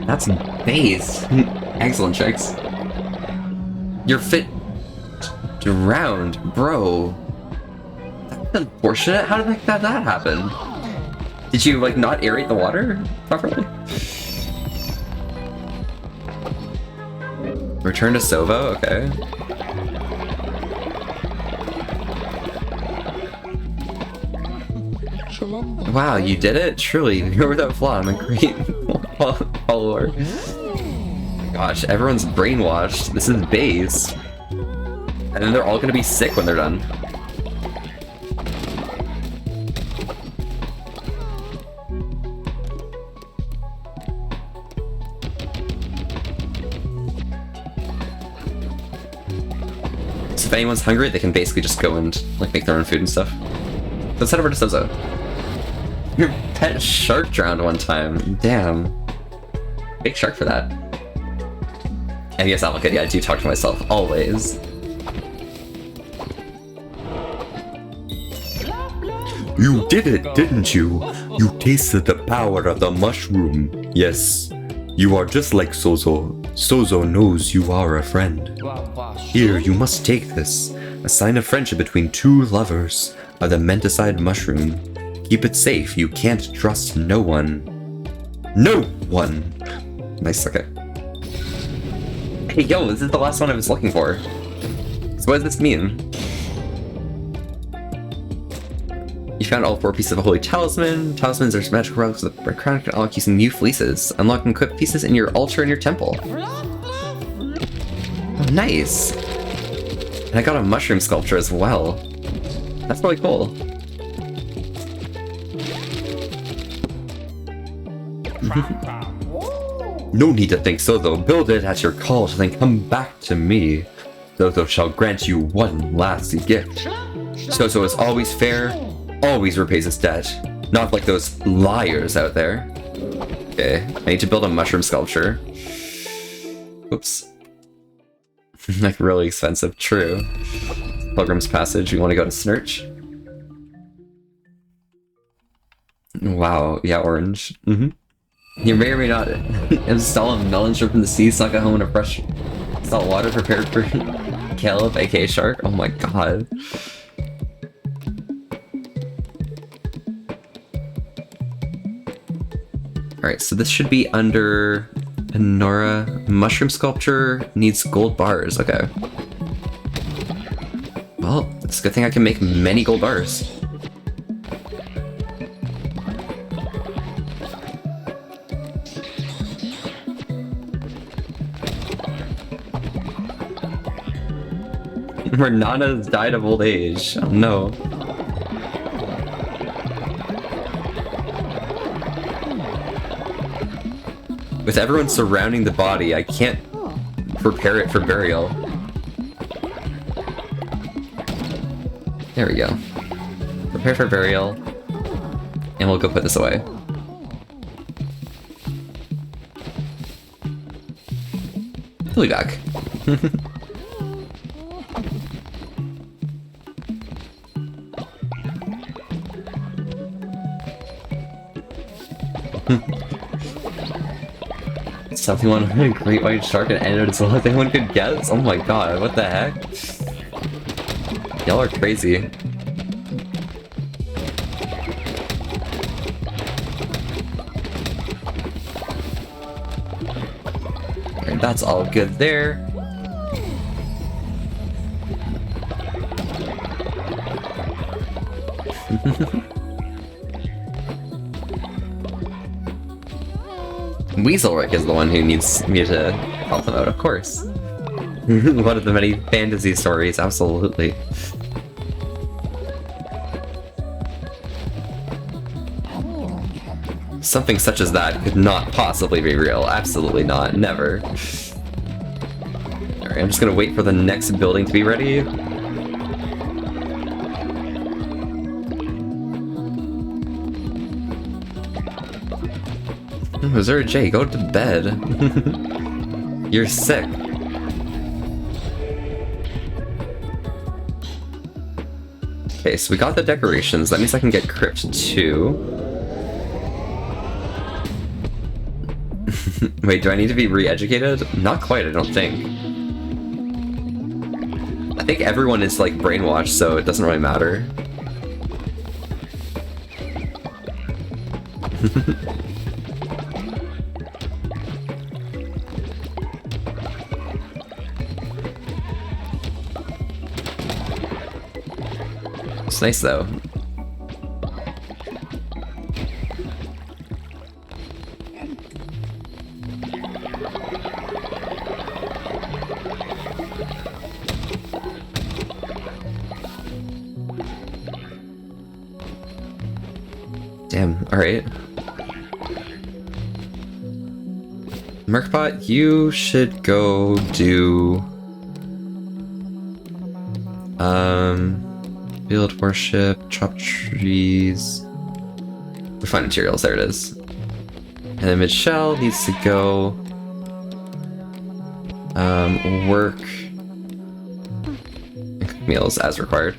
That's base. Excellent tricks. You're fit drowned, bro. That's unfortunate. How did that happen? Did you like not aerate the water properly? Return to Sovo, okay. Wow, you did it? Truly, you're without flaw. I'm a great follower. Gosh, everyone's brainwashed. This is base. And then they're all gonna be sick when they're done. So if anyone's hungry, they can basically just go and like make their own food and stuff. Let's head over to Sozo. Your pet shark drowned one time. Damn. Big shark for that. And yes, Alakid, yeah, I do talk to myself, always. You did it, didn't you? You tasted the power of the mushroom. Yes, you are just like Sozo. Sozo knows you are a friend. Here, you must take this. A sign of friendship between two lovers of the Menticide mushroom. Keep it safe. You can't trust no one. No one! Nice, okay. Hey, yo, this is the last one I was looking for. So what does this mean? You found all 4 pieces of a holy talisman. Talismans are magical relics with a crown can unlock using new fleeces. Unlock and equip pieces in your altar in your temple. Oh, nice. And I got a mushroom sculpture as well. That's really cool. No need to think Sozo. Build it at your call, then come back to me. Sozo shall grant you one last gift. Sozo is always fair, always repays his debt. Not like those liars out there. Okay, I need to build a mushroom sculpture. Oops. Like really expensive, true. Pilgrim's Passage, we want to go to Snurch. Wow, yeah, orange. You may or may not install a melon shrimp from the sea, suck at home in a fresh salt water prepared for Caleb, aka Shark. Oh my god. Alright, so this should be under Anora. Mushroom sculpture needs gold bars. Okay. Well, it's a good thing I can make many gold bars. Where Nana's died of old age. Oh no. With everyone surrounding the body, I can't prepare it for burial. There we go. Prepare for burial. And we'll go put this away. He'll be back. Something on a great white shark and ended as well as anyone could guess? Oh my god, what the heck? Y'all are crazy. Alright, that's all good there. Weaselrick is the one who needs me to help him out, of course. One of the many fantasy stories, absolutely. Something such as that could not possibly be real. Absolutely not. Never. Alright, I'm just gonna wait for the next building to be ready. Missouri J, go to bed. You're sick. Okay, so we got the decorations. That means I can get Crypt 2. Wait, do I need to be re-educated? Not quite, I don't think. I think everyone is like brainwashed, so it doesn't really matter. It's nice though. Damn, alright. Merkbot, you should go do field worship, chop trees, refine materials, there it is. And then Michelle needs to go work and cook meals as required.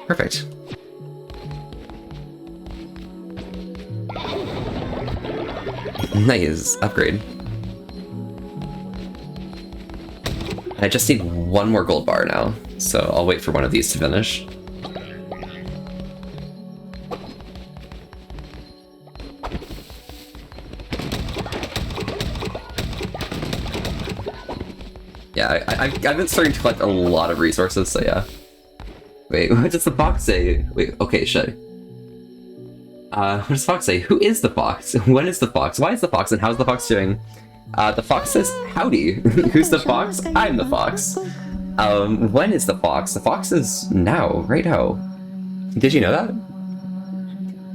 Perfect. Nice, upgrade. I just need one more gold bar now, so I'll wait for one of these to finish. Yeah, I've been starting to collect a lot of resources, so yeah. Wait, what does the fox say? Wait, okay, shit. What does the fox say? Who is the fox? When is the fox? Why is the fox? And how's the fox doing? The fox says, howdy. Who's the fox? I'm the fox. When is the fox? The fox is now, right now. Did you know that?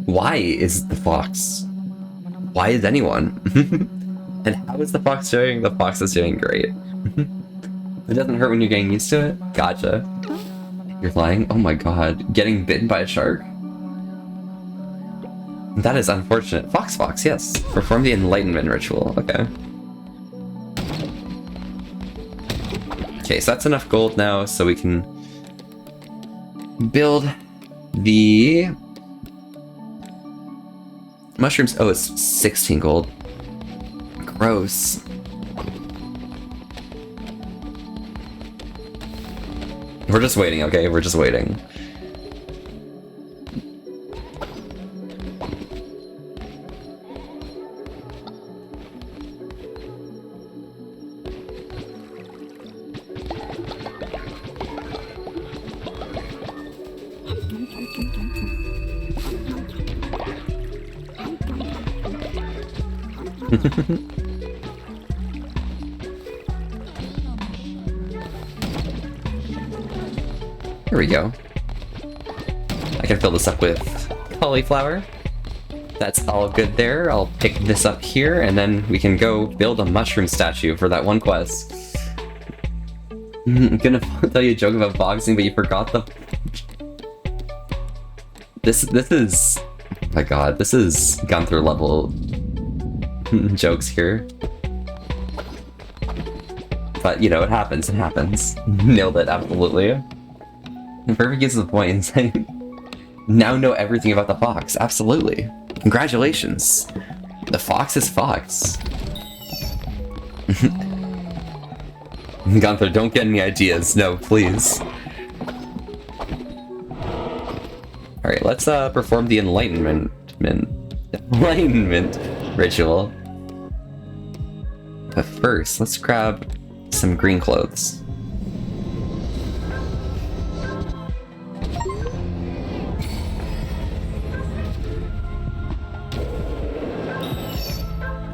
Why is the fox? Why is anyone? And how is the fox doing? The fox is doing great. It doesn't hurt when you're getting used to it? Gotcha. You're lying? Oh my god. Getting bitten by a shark? That is unfortunate. Fox, yes. Perform the enlightenment ritual. Okay. Okay, so that's enough gold now, so we can build the mushrooms. Oh, it's 16 gold. Gross. We're just waiting, okay? We're just waiting. There we go. I can fill this up with cauliflower. That's all good there. I'll pick this up here, and then we can go build a mushroom statue for that one quest. I'm gonna tell you a joke about boxing, but you forgot the... This is... Oh my god, this is Gunther level jokes here. But, you know, it happens, it happens. Nailed it, absolutely. Perfect use of the points. I now know everything about the fox, absolutely. Congratulations. The fox is fox. Gunther, don't get any ideas. No, please. Alright, let's perform the enlightenment ritual. But first, let's grab some green clothes.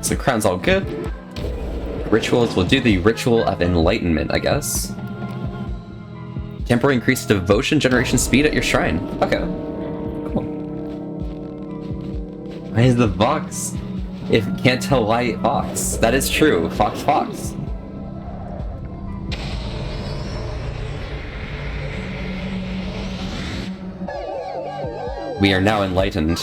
So crown's all good. Rituals, we'll do the ritual of enlightenment, I guess. Temporary increased devotion generation speed at your shrine. Okay. Cool. Why is the fox? If you can't tell why fox. That is true. Fox fox. We are now enlightened.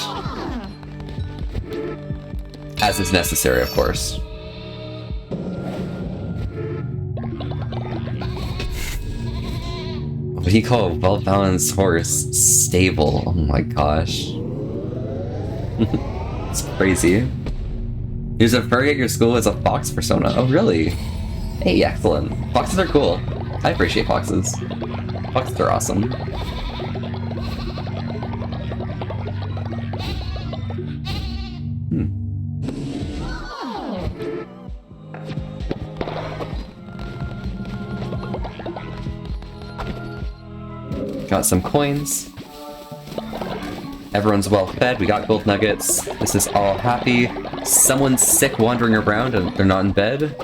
As is necessary, of course. What do you call a well-balanced horse? Stable. Oh my gosh. It's crazy. There's a furry at your school as a fox persona. Oh, really? Hey, excellent. Foxes are cool. I appreciate foxes. Foxes are awesome. Got some coins. Everyone's well fed. We got gold nuggets. This is all happy. Someone's sick wandering around and they're not in bed.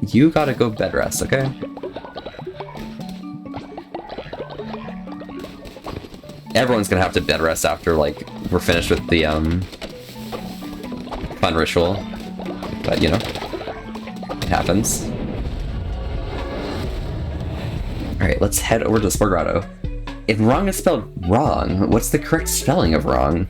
You gotta go bed rest, okay? Everyone's gonna have to bed rest after, like, we're finished with the, fun ritual. But, you know, it happens. Alright, let's head over to the Spore Grotto. If wrong is spelled wrong, what's the correct spelling of wrong?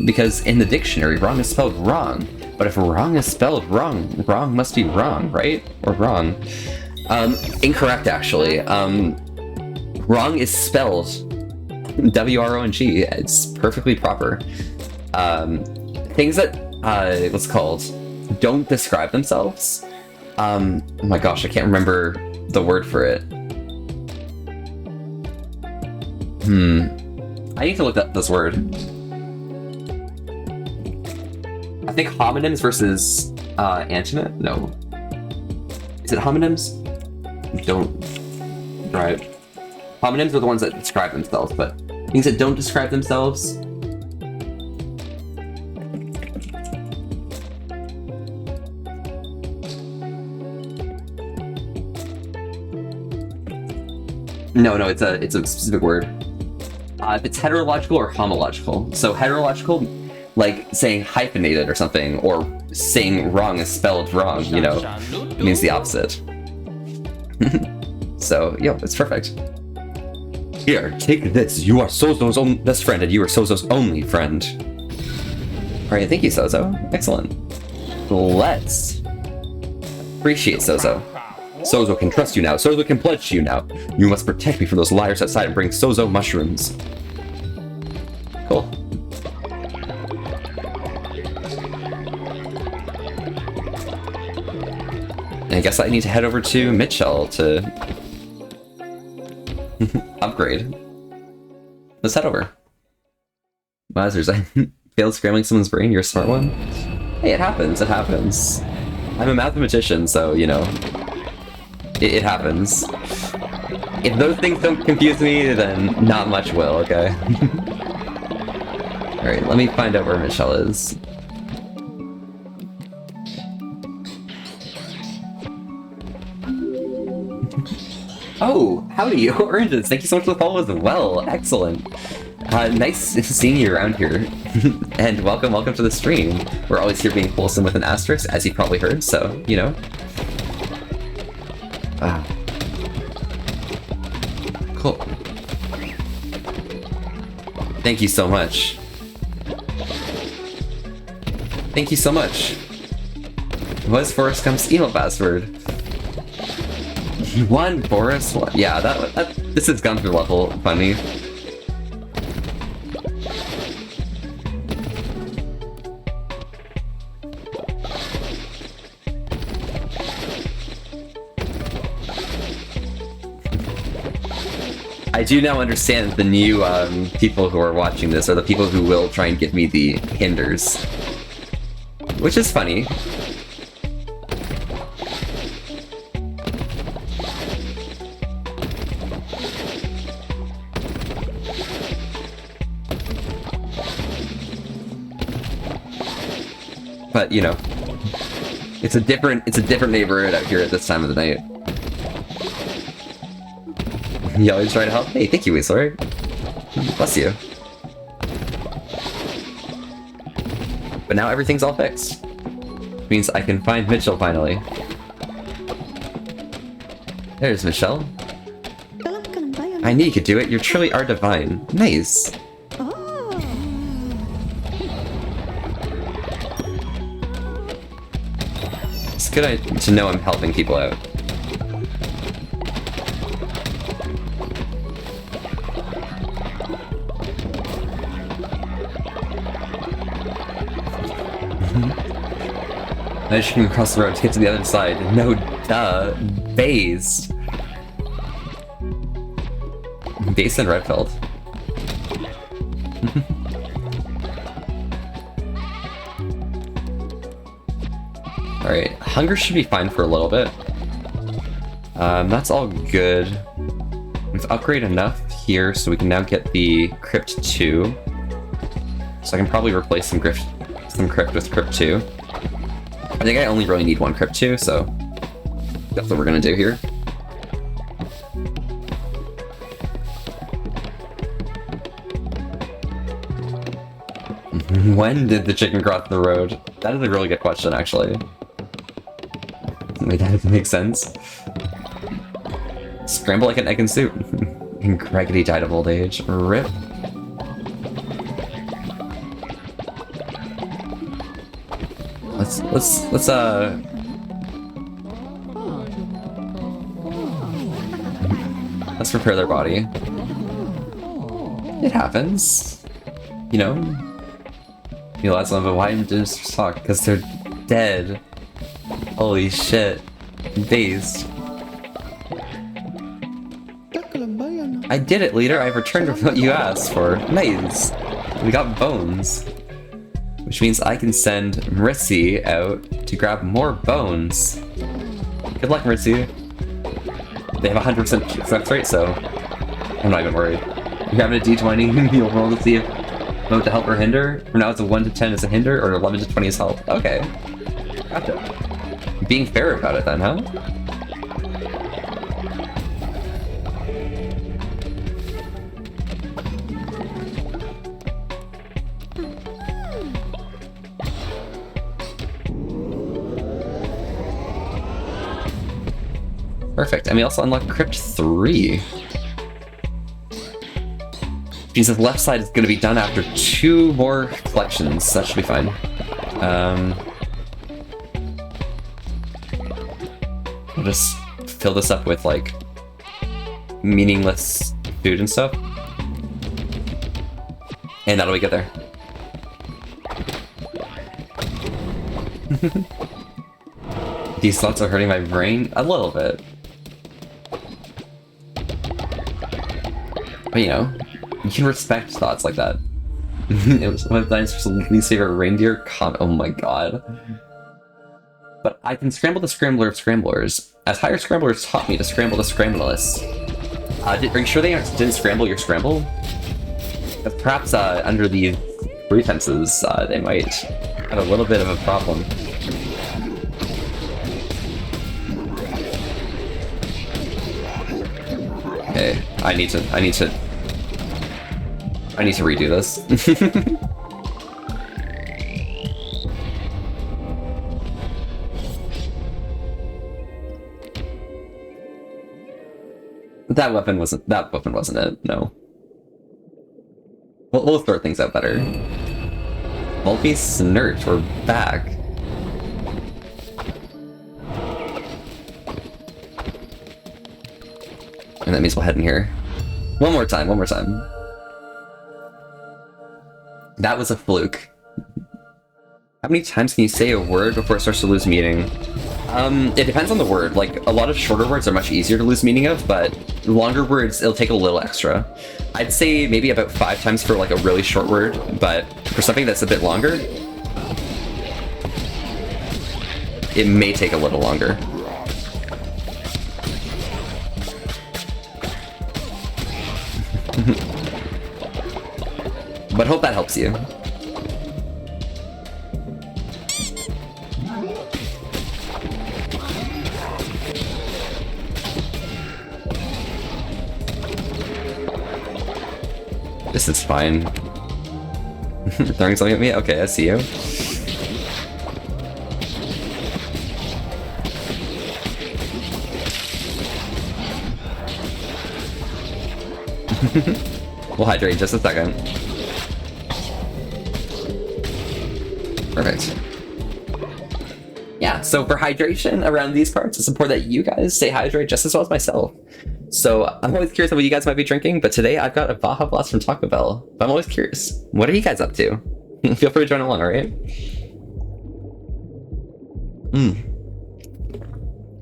Because in the dictionary, wrong is spelled wrong. But if wrong is spelled wrong, wrong must be wrong, right? Or wrong. Incorrect, actually. Wrong is spelled W-R-O-N-G. It's perfectly proper. Things that, what's it called? Don't describe themselves. Oh my gosh, I can't remember the word for it. I need to look up this word. I think homonyms versus antonym? No. Is it homonyms? Don't. Right. Homonyms are the ones that describe themselves, but things that don't describe themselves. No, it's a specific word. If it's heterological or homological. So heterological, like saying hyphenated or something, or saying wrong is spelled wrong, you know, it means the opposite. So, yo, it's perfect. Here, take this. You are Sozo's own best friend, and you are Sozo's only friend. Alright, thank you, Sozo. Excellent. Let's appreciate Sozo. Sozo can trust you now. Sozo can pledge to you now. You must protect me from those liars outside and bring Sozo mushrooms. Cool. And I guess I need to head over to Mitchell to upgrade. Let's head over. Wowzers, I failed scrambling someone's brain. You're a smart one. Hey, it happens. It happens. I'm a mathematician, so, you know, it happens. If those things don't confuse me, then not much will, okay? Alright, let me find out where Michelle is. Oh, howdy, Oranges. Thank you so much for the follow as well. Excellent. Nice seeing you around here. And welcome to the stream. We're always here being wholesome with an asterisk, as you probably heard, so, you know. Cool. Thank you so much. Thank you so much. What is Forrest Gump's email password? One Forrest? One. Yeah, this is Gunther level funny. I do now understand that the new people who are watching this are the people who will try and give me the hinders. Which is funny. But, you know, it's a different neighborhood out here at this time of the night. You always try to help? Hey, thank you, Weasler. Bless you. But now everything's all fixed. Which means I can find Mitchell finally. There's Michelle. I knew you could do it. You truly are divine. Nice. It's good to know I'm helping people out. I just came across the road to get to the other side. No, duh. Based. Based in Redfield. Alright, hunger should be fine for a little bit. That's all good. We've upgraded enough here so we can now get the Crypt 2. So I can probably replace some Crypt with Crypt 2. I think I only really need one Crypt 2, so that's what we're gonna do here. When did the chicken cross the road? That is a really good question, actually. Wait, that doesn't make sense. Scramble like an egg and soup. Greggity died of old age. RIP. Let's repair their body. It happens. You know? You lost them, but why didn't you just talk? Because they're dead. Holy shit. Dazed. I did it, leader. I've returned what you asked for. Nice. We got bones. Which means I can send Marissy out to grab more bones. Good luck, Marissy. They have 100% success rate, so I'm not even worried. You're having a d20, you'll roll to see if vote to help or hinder. For now, it's a 1 to 10 is a hinder, or 11 to 20 is help. Okay. Gotcha. Being fair about it then, huh? Perfect, and we also unlocked Crypt 3. Which means the left side is going to be done after 2 more collections. That should be fine. We'll just fill this up with, like, meaningless food and stuff. And that'll be good there. These thoughts are hurting my brain a little bit. But, you know, you can respect thoughts like that. It was one of the dinosaurs' least favorite reindeer. Oh my god. But I can scramble the Scrambler of Scramblers, as higher Scramblers taught me to scramble the Scrambleless. Are you sure they didn't scramble your Scramble? Perhaps under the pretenses, they might have a little bit of a problem. Okay, I need to redo this. That weapon wasn't it, no. We'll sort things out better. Multi Snurt, we're back. And that means we'll head in here. One more time. That was a fluke. How many times can you say a word before it starts to lose meaning? It depends on the word. Like, a lot of shorter words are much easier to lose meaning of, but longer words, it'll take a little extra. I'd say maybe about 5 times for like a really short word, but for something that's a bit longer, it may take a little longer. But hope that helps you. This is fine. Throwing something at me? Okay, I see you. We'll hydrate in just a second. Perfect. Yeah, so for hydration around these parts, it's important that you guys stay hydrated just as well as myself. So I'm always curious what you guys might be drinking, but today I've got a Baja Blast from Taco Bell. But I'm always curious, what are you guys up to? Feel free to join along, alright?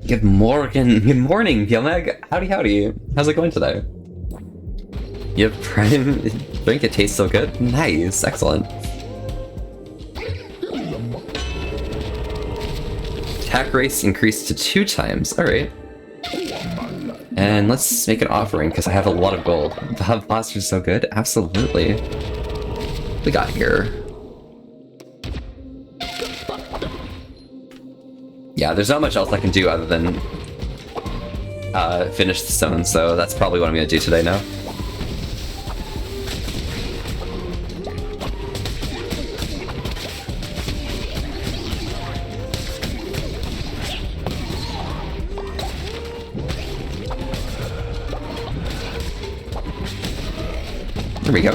Good morning, Gilmeg. Howdy. How's it going today? Your prime drink, it tastes so good. Nice, excellent. Attack race increased to 2 times. Alright. And let's make an offering, because I have a lot of gold. The blaster is so good. Absolutely. We got here. Yeah, there's not much else I can do other than finish the stone, so that's probably what I'm going to do today now. There we go.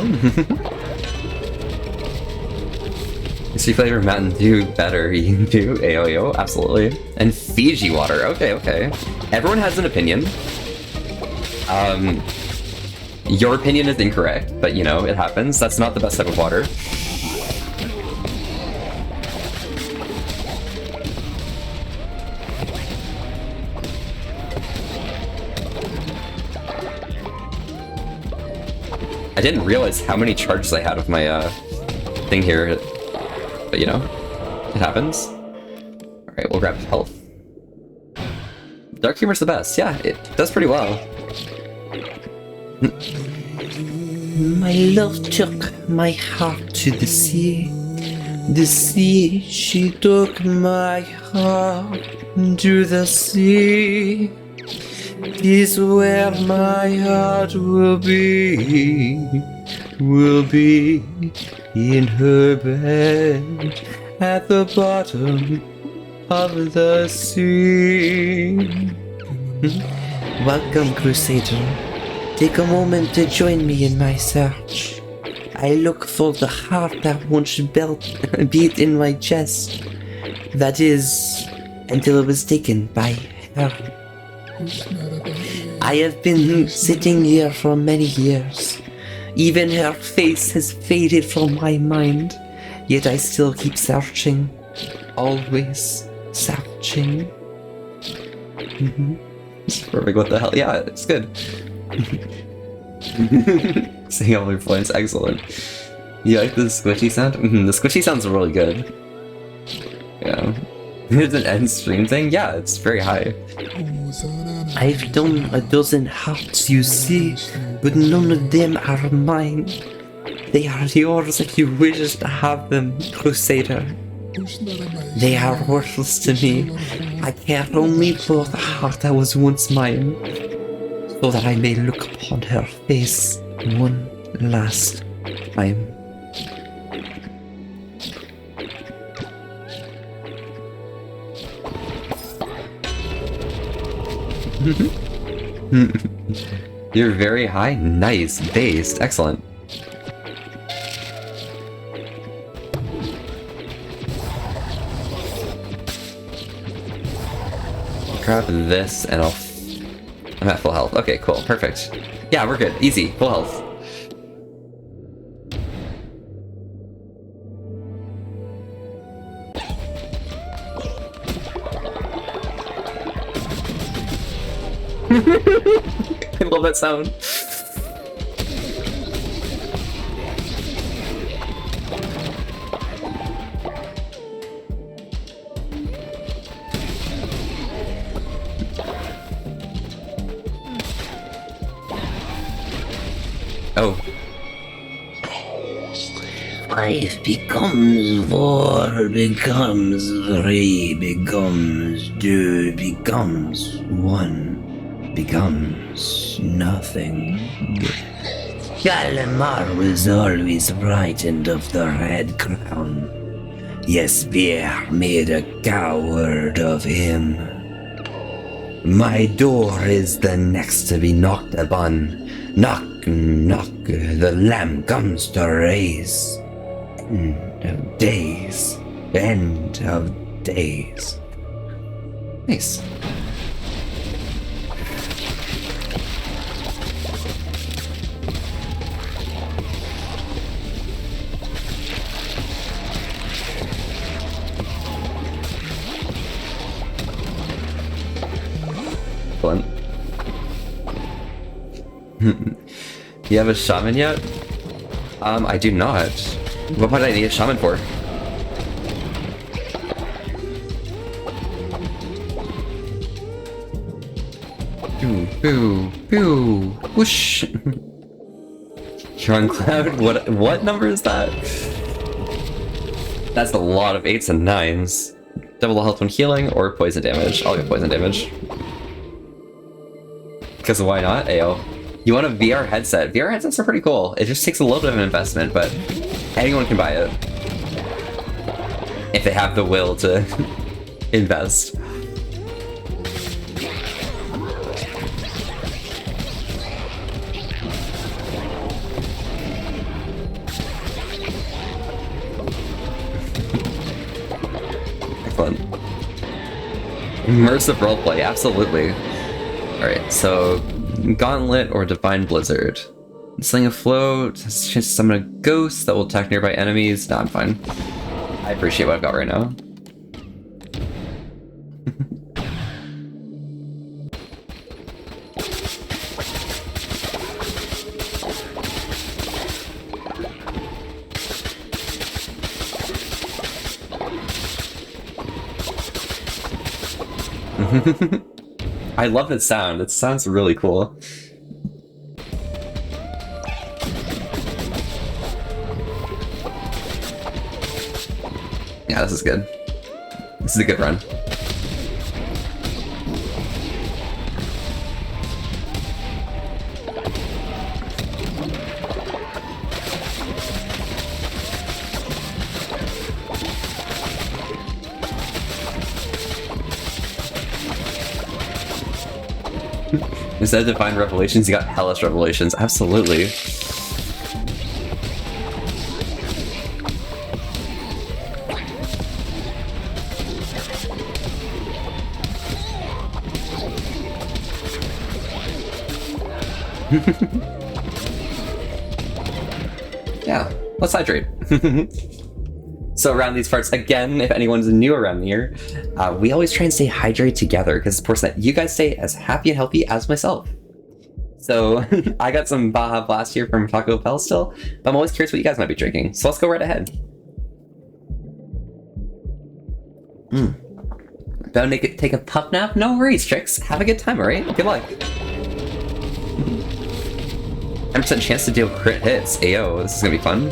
Is your flavor of Mountain Dew better? You do? Ayo, absolutely. And Fiji water. Okay. Everyone has an opinion. Your opinion is incorrect, but you know, it happens. That's not the best type of water. I didn't realize how many charges I had of my thing here, but you know, it happens. Alright, we'll grab health. Dark Humor's the best. Yeah, it does pretty well. My love took my heart to the sea. The sea, she took my heart to the sea. Is where my heart will be in her bed at the bottom of the sea. Welcome, Crusader. Take a moment to join me in my search. I look for the heart that once beat in my chest. That is, until it was taken by her. I have been sitting here for many years. Even her face has faded from my mind. Yet I still keep searching. Always searching. It's perfect, what the hell? Yeah, it's good. Saying all your points, excellent. You like the squishy sound? The squishy sound's really good. Yeah. There's an end stream thing? Yeah, it's very high. I've done a dozen hearts, you see, but none of them are mine. They are yours if you wish to have them, Crusader. They are worthless to me. I care only for the heart that was once mine, so that I may look upon her face one last time. You're very high. Nice. Based. Excellent. Grab this and I'm at full health. Okay, cool. Perfect. Yeah, we're good. Easy. Full health. I love that sound. Oh. Five becomes four, becomes three, becomes two, becomes one, becomes nothing. Galamar was always frightened of the Red Crown. Yespir made a coward of him. My door is the next to be knocked upon. Knock, knock, the lamb comes to raise. End of days. End of days. Nice. Excellent. You have a shaman yet? I do not. What might I need a shaman for? Boo, boo, boo, whoosh. You're on cloud? What number is that? That's a lot of 8s and 9s. Double the health when healing or poison damage. I'll get poison damage. Because why not? Ayo. You want a VR headset? VR headsets are pretty cool. It just takes a little bit of an investment, but anyone can buy it. If they have the will to invest. Excellent. Immersive roleplay, absolutely. Alright, so Gauntlet or Divine Blizzard. Sling of Float has a chance to summon a ghost that will attack nearby enemies. Nah, I'm fine. I appreciate what I've got right now. I love that sound. It sounds really cool. Yeah, this is good. This is a good run. Instead of Divine Revelations, you got Hellish Revelations. Absolutely. Yeah, let's hydrate. So around these parts, again, if anyone's new around here, we always try and stay hydrated together because of course that you guys stay as happy and healthy as myself. So I got some Baja Blast here from Taco Bell still, but I'm always curious what you guys might be drinking. So let's go right ahead. About to take a pup nap? No worries, Trix. Have a good time, alright? Good luck. 10% chance to deal crit hits. Ayo, this is gonna be fun.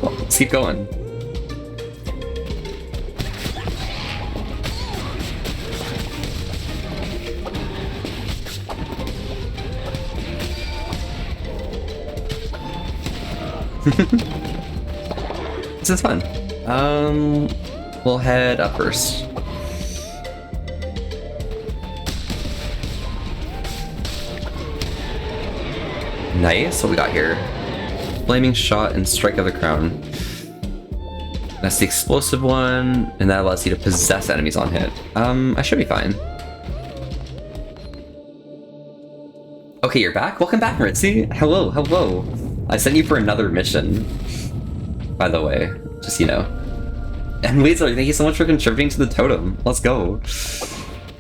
Let's keep going. This is fun. We'll head up first. Nice, what we got here? Flaming Shot and Strike of the Crown. That's the explosive one, and that allows you to possess enemies on hit. I should be fine. Okay, you're back? Welcome back, Ritzy. Hello, hello. I sent you for another mission, by the way, just, you know. And Weasel, thank you so much for contributing to the totem. Let's go.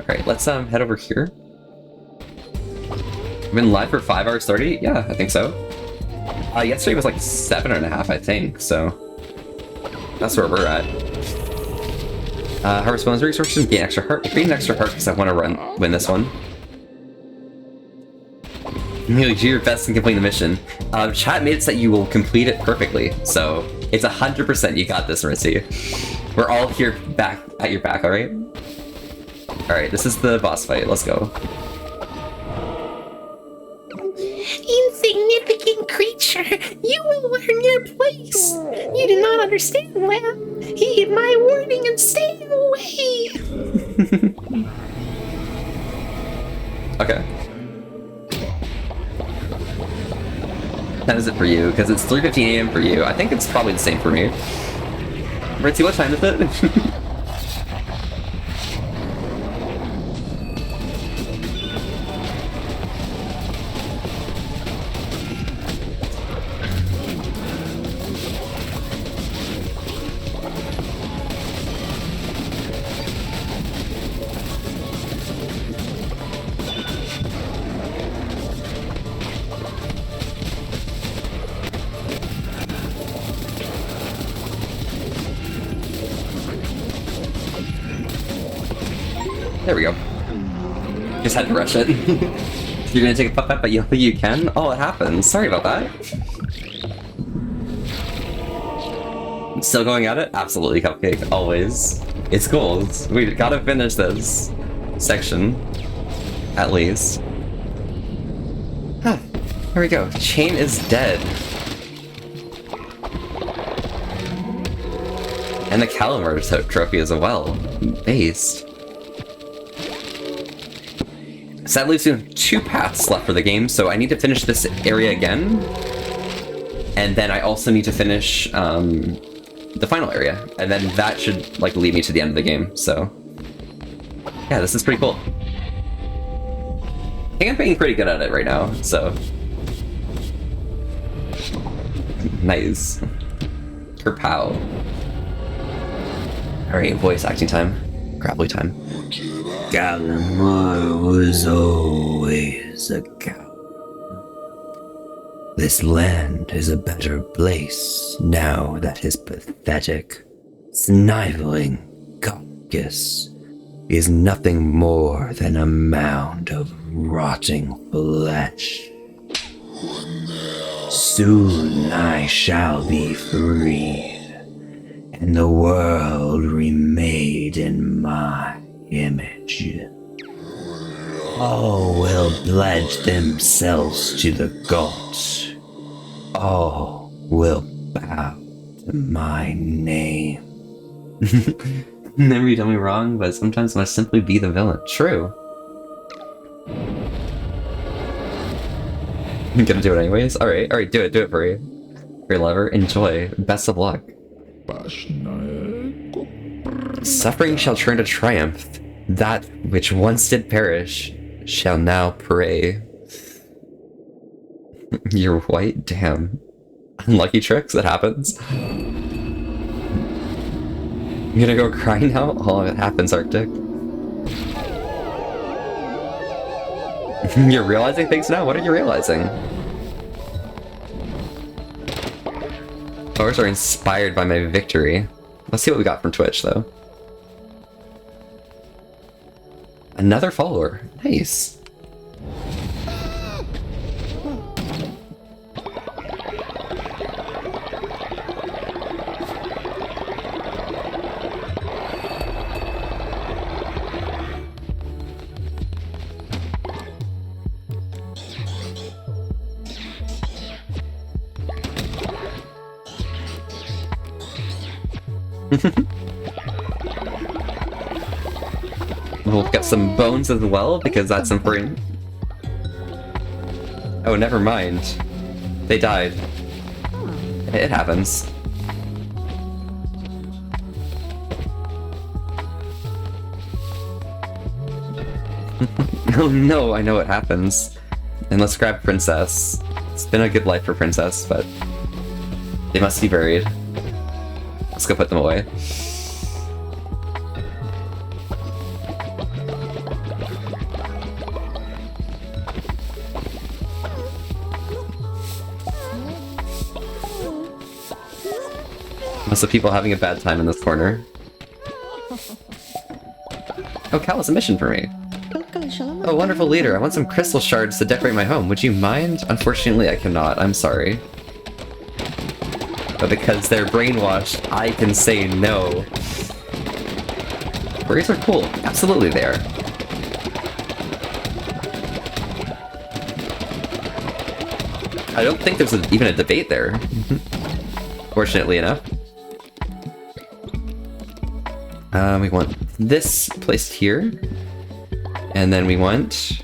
Alright, let's head over here. We've been live for 5 hours 30? Yeah, I think so. Yesterday was like 7.5, I think, so that's where we're at. Harvest bonus resources, gain extra heart. Gain an extra heart because I want to win this one. You do your best in completing the mission. Chat made it so that you will complete it perfectly, so it's 100% you got this, Ritzy. We're all here back at your back, alright? Alright, this is the boss fight, let's go. Insignificant creature, you will learn your place. You do not understand, well. Heed my warning and stay away. Okay. That is it for you, because it's 3:15 AM for you. I think it's probably the same for me. Ritzy, what time is it? There we go. Just had to rush it. You're gonna take a puff out, but you think you can? Oh, it happens. Sorry about that. Still going at it? Absolutely, Cupcake. Always. It's gold. We gotta finish this section. At least. Huh. Here we go. Chain is dead. And the Calamar trophy as well. Based. So that leaves me with 2 paths left for the game, so I need to finish this area again. And then I also need to finish the final area. And then that should like lead me to the end of the game, so. Yeah, this is pretty cool. I think I'm being pretty good at it right now, so. Nice. Kerpow. Alright, voice acting time. Grapply time. Calamar was always a coward. This land is a better place now that his pathetic, sniveling carcass is nothing more than a mound of rotting flesh. Soon I shall be freed, and the world remade in my image. All will pledge themselves to the gods. All will bow to my name. Never you done me wrong, but sometimes must simply be the villain. True. I'm gonna do it anyways? Alright, do it for you. Your lover, enjoy. Best of luck. Suffering shall turn to triumph. That which once did perish shall now pray. You're white? Damn. Unlucky tricks, that happens. You gonna go cry now? Oh, it happens, Arctic. You're realizing things now? What are you realizing? Followers are inspired by my victory. Let's see what we got from Twitch, though. Another follower. Nice. We'll get some bones as well, because that's important. Oh, never mind. They died. It happens. Oh no, I know what happens. And let's grab Princess. It's been a good life for Princess, but they must be buried. Let's go put them away. Must have people having a bad time in this corner. Oh, Cal has a mission for me. Oh, wonderful leader. I want some crystal shards to decorate my home. Would you mind? Unfortunately, I cannot. I'm sorry. But because they're brainwashed, I can say no. Furries are cool. Absolutely they are. I don't think there's even a debate there. Fortunately enough. We want this placed here. And then we want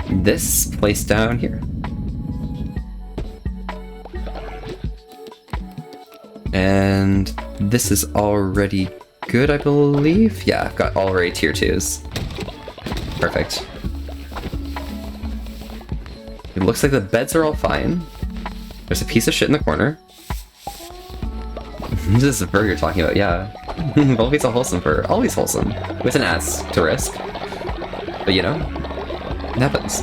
this placed down here. And this is already good, I believe. Yeah, I've got already tier 2s. Perfect. It looks like the beds are all fine. There's a piece of shit in the corner. This is the fur you're talking about, yeah. Volbeat's a wholesome fur. Always wholesome. With an asterisk. But you know, it happens.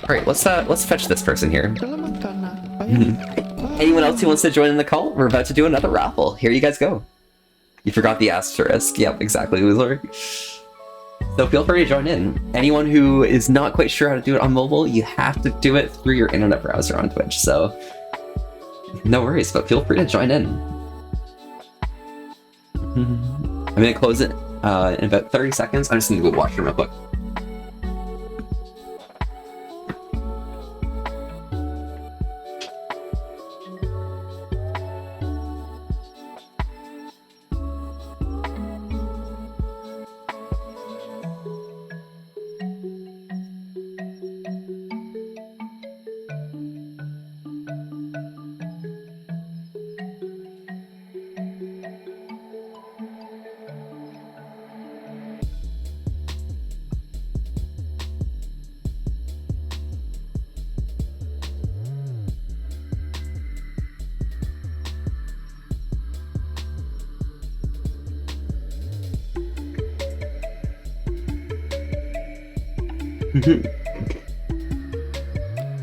Alright, let's fetch this person here. Anyone else who wants to join in the call? We're about to do another raffle. Here you guys go. You forgot the asterisk. Yep, exactly, loser. So feel free to join in. Anyone who is not quite sure how to do it on mobile, you have to do it through your internet browser on Twitch, so no worries, but feel free to join in. I'm gonna close it in about 30 seconds. I'm just gonna go watch real quick.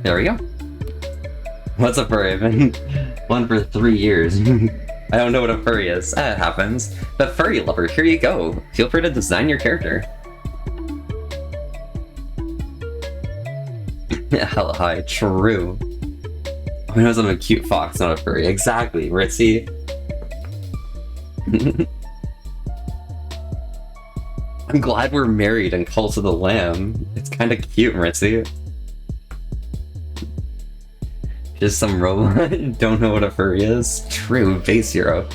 There we go. What's a furry? I've been one for 3 years. I don't know what a furry is. That happens. The furry lover, here you go. Feel free to design your character. Hella high, true. I know I'm a cute fox, not a furry. Exactly, Ritzy. I'm glad we're married in Cult of the Lamb. It's kind of cute, Ritzy. Just some robot. Don't know what a furry is. True, base hero.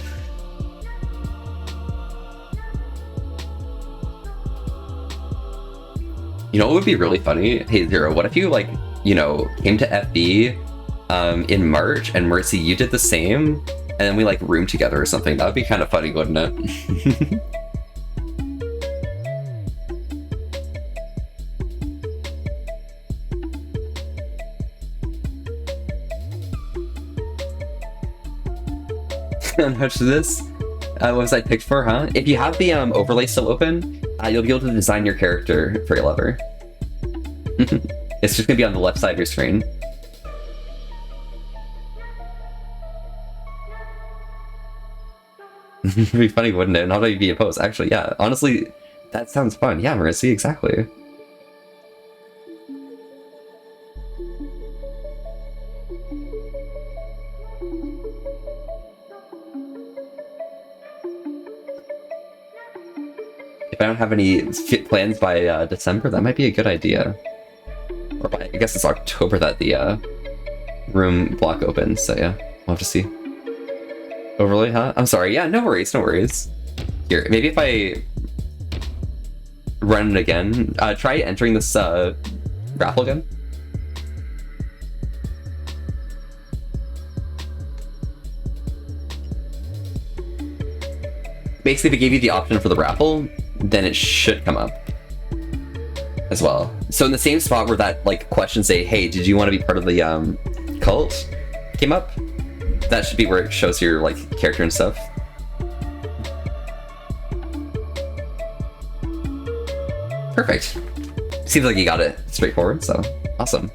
You know what would be really funny? Hey Zero, what if you like, you know, came to FB in March and Mercy, you did the same, and then we like roomed together or something? That would be kind of funny, wouldn't it? How much is this? What was I picked for, huh? If you have the overlay still open, you'll be able to design your character for your lover. It's just gonna be on the left side of your screen. It'd be funny, wouldn't it? Not only be a post. Actually, yeah. Honestly, that sounds fun. Yeah, Marissa, exactly. If I don't have any plans by December, that might be a good idea. Or by, I guess it's October that the room block opens, so yeah, we'll have to see. Overlay, huh? I'm sorry, yeah, no worries, no worries. Here, maybe if I run it again, try entering this raffle again. Basically, if it gave you the option for the raffle, then it should come up as well. So in the same spot where that like question say, hey, did you want to be part of the cult came up, that should be where it shows your like character and stuff. Perfect. Seems like you got it straightforward, so awesome.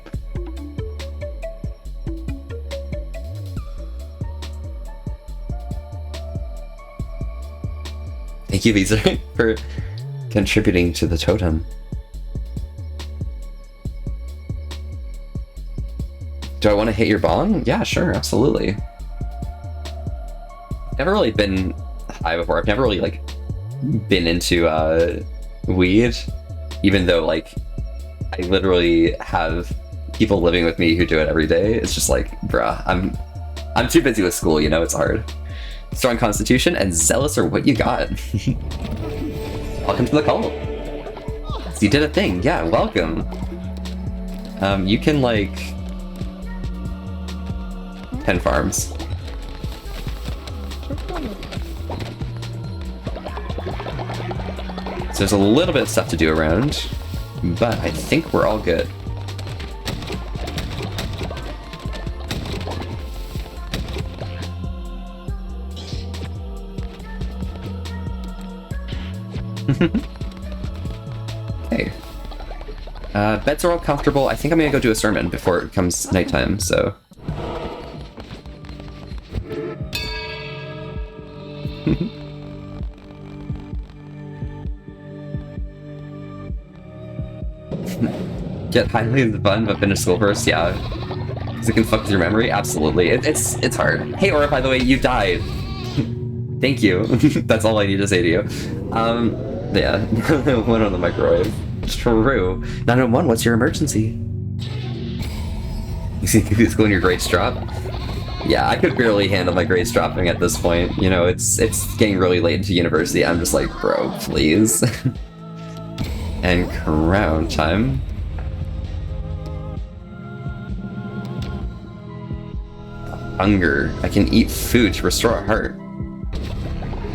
Thank you, Lisa, for contributing to the totem. Do I want to hit your bong? Yeah, sure, absolutely. Never really been high before. I've never really like been into weed, even though like I literally have people living with me who do it every day. It's just like, bruh, I'm too busy with school, you know, it's hard. Strong constitution and zealous are what you got. Welcome to the cult. So you did a thing, yeah, welcome. You can like 10 farms. So there's a little bit of stuff to do around, but I think we're all good. Hey. Beds are all comfortable. I think I'm gonna go do a sermon before it becomes nighttime, so. Get highly is fun, but finish school first, yeah. Because it can fuck with your memory, absolutely. It's hard. Hey, Aura, by the way, you died. Thank you. That's all I need to say to you. Yeah, one on the microwave. True. 911, what's your emergency? You see school and your grades drop? Yeah, I could barely handle my grades dropping at this point. You know, it's getting really late into university. I'm just like, bro, please. And crown time. Hunger. I can eat food to restore a heart.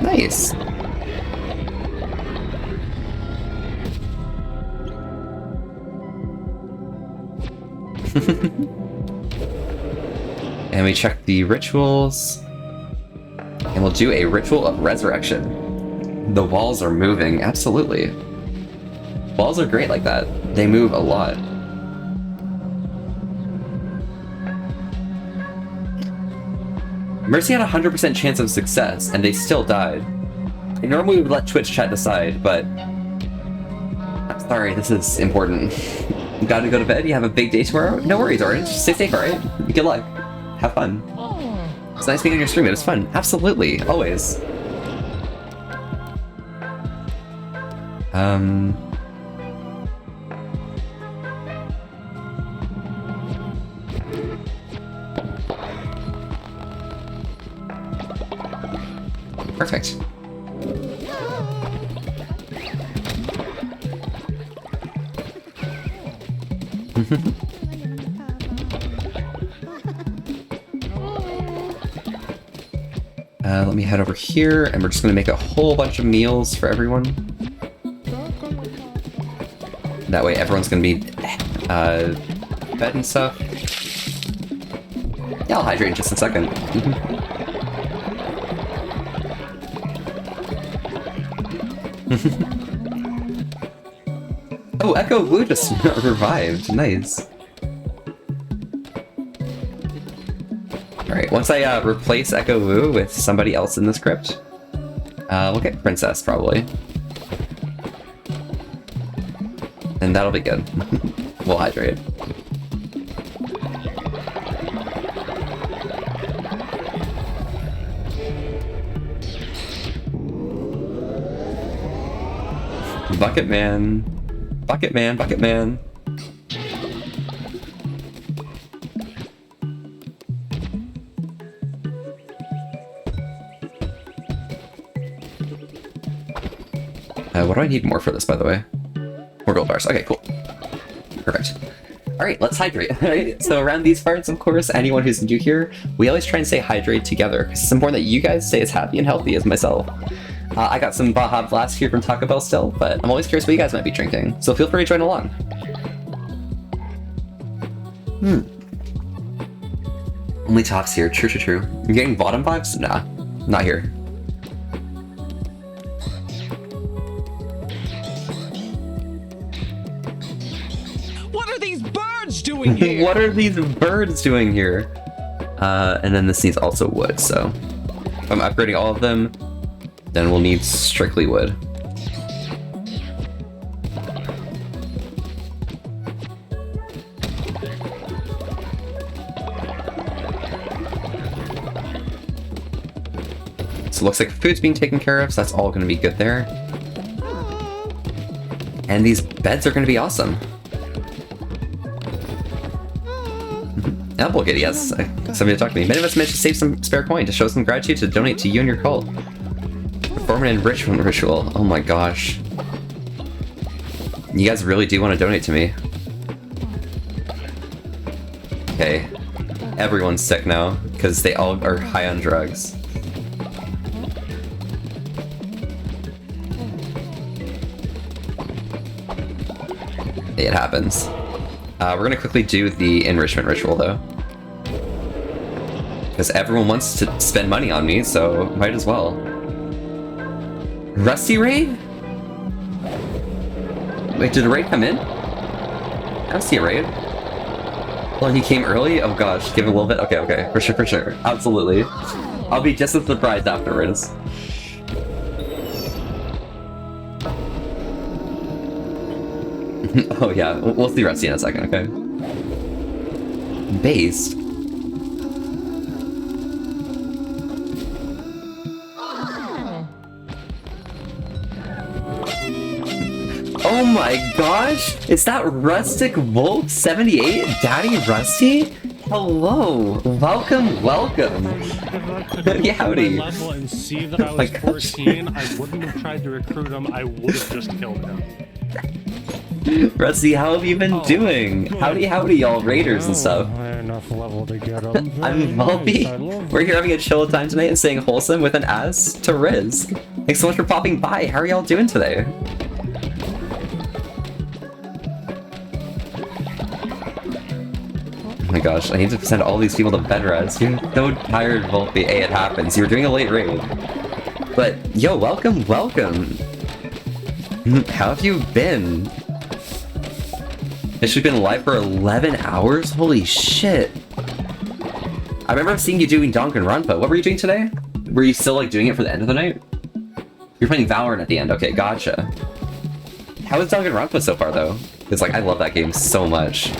Nice. And we check the rituals. And we'll do a ritual of resurrection. The walls are moving, absolutely. Walls are great like that. They move a lot. Mercy had a 100% chance of success, and they still died. I normally would let Twitch chat decide, but I'm sorry, this is important. You gotta go to bed? You have a big day tomorrow? No worries, Orange. Stay safe, alright? Good luck. Have fun. It's nice being on your stream. It was fun. Absolutely. Always. Perfect. Let me head over here, and we're just gonna make a whole bunch of meals for everyone. That way everyone's gonna be fed and stuff. Yeah, I'll hydrate in just a second. Oh, Echo Wu just revived. Nice. Alright, once I replace Echo Wu with somebody else in this crypt, we'll get Princess, probably. And that'll be good. We'll hydrate. Bucket Man. Bucket Man, Bucket Man. What do I need more for this, by the way? More gold bars. Okay, cool. Perfect. Alright, let's hydrate. Alright, so around these parts, of course, anyone who's new here, we always try and say hydrate together, because it's important that you guys stay as happy and healthy as myself. I got some Baja Blast here from Taco Bell still, but I'm always curious what you guys might be drinking, so feel free to join along. Only tops here, true, true, true. You're getting bottom vibes? Nah, not here. What are these birds doing here? What are these birds doing here? And then this needs also wood, so if I'm upgrading all of them, then we'll need strictly wood. So it looks like food's being taken care of, so that's all going to be good there. And these beds are going to be awesome. Elbow Giddy, yes. Somebody talk to me. Many of us managed to save some spare coin to show some gratitude to donate to you and your cult. Perform an enrichment ritual. Oh my gosh. You guys really do want to donate to me. Okay. Everyone's sick now, because they all are high on drugs. It happens. We're gonna quickly do the enrichment ritual though. Because everyone wants to spend money on me, so might as well. Rusty raid? Wait, did a raid come in? I don't see a raid. Well, he came early? Oh gosh, give him a little bit? Okay, okay, for sure, for sure. Absolutely. I'll be just as surprised afterwards. Oh yeah, we'll see Rusty in a second, okay? Based. Oh my gosh! Is that Rustic Wolf 78? Daddy Rusty? Hello! Welcome, welcome! Yeah, howdy! Level and see that I was 14, I wouldn't have tried to recruit him, I would have just killed him. Rusty, how have you been doing? Howdy, howdy, y'all raiders and stuff. Enough level to get him. I'm Volby. We're here having a chill time tonight and staying wholesome with an ass to Riz. Thanks so much for popping by. How are y'all doing today? Oh my gosh, I need to send all these people to bed rest. You're so tired, Volby. Hey, it happens. You were doing a late raid. But, yo, welcome, welcome. How have you been? She's been live for 11 hours? Holy shit. I remember seeing you doing Danganronpa. What were you doing today? Were you still like doing it for the end of the night? You're playing Valorant at the end. Okay, gotcha. How is Danganronpa so far though? Because like I love that game so much.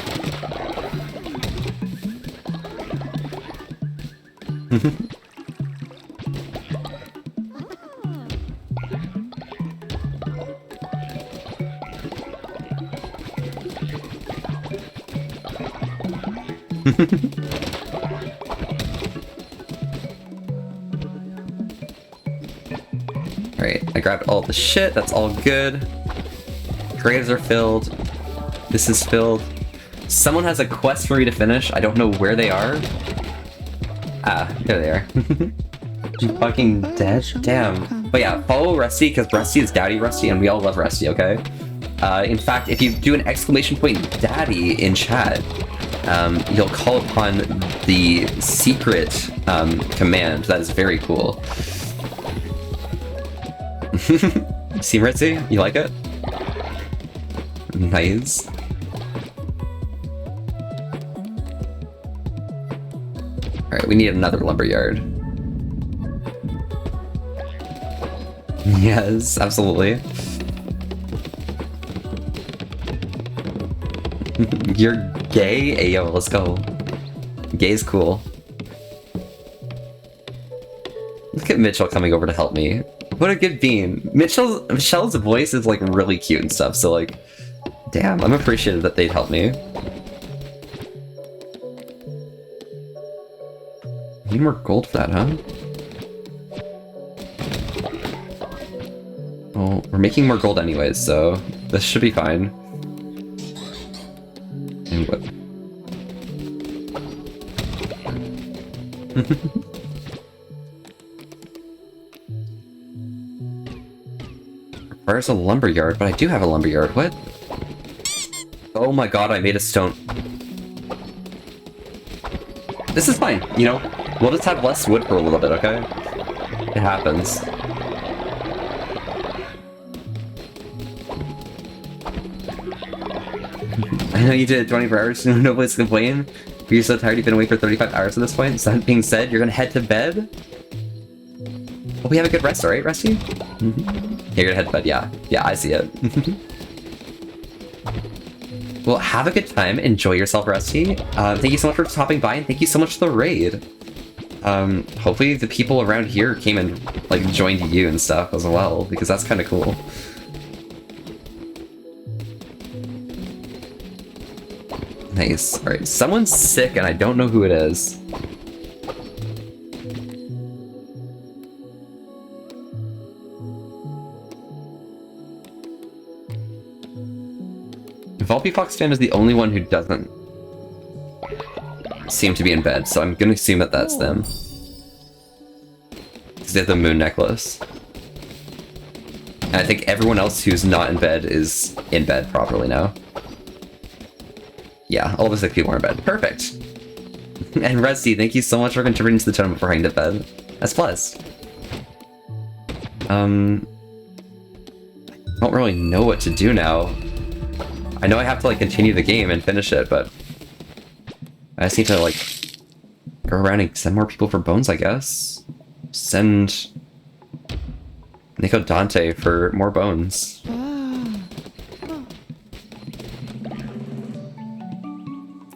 Alright, I grabbed all the shit, that's all good. Graves are filled. This is filled. Someone has a quest for me to finish. I don't know where they are. Ah, there they are. You fucking dead? Damn. But yeah, follow Rusty, because Rusty is Daddy Rusty, and we all love Rusty, okay? In fact, if you do an exclamation point Daddy in chat, you'll call upon the secret command. That is very cool. Seem ritzy? You like it? Nice. Alright, we need another lumberyard. Yes, absolutely. You're gay? Ayo, let's go. Gay's cool. Look at Mitchell coming over to help me. What a good bean. Michelle's voice is like really cute and stuff, so like, damn, I'm appreciative that they'd help me. Need more gold for that, huh? Well, we're making more gold anyways, so this should be fine. And what? Where's a lumberyard? But I do have a lumberyard. What? Oh my god, I made a stone. This is fine, you know? We'll just have less wood for a little bit, okay? It happens. I know you did 24 hours, no place to complain. You're so tired you've been awake for 35 hours at this point. So that being said, you're gonna head to bed? Well, we have a good rest, alright, Rusty? Yeah, you're gonna head to bed, yeah. Yeah, I see it. Well, have a good time. Enjoy yourself, Rusty. Thank you so much for stopping by, and thank you so much for the raid. Hopefully the people around here came and, like, joined you and stuff as well, because that's kind of cool. Nice. Alright, someone's sick and I don't know who it is. Volpe Fox fan is the only one who doesn't seem to be in bed, so I'm gonna assume that that's them. Because they have the moon necklace. And I think everyone else who's not in bed is in bed properly now. Yeah, all of the 6 people are in bed. Perfect! And Rusty, thank you so much for contributing to the tournament before heading to bed. That's plus. I don't really know what to do now. I know I have to, like, continue the game and finish it, but I just need to, like, go around and send more people for bones, I guess. Send Nico Dante for more bones.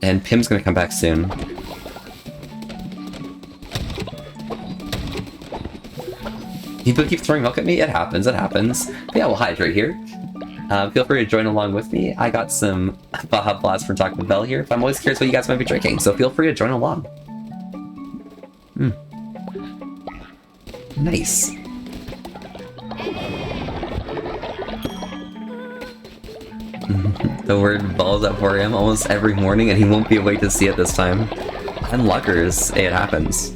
And Pim's gonna come back soon. People keep throwing milk at me? It happens, it happens. But yeah, we'll hydrate here. Feel free to join along with me. I got some Baja Blast from Taco Bell here. I'm always curious what you guys might be drinking, so feel free to join along. Nice. The word balls at 4 AM almost every morning, and he won't be awake to see it this time. And luckers, it happens.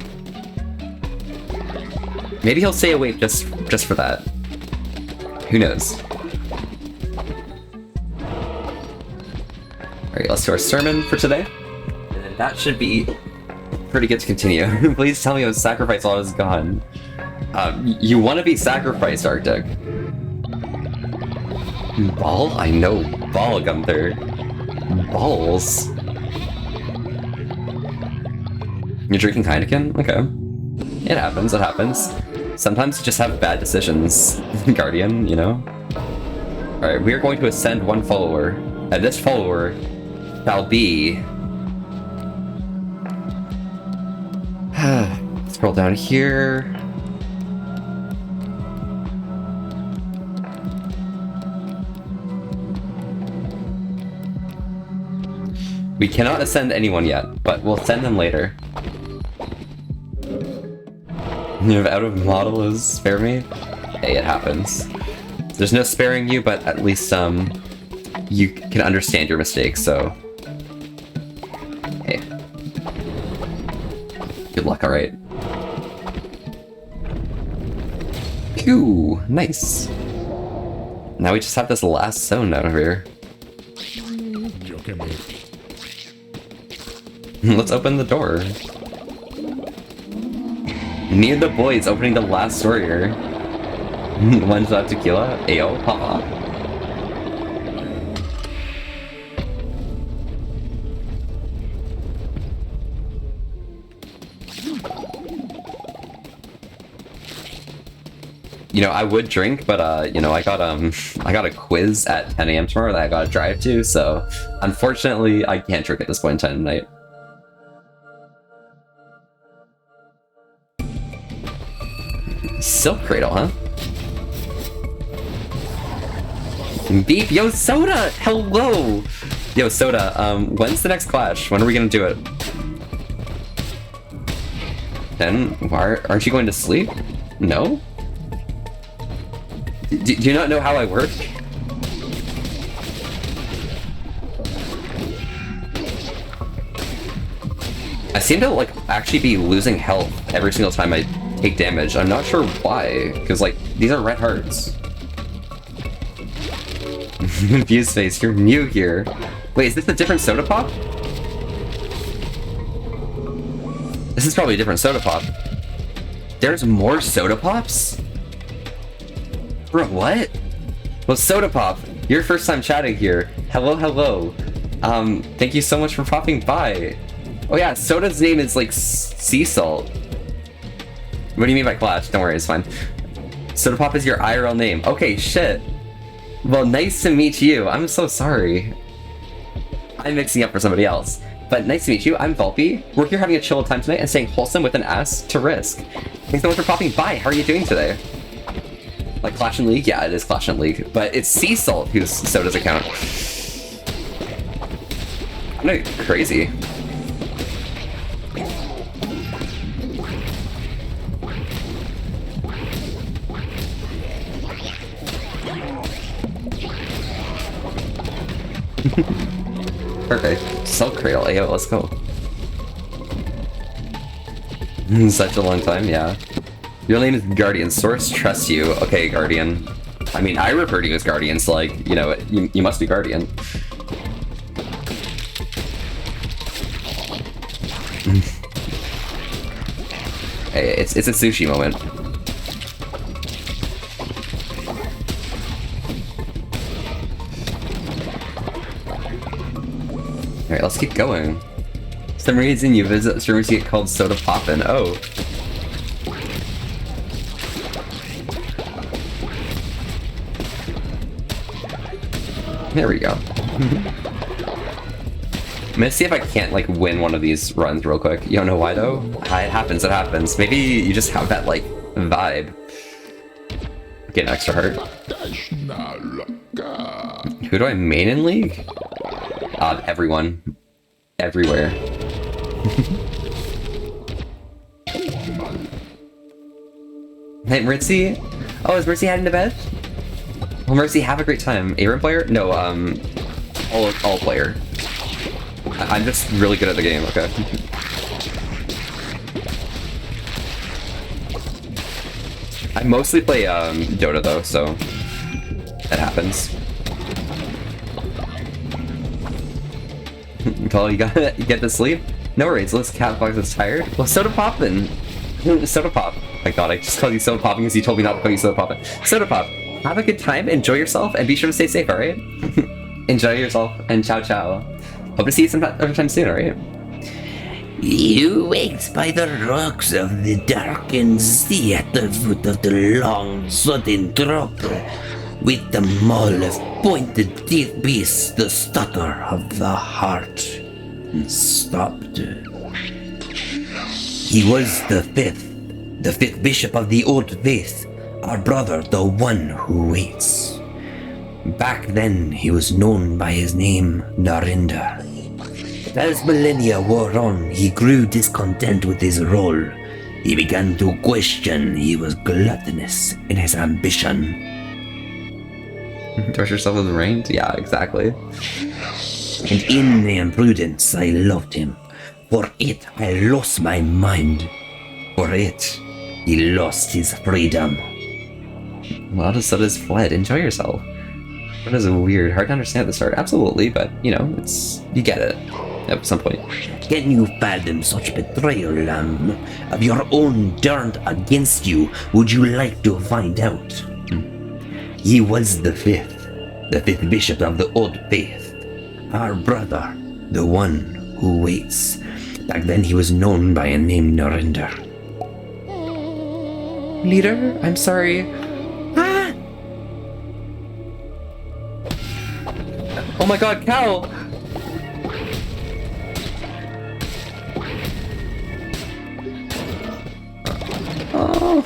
Maybe he'll stay awake just for that. Who knows? Alright, let's do our sermon for today. And that should be pretty good to continue. Please tell me I was sacrificed while I was gone. You want to be sacrificed, Arctic. Ball? I know Ball, Gunther. Balls. You're drinking Heineken? Okay. It happens, it happens. Sometimes you just have bad decisions, Guardian, you know? Alright, we are going to ascend one follower. And this follower shall be... Scroll down here. We cannot ascend anyone yet, but we'll send them later. You're out of model is spare me? Hey, it happens. There's no sparing you, but at least you can understand your mistakes, so... Hey. Good luck, alright. Phew, nice. Now we just have this last zone out of here. Let's open the door. Near the boys opening the last door here. One shot tequila. Ayo, haha. You know, I would drink, but you know, I got a quiz at 10 a.m. tomorrow that I gotta drive to, so unfortunately I can't drink at this point in time tonight. Silk Cradle, huh? Beep, yo, Soda! Hello! Yo, Soda, when's the next Clash? When are we gonna do it? Then, why aren't you going to sleep? No? Do you not know how I work? I seem to, like, actually be losing health every single time I take damage. I'm not sure why, because, like, these are red hearts. Confused face, you're new here. Wait, is this a different soda pop? This is probably a different soda pop. There's more soda pops? Bro, what? Well, Soda Pop, your first time chatting here. Hello, hello. Thank you so much for popping by. Oh yeah, Soda's name is like sea salt. What do you mean by Clash? Don't worry, it's fine. Soda Pop is your IRL name. Okay, shit. Well, nice to meet you. I'm so sorry. I'm mixing up for somebody else. But nice to meet you. I'm Volpe. We're here having a chill time tonight and staying wholesome with an S to risk. Thanks so much for popping by. How are you doing today? Like Clash and League? Yeah, it is Clash and League. But it's Sea Salt whose Soda's account. I'm not crazy. Perfect. Silk Cradle. Yo, let's go. Such a long time, yeah. Your name is Guardian. Source trusts you. Okay, Guardian. I mean, I refer to you as Guardian, so like, you know, you must be Guardian. Hey, it's a sushi moment. Alright, let's keep going. For some reason you visit streamers get called Soda Poppin'. Oh. There we go. I'm gonna see if I can't like win one of these runs real quick. You don't know why though? It happens, it happens. Maybe you just have that like vibe. Get an extra heart. Who do I main in League? Everyone. Everywhere. Hey, Ritzy? Oh, is Mercy heading to bed? Well, Mercy, have a great time. Aaron player? No, all player. I'm just really good at the game, okay? I mostly play Dota though, so that happens. Paul, you get to sleep? No worries, let's Catbox is tired. Well, Soda Pop then. Soda Pop. My god, I just called you Soda Popping because you told me not to call you Soda Popping. Soda Pop, have a good time, enjoy yourself, and be sure to stay safe, alright? Enjoy yourself, and ciao ciao. Hope to see you sometime soon, alright? You wait by the rocks of the darkened sea at the foot of the long, sudden drop, with the maul of pointed teeth beasts, the stutter of the heart stopped. He was the fifth bishop of the old faith, our brother, the one who waits. Back then, he was known by his name, Narinder. But as millennia wore on, he grew discontent with his role. He began to question he was gluttonous in his ambition. Torture yourself with the rain? Yeah, exactly. And in the imprudence, I loved him. For it, I lost my mind. For it, he lost his freedom. A lot of Soda's fled. Enjoy yourself. That is weird. Hard to understand at the start. Absolutely, but, you know, you get it at some point. Can you fathom such betrayal, Lamb? Of your own turned against you? Would you like to find out? He was the fifth bishop of the old faith. Our brother, the one who waits. Back then he was known by a name Norinder. Leader, I'm sorry. Ah! Oh my god, Cal! Oh.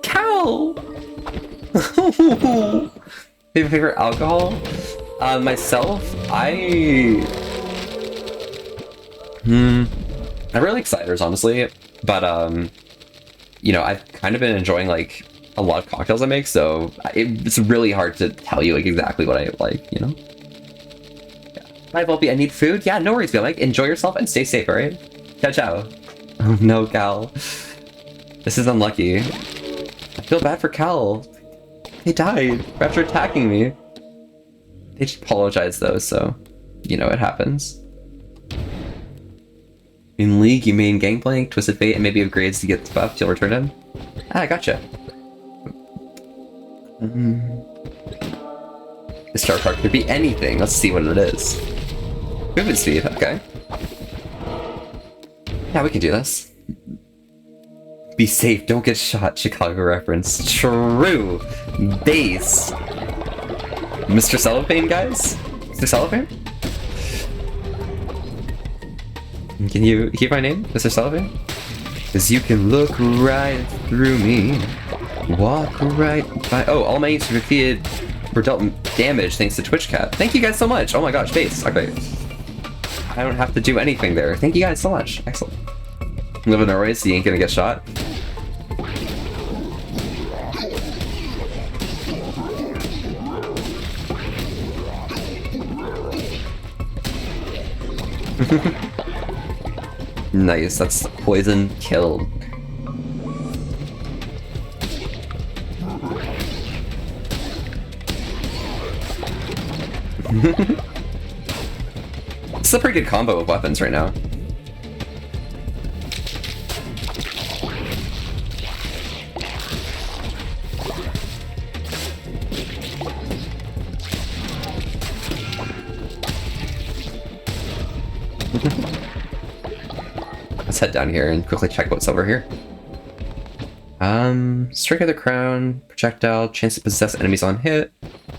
Cal! Favorite alcohol? Myself, I'm really ciders, honestly, but you know, I've kind of been enjoying like a lot of cocktails I make, so it's really hard to tell you like exactly what I like, you know? Yeah. Hi Volpe, I need food? Yeah, no worries, Mike. Enjoy yourself and stay safe, alright? Ciao ciao. Oh no, Cal. This is unlucky. I feel bad for Cal. He died after attacking me. They just apologized though, so you know it happens. In League, you main Gangplank, Twisted Fate, and maybe upgrades to get buffed. You'll return him. Ah, gotcha. The star card could be anything. Let's see what it is. Movement speed. Okay. Yeah, we can do this. Be safe. Don't get shot. Chicago reference. True. Base. Mr. Cellophane, guys? Mr. Cellophane? Can you keep my name, Mr. Cellophane? Cause you can look right through me. Walk right by. Oh, all my units were defeated were dealt damage thanks to Twitch Cat. Thank you guys so much. Oh my gosh, base. Okay. I don't have to do anything there. Thank you guys so much. Excellent. Live in Norway, so you ain't gonna get shot. Nice, that's poison killed. It's a pretty good combo of weapons right now. Let's head down here and quickly check what's over here. Strike of the crown, projectile, chance to possess enemies on hit,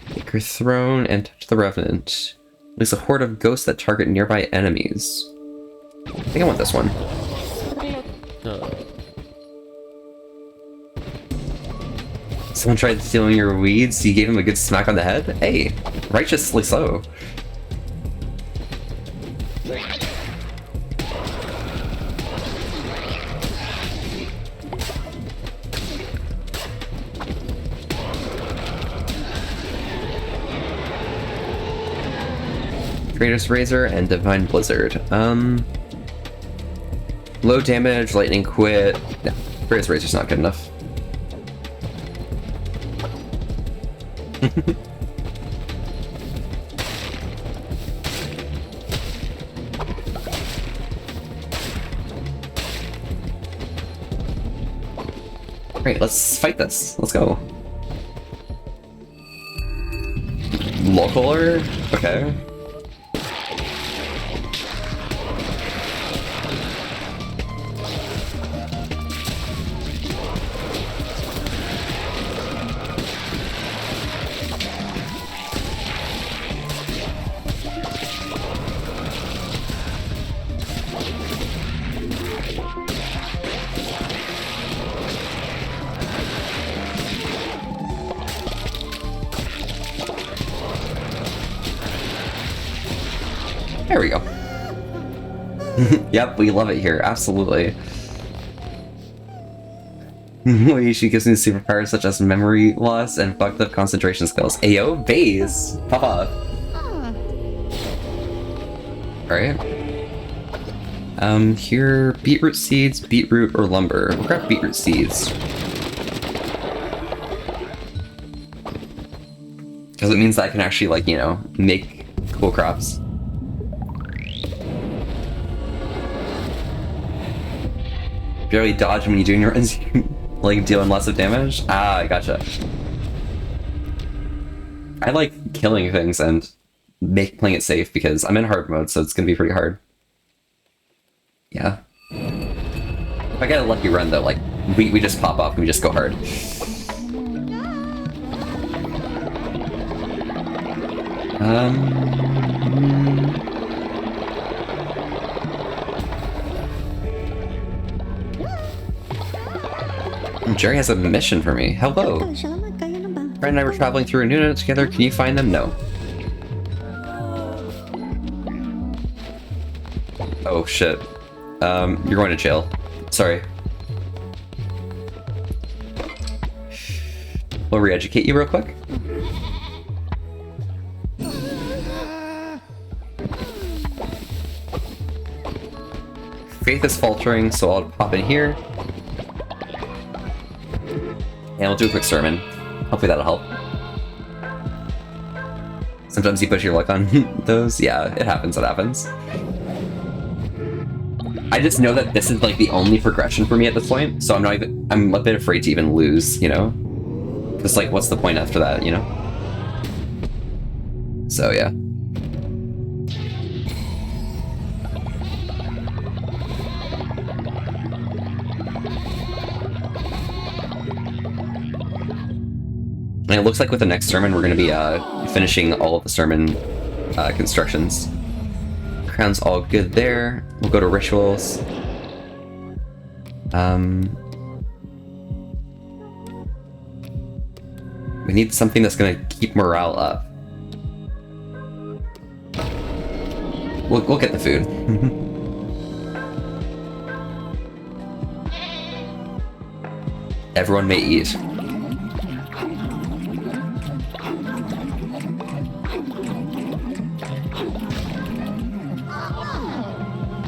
take your throne, and touch the revenant. Release a horde of ghosts that target nearby enemies. I think I want this one. Someone tried stealing your weeds, you gave him a good smack on the head? Hey, righteously so. Greatest Razor and Divine Blizzard. Low damage, lightning quit. No, Greatest Razor's not good enough. Great, let's fight this. Let's go. Localer? Okay. There we go. Yep, we love it here, absolutely. She gives me superpowers such as memory loss and fucked up concentration skills. Ayo, base! Pop off. Alright. Here, beetroot seeds, beetroot, or lumber. We'll grab beetroot seeds. Because it means that I can actually, like, you know, make cool crops. Barely dodge when you're doing your runs. Like dealing lots of damage? Ah, I gotcha. I like killing things and playing it safe because I'm in hard mode, so it's gonna be pretty hard. Yeah. If I get a lucky run though, like we just pop off and we just go hard. Jerry has a mission for me. Hello. Friend and I were traveling through a new note together. Can you find them? No. Oh shit. You're going to jail. Sorry. We'll re-educate you real quick. Faith is faltering, so I'll pop in here. And we'll do a quick sermon. Hopefully that'll help. Sometimes you push your luck on those. Yeah, it happens, I just know that this is like the only progression for me at this point, so I'm a bit afraid to even lose, you know? Because like, what's the point after that, you know? So yeah. And it looks like with the next sermon, we're going to be finishing all of the sermon constructions. Crown's all good there. We'll go to rituals. We need something that's going to keep morale up. We'll get the food. Everyone may eat.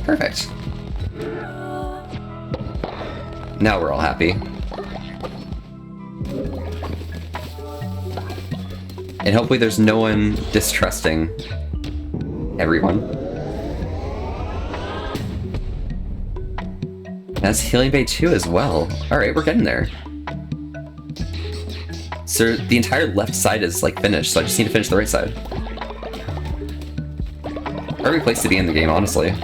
Perfect. Now we're all happy. And hopefully there's no one distrusting everyone. That's Healing Bay 2 as well. Alright, we're getting there. So the entire left side is like finished, so I just need to finish the right side. Perfect place to be in the game, honestly.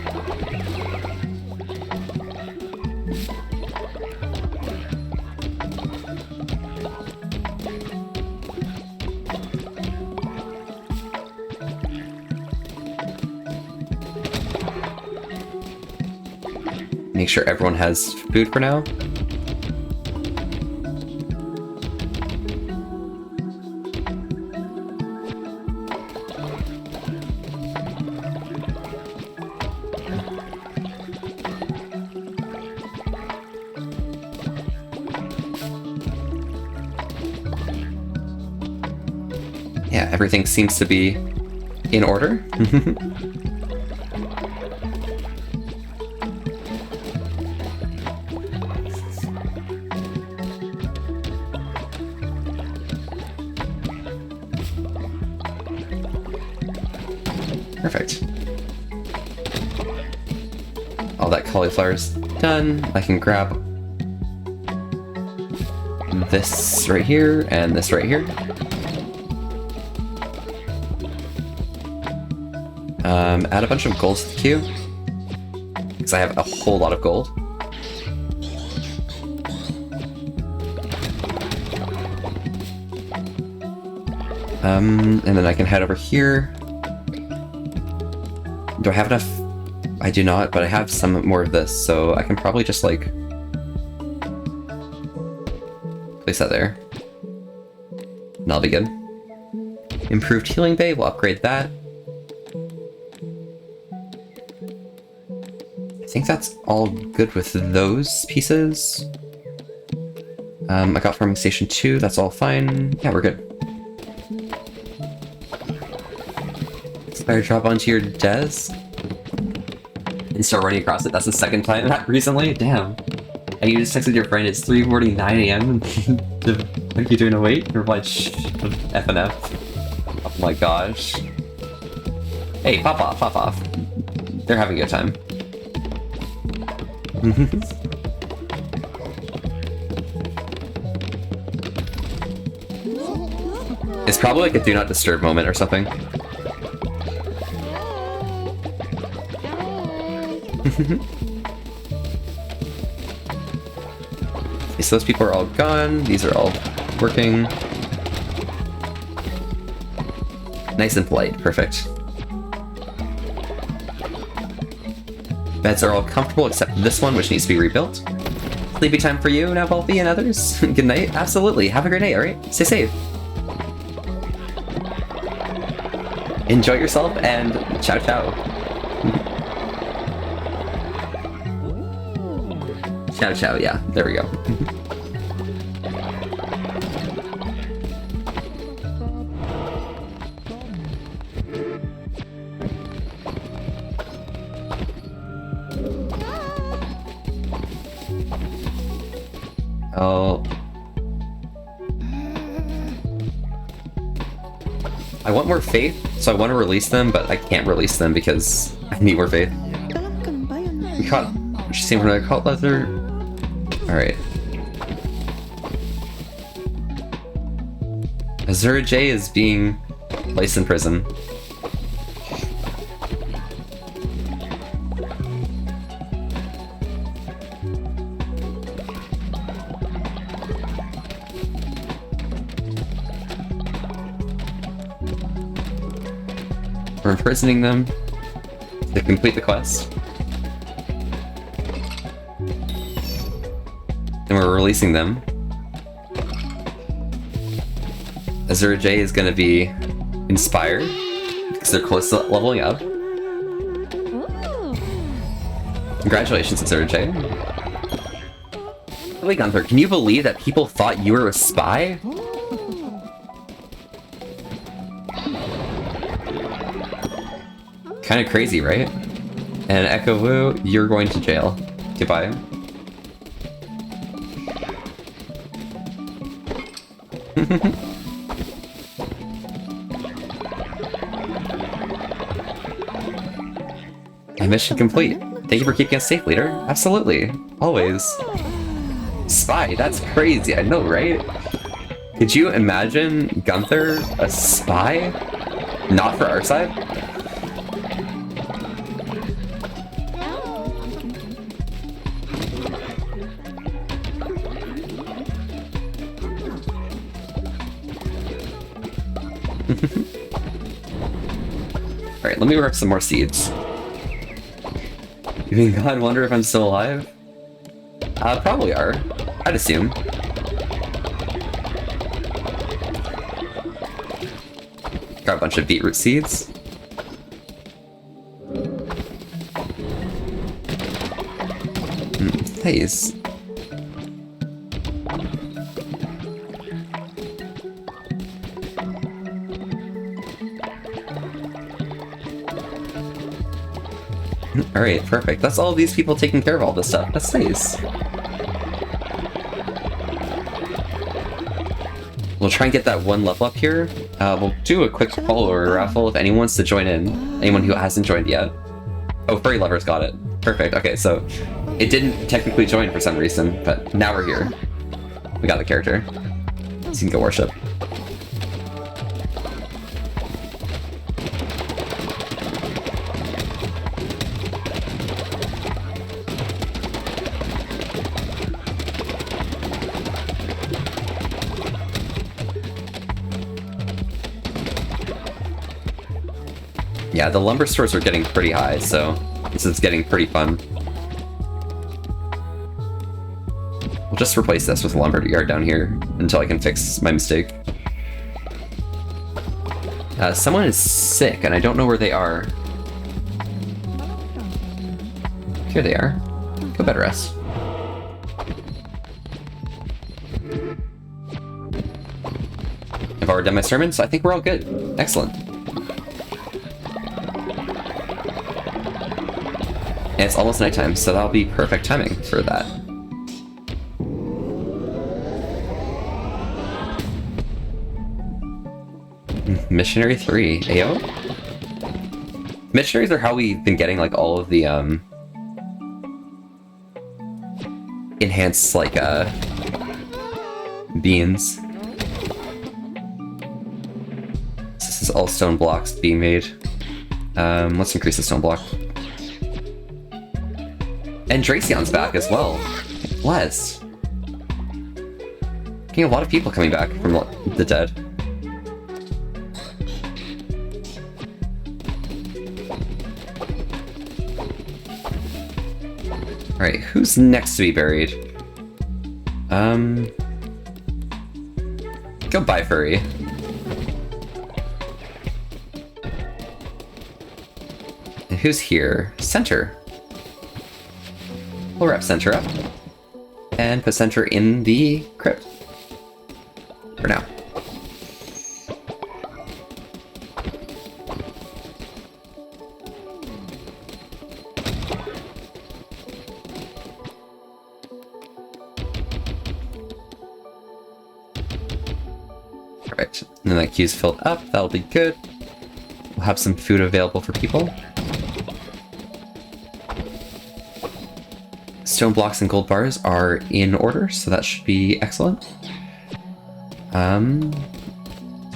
Make sure everyone has food for now. Yeah, everything seems to be in order. Perfect. All that cauliflower's done. I can grab this right here and this right here. Add a bunch of gold to the queue, because I have a whole lot of gold. And then I can head over here. Do I have enough? I do not, but I have some more of this, so I can probably just like place that there. And that'll be good. Improved Healing Bay, we'll upgrade that. I think that's all good with those pieces. I got Farming Station 2, that's all fine. Yeah, we're good. Fire drop onto your desk and start running across it. That's the second time recently? Damn. And you just texted your friend, it's 3:49 AM. What are you doing to wait? You're like, shh, F and F. Oh my gosh. Hey, pop off, pop off. They're having a good time. It's probably like a do not disturb moment or something. So those people are all gone. These are all working. Nice and polite. Perfect. Beds are all comfortable except this one, which needs to be rebuilt. Sleepy time for you now, Volpy and others. Good night. Absolutely. Have a great night, alright? Stay safe. Enjoy yourself and ciao ciao. Ciao ciao, yeah. There we go. Oh. I want more faith, so I want to release them, but I can't release them because I need more faith. We caught... She seemed to caught leather. Alright. Azura J is being placed in prison. We're imprisoning them to complete the quest. And we're releasing them. Azura J is going to be inspired because they're close to leveling up. Congratulations, Azura J. Wait, Gunther, can you believe that people thought you were a spy? Kind of crazy, right? And Echo Wu, you're going to jail. Goodbye. And mission complete. Thank you for keeping us safe, leader. Absolutely. Always. Spy, that's crazy. I know, right? Could you imagine Gunther a spy? Not for our side? Alright, let me work some more seeds. You mean God wonder if I'm still alive? Probably are. I'd assume. Got a bunch of beetroot seeds. Nice. Alright, perfect. That's all these people taking care of all this stuff. That's nice. We'll try and get that one level up here. We'll do a quick follower raffle if anyone wants to join in. Anyone who hasn't joined yet. Oh, Furry Lovers got it. Perfect. Okay, so it didn't technically join for some reason, but now we're here. We got the character. So you can go worship. Yeah, the lumber stores are getting pretty high, so this is getting pretty fun. We'll just replace this with a lumber yard down here until I can fix my mistake. Someone is sick, and I don't know where they are. Here they are. Go bed rest. I've already done my sermon, so I think we're all good. Excellent. And it's almost nighttime, so that'll be perfect timing for that. Missionary 3, AO? Missionaries are how we've been getting like all of the enhanced like beans. all stone blocks being made. Let's increase the stone block. And Draceon's back as well. Blessed. Getting a lot of people coming back from the dead. Alright, who's next to be buried? Goodbye, Furry. And who's here? Center. We'll wrap Center up. And put Center in the crypt. For now. Alright, and then that queue's filled up, that'll be good. We'll have some food available for people. Stone blocks and gold bars are in order, so that should be excellent.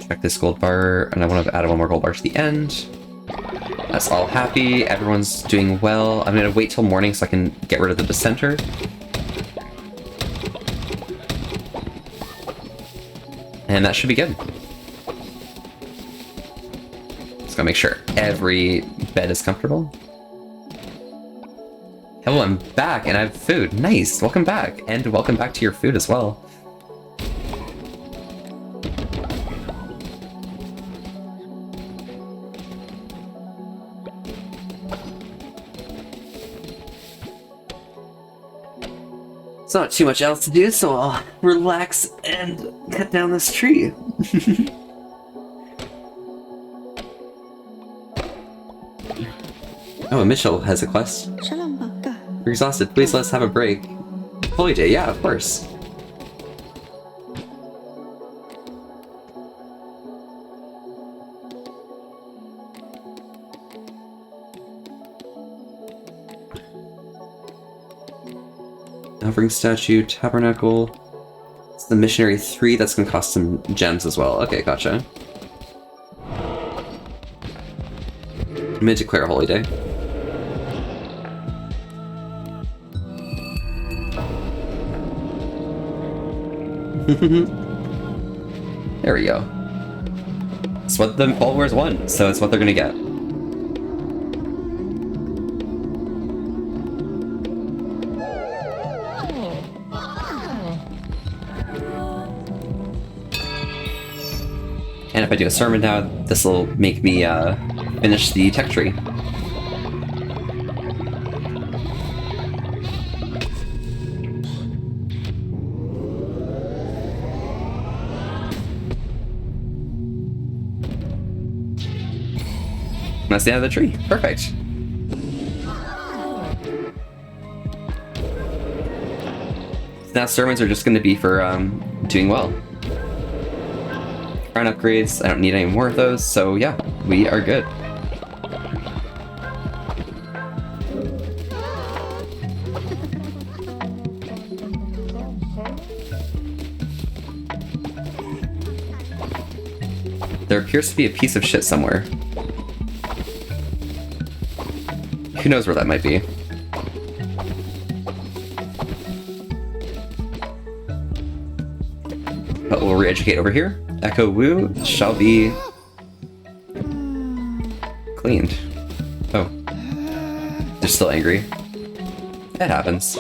Check this gold bar, and I want to add one more gold bar to the end. That's all happy, everyone's doing well. I'm gonna wait till morning so I can get rid of the dissenter. And that should be good. Just gotta make sure every bed is comfortable. Hello, I'm back and I have food. Nice, welcome back. And welcome back to your food as well. It's not too much else to do, so I'll relax and cut down this tree. Oh, and Mitchell has a quest. You're exhausted, please let us have a break. Holy day, yeah, of course. Offering statue, tabernacle. It's the missionary 3, that's gonna cost some gems as well. Okay, gotcha. I'm gonna declare a holy day. There we go. It's what the followers want, so it's what they're gonna get. And if I do a sermon now, this will make me finish the tech tree. And that's the end of the tree. Perfect. So now sermons are just going to be for doing well. Crown upgrades, I don't need any more of those, so yeah, we are good. There appears to be a piece of shit somewhere. Who knows where that might be? But we'll re-educate over here. Echo Wu shall be cleaned. Oh. They're still angry. It happens.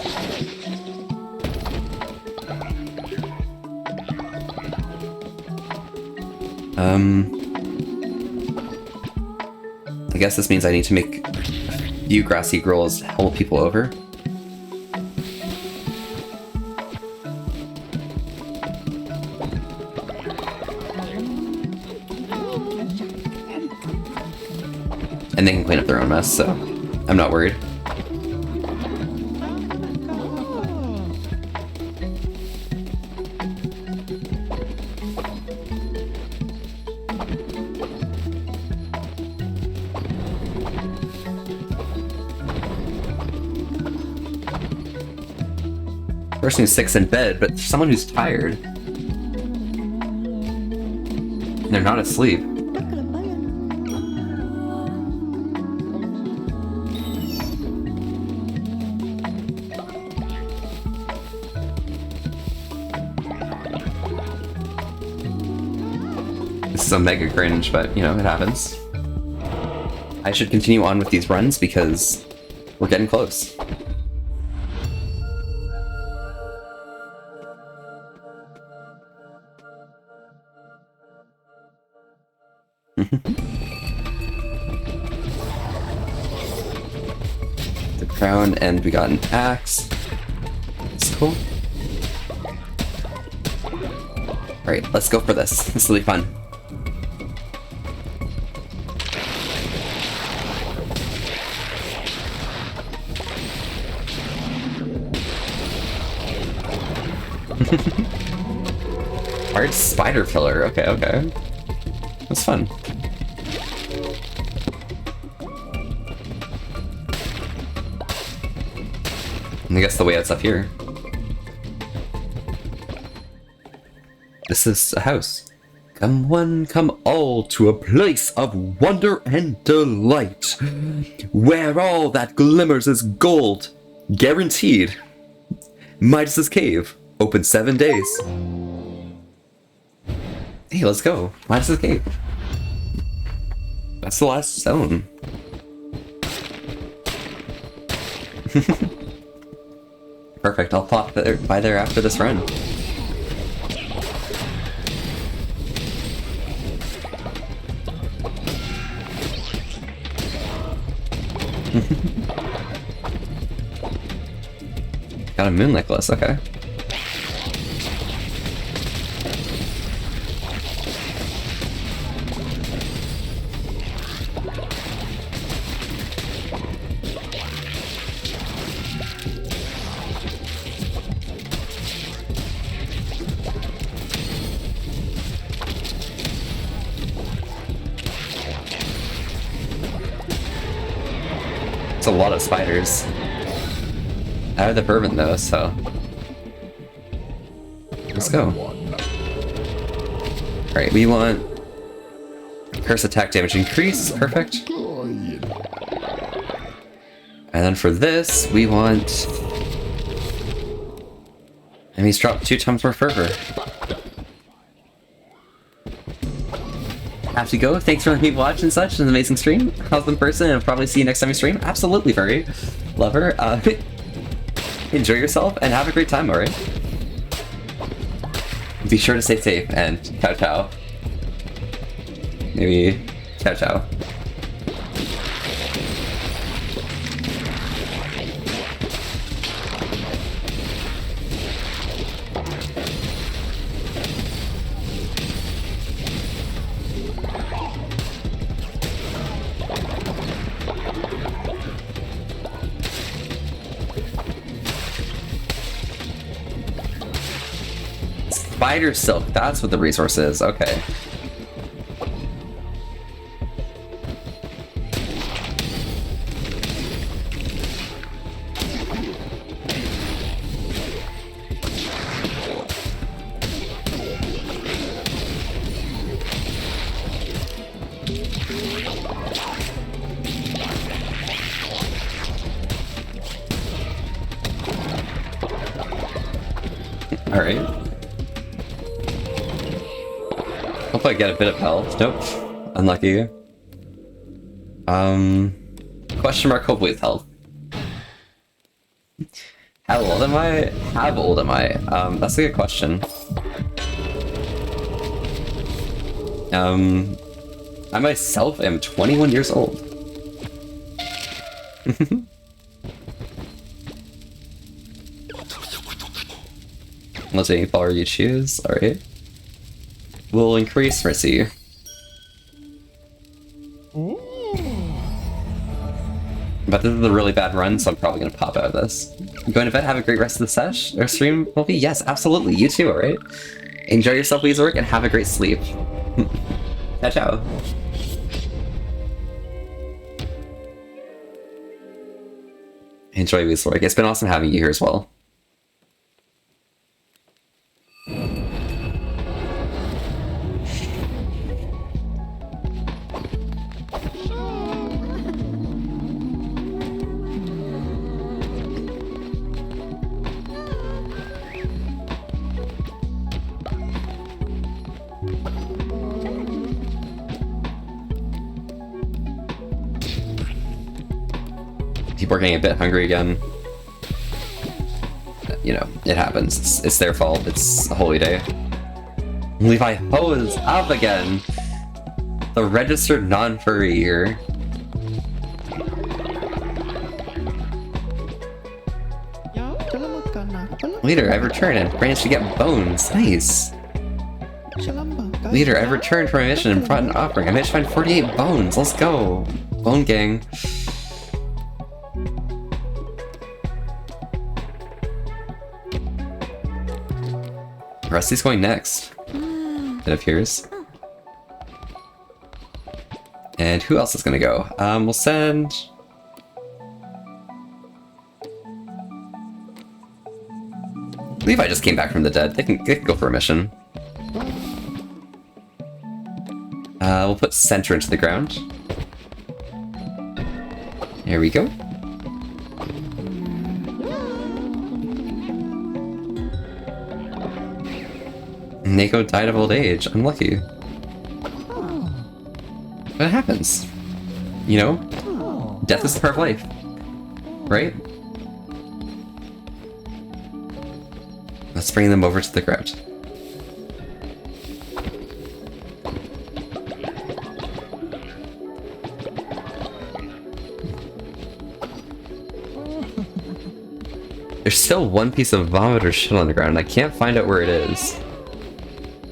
I guess this means I need to make a few grassy girls help people over. And they can clean up their own mess, so I'm not worried. Person who's sick's in bed, but someone who's tired. And they're not asleep. so mega cringe, but you know, it happens. I should continue on with these runs because we're getting close. The crown, and we got an axe. It's cool. Alright, let's go for this. This will be fun. Hard spider pillar. Okay, okay. That's fun. I guess the way out's up here. This is a house. Come one, come all to a place of wonder and delight, where all that glimmers is gold, guaranteed. Midas's Cave, open 7 days. Hey, let's go. Midas's Cave. That's the last zone. Perfect, I'll pop by there after this run. Got a moon necklace, okay. A lot of spiders. I have the fervent though, so let's go. Alright, we want curse attack damage increase, perfect. And then for this, we want enemies drop 2 times more fervor. Have to go. Thanks for letting me watch and such. It's an amazing stream. How's the person? And I'll probably see you next time you stream. Absolutely, furry. Love her. Enjoy yourself and have a great time, alright? Be sure to stay safe and ciao ciao. Maybe ciao ciao. Spider silk, that's what the resource is, okay. Alright. Hope I get a bit of health. Nope. Unlucky. Question mark, hopefully it's health. How old am I? How old am I? That's a good question. I myself am 21 years old. Let's see, power you choose. Alright. We'll increase Mercy. But this is a really bad run, so I'm probably gonna pop out of this. You going to bed? Have a great rest of the sesh or stream, Wolfie? Yes, absolutely. You too, alright? Enjoy yourself, Weezework, and have a great sleep. Ciao, ciao. Enjoy Weezework. It's been awesome having you here as well. people are getting a bit hungry again. You know, it happens. It's their fault. It's a holy day. Levi Ho is up again. The registered non-furry here. Leader, I've returned and managed to get bones. Nice. Leader, I've returned from my mission and brought an offering. I managed to find 48 bones. Let's go. Bone gang. Rusty's going next. It appears. And who else is gonna go? We'll send... Levi just came back from the dead. They can go for a mission. We'll put center into the ground. There we go. Neko died of old age. Unlucky. But it happens. You know? Death is part of life. Right? Let's bring them over to the ground. There's still one piece of vomit or shit on the ground, and I can't find out where it is.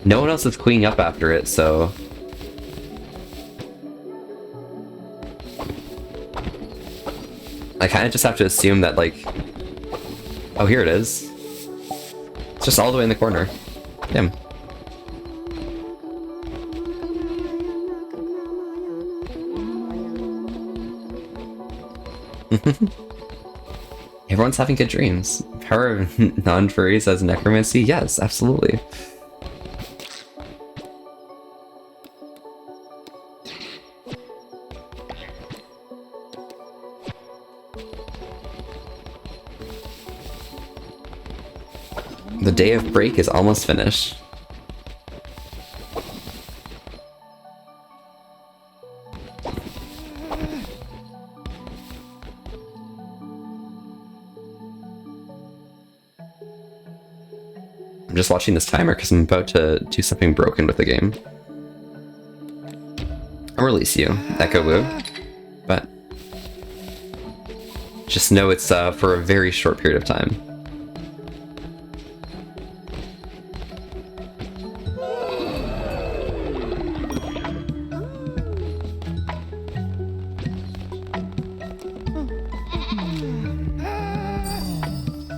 No one else is cleaning up after it, so... I kind of just have to assume that, like... Oh, here it is. It's just all the way in the corner. Damn. Everyone's having good dreams. Power of non-furries as necromancy? Yes, absolutely. The day of break is almost finished. I'm just watching this timer because I'm about to do something broken with the game. I'll release you, Echo Wu, but just know it's for a very short period of time.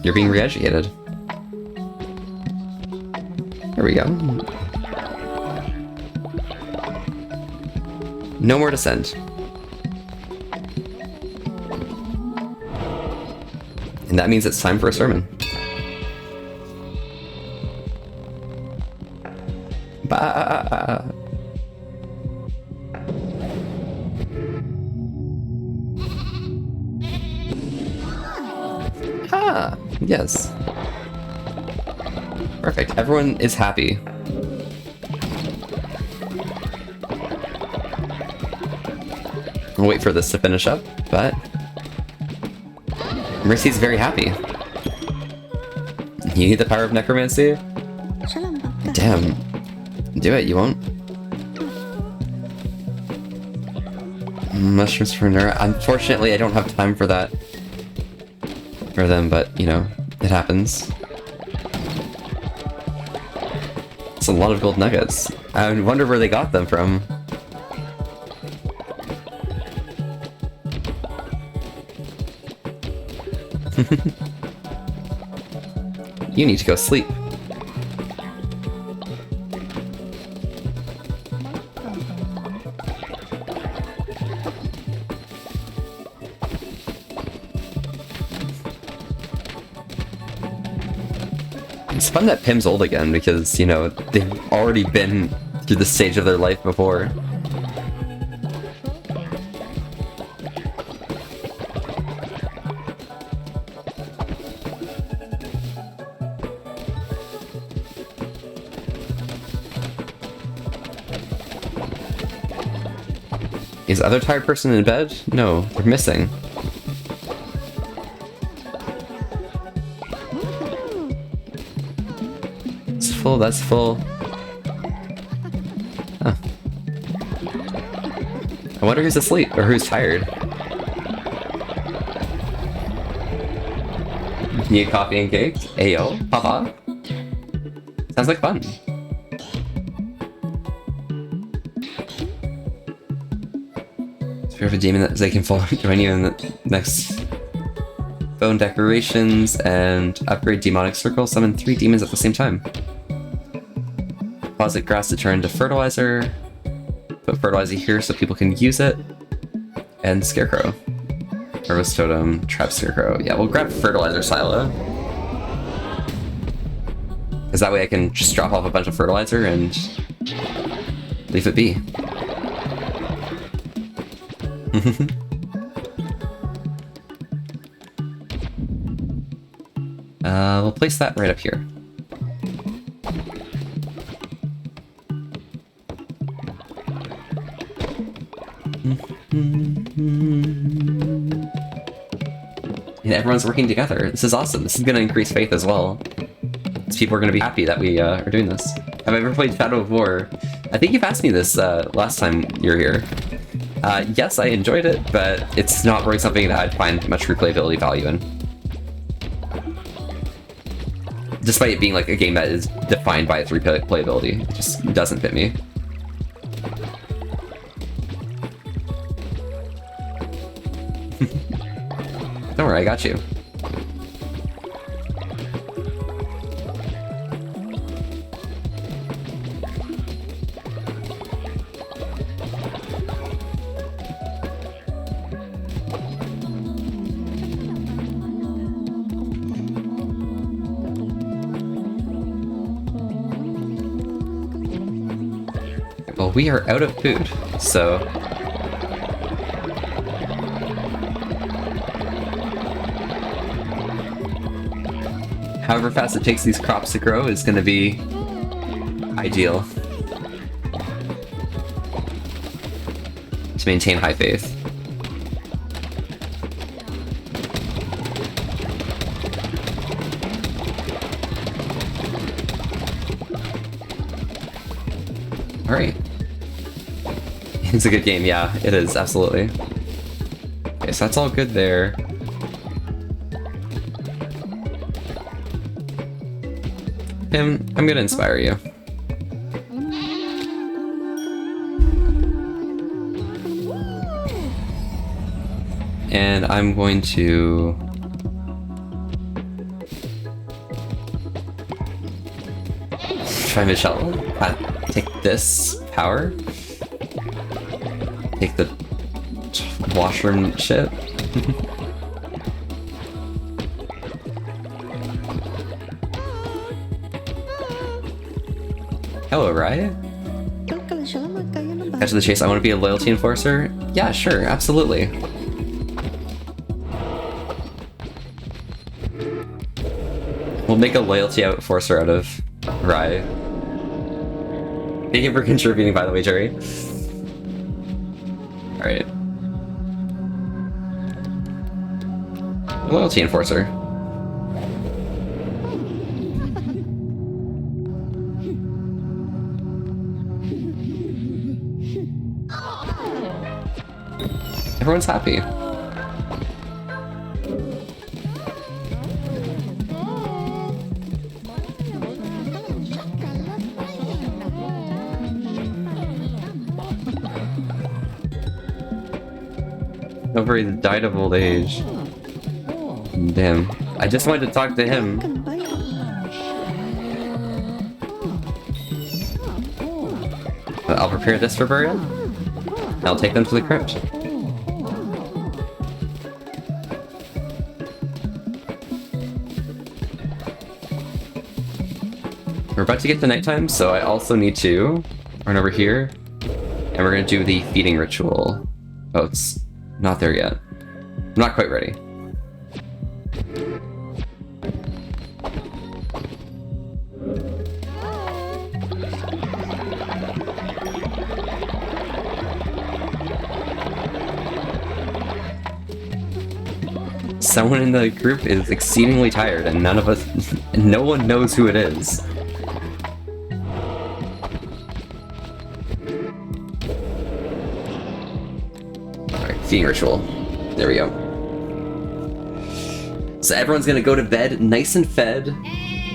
You're being re-educated. There we go. No more to send. And that means it's time for a sermon. Bah. Ah, yes. Perfect. Everyone is happy. I'll wait for this to finish up, but Mercy's very happy. You need the power of necromancy? Damn. Do it, you won't? Mushrooms for Nura. Unfortunately, I don't have time for that. For them, but, you know, it happens. It's a lot of gold nuggets. I wonder where they got them from. You need to go sleep. It's fun that Pim's old again because, you know, they've already been through the stage of their life before. Is the other tired person in bed? No, they're missing. full, that's full. Huh. I wonder who's asleep or who's tired. Need coffee and cake? Ayo, haha. Sounds like fun. So we have a demon that they can follow, join you in the next bone decorations and upgrade demonic circle. Summon 3 demons at the same time. Deposit grass to turn into fertilizer. Put fertilizer here so people can use it. And scarecrow. Harvest totem, trap scarecrow. Yeah, we'll grab fertilizer silo. Because that way I can just drop off a bunch of fertilizer and leave it be. We'll place that right up here. And everyone's working together. This is awesome. This is going to increase faith as well. People are going to be happy that we are doing this. Have I ever played Shadow of War? I think you've asked me this last time you were here. Yes, I enjoyed it, but it's not really something that I'd find much replayability value in. Despite it being like a game that is defined by its replayability, it just doesn't fit me. Don't worry, I got you. Well, we are out of food, so... however fast it takes these crops to grow is going to be ideal to maintain high faith. Alright. It's a good game, yeah, it is, absolutely. Okay, so that's all good there. I'm gonna inspire you. And I'm going to... try Michelle. Take this power. Take the washroom shit. Hello, Riot. Catch the chase. I want to be a loyalty enforcer. Yeah, sure, absolutely. We'll make a loyalty enforcer out of Riot. Thank you for contributing, by the way, Jerry. Alright. Loyalty enforcer. Everyone's happy. Over, he died of old age. Damn. I just wanted to talk to him. I'll prepare this for burial. I'll take them to the crypt. We're about to get to nighttime, so I also need to run over here, and we're gonna do the feeding ritual. Oh, it's not there yet. I'm not quite ready. Someone in the group is exceedingly tired, and no one knows who it is. feeding ritual. There we go. So everyone's gonna go to bed nice and fed,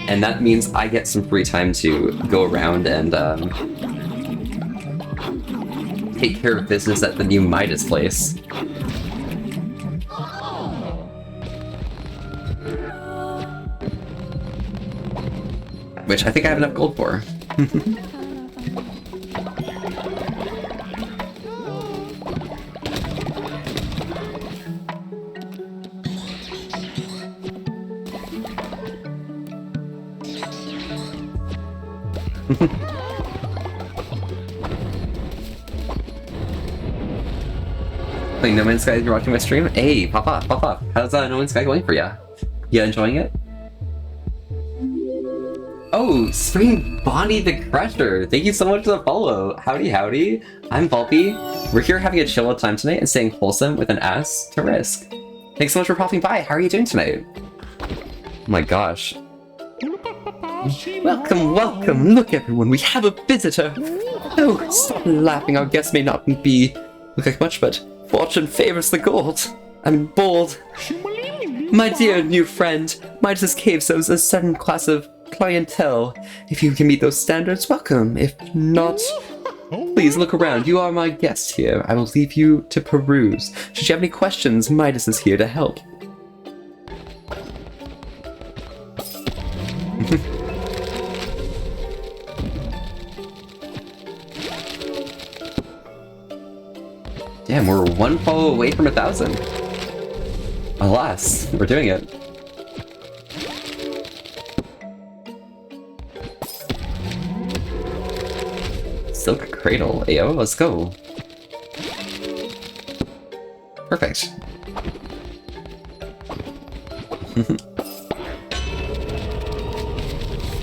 and that means I get some free time to go around and take care of business at the new Midas place. Which I think I have enough gold for. Playing No Man's Sky, you're watching my stream? Hey, pop off, pop off. How's No Man's Sky going for ya? You enjoying it? Oh, Spring Bonnie the Crusher! Thank you so much for the follow! Howdy howdy, I'm Volpy. We're here having a chill out time tonight and staying wholesome with an ass to risk. Thanks so much for popping by, how are you doing tonight? Oh my gosh. Welcome, welcome! Look everyone, we have a visitor! Oh, stop laughing, our guest may not look like much, but fortune favors the bold. My dear new friend, Midas Cave serves a certain class of clientele. If you can meet those standards, welcome. If not, please look around. You are my guest here. I will leave you to peruse. Should you have any questions, Midas is here to help. Damn, we're one follow away from 1,000. Alas, we're doing it. Silk Cradle, ayo, let's go. Perfect.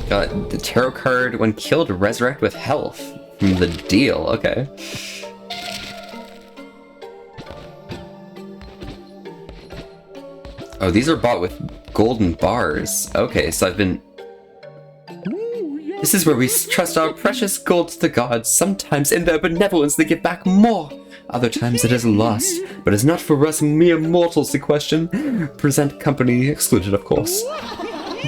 Got the tarot card, when killed, resurrect with health. From the deal, okay. Oh, these are bought with golden bars. Okay, so I've been... This is where we trust our precious gold to the gods. Sometimes in their benevolence they give back more. Other times it is lost, but it's not for us mere mortals to question. Present company excluded, of course.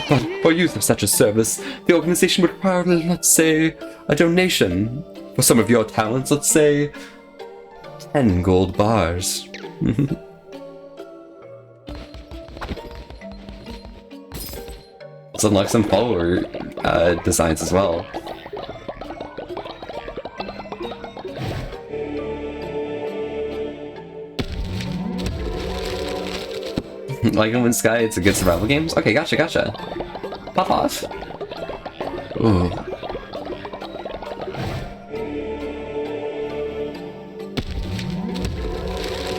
But for use of such a service, the organization would require, let's say, a donation. For some of your talents, let's say, 10 gold bars. Let's unlock some follower designs as well. Like No Man's Sky, it's a good survival games? Okay, gotcha. Pop off. Ooh.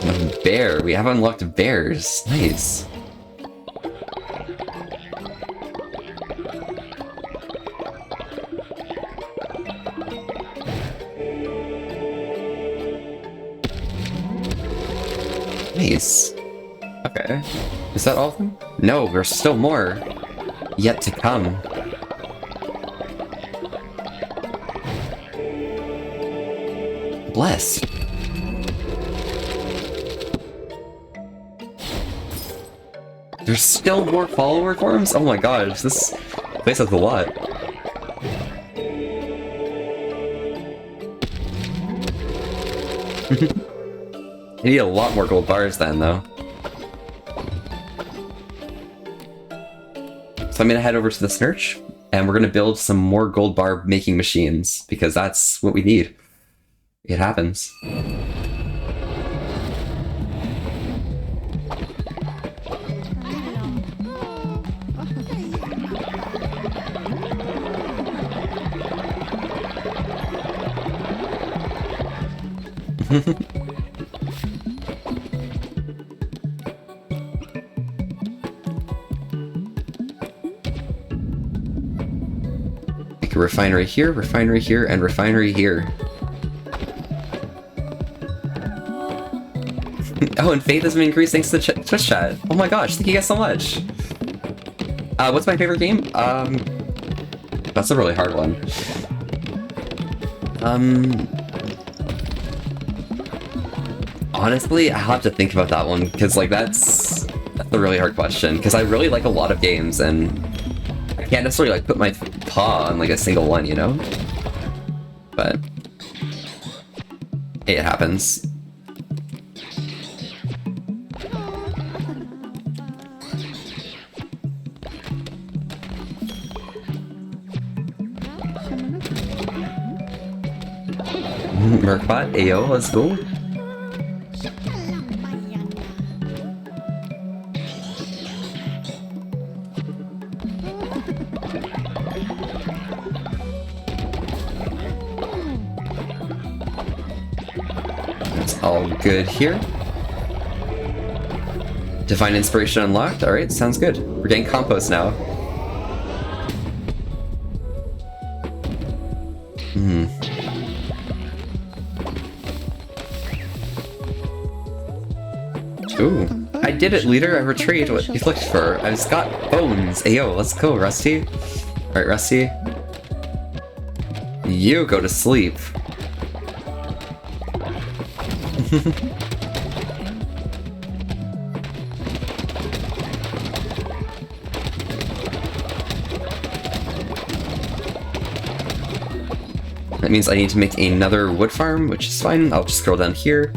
A bear. We have unlocked bears. Nice. Nice. Okay. Is that all of them? No, there's still more yet to come. Blessed. There's still more follower forms? Oh my gosh, this place has a lot. I need a lot more gold bars then, though. So I'm gonna head over to the Snurch, and we're gonna build some more gold bar making machines, because that's what we need. It happens. Make a refinery here, and refinery here. Oh, and Faith has been increased thanks to Twitch chat. Oh my gosh, thank you guys so much. What's my favorite game? That's a really hard one. Honestly, I'll have to think about that one, because, like, that's a really hard question, because I really like a lot of games, and I can't necessarily, like, put my paw on, like, a single one, you know? But hey, it happens. Merkbot, Ayo, let's go. It's all good here. Divine Inspiration unlocked. Alright, sounds good. We're getting compost now. Ooh. I did it, leader. I retrieved what you looked for. I've got bones. Ayo, let's go, Rusty. Alright, Rusty. You go to sleep. That means I need to make another wood farm, which is fine. I'll just scroll down here.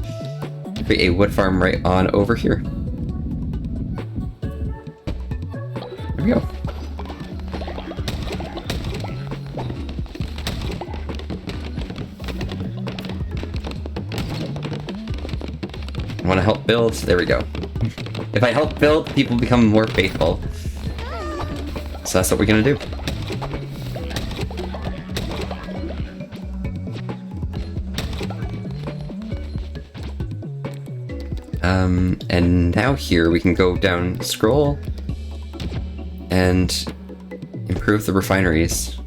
Create a wood farm right on over here. There we go. I want to help build. There we go. If I help build, people become more faithful. So that's what we're gonna do. And now here we can go down, scroll, and improve the refineries.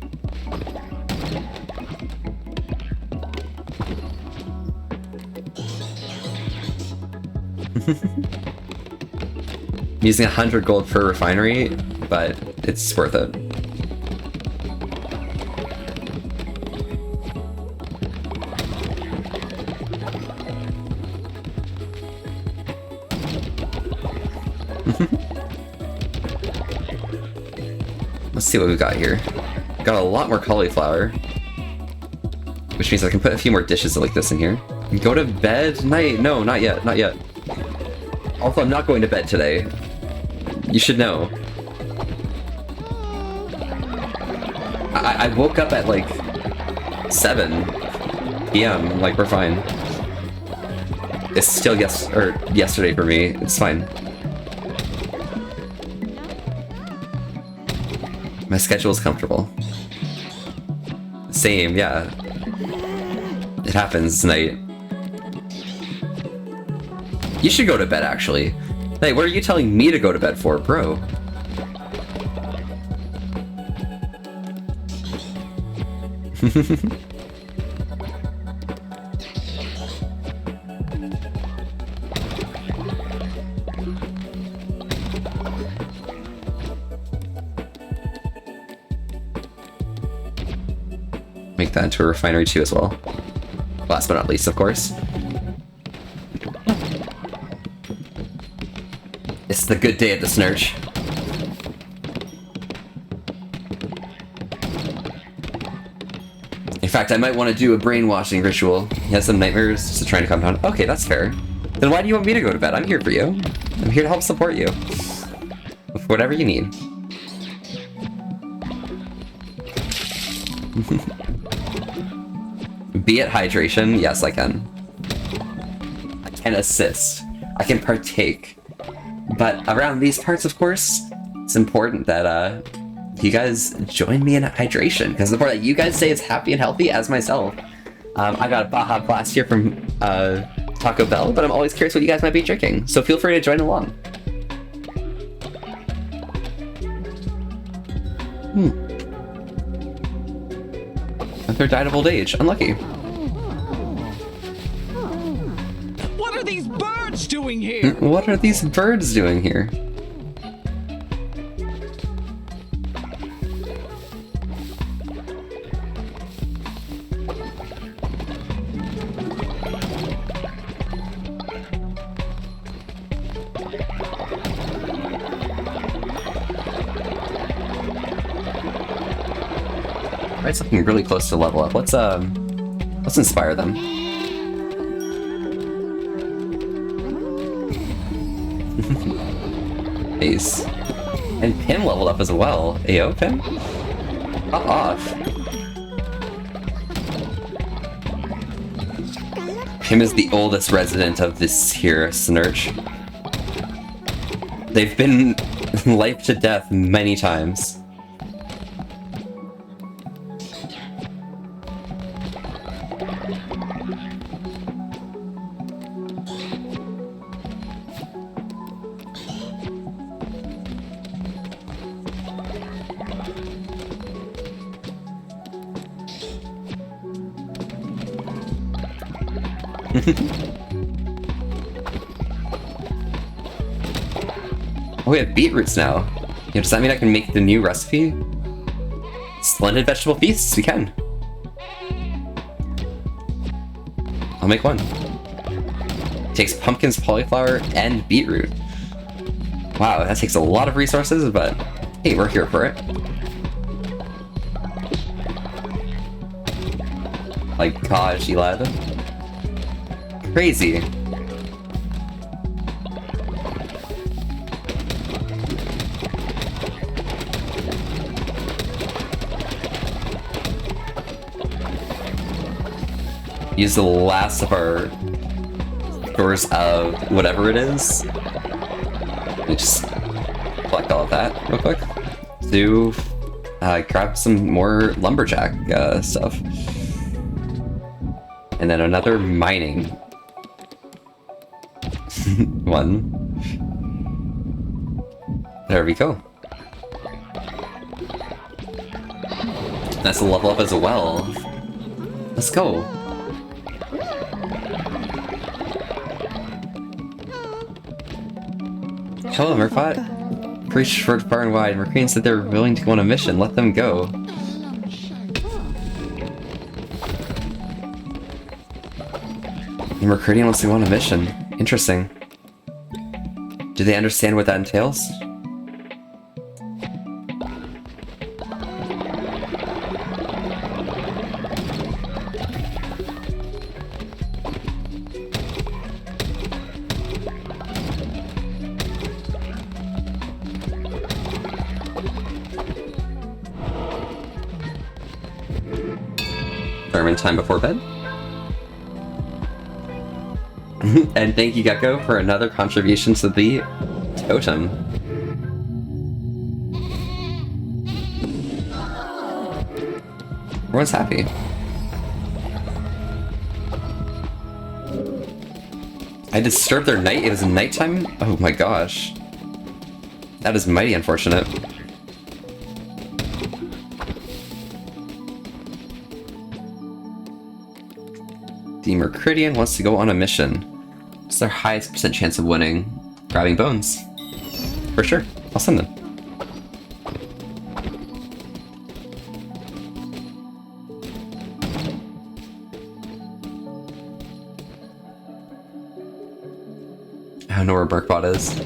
I'm using 100 gold per refinery, but it's worth it. Let's see what we've got here. Got a lot more cauliflower, which means I can put a few more dishes like this in here. Go to bed? No, not yet, not yet. Also, I'm not going to bed today. You should know. I woke up at like 7 p.m. Like, we're fine. It's still yesterday for me. It's fine. My schedule is comfortable. Same, yeah. It happens tonight. You should go to bed, actually. Hey, what are you telling me to go to bed for, bro? Make that into a refinery too as well. Last but not least, of course. It's the good day at the Snurch. In fact, I might want to do a brainwashing ritual. He has some nightmares to try to calm down. Okay, that's fair. Then why do you want me to go to bed? I'm here for you. I'm here to help support you. With whatever you need. Be it hydration? Yes, I can. I can assist. I can partake. But around these parts, of course, it's important that you guys join me in hydration, because the more that you guys stay as happy and healthy as myself. I got a Baja Blast here from Taco Bell, but I'm always curious what you guys might be drinking, so feel free to join along. Arthur died of old age. Unlucky. What are these birds doing here? What are these birds doing here? Everybody's looking really close to level up. Let's inspire them. Ace. And Pim leveled up as well. Ayo, Pim? Pop off. Pim is the oldest resident of this here Snurch. They've been life to death many times. Oh, we have beetroots now. Does that mean I can make the new recipe? Splendid vegetable feasts, we can. I'll make one. Takes pumpkins, cauliflower, and beetroot. Wow, that takes a lot of resources, but hey, we're here for it. Like, gosh, Elad. Crazy. Use the last of our stores of whatever it is. Let me just collect all of that real quick to grab some more lumberjack stuff. And then another mining one. There we go. That's a level up as well. Let's go. Hello, Murphat. Preach for far and wide. Mercurian said they're willing to go on a mission. Let them go. Mercurian wants to go on a mission. Interesting. Do they understand what that entails? Sermon time before bed. And thank you, Gecko, for another contribution to the totem. Everyone's happy. I disturbed their night? It was nighttime? Oh my gosh. That is mighty unfortunate. The Mercurian wants to go on a mission. What's their highest % chance of winning? Grabbing bones. For sure. I'll send them. I don't know where Burkbot is.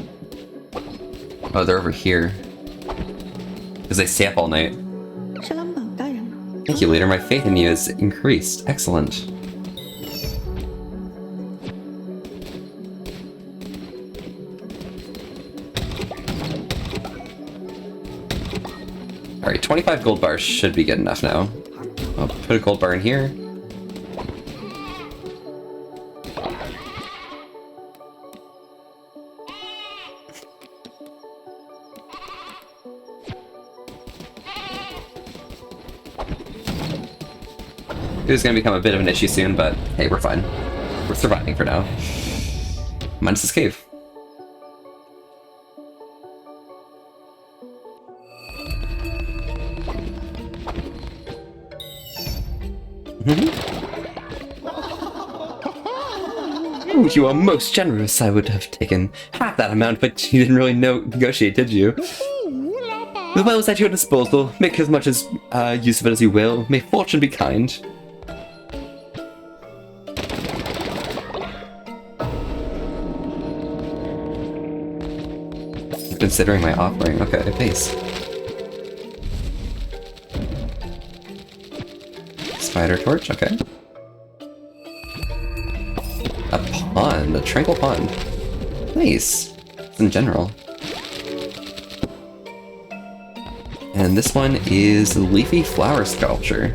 Oh, they're over here. Because they stay up all night. Thank you, leader. My faith in you has increased. Excellent. Alright, 25 gold bars should be good enough now. I'll put a gold bar in here. It was gonna become a bit of an issue soon, but hey, we're fine. We're surviving for now. Minus this cave. Ooh, you are most generous. I would have taken half that amount, but you didn't really negotiate, did you? The well is at your disposal. Make as much use of it as you will. May fortune be kind. Considering my offering. Okay, base. Spider torch, okay. A pond, a tranquil pond. Nice. In general. And this one is leafy flower sculpture.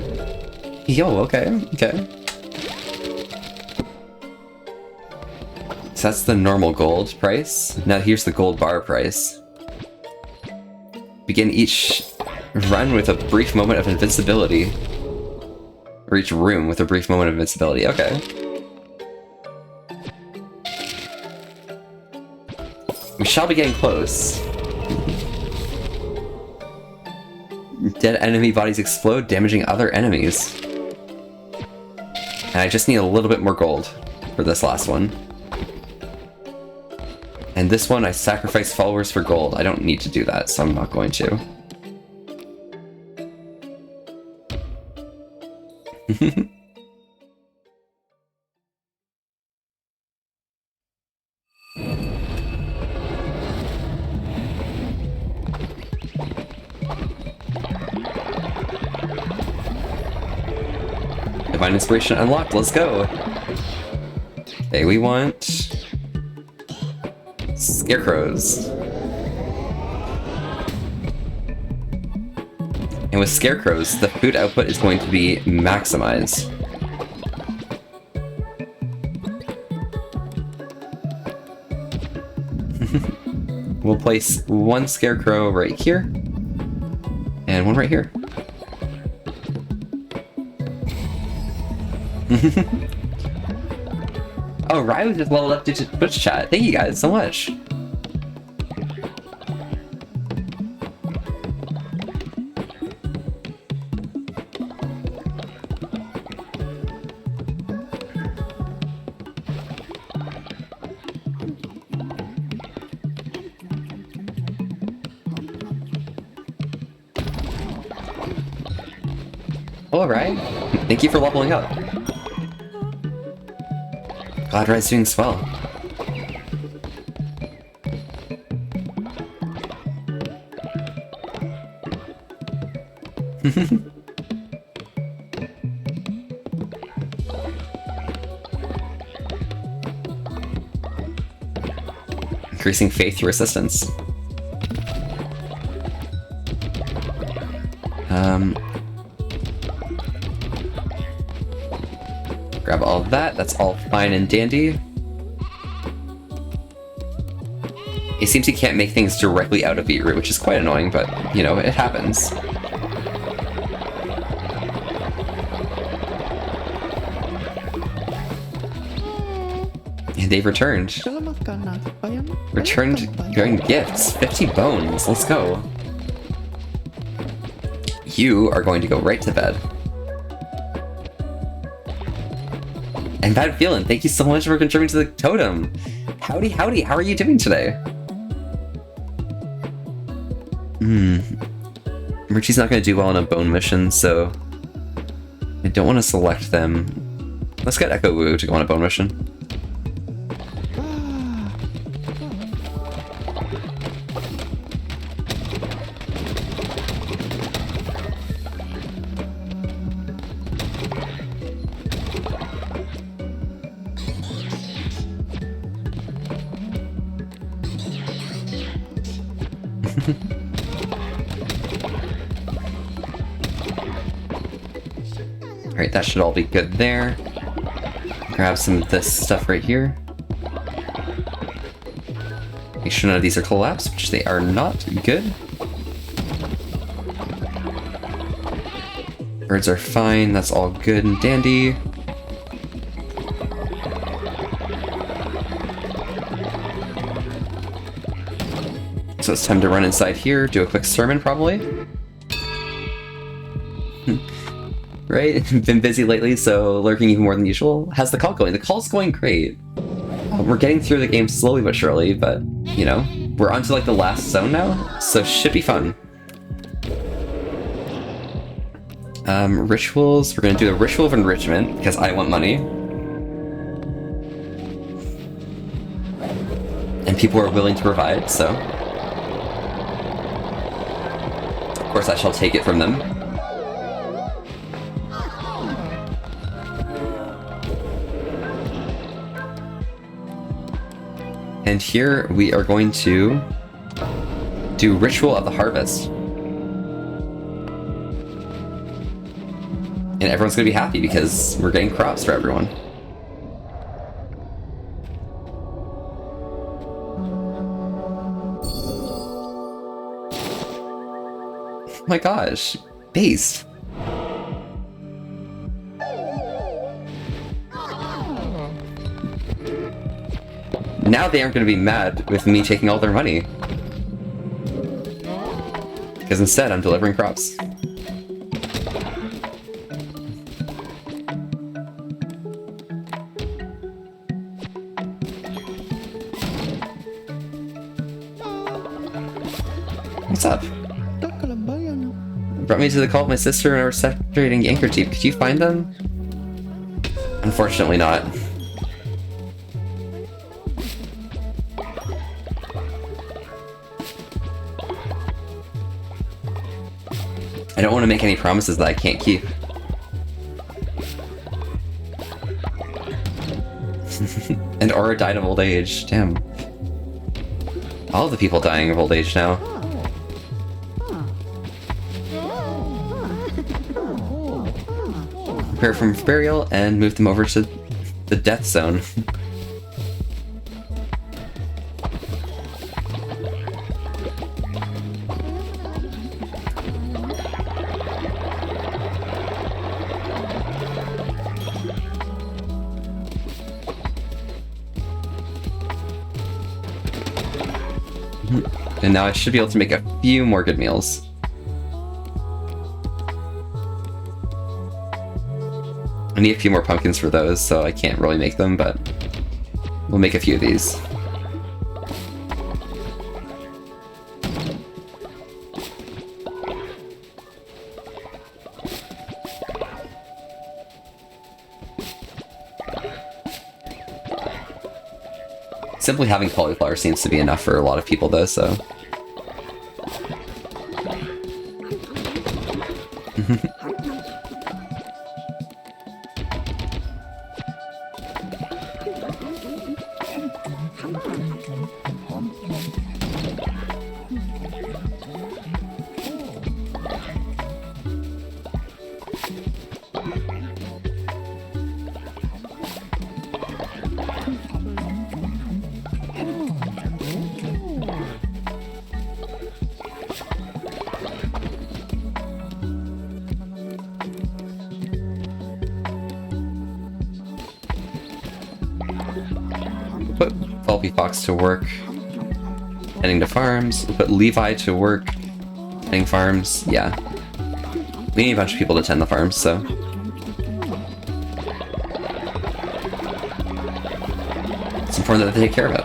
Yo, okay, okay. So that's the normal gold price. Now here's the gold bar price. Begin each run with a brief moment of invincibility. Or each room with a brief moment of invincibility. Okay. We shall be getting close. Dead enemy bodies explode, damaging other enemies. And I just need a little bit more gold for this last one. And this one, I sacrifice followers for gold. I don't need to do that, so I'm not going to. Divine Inspiration unlocked, let's go! Okay, we want... Scarecrows. And with Scarecrows, the food output is going to be maximized. We'll place one Scarecrow right here, and one right here. Oh, Ryu just leveled up to Twitch chat. Thank you guys so much. Hello, Ryu. Thank you for leveling up. Glad Ryu's doing swell. Increasing faith through assistance. Grab all of that, that's all fine and dandy. It seems he can't make things directly out of beetroot, which is quite annoying, but, you know, it happens. And they've returned. Returned bearing gifts. 50 bones, let's go. You are going to go right to bed. And Bad Feeling, thank you so much for contributing to the totem. Howdy, howdy, how are you doing today? Richie's not going to do well on a bone mission, so I don't want to select them. Let's get Echo Wu to go on a bone mission. Alright, that should all be good there. Grab some of this stuff right here. Make sure none of these are collapsed, which they are not. Good. Birds are fine, that's all good and dandy. So it's time to run inside here, do a quick sermon probably. Right? Been busy lately, so lurking even more than usual. How's the call going? The call's going great. We're getting through the game slowly but surely, but, you know, we're onto like the last zone now, so should be fun. Rituals, we're gonna do a ritual of enrichment, because I want money. And people are willing to provide, so. Of course I shall take it from them. And here we are going to do Ritual of the Harvest. And everyone's gonna be happy because we're getting crops for everyone. Oh my gosh, based. Now they aren't going to be mad with me taking all their money. Because instead, I'm delivering crops. What's up? Brought me to the call of my sister and I was separating Anchorteep. Could you find them? Unfortunately not. I don't want to make any promises that I can't keep. And Aura died of old age. Damn. All the people dying of old age now. Prepare for burial and move them over to the death zone. And now I should be able to make a few more good meals. I need a few more pumpkins for those, so I can't really make them, but we'll make a few of these. Simply having cauliflower seems to be enough for a lot of people though, so... Put Volpe Fox to work, heading to farms. We'll put Levi to work, heading farms. Yeah. We need a bunch of people to tend the farms, so. It's important that they take care of it.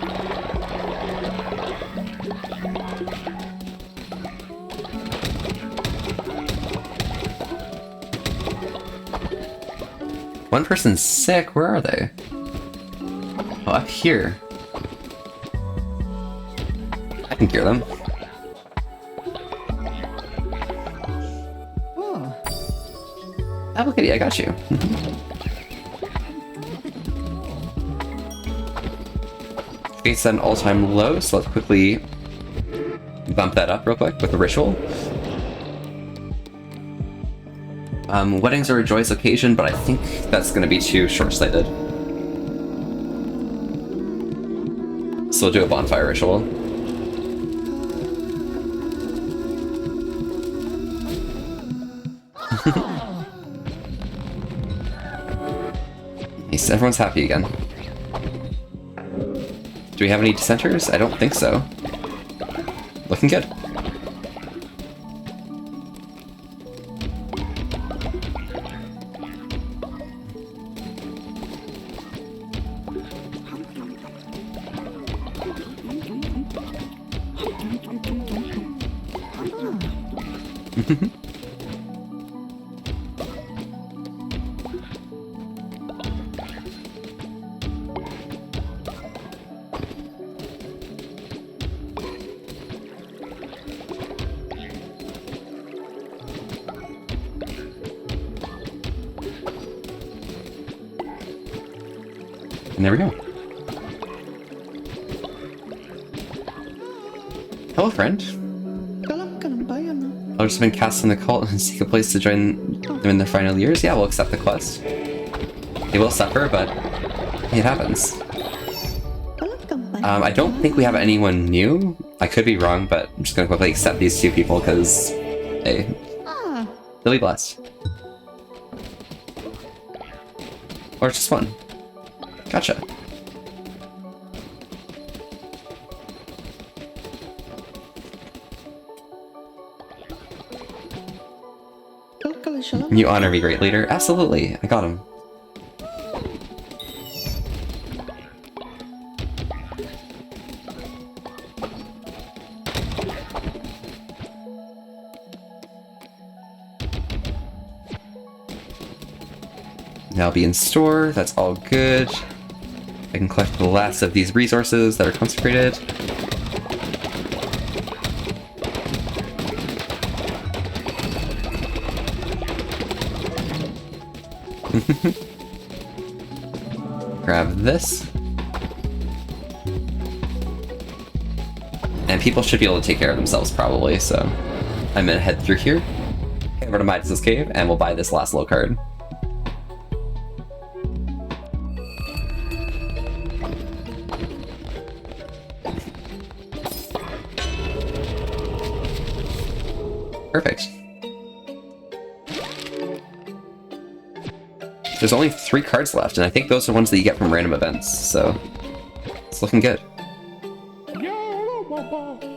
One person's sick, where are they? Oh, up here. I can cure them. Apple Kitty, I got you. Fate's at an all-time low, so let's quickly bump that up real quick with the ritual. Weddings are a joyous occasion, but I think that's going to be too short-sighted. So we'll do a bonfire ritual. Nice, everyone's happy again. Do we have any dissenters? I don't think so. Looking good. And there we go. Hello, friend. Others have been cast in the cult and seek a place to join them in their final years. Yeah, we'll accept the quest. They will suffer, but it happens. I don't think we have anyone new. I could be wrong, but I'm just gonna quickly accept these two people because, hey, they'll be blessed. Or just one. Gotcha. You honor me, great leader. Absolutely, I got him. Now be in store, that's all good. I can collect the last of these resources that are consecrated. Grab this. And people should be able to take care of themselves probably, so I'm gonna head through here, head over to Midas's cave, and we'll buy this last low card. Perfect. There's only 3 cards left, and I think those are ones that you get from random events, so it's looking good.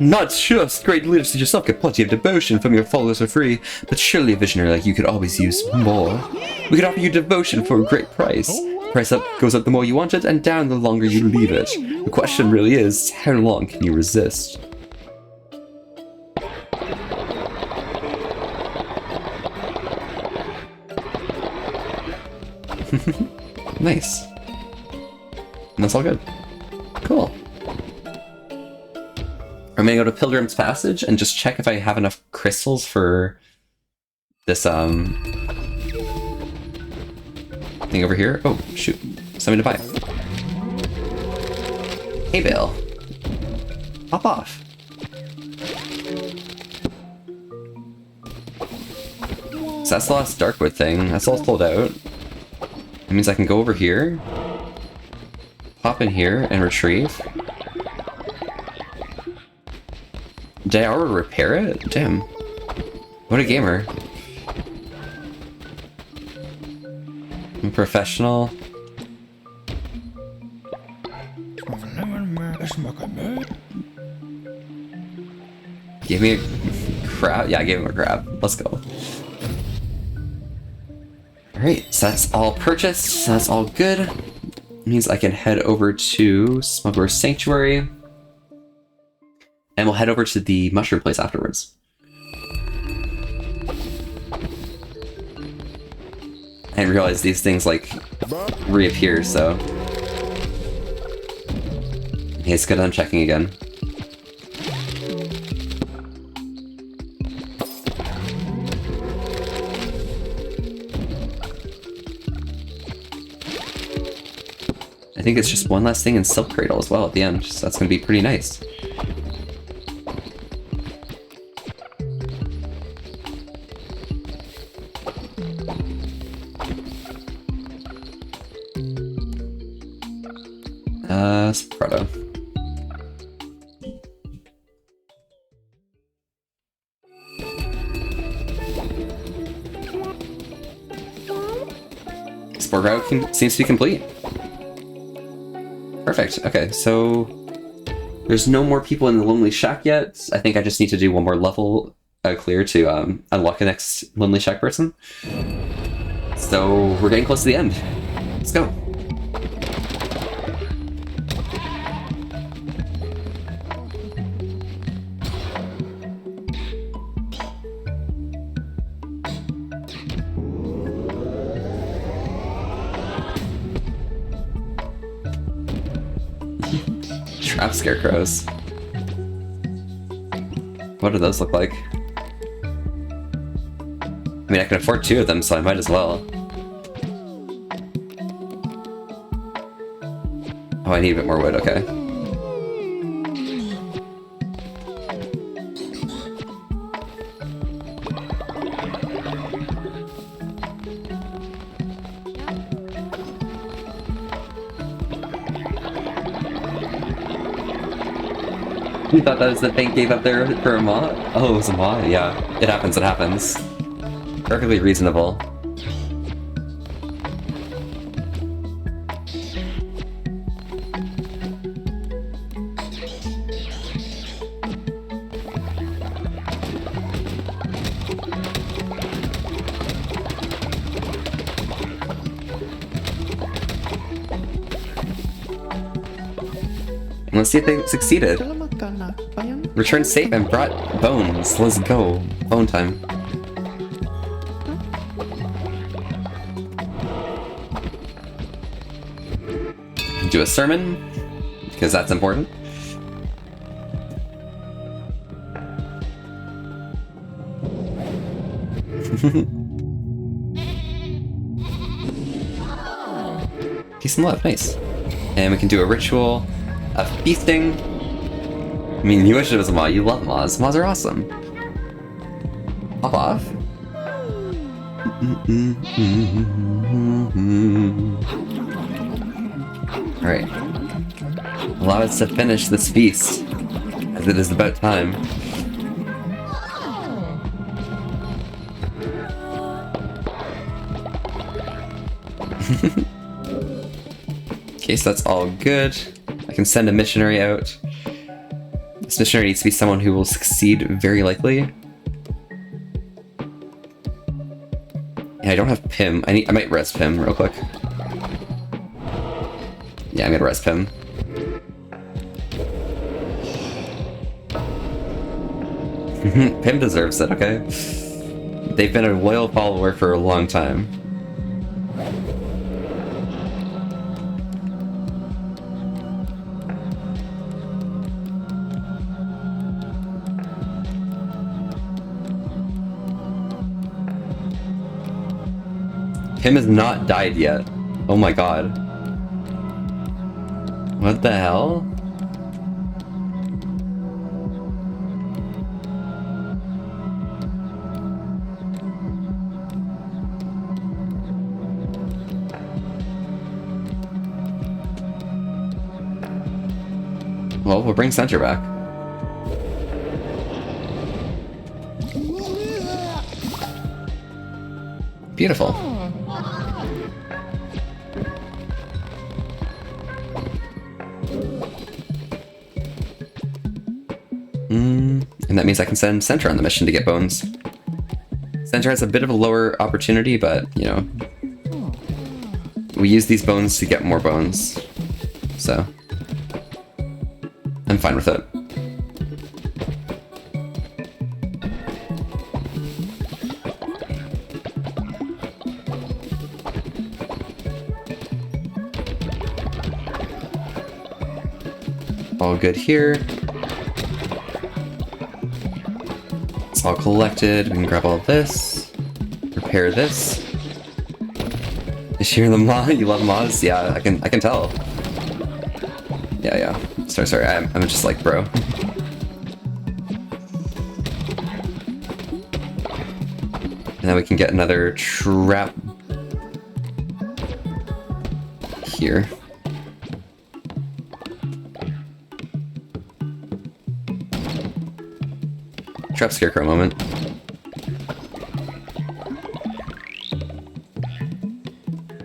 Not just great leaders to yourself get plenty of devotion from your followers for free, but surely a visionary like you could always use more. We could offer you devotion for a great price. The price up goes up the more you want it, and down the longer you leave it. The question really is, how long can you resist? Nice. And that's all good. Cool. I'm gonna go to Pilgrim's Passage and just check if I have enough crystals for this thing over here. Oh, shoot. Something to buy. Hey, Bale. Hop off. So that's the last Darkwood thing. That's all sold out. That means I can go over here, pop in here, and retrieve. Did I already repair it? Damn. What a gamer. I'm a professional. Give me a crab? Yeah, I gave him a crab. Let's go. Alright, so that's all purchased, so that's all good. It means I can head over to Smuggler's Sanctuary. And we'll head over to the mushroom place afterwards. I didn't realize these things, like, reappear, so... Hey, it's good I'm checking again. I think it's just one last thing in Silk Cradle as well at the end, so that's going to be pretty nice. Sprado. Spore route seems to be complete. Perfect. Okay, so there's no more people in the Lonely Shack yet. I think I just need to do one more level clear to unlock the next Lonely Shack person. So we're getting close to the end. Let's go. Trap scarecrows. What do those look like? I mean, I can afford 2 of them, so I might as well. Oh, I need a bit more wood, okay. You thought that was the bank gave up there for a Ma? Oh, it was a Ma? Yeah. It happens, it happens. Perfectly reasonable. Let's see if they succeeded. Returned safe and brought bones. Let's go. Bone time. Do a sermon, because that's important. Peace and love, nice. And we can do a ritual of feasting. I mean, you wish it was a Ma. You love Ma's. Ma's are awesome. Pop off. Alright. Allow us to finish this feast, as it is about time. Okay, so that's all good. I can send a missionary out. This missionary needs to be someone who will succeed very likely. Yeah, I don't have Pim. I might rest Pim real quick. Yeah, I'm gonna rest Pim. Pim deserves it, okay? They've been a loyal follower for a long time. Pim has not died yet. Oh my god. What the hell? Well, we'll bring Center back. Beautiful. And that means I can send Center on the mission to get bones. Center has a bit of a lower opportunity, but, you know, we use these bones to get more bones. So, I'm fine with it. All good here. It's all collected. We can grab all this. Repair this. Is she in the Ma? You love Ma's? Yeah, I can tell. Yeah. Sorry. I'm just like, bro. And then we can get another trap here. Trap Scarecrow moment.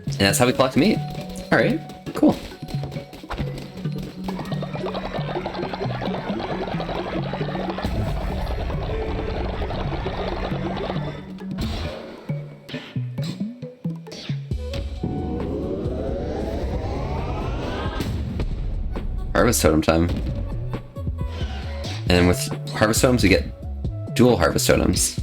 And that's how we collect meat. Alright, cool. Harvest Totem time. And with Harvest Totems we get dual Harvest Totems.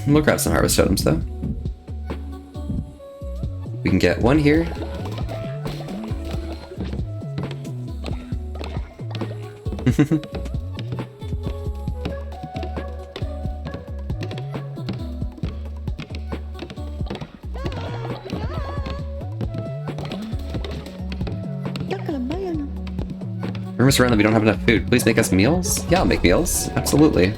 We'll grab some Harvest Totems though. We can get one here. Rumors around that we don't have enough food. Please make us meals? Yeah, I'll make meals. Absolutely.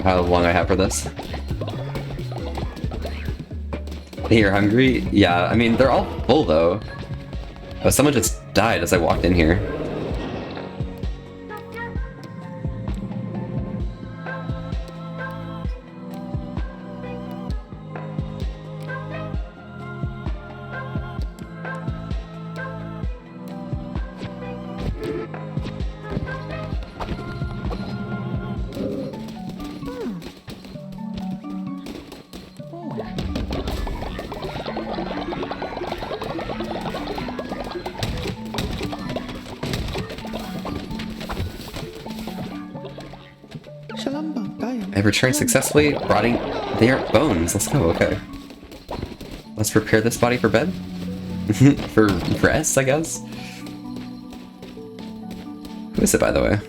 how long I have for this. You're hungry? Yeah, I mean, they're all full though. But someone just died as I walked in here. I returned successfully, rotting their bones. Let's go, okay. Let's prepare this body for bed? For rest, I guess? Who is it, by the way?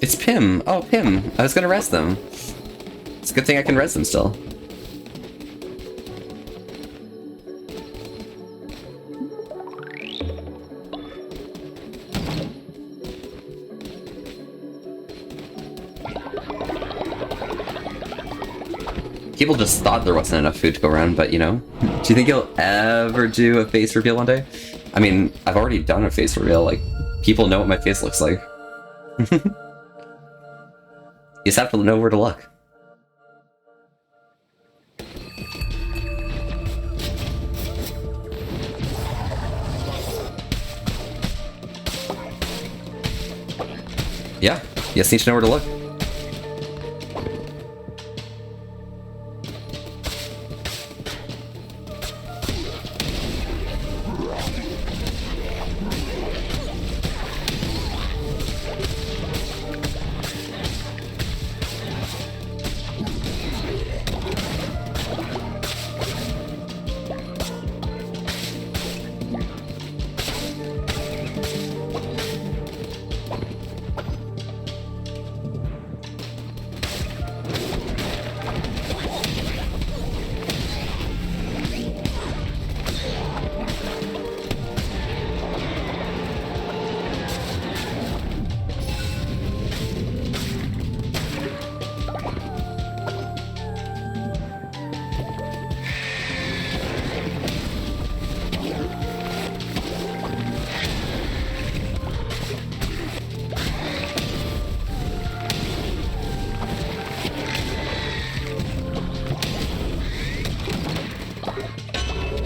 It's Pim! Oh, Pim! I was gonna rest them. It's a good thing I can rest them still. People just thought there wasn't enough food to go around, but you know. Do you think you'll ever do a face reveal one day? I mean, I've already done a face reveal, like, people know what my face looks like. You just have to know where to look. Yeah, you just need to know where to look.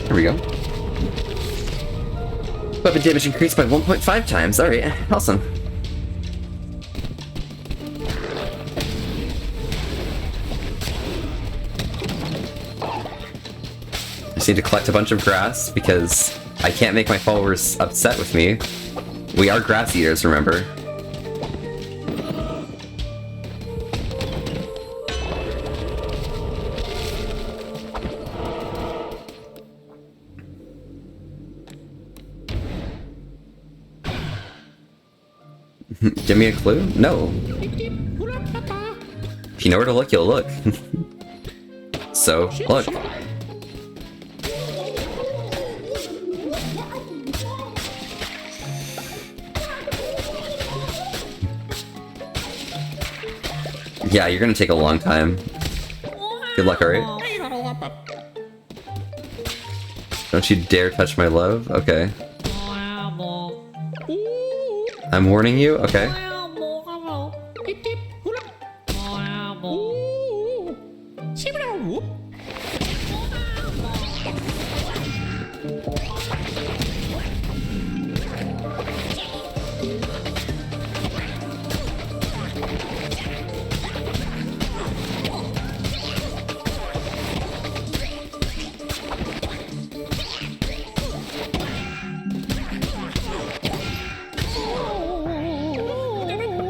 There we go. Weapon damage increased by 1.5 times. Alright, awesome. I just need to collect a bunch of grass because I can't make my followers upset with me. We are grass eaters, remember? Give me a clue? No. If you know where to look, you'll look. So, look. Yeah, you're gonna take a long time. Good luck, alright? Don't you dare touch my love? Okay. I'm warning you? Okay.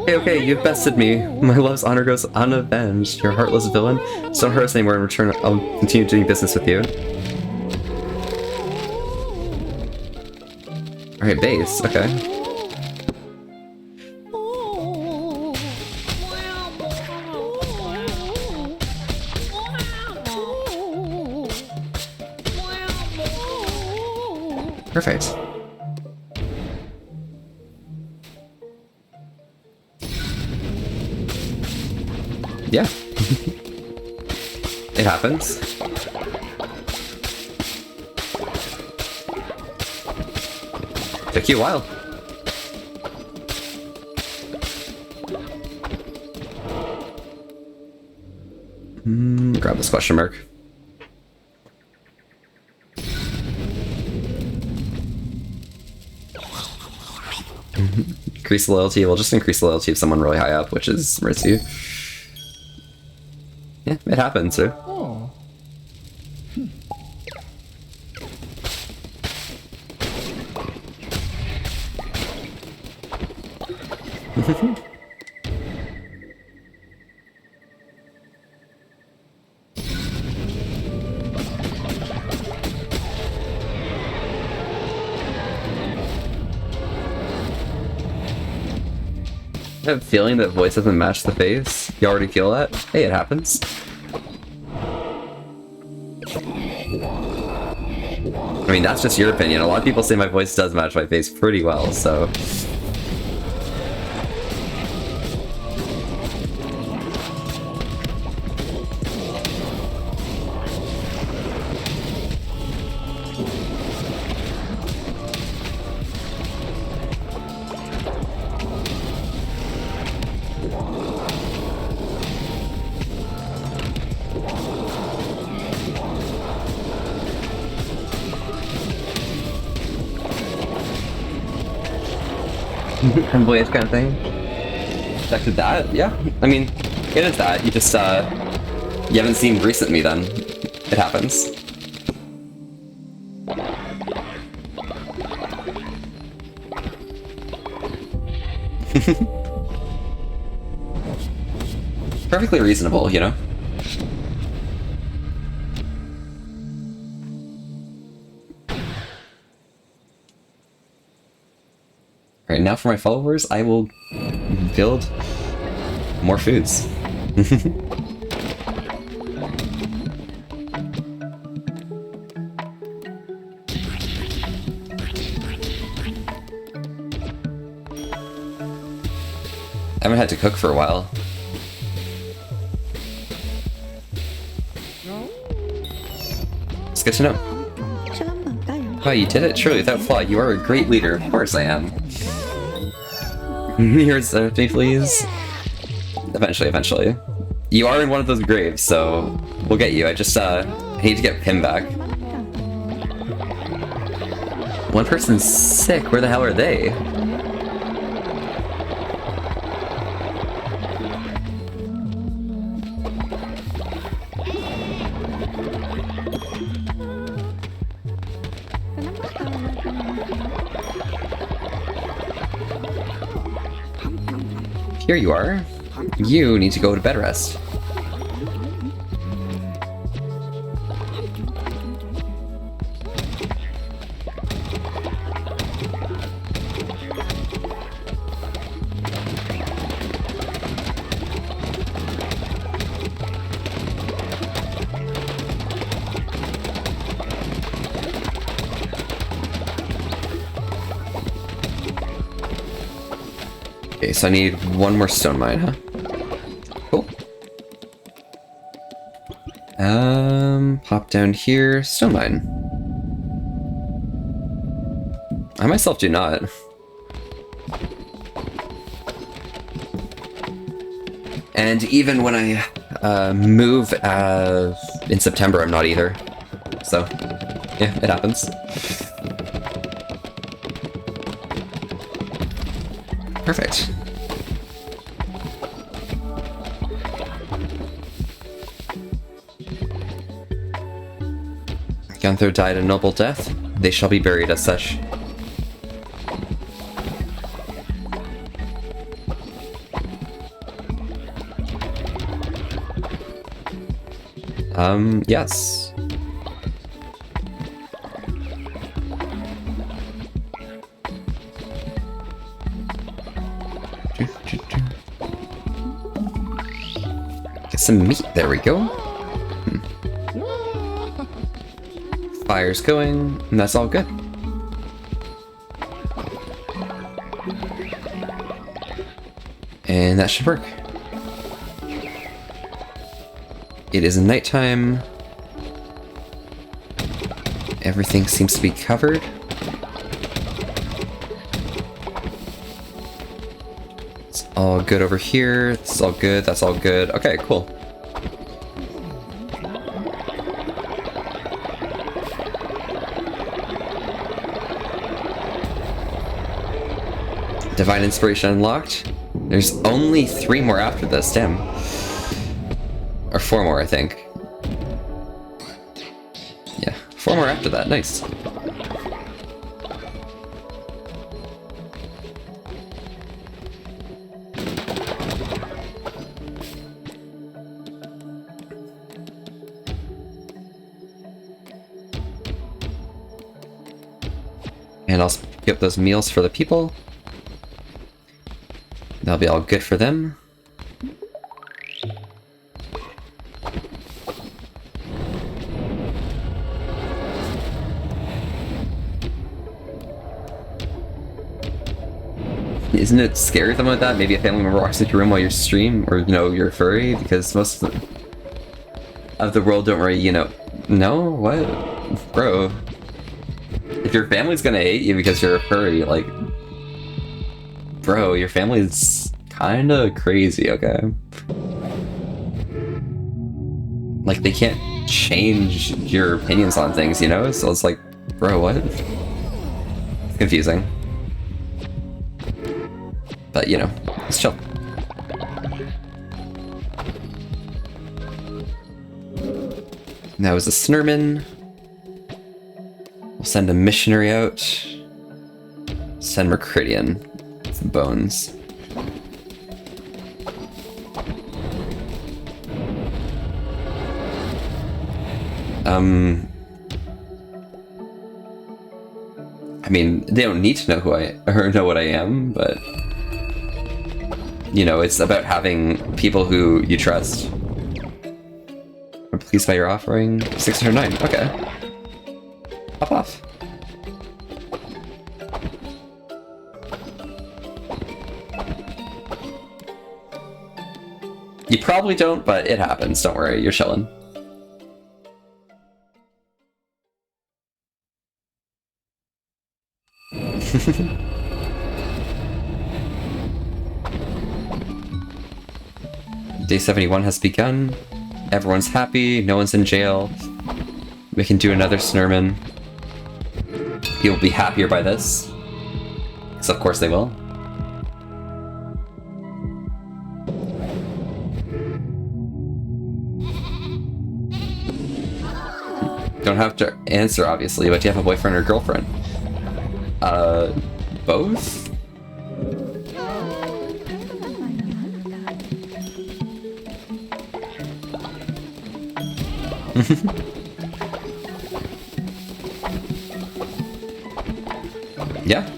Okay, you've bested me. My love's honor goes unavenged. You're a heartless villain. Just don't hurt us anymore. In return, I'll continue doing business with you. Alright, base. Okay. Perfect. Yeah. It happens. Took you a while. Grab this question mark. Increase loyalty. We'll just increase the loyalty of someone really high up, which is Ritsu. Yeah, it happens, sir. Oh. I have a feeling that voice doesn't match the face. You already feel that? Hey, it happens. I mean, that's just your opinion. A lot of people say my voice does match my face pretty well, so... voice kind of thing. Expected that? Yeah. I mean, it is that. You just, you haven't seen recent me then. It happens. Perfectly reasonable, you know? Alright, now for my followers, I will build more foods. I haven't had to cook for a while. It's good to know. Oh, you did it? Truly, without flaw, you are a great leader. Of course I am. Here's me, please. Eventually. You are in one of those graves, so we'll get you. I just, I need to get him back. One person's sick. Where the hell are they? Here you are. You need to go to bed rest. Okay, so I need one more stone mine, huh? Cool. Hop down here, stone mine. I myself do not. And even when I move in September, I'm not either. So, yeah, it happens. Perfect. Gunther died a noble death. They shall be buried as such. Yes. Get some meat, there we go. Fire's going, and that's all good. And that should work. It is nighttime. Everything seems to be covered. It's all good over here. It's all good. That's all good. Okay, cool. Divine Inspiration unlocked. There's only 3 more after this, damn. Or 4 more, I think. Yeah, 4 more after that, nice. And I'll skip those meals for the people. That'll be all good for them. Isn't it scary, something like that? Maybe a family member walks into your room while you stream, or, you know, you're furry, because most of the world don't really, you know... No? What? Bro. If your family's gonna hate you because you're a furry, like... Bro, your family's kinda crazy, okay? Like, they can't change your opinions on things, you know? So it's like, bro, what? It's confusing. But, you know, it's chill. That was a Snurman. We'll send a missionary out. Send Mercridian. Some bones. I mean, they don't need to know who or know what I am, but you know, it's about having people who you trust. I'm pleased by your offering. 609. Okay. Hop off. You probably don't, but it happens. Don't worry, you're chilling. Day 71 has begun. Everyone's happy, no one's in jail. We can do another Snurman. People will be happier by this. Because of course they will. Don't have to answer, obviously, but do you have a boyfriend or girlfriend? Both? Yeah.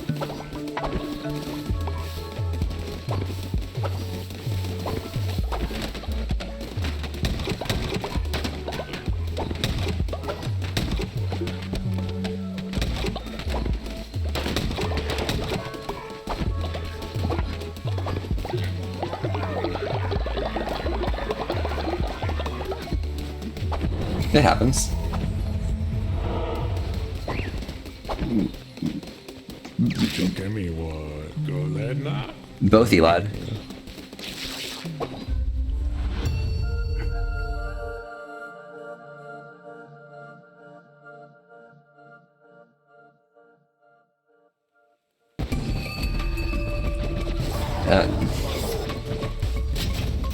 It happens. Give me what? Go let not. Both, Elad.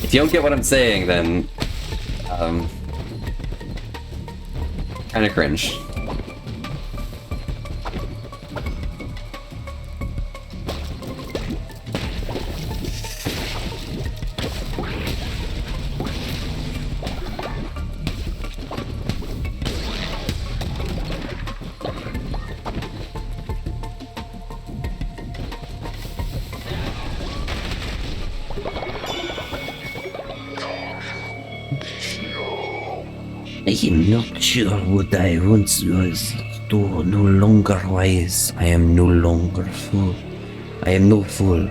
If you don't get what I'm saying, then kind of cringe. I am not sure what I once was, though no longer wise. I am no longer fool. I am no fool.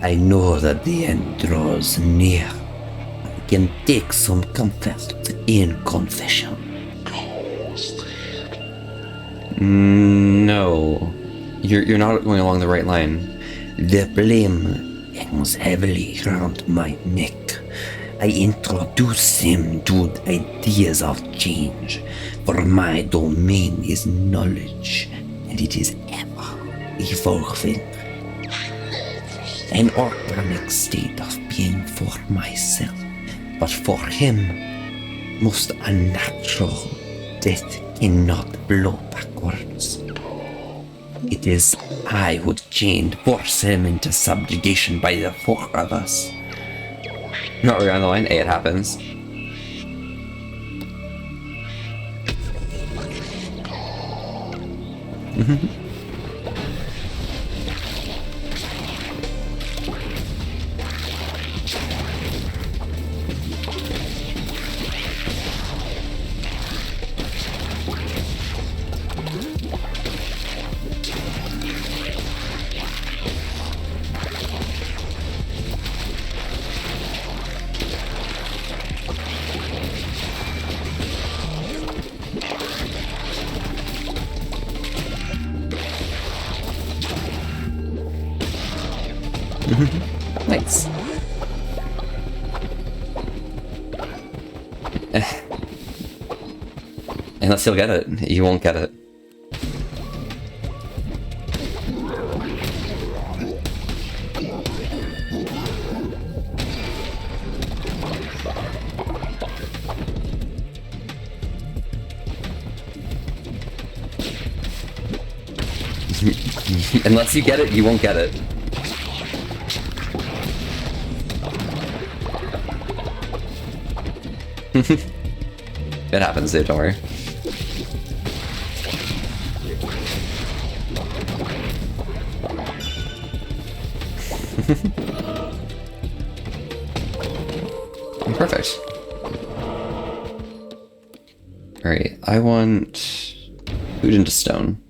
I know that the end draws near, can take some comfort in confession. No. You're not going along the right line. The blame hangs heavily around my neck. I introduce him to ideas of change, for my domain is knowledge, and it is ever evolving. An organic state of being for myself, but for him, most unnatural. Death cannot blow backwards. It is I who chained, force him into subjugation by the four of us. Not really on the line. It happens. Nice. Unless you'll get it, you won't get it. Unless you get it, you won't get it. It happens, dude, don't worry. Perfect. Alright, I want food into stone.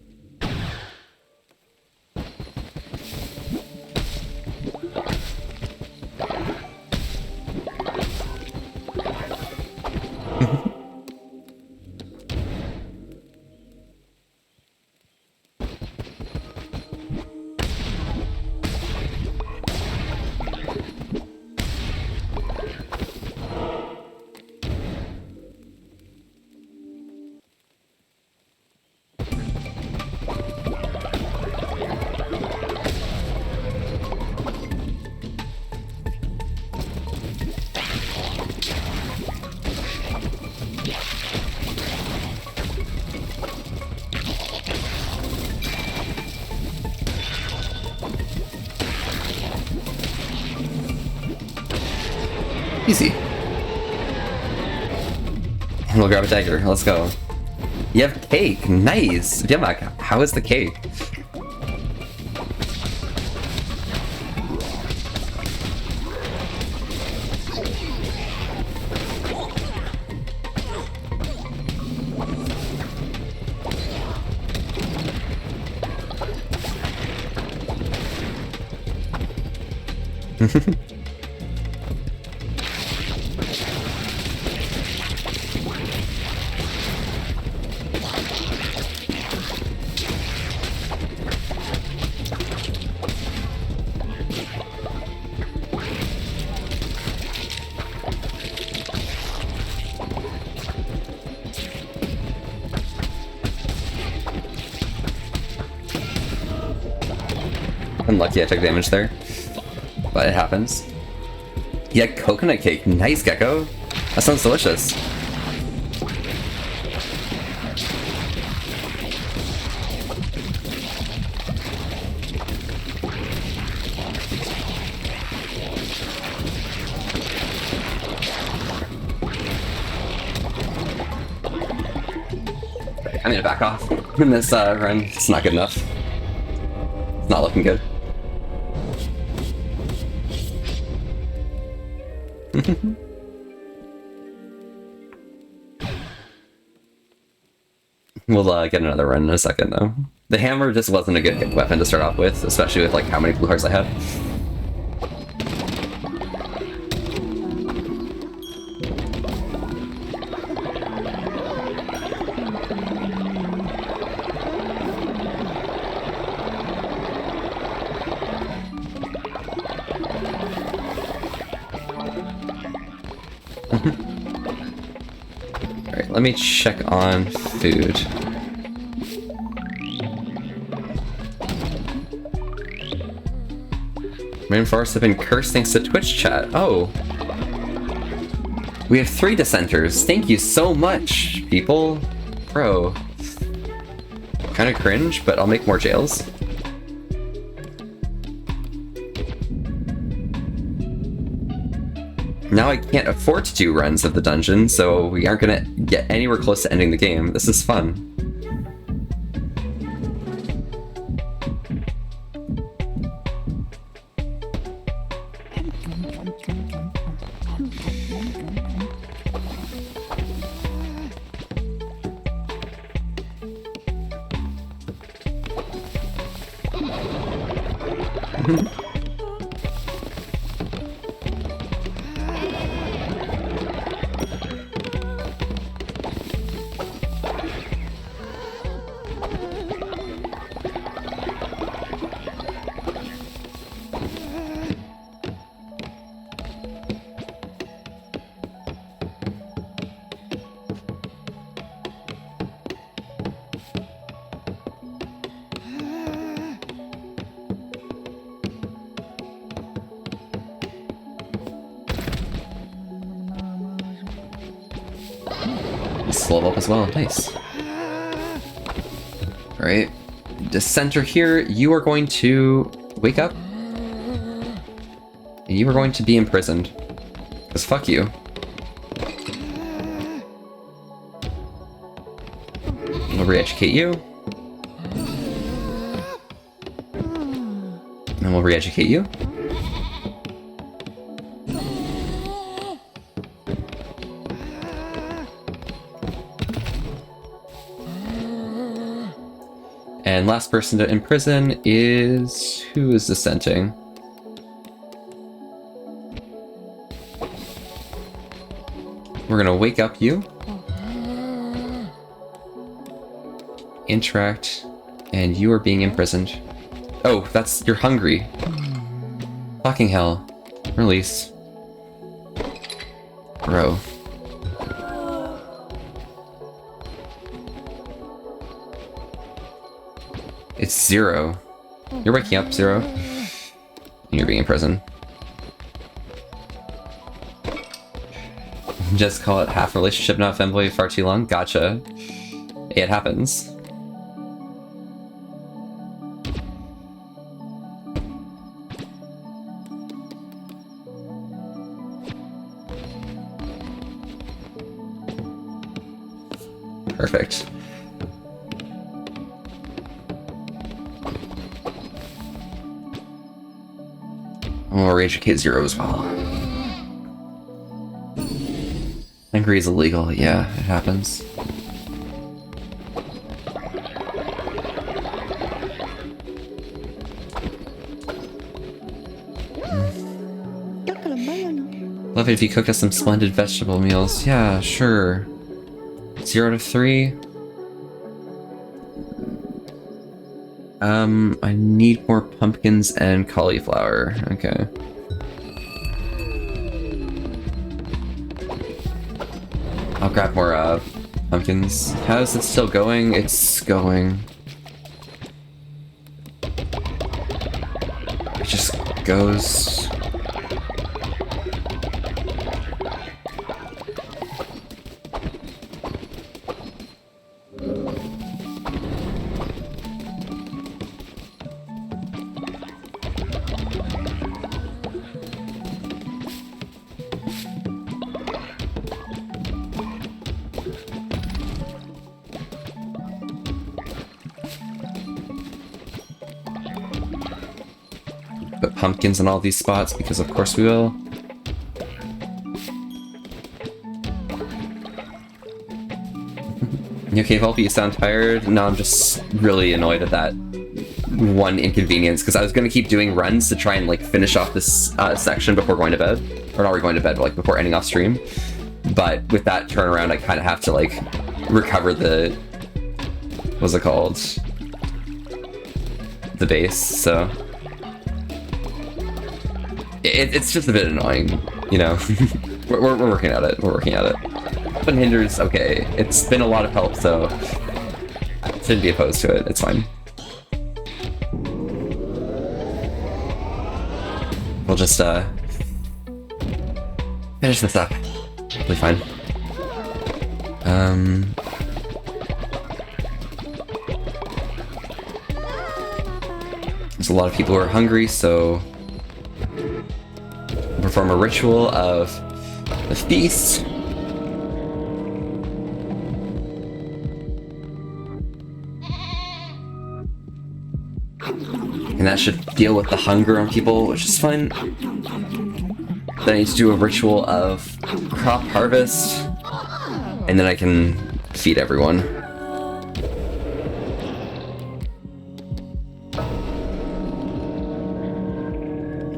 Easy. We'll grab a dagger. Let's go. You have cake. Nice. Diemak, how is the cake? Unlucky I took damage there, but it happens. Yeah, coconut cake. Nice, Gecko. That sounds delicious. I need to back off in this run. It's not good enough. It's not looking good. We'll get another run in a second, though. The hammer just wasn't a good weapon to start off with, especially with like how many blue hearts I had. let me check on food. Rainforests have been cursed thanks to Twitch chat. Oh. We have 3 dissenters. Thank you so much, people. Bro. Kind of cringe, but I'll make more jails. Now I can't afford to do runs of the dungeon, so we aren't gonna get anywhere close to ending the game. This is fun. Level up as well. Nice. Alright. Dissenter here, you are going to wake up. And you are going to be imprisoned. Because fuck you. We'll re-educate you. And we'll re-educate you. And last person to imprison is... who is dissenting? We're gonna wake up you. Interact. And you are being imprisoned. Oh, that's... you're hungry. Fucking hell. Release. Bro. It's 0. You're waking up, 0. And you're being in prison. Just call it half relationship, not femboy, far too long. Gotcha. It happens. Perfect. We'll re-educate 0 as well. Angry is illegal, yeah, it happens. Love it if you cooked us some splendid vegetable meals. Yeah, sure. 0 to 3. I need more pumpkins and cauliflower. Okay. I'll grab more, pumpkins. How is it still going? It's going. It just goes. Put pumpkins in all these spots because of course we will. You okay, Volpe? You sound tired? No, I'm just really annoyed at that one inconvenience because I was going to keep doing runs to try and like finish off this section before going to bed. Or not going to bed, but like before ending off stream. But with that turnaround, I kind of have to like recover the... what's it called? The base, so... It's just a bit annoying, you know? we're working at it. We're working at it. Open hinder's okay. It's been a lot of help, so I shouldn't be opposed to it. It's fine. We'll just finish this up. It'll be fine. There's a lot of people who are hungry, so we'll perform a ritual of the feast. And that should deal with the hunger on people, which is fun. Then I need to do a ritual of crop harvest, and then I can feed everyone.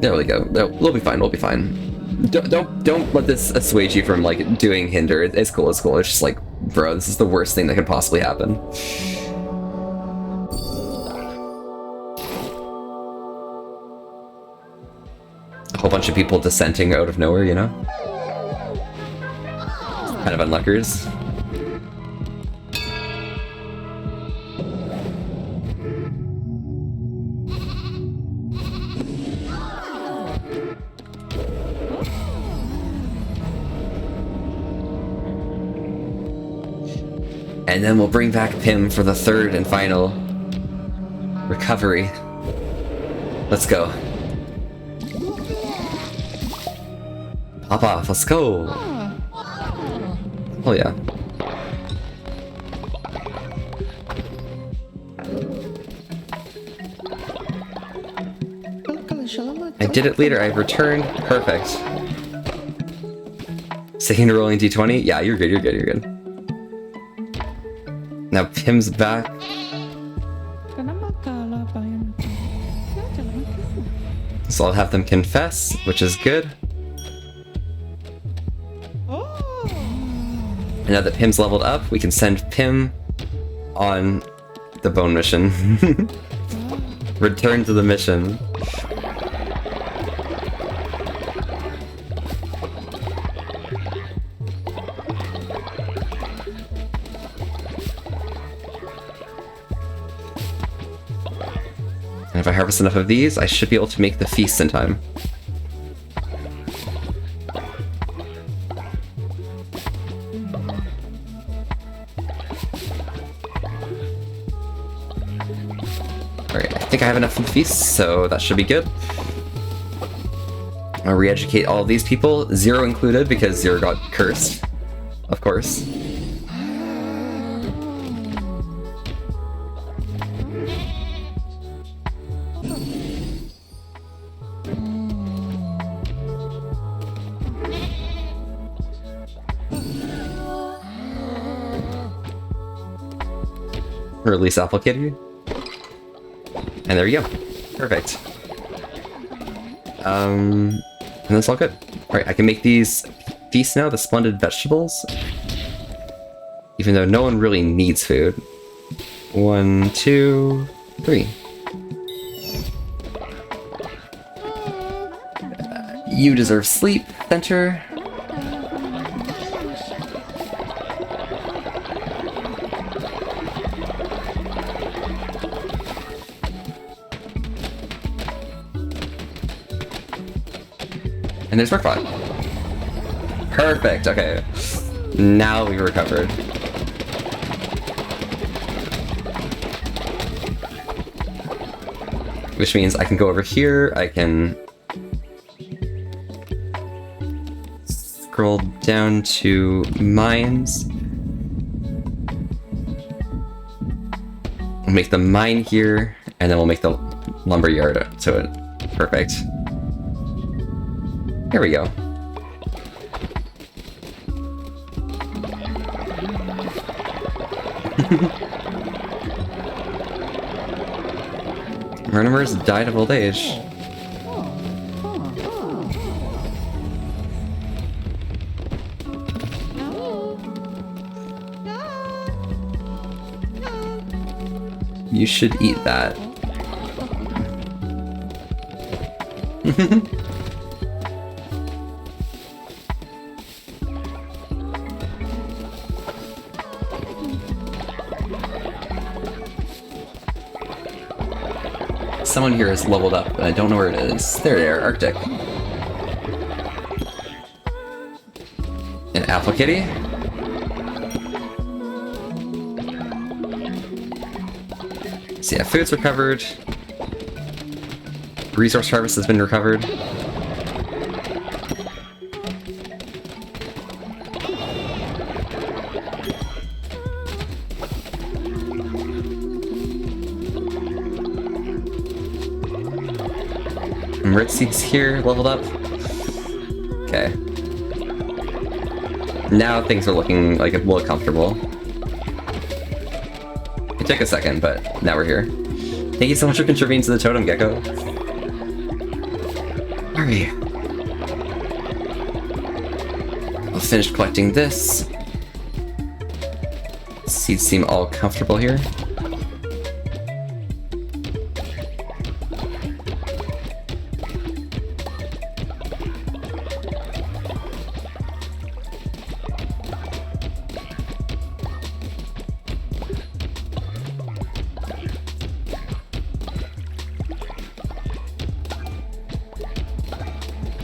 There we go. We'll be fine. We'll be fine. Don't let this assuage you from like doing hinder. It's cool. It's cool. It's just like, bro, this is the worst thing that could possibly happen. A whole bunch of people dissenting out of nowhere, you know? Kind of unluckers. And then we'll bring back Pim for the third and final recovery. Let's go. Pop off, let's go! Oh yeah. I did it, leader. I've returned. Perfect. Second rolling d20? Yeah, you're good, you're good, you're good. Now Pim's back. So I'll have them confess, which is good. And now that Pim's leveled up, we can send Pim on the bone mission. Return to the mission. And if I harvest enough of these, I should be able to make the feast in time. Alright, I think I have enough for the feast, so that should be good. I'll re-educate all of these people, Zero included, because Zero got cursed. Of course. Release applicator. And there you go. Perfect. And that's all good. Alright, I can make these feasts now, the splendid vegetables. Even though no one really needs food. 1, 2, 3. You deserve sleep, Center. And there's Workbot. Perfect, okay. Now we recovered. Which means I can go over here, I can scroll down to mines. We'll make the mine here, and then we'll make the lumber yard to it. Perfect. Here we go. Runimer's died of old age. You should eat that. someone here is leveled up, and I don't know where it is. There they are, Arctic. An Apple Kitty? So yeah, food's recovered. Resource harvest has been recovered. Ritzy's here, leveled up. Okay. Now things are looking like a little comfortable. It took a second, but now we're here. Thank you so much for contributing to the totem, Gecko. Alright. We'll finish collecting this. Seeds seem all comfortable here.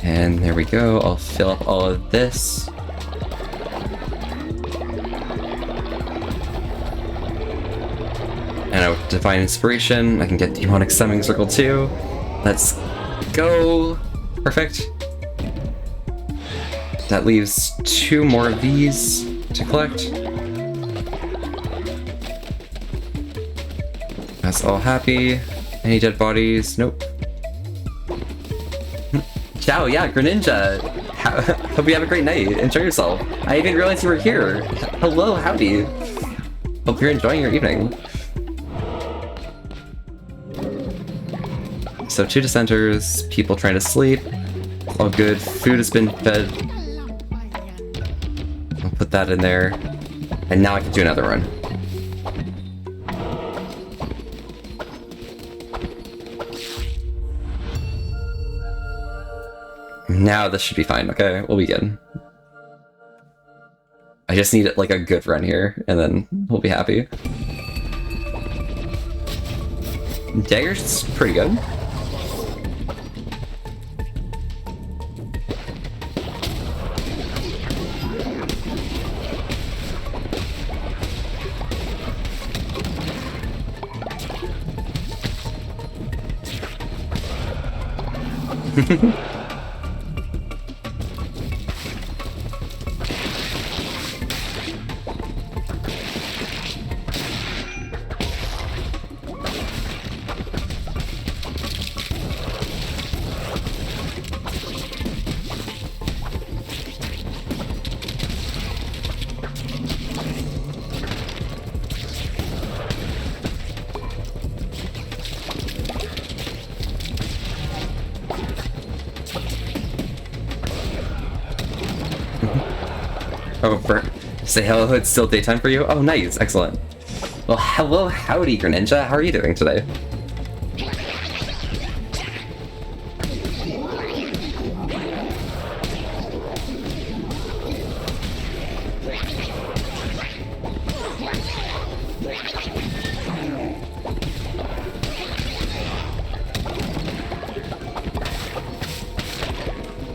And there we go, I'll fill up all of this. And I with Divine Inspiration, I can get Demonic Summoning Circle too. Let's go! Perfect. That leaves 2 more of these to collect. That's all happy. Any dead bodies? Nope. Ciao, yeah, Greninja! Hope you have a great night. Enjoy yourself. I didn't realize you were here. Hello, howdy. Hope you're enjoying your evening. So 2 dissenters, people trying to sleep. All good. Food has been fed. I'll put that in there. And now I can do another run. Now this should be fine, okay? We'll be good. I just need like a good run here, and then we'll be happy. Dagger's pretty good. Say hello, it's still daytime for you? Oh, nice, excellent. Well, hello, howdy, Greninja. How are you doing today?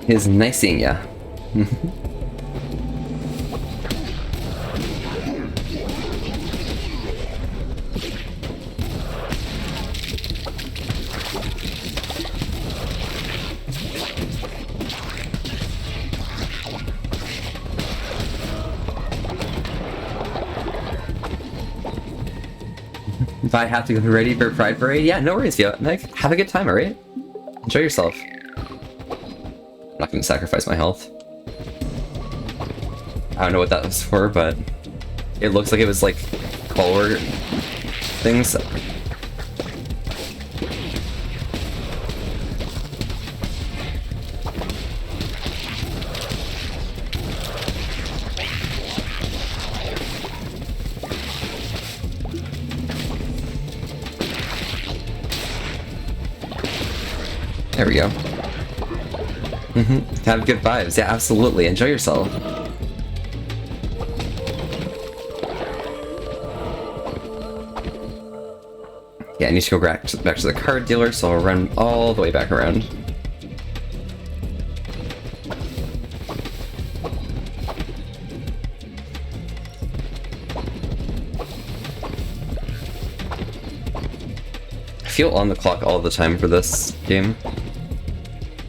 It's nice seeing ya. If I have to get ready for Pride Parade, yeah, no worries, yo. Like, have a good time, alright? Enjoy yourself. I'm not gonna sacrifice my health. I don't know what that was for, but it looks like it was like color things. There we go. Have good vibes. Yeah, absolutely. Enjoy yourself. Yeah, I need to go back to the card dealer, so I'll run all the way back around. I feel on the clock all the time for this game.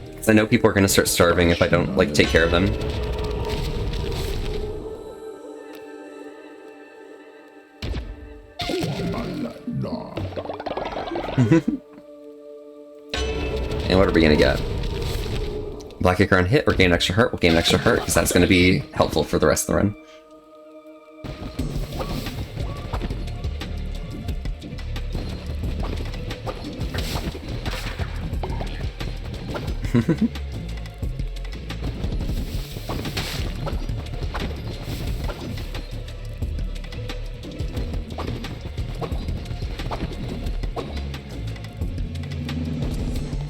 Because I know people are going to start starving if I don't, like, take care of them. And what are we gonna get? Black Acre on hit, or gain extra heart? We'll gain extra heart, because that's gonna be helpful for the rest of the run.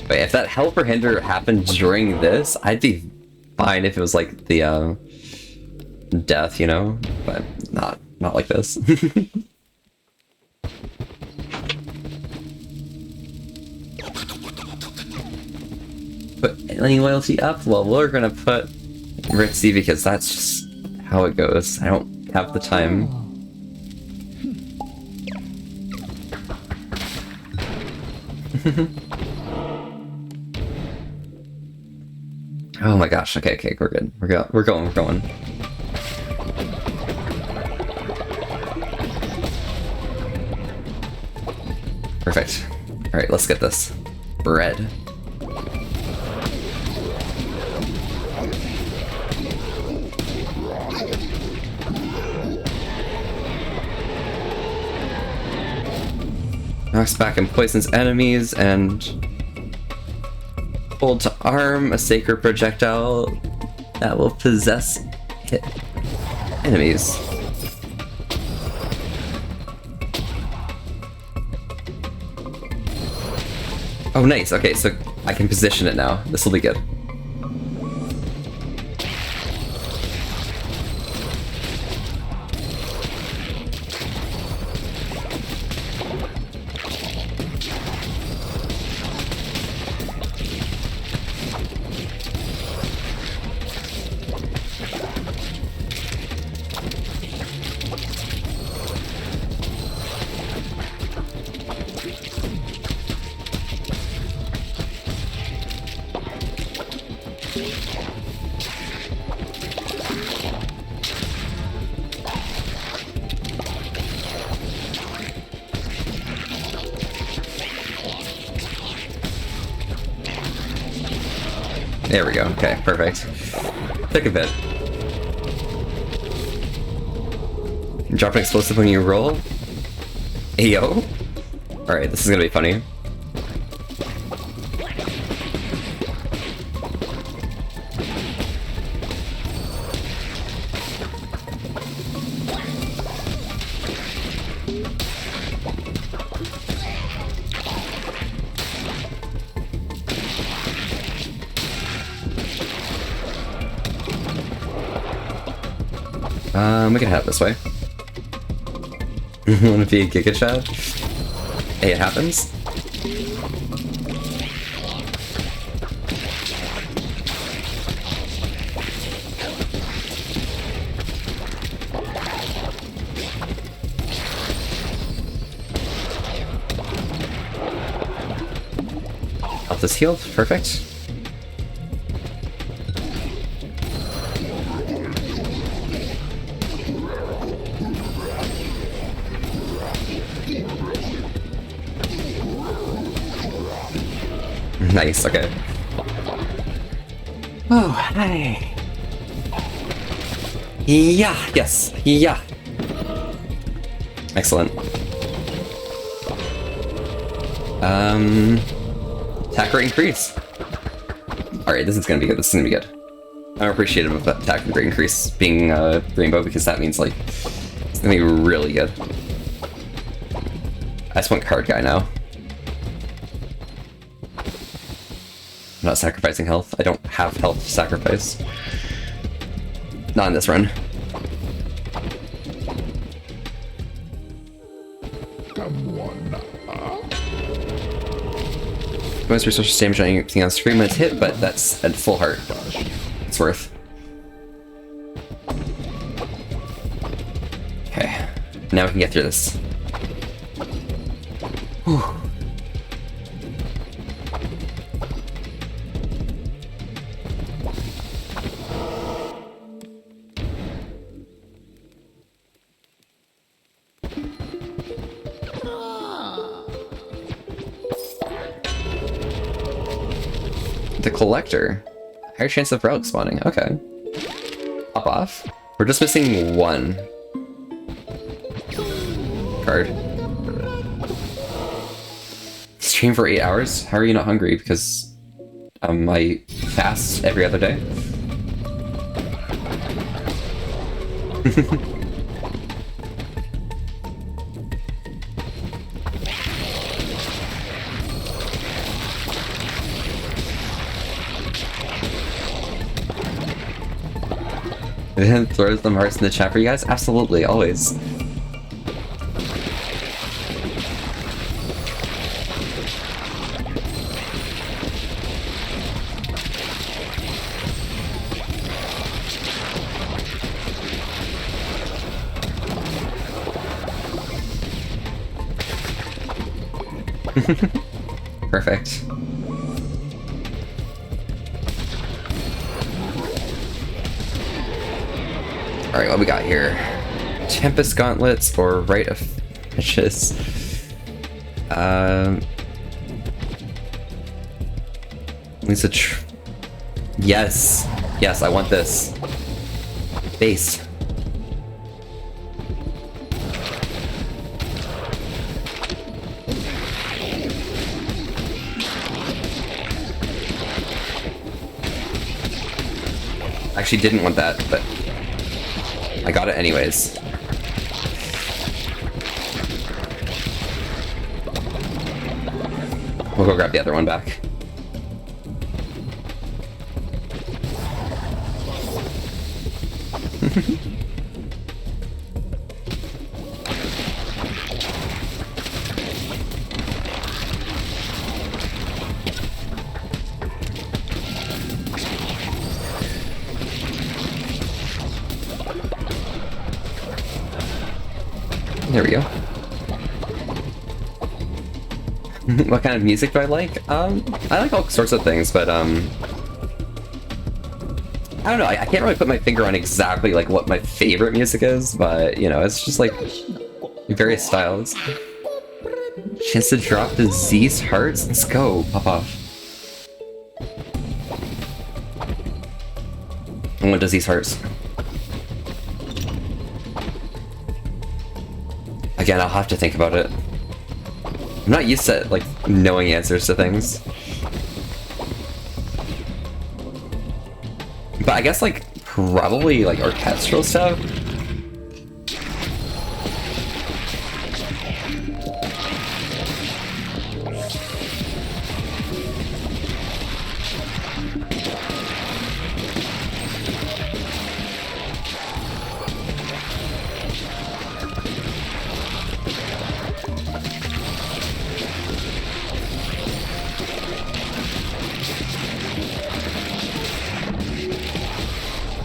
But if that help or hinder happened during this, I'd be fine if it was like the death, you know? But not like this. Put any loyalty up? Well, we're gonna put Ritzy because that's just how it goes. I don't have the time. Oh my gosh, okay, we're good. We're going. Perfect. Alright, let's get this. Bread. Knocks back and poisons enemies, and hold to arm a sacred projectile that will possess hit enemies. Oh, nice. Okay, so I can position it now. This will be good. There we go. Okay, perfect. Took a bit. Drop an explosive when you roll. Ayo. Alright, this is gonna be funny. We can head this way. Wanna be a Giga Chad? Hey, it happens. Health is healed, perfect. Nice, okay. Oh, hey. Yeah, yes, yeah. Excellent. Attack rate increase. Alright, this is gonna be good, I'm appreciative of that attack rate increase being rainbow, because that means, like, it's gonna be really good. I just want card guy now. I'm not sacrificing health. I don't have health to sacrifice. Not in this run. Bonus resource damage on anything on screen when it's hit, but that's at full heart. It's worth. Okay, now we can get through this. Whew. The collector. Higher chance of relic spawning. Okay. Pop off. We're just missing one card. Stream for 8 hours? How are you not hungry? Because I fast every other day. And throws them hearts in the chat for you guys? Absolutely, always. Perfect. Alright, what we got here? Tempest Gauntlets or Rite of Fishes? Lisa Yes! Yes, I want this. Base. Actually didn't want that, but I got it anyways. We'll go grab the other one back. There we go. What kind of music do I like? I like all sorts of things, but I don't know, I can't really put my finger on exactly like what my favorite music is, but you know, it's just like various styles. Chance to drop the Z's hearts? Let's go, pop off. And what does these hearts? Again, I'll have to think about it. I'm not used to, like, knowing answers to things. But I guess, like, probably, like, orchestral stuff?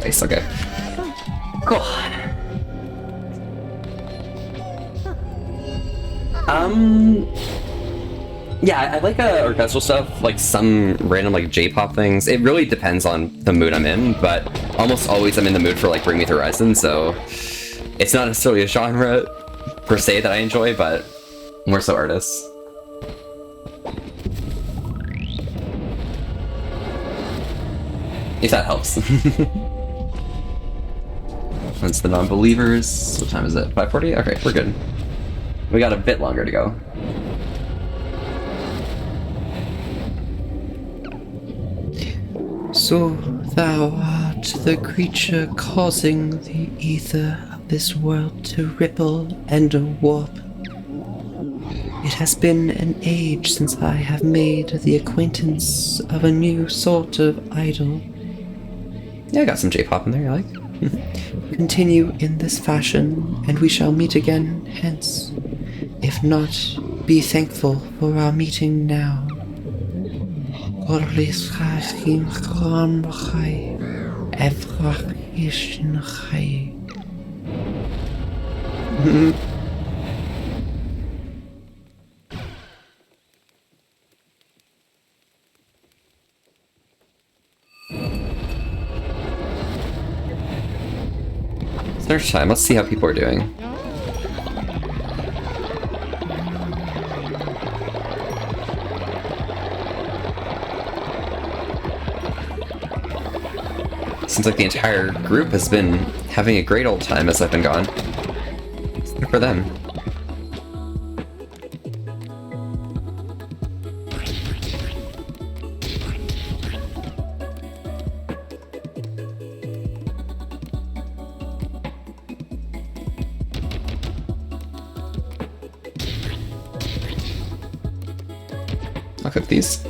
Nice, okay. Cool. Yeah, I like orchestral stuff, like some random like J-pop things. It really depends on the mood I'm in, but almost always I'm in the mood for like Bring Me the Horizon, so it's not necessarily a genre per se that I enjoy, but more so artists. If that helps. That's the non-believers. What time is it? 5:40? Okay, we're good. We got a bit longer to go. So thou art the creature causing the ether of this world to ripple and warp. It has been an age since I have made the acquaintance of a new sort of idol. Yeah, I got some J-pop in there, you like? Continue in this fashion, and we shall meet again hence. If not, be thankful for our meeting now. Search time. Let's see how people are doing. Seems like the entire group has been having a great old time as I've been gone. It's good for them. I'll cook these.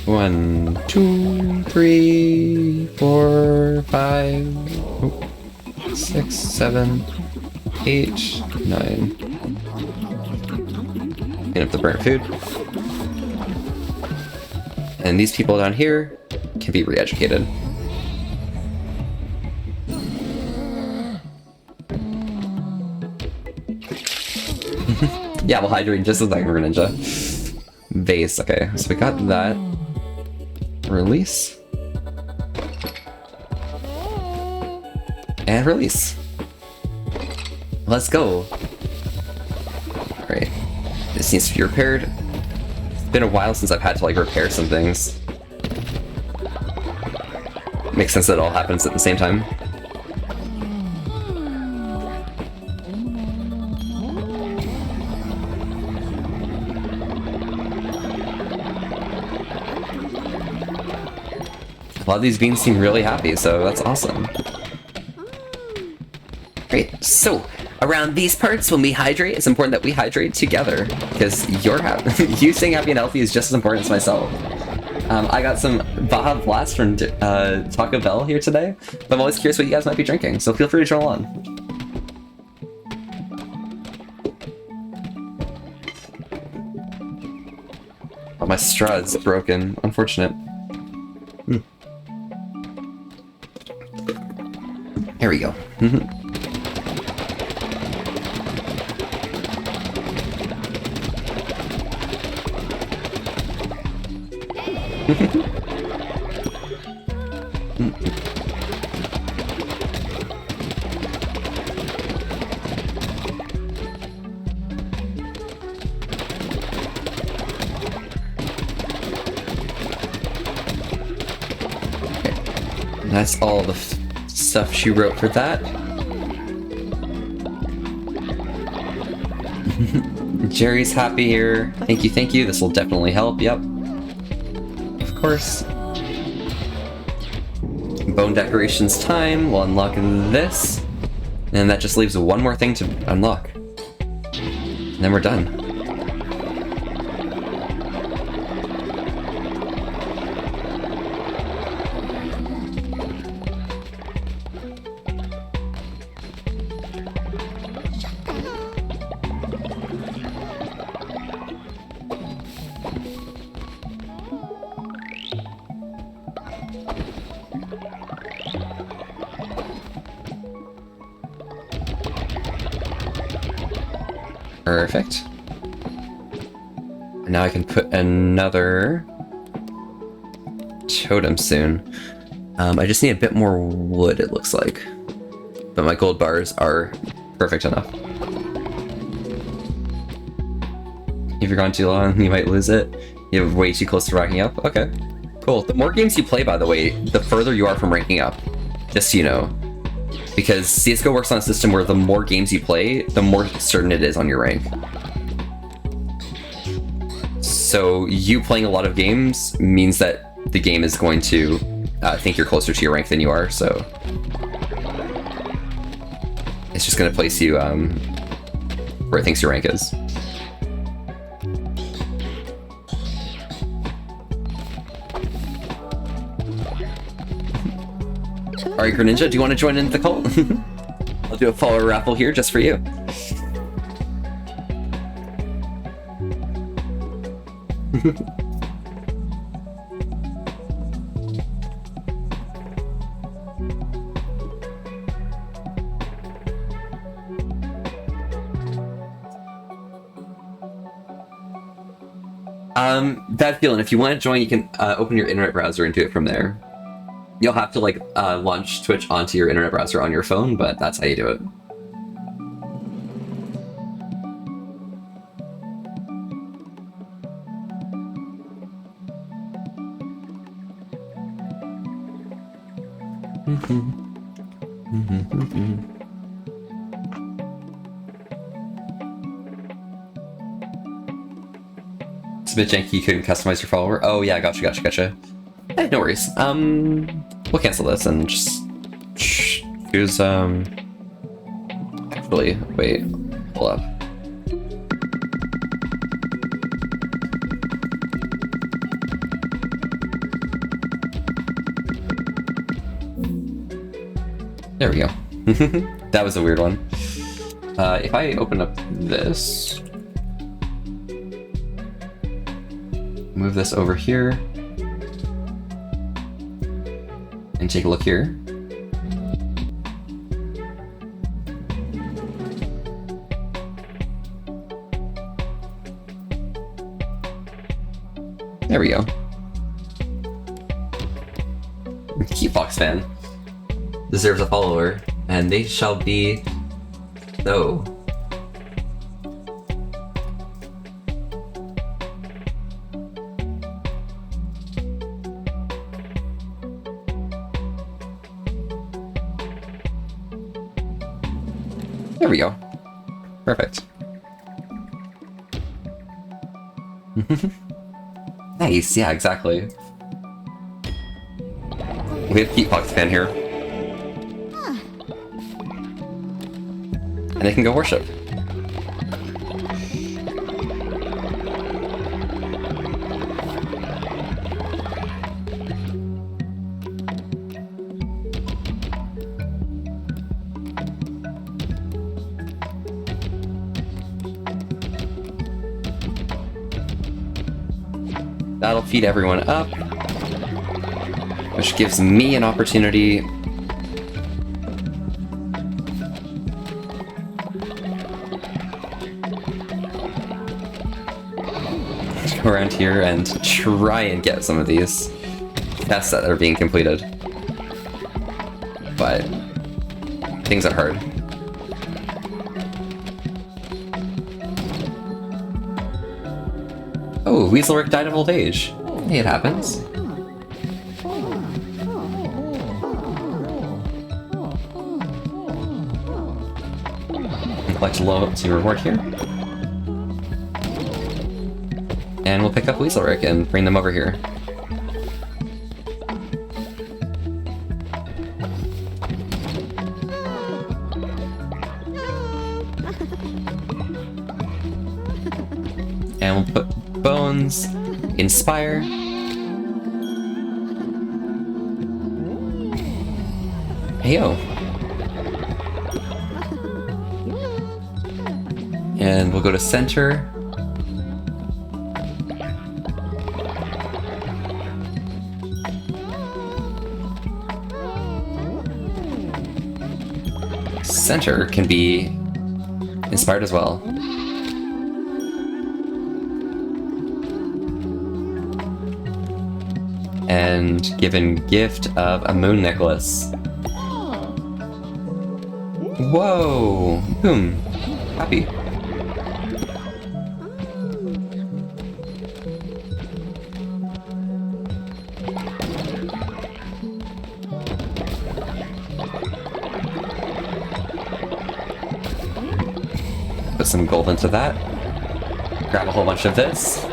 1, 2, 3, 4, 5, 6, 7, 8, 9. Clean up the burnt food. And these people down here can be re-educated. Yeah, we'll hydrate just as like Greninja. Vase, okay, so we got that. Release. And release. Let's go. Alright. This needs to be repaired. It's been a while since I've had to like repair some things. Makes sense that it all happens at the same time. A lot of these beans seem really happy, so that's awesome. Great, so around these parts, when we hydrate, it's important that we hydrate together, because you're happy. You staying happy and healthy is just as important as myself. I got some Baja Blast from Taco Bell here today, but I'm always curious what you guys might be drinking, so feel free to join along. Oh, my straw's broken. Unfortunate. There we go. That's all the stuff she wrote for that. Jerry's happy here. Thank you, thank you. This will definitely help. Yep. Of course. Bone decorations time. We'll unlock this. And that just leaves one more thing to unlock. And then we're done. Perfect. And now I can put another totem soon. I just need a bit more wood, it looks like. But my gold bars are perfect enough. If you're gone too long, you might lose it. You're way too close to ranking up. Okay, cool. The more games you play, by the way, the further you are from ranking up. Just so you know. Because CSGO works on a system where the more games you play, the more certain it is on your rank. So you playing a lot of games means that the game is going to think you're closer to your rank than you are, so it's just going to place you where it thinks your rank is. Alright, Greninja, do you want to join in the cult? I'll do a follower raffle here just for you. Bad feeling. If you want to join, you can open your internet browser and do it from there. You'll have to like launch Twitch onto your internet browser on your phone, but that's how you do it. It's a bit janky, you couldn't customize your follower. Oh yeah, gotcha. Hey, no worries. We'll cancel this and just choose, actually, wait, hold up. There we go. That was a weird one. If I open up this, move this over here, and take a look here. There we go. Key Fox fan deserves a follower, and they shall be so. There we go. Perfect. Nice, yeah, exactly. We have Keep Fox fan here. And they can go worship. That'll feed everyone up, which gives me an opportunity to go around here and try and get some of these tests that are being completed. But things are hard. Oh, Weaselrick died of old age. Hey, it happens. Collect a loyalty reward here. And we'll pick up Weaselrick and bring them over here. And we'll put Bones, Inspire, heyo, and we'll go to center, center can be inspired as well. And given gift of a moon necklace. Whoa! Boom. Happy. Put some gold into that. Grab a whole bunch of this.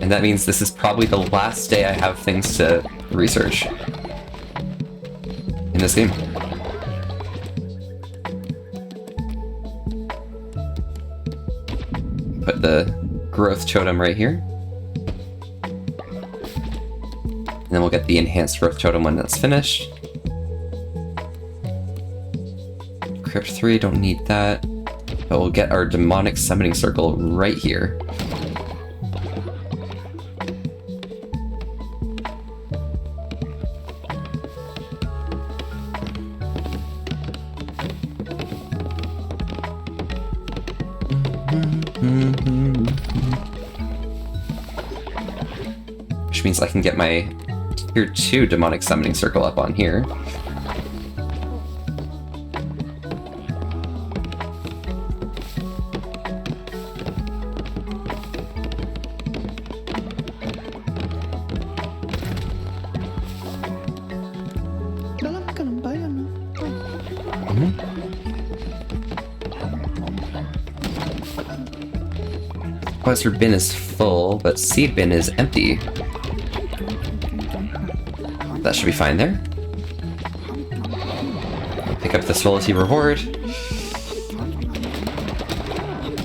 And that means this is probably the last day I have things to research in this game. Put the growth totem right here. And then we'll get the enhanced growth totem when that's finished. Crypt 3, don't need that. But we'll get our demonic summoning circle right here. which means I can get my tier 2 demonic summoning circle up on here. Quester bin is full, but seed bin is empty. That should be fine there. Pick up this royalty reward.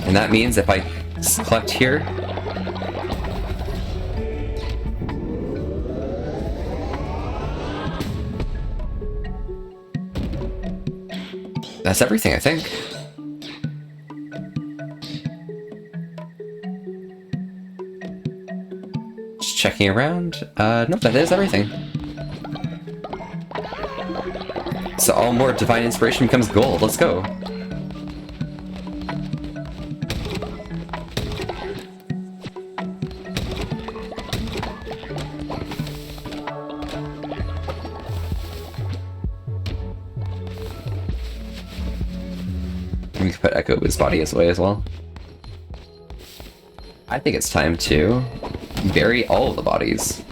And that means if I collect here, that's everything, I think. Just checking around. Nope, that is everything. So all more divine inspiration becomes gold. Let's go. We can put Echo his body away as well. I think it's time to bury all of the bodies.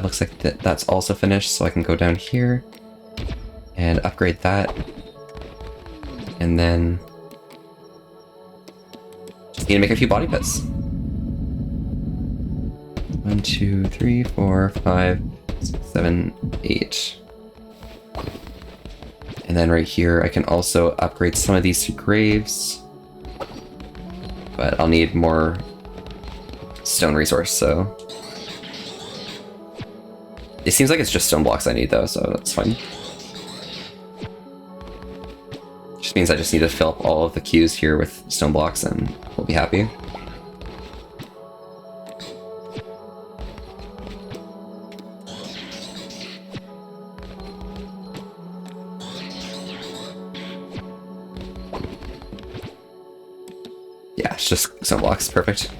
Looks like that's also finished, so I can go down here and upgrade that. And then just need to make a few body pits. 1, 2, 3, 4, 5, 6, 7, 8. And then right here, I can also upgrade some of these to graves. But I'll need more stone resource, so. It seems like it's just stone blocks I need though, so that's fine. Just means I just need to fill up all of the queues here with stone blocks and we'll be happy. Yeah, it's just stone blocks, perfect.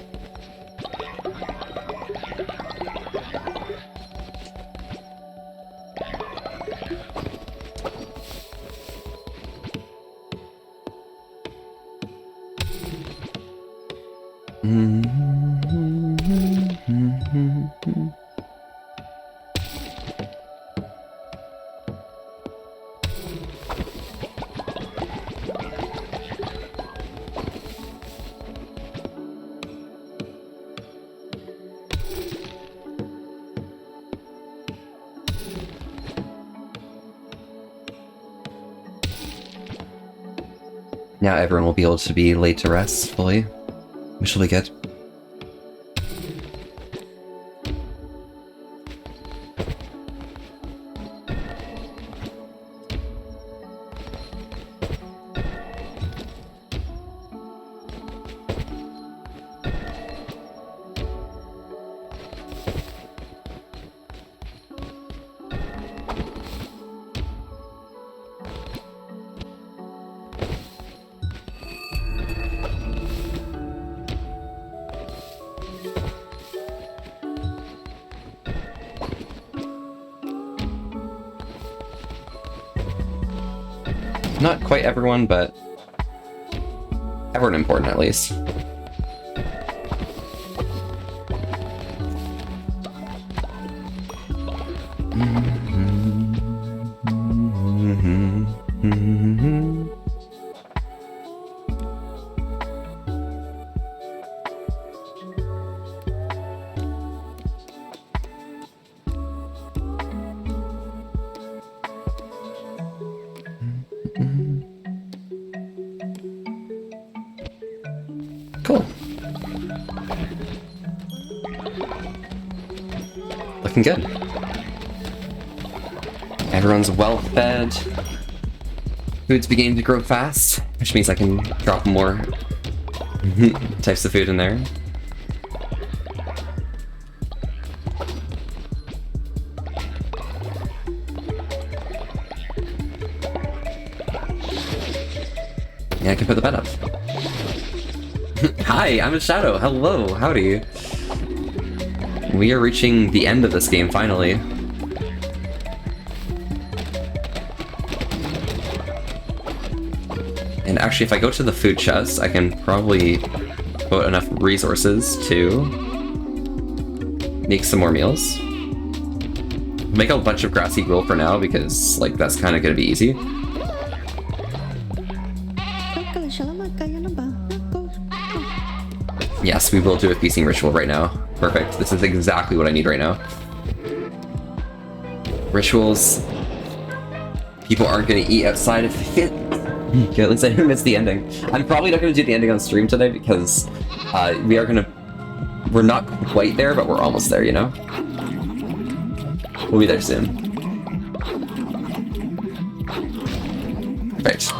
Now everyone will be able to be laid to rest fully, which will be good. Not quite everyone, but everyone important at least. Cool. Looking good. Everyone's well fed. Food's beginning to grow fast, which means I can drop more types of food in there. Yeah, I can put the bed up. Hi, I'm a Shadow. Hello, howdy. We are reaching the end of this game, finally. And actually, if I go to the food chest, I can probably put enough resources to make some more meals. Make a bunch of grassy gruel for now, because, like, that's kind of going to be easy. Yes, we will do a feasting ritual right now. Perfect. This is exactly what I need right now. Rituals. People aren't going to eat outside if they fit. Okay, at least I didn't miss the ending. I'm probably not going to do the ending on stream today because we're not quite there, but we're almost there, you know? We'll be there soon. Right.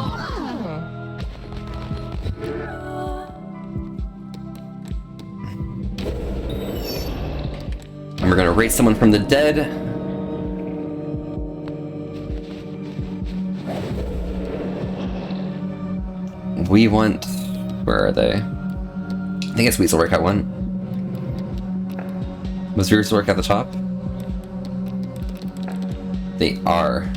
And we're gonna raise someone from the dead. We want... Where are they? I think it's Weaselwork at one. Was Weaselwork at the top? They are.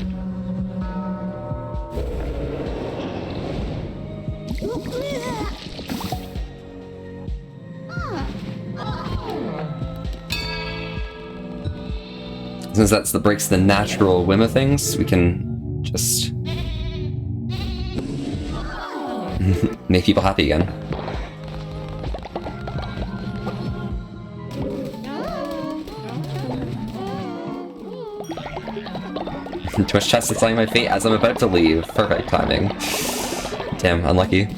Since that's the breaks the natural whim of things, we can just make people happy again. Twitch chest is telling my fate as I'm about to leave. Perfect timing. Damn, unlucky.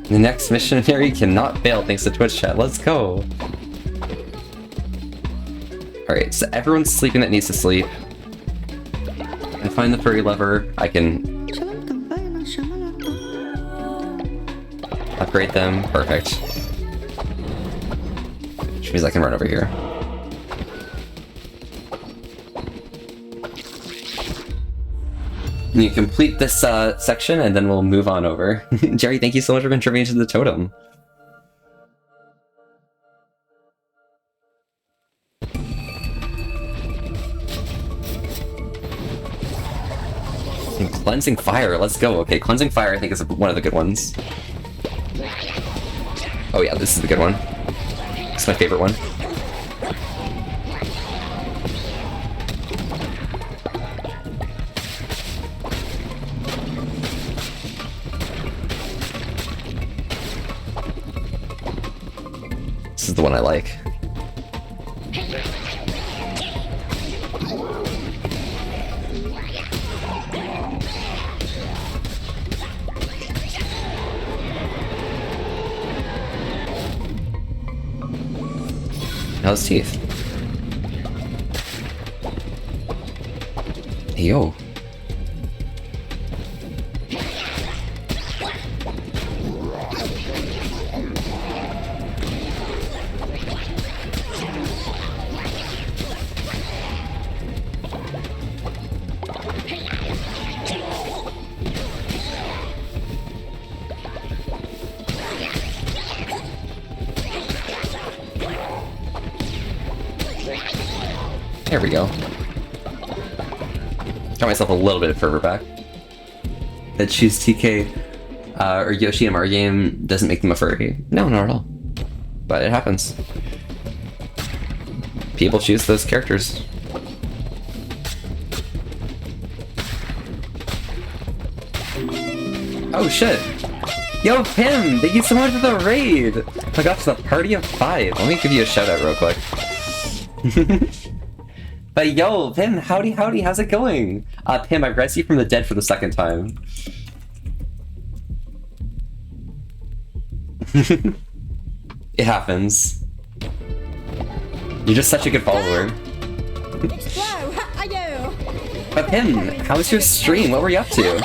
The next missionary cannot fail thanks to Twitch chat. Let's go. Alright, so everyone's sleeping that needs to sleep. I find the furry lever. I can upgrade them. Perfect. Which means I can run over here. You complete this section, and then we'll move on over. Jerry, thank you so much for contributing to the totem. And Cleansing Fire, let's go. Okay, Cleansing Fire I think is one of the good ones. Oh yeah, this is the good one. It's my favorite one. This is the one I like. How's teeth? Hey, yo. There we go. Got myself a little bit of fervor back. That choose TK or Yoshi in our game doesn't make them a furry. No, not at all. But it happens. People choose those characters. Oh shit! Yo, Pim! Thank you so much for the raid! I got to the party of 5. Let me give you a shout out real quick. But yo, Pim, howdy, how's it going? Pim, I've raised you from the dead for the second time. It happens. You're just such a good follower. Whoa, how are you? But Pim, how was your stream? What were you up to?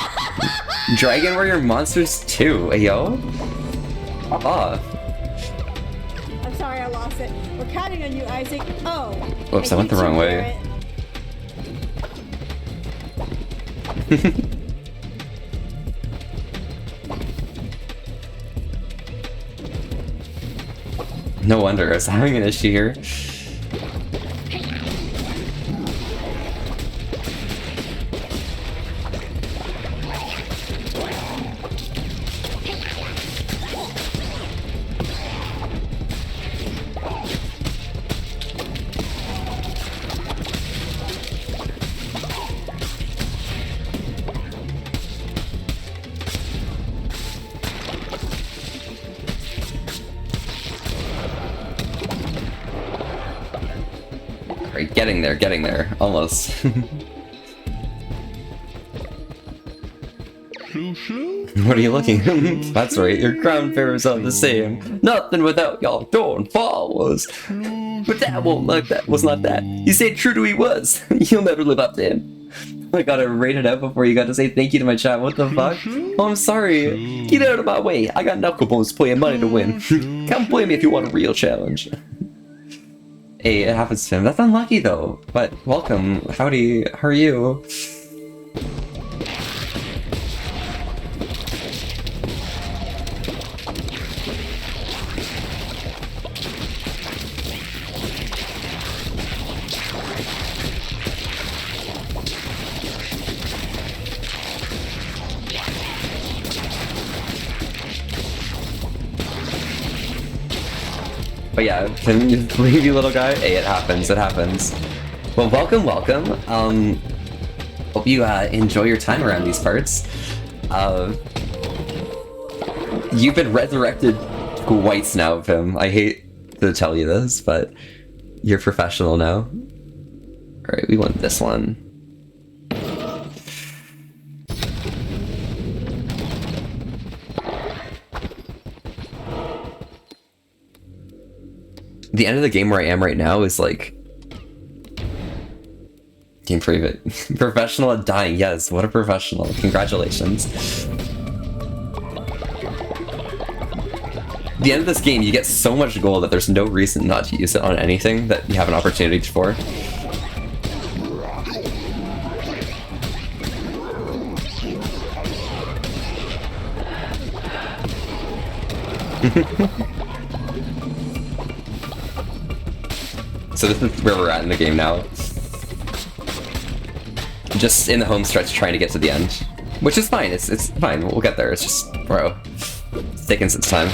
Dragon Warrior Monsters 2, ayo? Ah. I'm sorry I lost it. We're counting on you, Isaac. Oh. Whoops, I went the wrong way. No wonder I was having an issue here. Getting there, almost. What are you looking? That's right, your crown bearers are the same. Nothing without your torn followers. But that was not that. He stayed true to who he was. You'll never live up to him. I got it rated out before you got to say thank you to my chat. What the fuck? Oh, I'm sorry. Get out of my way. I got knuckle bones playing money to win. Come play me if you want a real challenge. Hey, it happens to him. That's unlucky though. But welcome. Howdy. How are you? But yeah, can you leave, you little guy? Hey, it happens, it happens. Well, welcome. Hope you enjoy your time around these parts. You've been resurrected twice now, Pim. I hate to tell you this, but you're professional now. Alright, we want this one. The end of the game where I am right now is like... Game private. Professional at dying, yes, what a professional. Congratulations. The end of this game, you get so much gold that there's no reason not to use it on anything that you have an opportunity for. So this is where we're at in the game now. Just in the home stretch trying to get to the end. Which is fine, it's fine, we'll get there, it's just, bro, it's taking its time.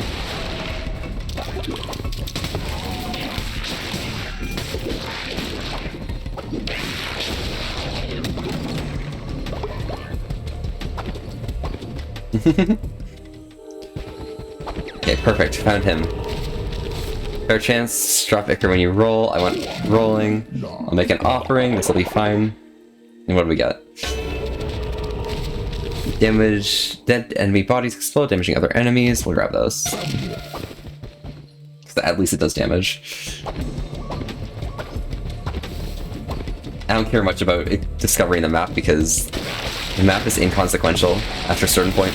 Okay, perfect, found him. Fair chance, drop Icar when you roll. I want rolling. I'll make an offering, this will be fine. And what do we got? Damage, dead enemy bodies explode, damaging other enemies. We'll grab those. So at least it does damage. I don't care much about discovering the map because the map is inconsequential after a certain point.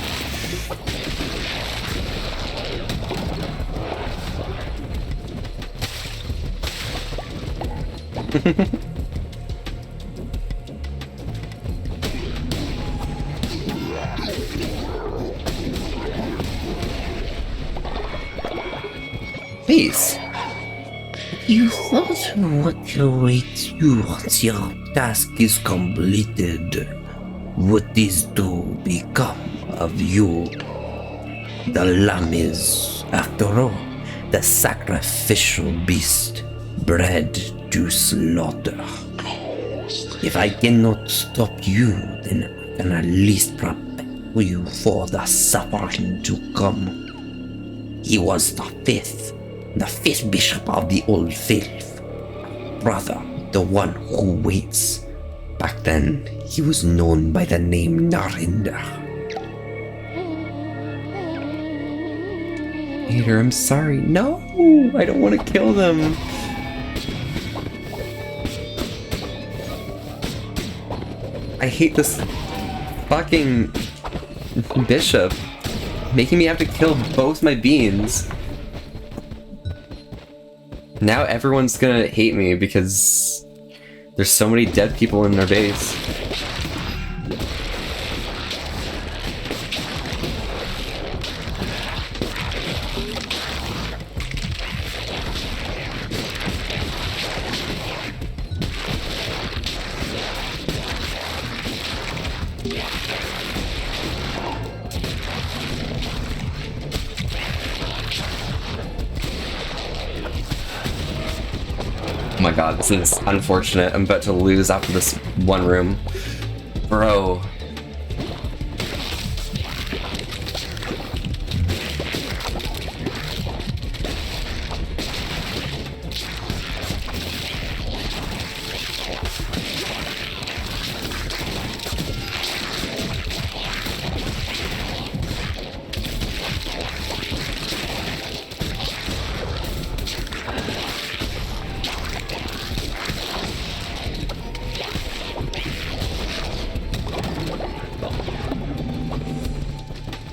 Peace. You thought what awaits you once your task is completed. What is to become of you? The lamb is, after all, the sacrificial beast, bred to slaughter. If I cannot stop you, then I can at least prepare you for the suffering to come. He was the fifth bishop of the Old Faith. Brother, the one who waits. Back then, he was known by the name Narinder. Peter, I'm sorry. No, I don't want to kill them. I hate this fucking bishop making me have to kill both my beans. Now everyone's gonna hate me because there's so many dead people in their base. Oh my god, this is unfortunate. I'm about to lose after this one room. Bro.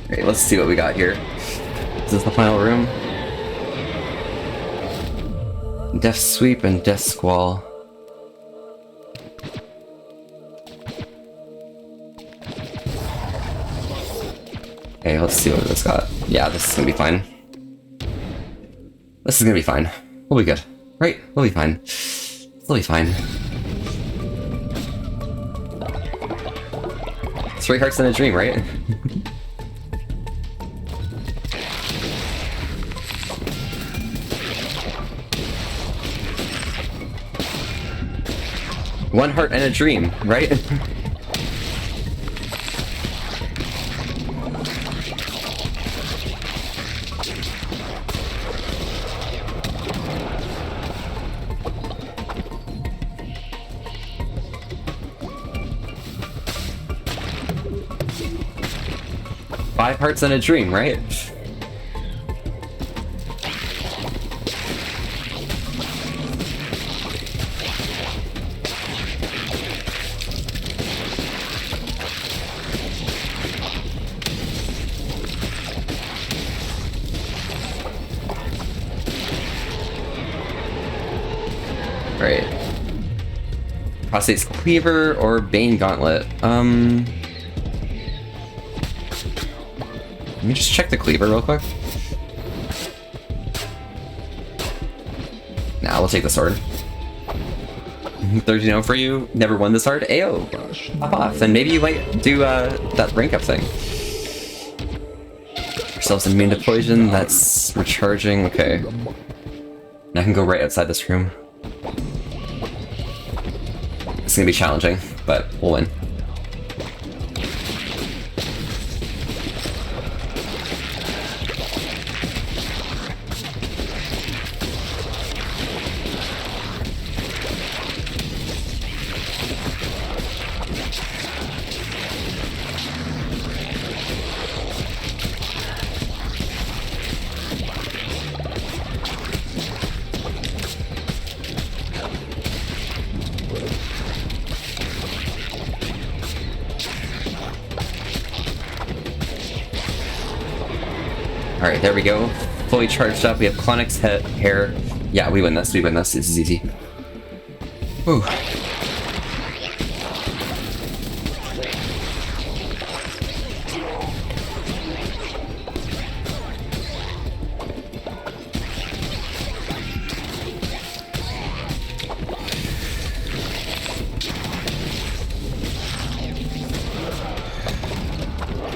Okay, let's see what we got here. Is this the final room? Death Sweep and Death Squall. Okay, let's see what this got. Yeah, this is gonna be fine. This is gonna be fine. We'll be good. Right? We'll be fine. We'll be fine. 3 hearts in a dream, right? One heart and a dream, right? Five hearts and a dream, right? Right. Prostate's Cleaver or Bane Gauntlet? Let me just check the Cleaver real quick. Nah, we'll take the sword. 13-0 for you. Never won this hard. Ayo. Pop off. And maybe you might do that rank up thing. Yourselves immune to poison. That's recharging. Okay. Now I can go right outside this room. It's gonna be challenging, but we'll win. Alright, there we go. Fully charged up. We have Clonix hair. Yeah, we win this. We win this. This is easy. Whew.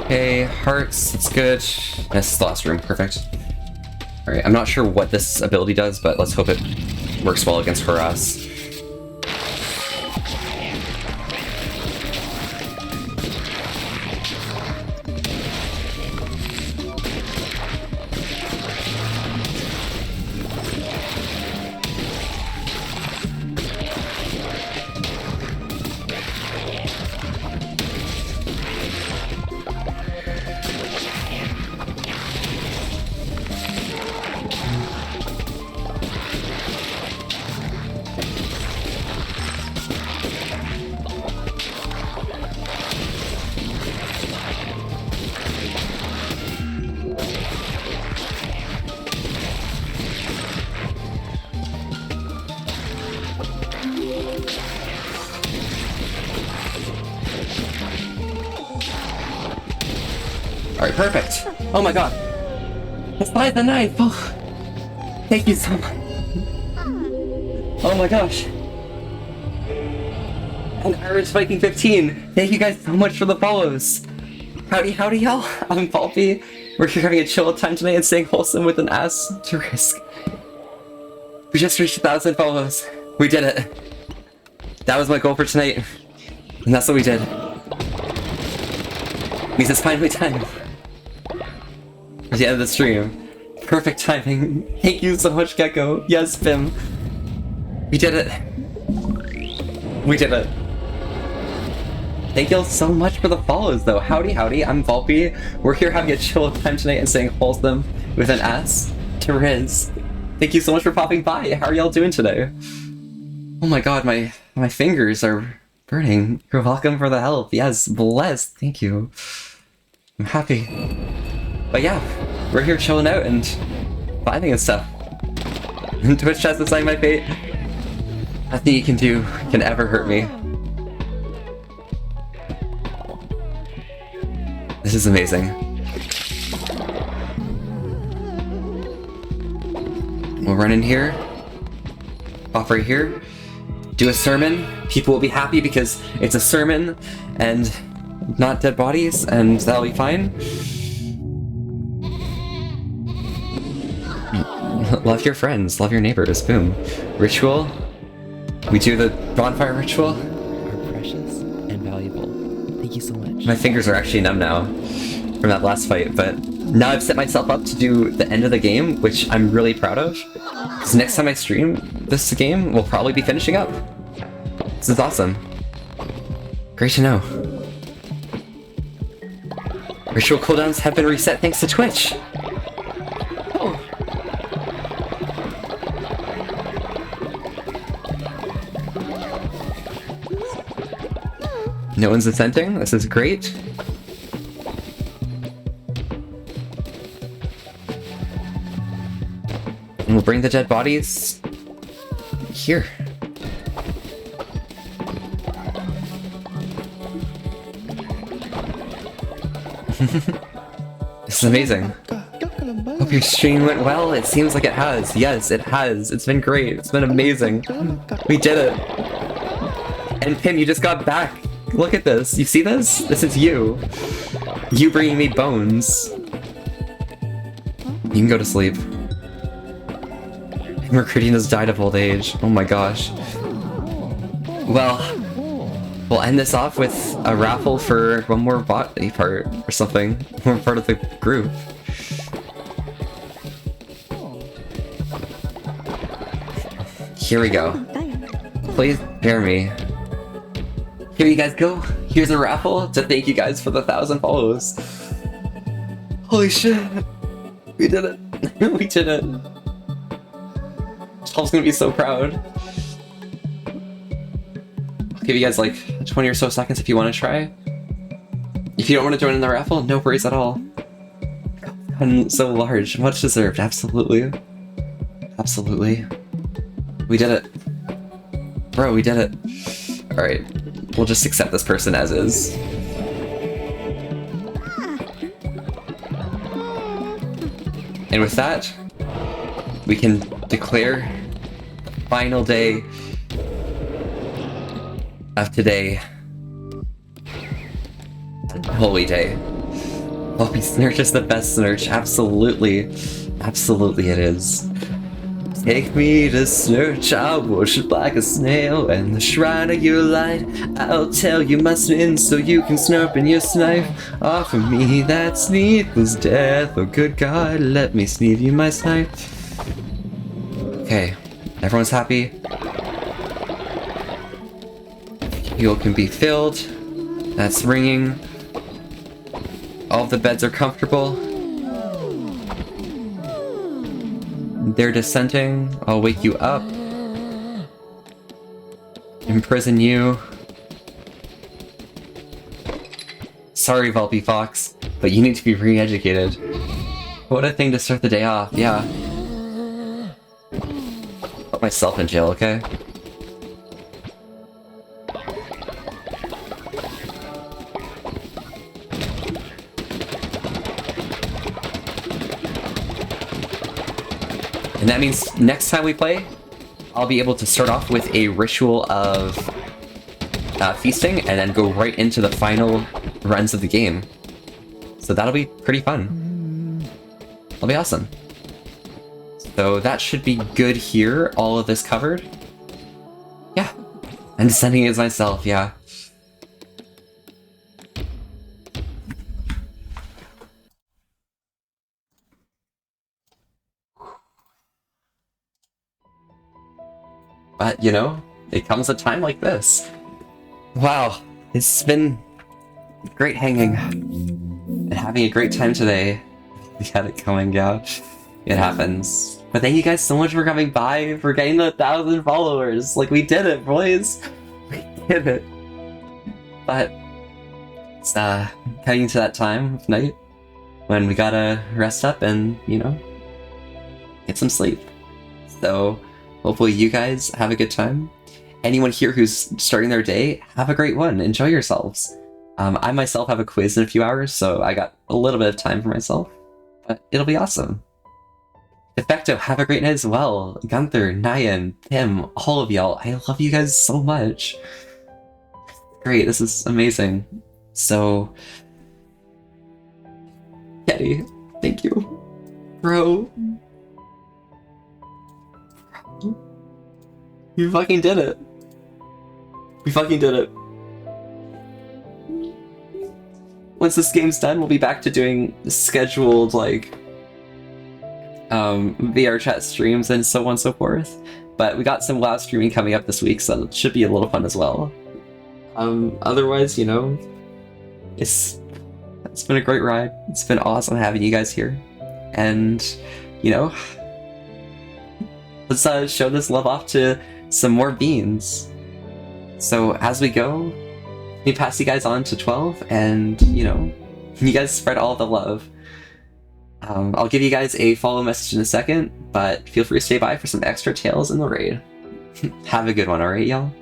Okay, hearts, that's good. This is the last room, perfect. Alright, I'm not sure what this ability does, but let's hope it works well against Harass. Alright, perfect. Oh my god. It's by the knife. Oh, thank you so much. Oh my gosh. And Irish Viking 15. Thank you guys so much for the follows. Howdy, howdy, y'all. I'm Volpe. We're here having a chill time tonight and staying wholesome with an ass to risk. We just reached 1,000 follows. We did it. That was my goal for tonight. And that's what we did. Means it's finally time. At the end of the stream. Perfect timing. Thank you so much, Gecko. Yes, Bim. We did it. We did it. Thank you all so much for the follows, though. Howdy, howdy. I'm Volpe. We're here having a chill time tonight and staying wholesome with an ass to Riz. Thank you so much for popping by. How are y'all doing today? Oh my god, my fingers are burning. You're welcome for the help. Yes, blessed. Thank you. I'm happy. But yeah, we're here chilling out and vibing and stuff. And Twitch chat's deciding my fate. Nothing you can do can ever hurt me. This is amazing. We'll run in here. Off right here. Do a sermon. People will be happy because it's a sermon and not dead bodies, and that'll be fine. Love your friends, love your neighbors, boom. Ritual. We do the bonfire ritual. Are precious and valuable. Thank you so much. My fingers are actually numb now from that last fight, but now I've set myself up to do the end of the game, which I'm really proud of. Because next time I stream this game, we'll probably be finishing up. This is awesome. Great to know. Ritual cooldowns have been reset thanks to Twitch. Oh. No one's assenting. This is great. And we'll bring the dead bodies here. This is amazing. Hope your stream went well. It seems like it has. Yes, it has. It's been great. It's been amazing. We did it. And Pim, you just got back. Look at this. You see this? This is you. You bringing me bones. You can go to sleep. Mercurian has died of old age. Oh my gosh. Well, we'll end this off with a raffle for one more body part or something. One more part of the group. Here we go. Please bear me. Here you guys go. Here's a raffle to thank you guys for the 1,000 follows. Holy shit. We did it. We did it. Paul's gonna be so proud. I'll give you guys like 20 or so seconds if you want to try. If you don't want to join in the raffle, no worries at all. And so large, much deserved, absolutely. Absolutely. We did it. Bro, we did it. Alright, we'll just accept this person as is. And with that, we can declare the final day of today. Holy day. Holy Snurch is the best Snurch. Absolutely. Absolutely it is. Take me to Snurch, I'll worship like a snail, and the shrine of your light, I'll tell you my sins so you can snurp in your snipe. Offer me that needless death, oh good God, let me sneeze you my snipe. Okay, everyone's happy. Fuel can be filled. That's ringing. All of the beds are comfortable. They're dissenting. I'll wake you up. Imprison you. Sorry, Volpe Fox, but you need to be re-educated. What a thing to start the day off, yeah. Put myself in jail, okay? And that means next time we play, I'll be able to start off with a ritual of feasting and then go right into the final runs of the game. So that'll be pretty fun. That'll be awesome. So that should be good here, all of this covered. Yeah. I'm descending as myself, yeah. But, you know, it comes a time like this. Wow, it's been great hanging and having a great time today. We had it coming out. It happens. But thank you guys so much for coming by, for getting the 1,000 followers. Like, we did it, boys. We did it. But it's coming to that time of night when we gotta rest up and, you know, get some sleep. So hopefully you guys have a good time. Anyone here who's starting their day, have a great one. Enjoy yourselves. I myself have a quiz in a few hours, so I got a little bit of time for myself. But it'll be awesome. Defecto, have a great night as well. Gunther, Nyan, Tim, all of y'all. I love you guys so much. Great, this is amazing. So, Yeti, thank you. Bro. You fucking did it. We fucking did it. Once this game's done, we'll be back to doing scheduled, like, VR chat streams and so on and so forth. But we got some WoW streaming coming up this week, so it should be a little fun as well. Otherwise, you know, it's been a great ride. It's been awesome having you guys here. And, you know, let's show this love off to some more beans. So as we go, we pass you guys on to 12, and, you know, you guys spread all the love. I'll give you guys a follow message in a second, but feel free to stay by for some extra tales in the raid. Have a good one, alright, y'all?